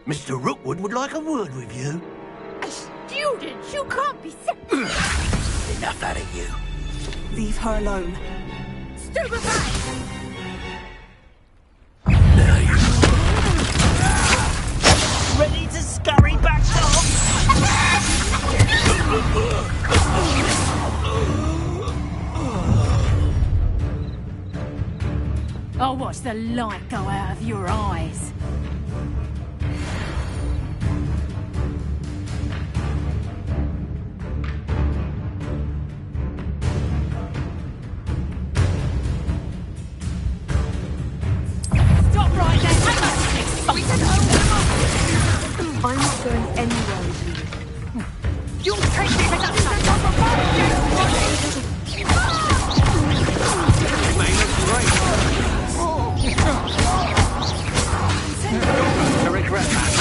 Mr. Rookwood would like a word with you. A student? You can't be... Enough out of you. Leave her alone. Stupefy! Ready to scurry back off? I'll watch the light go out of your eyes. Stop right there! I'm not going anywhere with you. You'll take me to that side of the To regret that.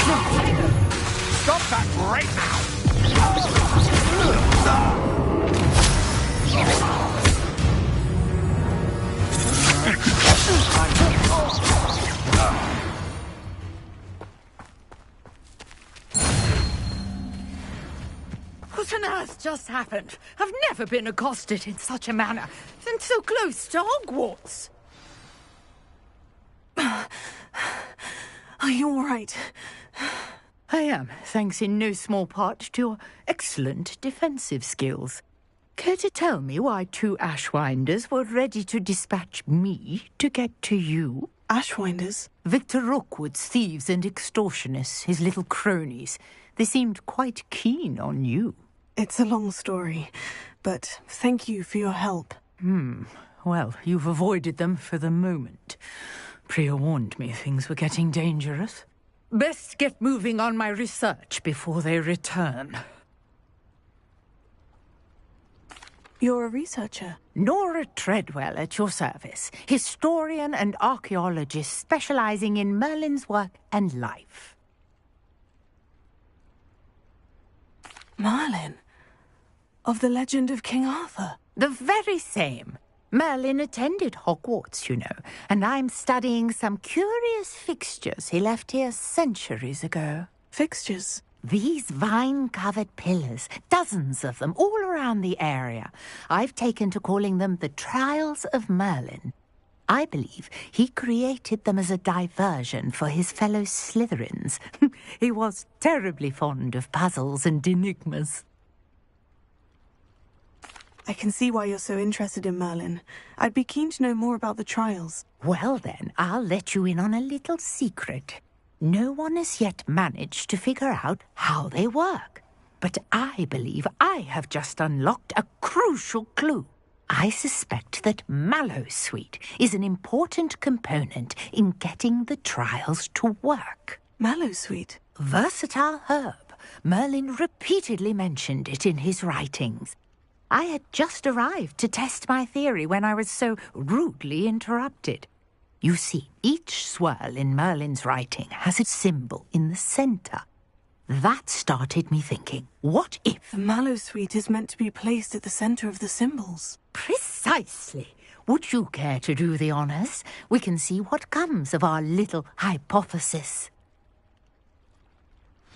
Stop that right What on earth just happened? I've never been accosted in such a manner, and so close to Hogwarts. Are you all right? I am, thanks in no small part to your excellent defensive skills. Care to tell me why 2 Ashwinders were ready to dispatch me to get to you? Ashwinders? Victor Rookwood's thieves and extortionists, his little cronies. They seemed quite keen on you. It's a long story, but thank you for your help. Well, you've avoided them for the moment. Priya warned me things were getting dangerous. Best get moving on my research before they return. You're a researcher? Nora Treadwell at your service. Historian and archaeologist specializing in Merlin's work and life. Merlin? Of the legend of King Arthur? The very same. Merlin attended Hogwarts, you know, and I'm studying some curious fixtures he left here centuries ago. Fixtures? These vine-covered pillars, dozens of them, all around the area. I've taken to calling them the Trials of Merlin. I believe he created them as a diversion for his fellow Slytherins. He was terribly fond of puzzles and enigmas. I can see why you're so interested in Merlin. I'd be keen to know more about the trials. Well then, I'll let you in on a little secret. No one has yet managed to figure out how they work. But I believe I have just unlocked a crucial clue. I suspect that Mallowsweet is an important component in getting the trials to work. Mallowsweet? Versatile herb. Merlin repeatedly mentioned it in his writings. I had just arrived to test my theory when I was so rudely interrupted. You see, each swirl in Merlin's writing has a symbol in the centre. That started me thinking, what if... The Mallowsweet is meant to be placed at the centre of the symbols. Precisely. Would you care to do the honours? We can see what comes of our little hypothesis.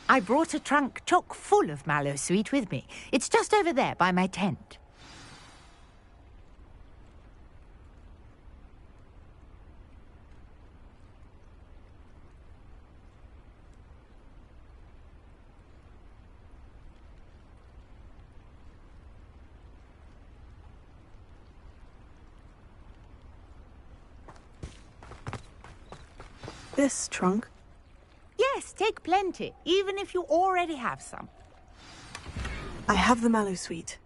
I brought a trunk chock full of Mallowsweet with me. It's just over there by my tent. This trunk? Yes, take plenty, even if you already have some. I have the Mallowsweet.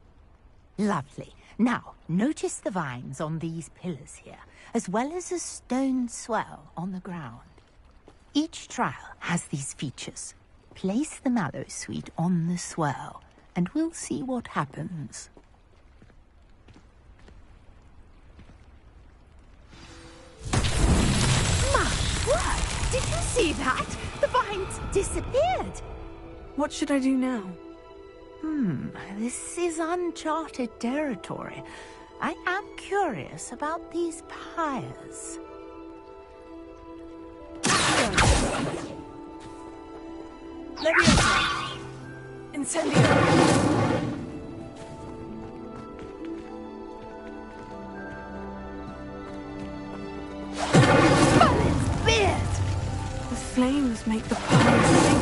Lovely. Now, notice the vines on these pillars here, as well as a stone swell on the ground. Each trial has these features. Place the Mallowsweet on the swell, and we'll see what happens. My word! Did you see that? disappeared. What should I do now? This is uncharted territory. I am curious about these pyres. Leviosa! Incendio! Balance beard! The flames make the pyre sink.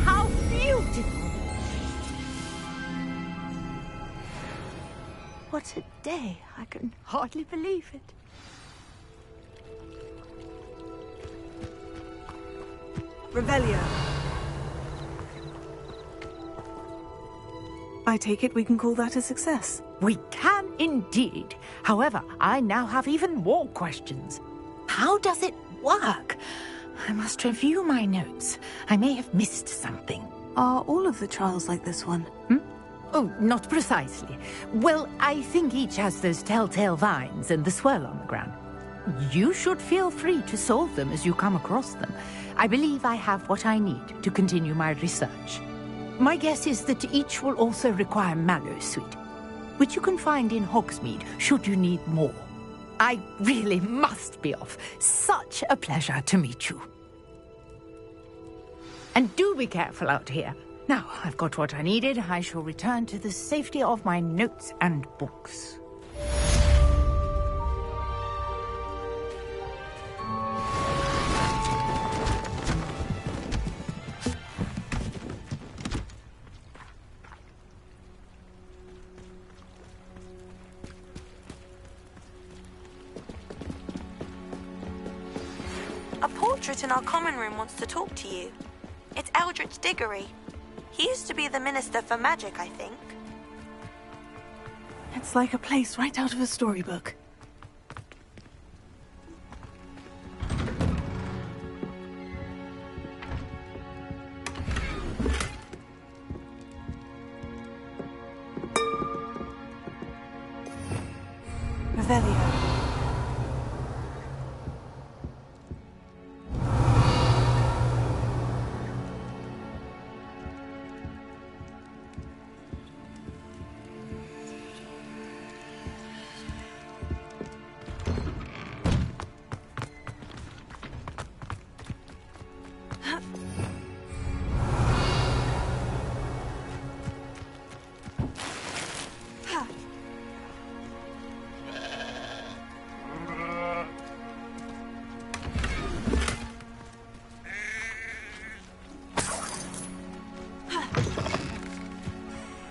How beautiful! What a day. I can hardly believe it. Revelio. I take it we can call that a success. We can indeed. However, I now have even more questions. How does it work? I must review my notes. I may have missed something. Are all of the trials like this one? Oh, not precisely. Well, I think each has those telltale vines and the swirl on the ground. You should feel free to solve them as you come across them. I believe I have what I need to continue my research. My guess is that each will also require mallow sweet, which you can find in Hogsmeade should you need more. I really must be off. Such a pleasure to meet you. And do be careful out here. Now, I've got what I needed. I shall return to the safety of my notes and books. A portrait in our common room wants to talk to you. It's Eldritch Diggory. He used to be the Minister for Magic, I think. It's like a place right out of a storybook. Revelio.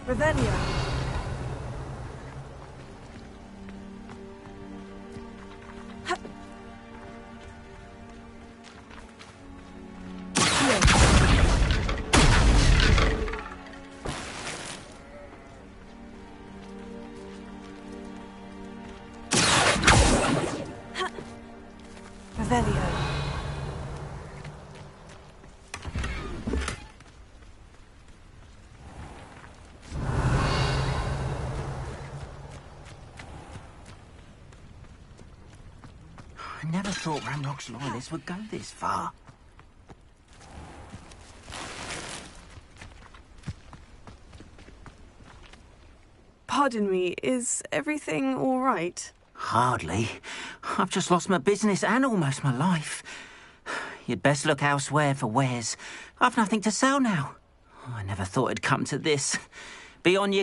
Revelio. Revelio. I never thought Ramrock's loyalists would go this far. Pardon me, is everything all right? Hardly. I've just lost my business and almost my life. You'd best look elsewhere for wares. I've nothing to sell now. I never thought it'd come to this. Be on your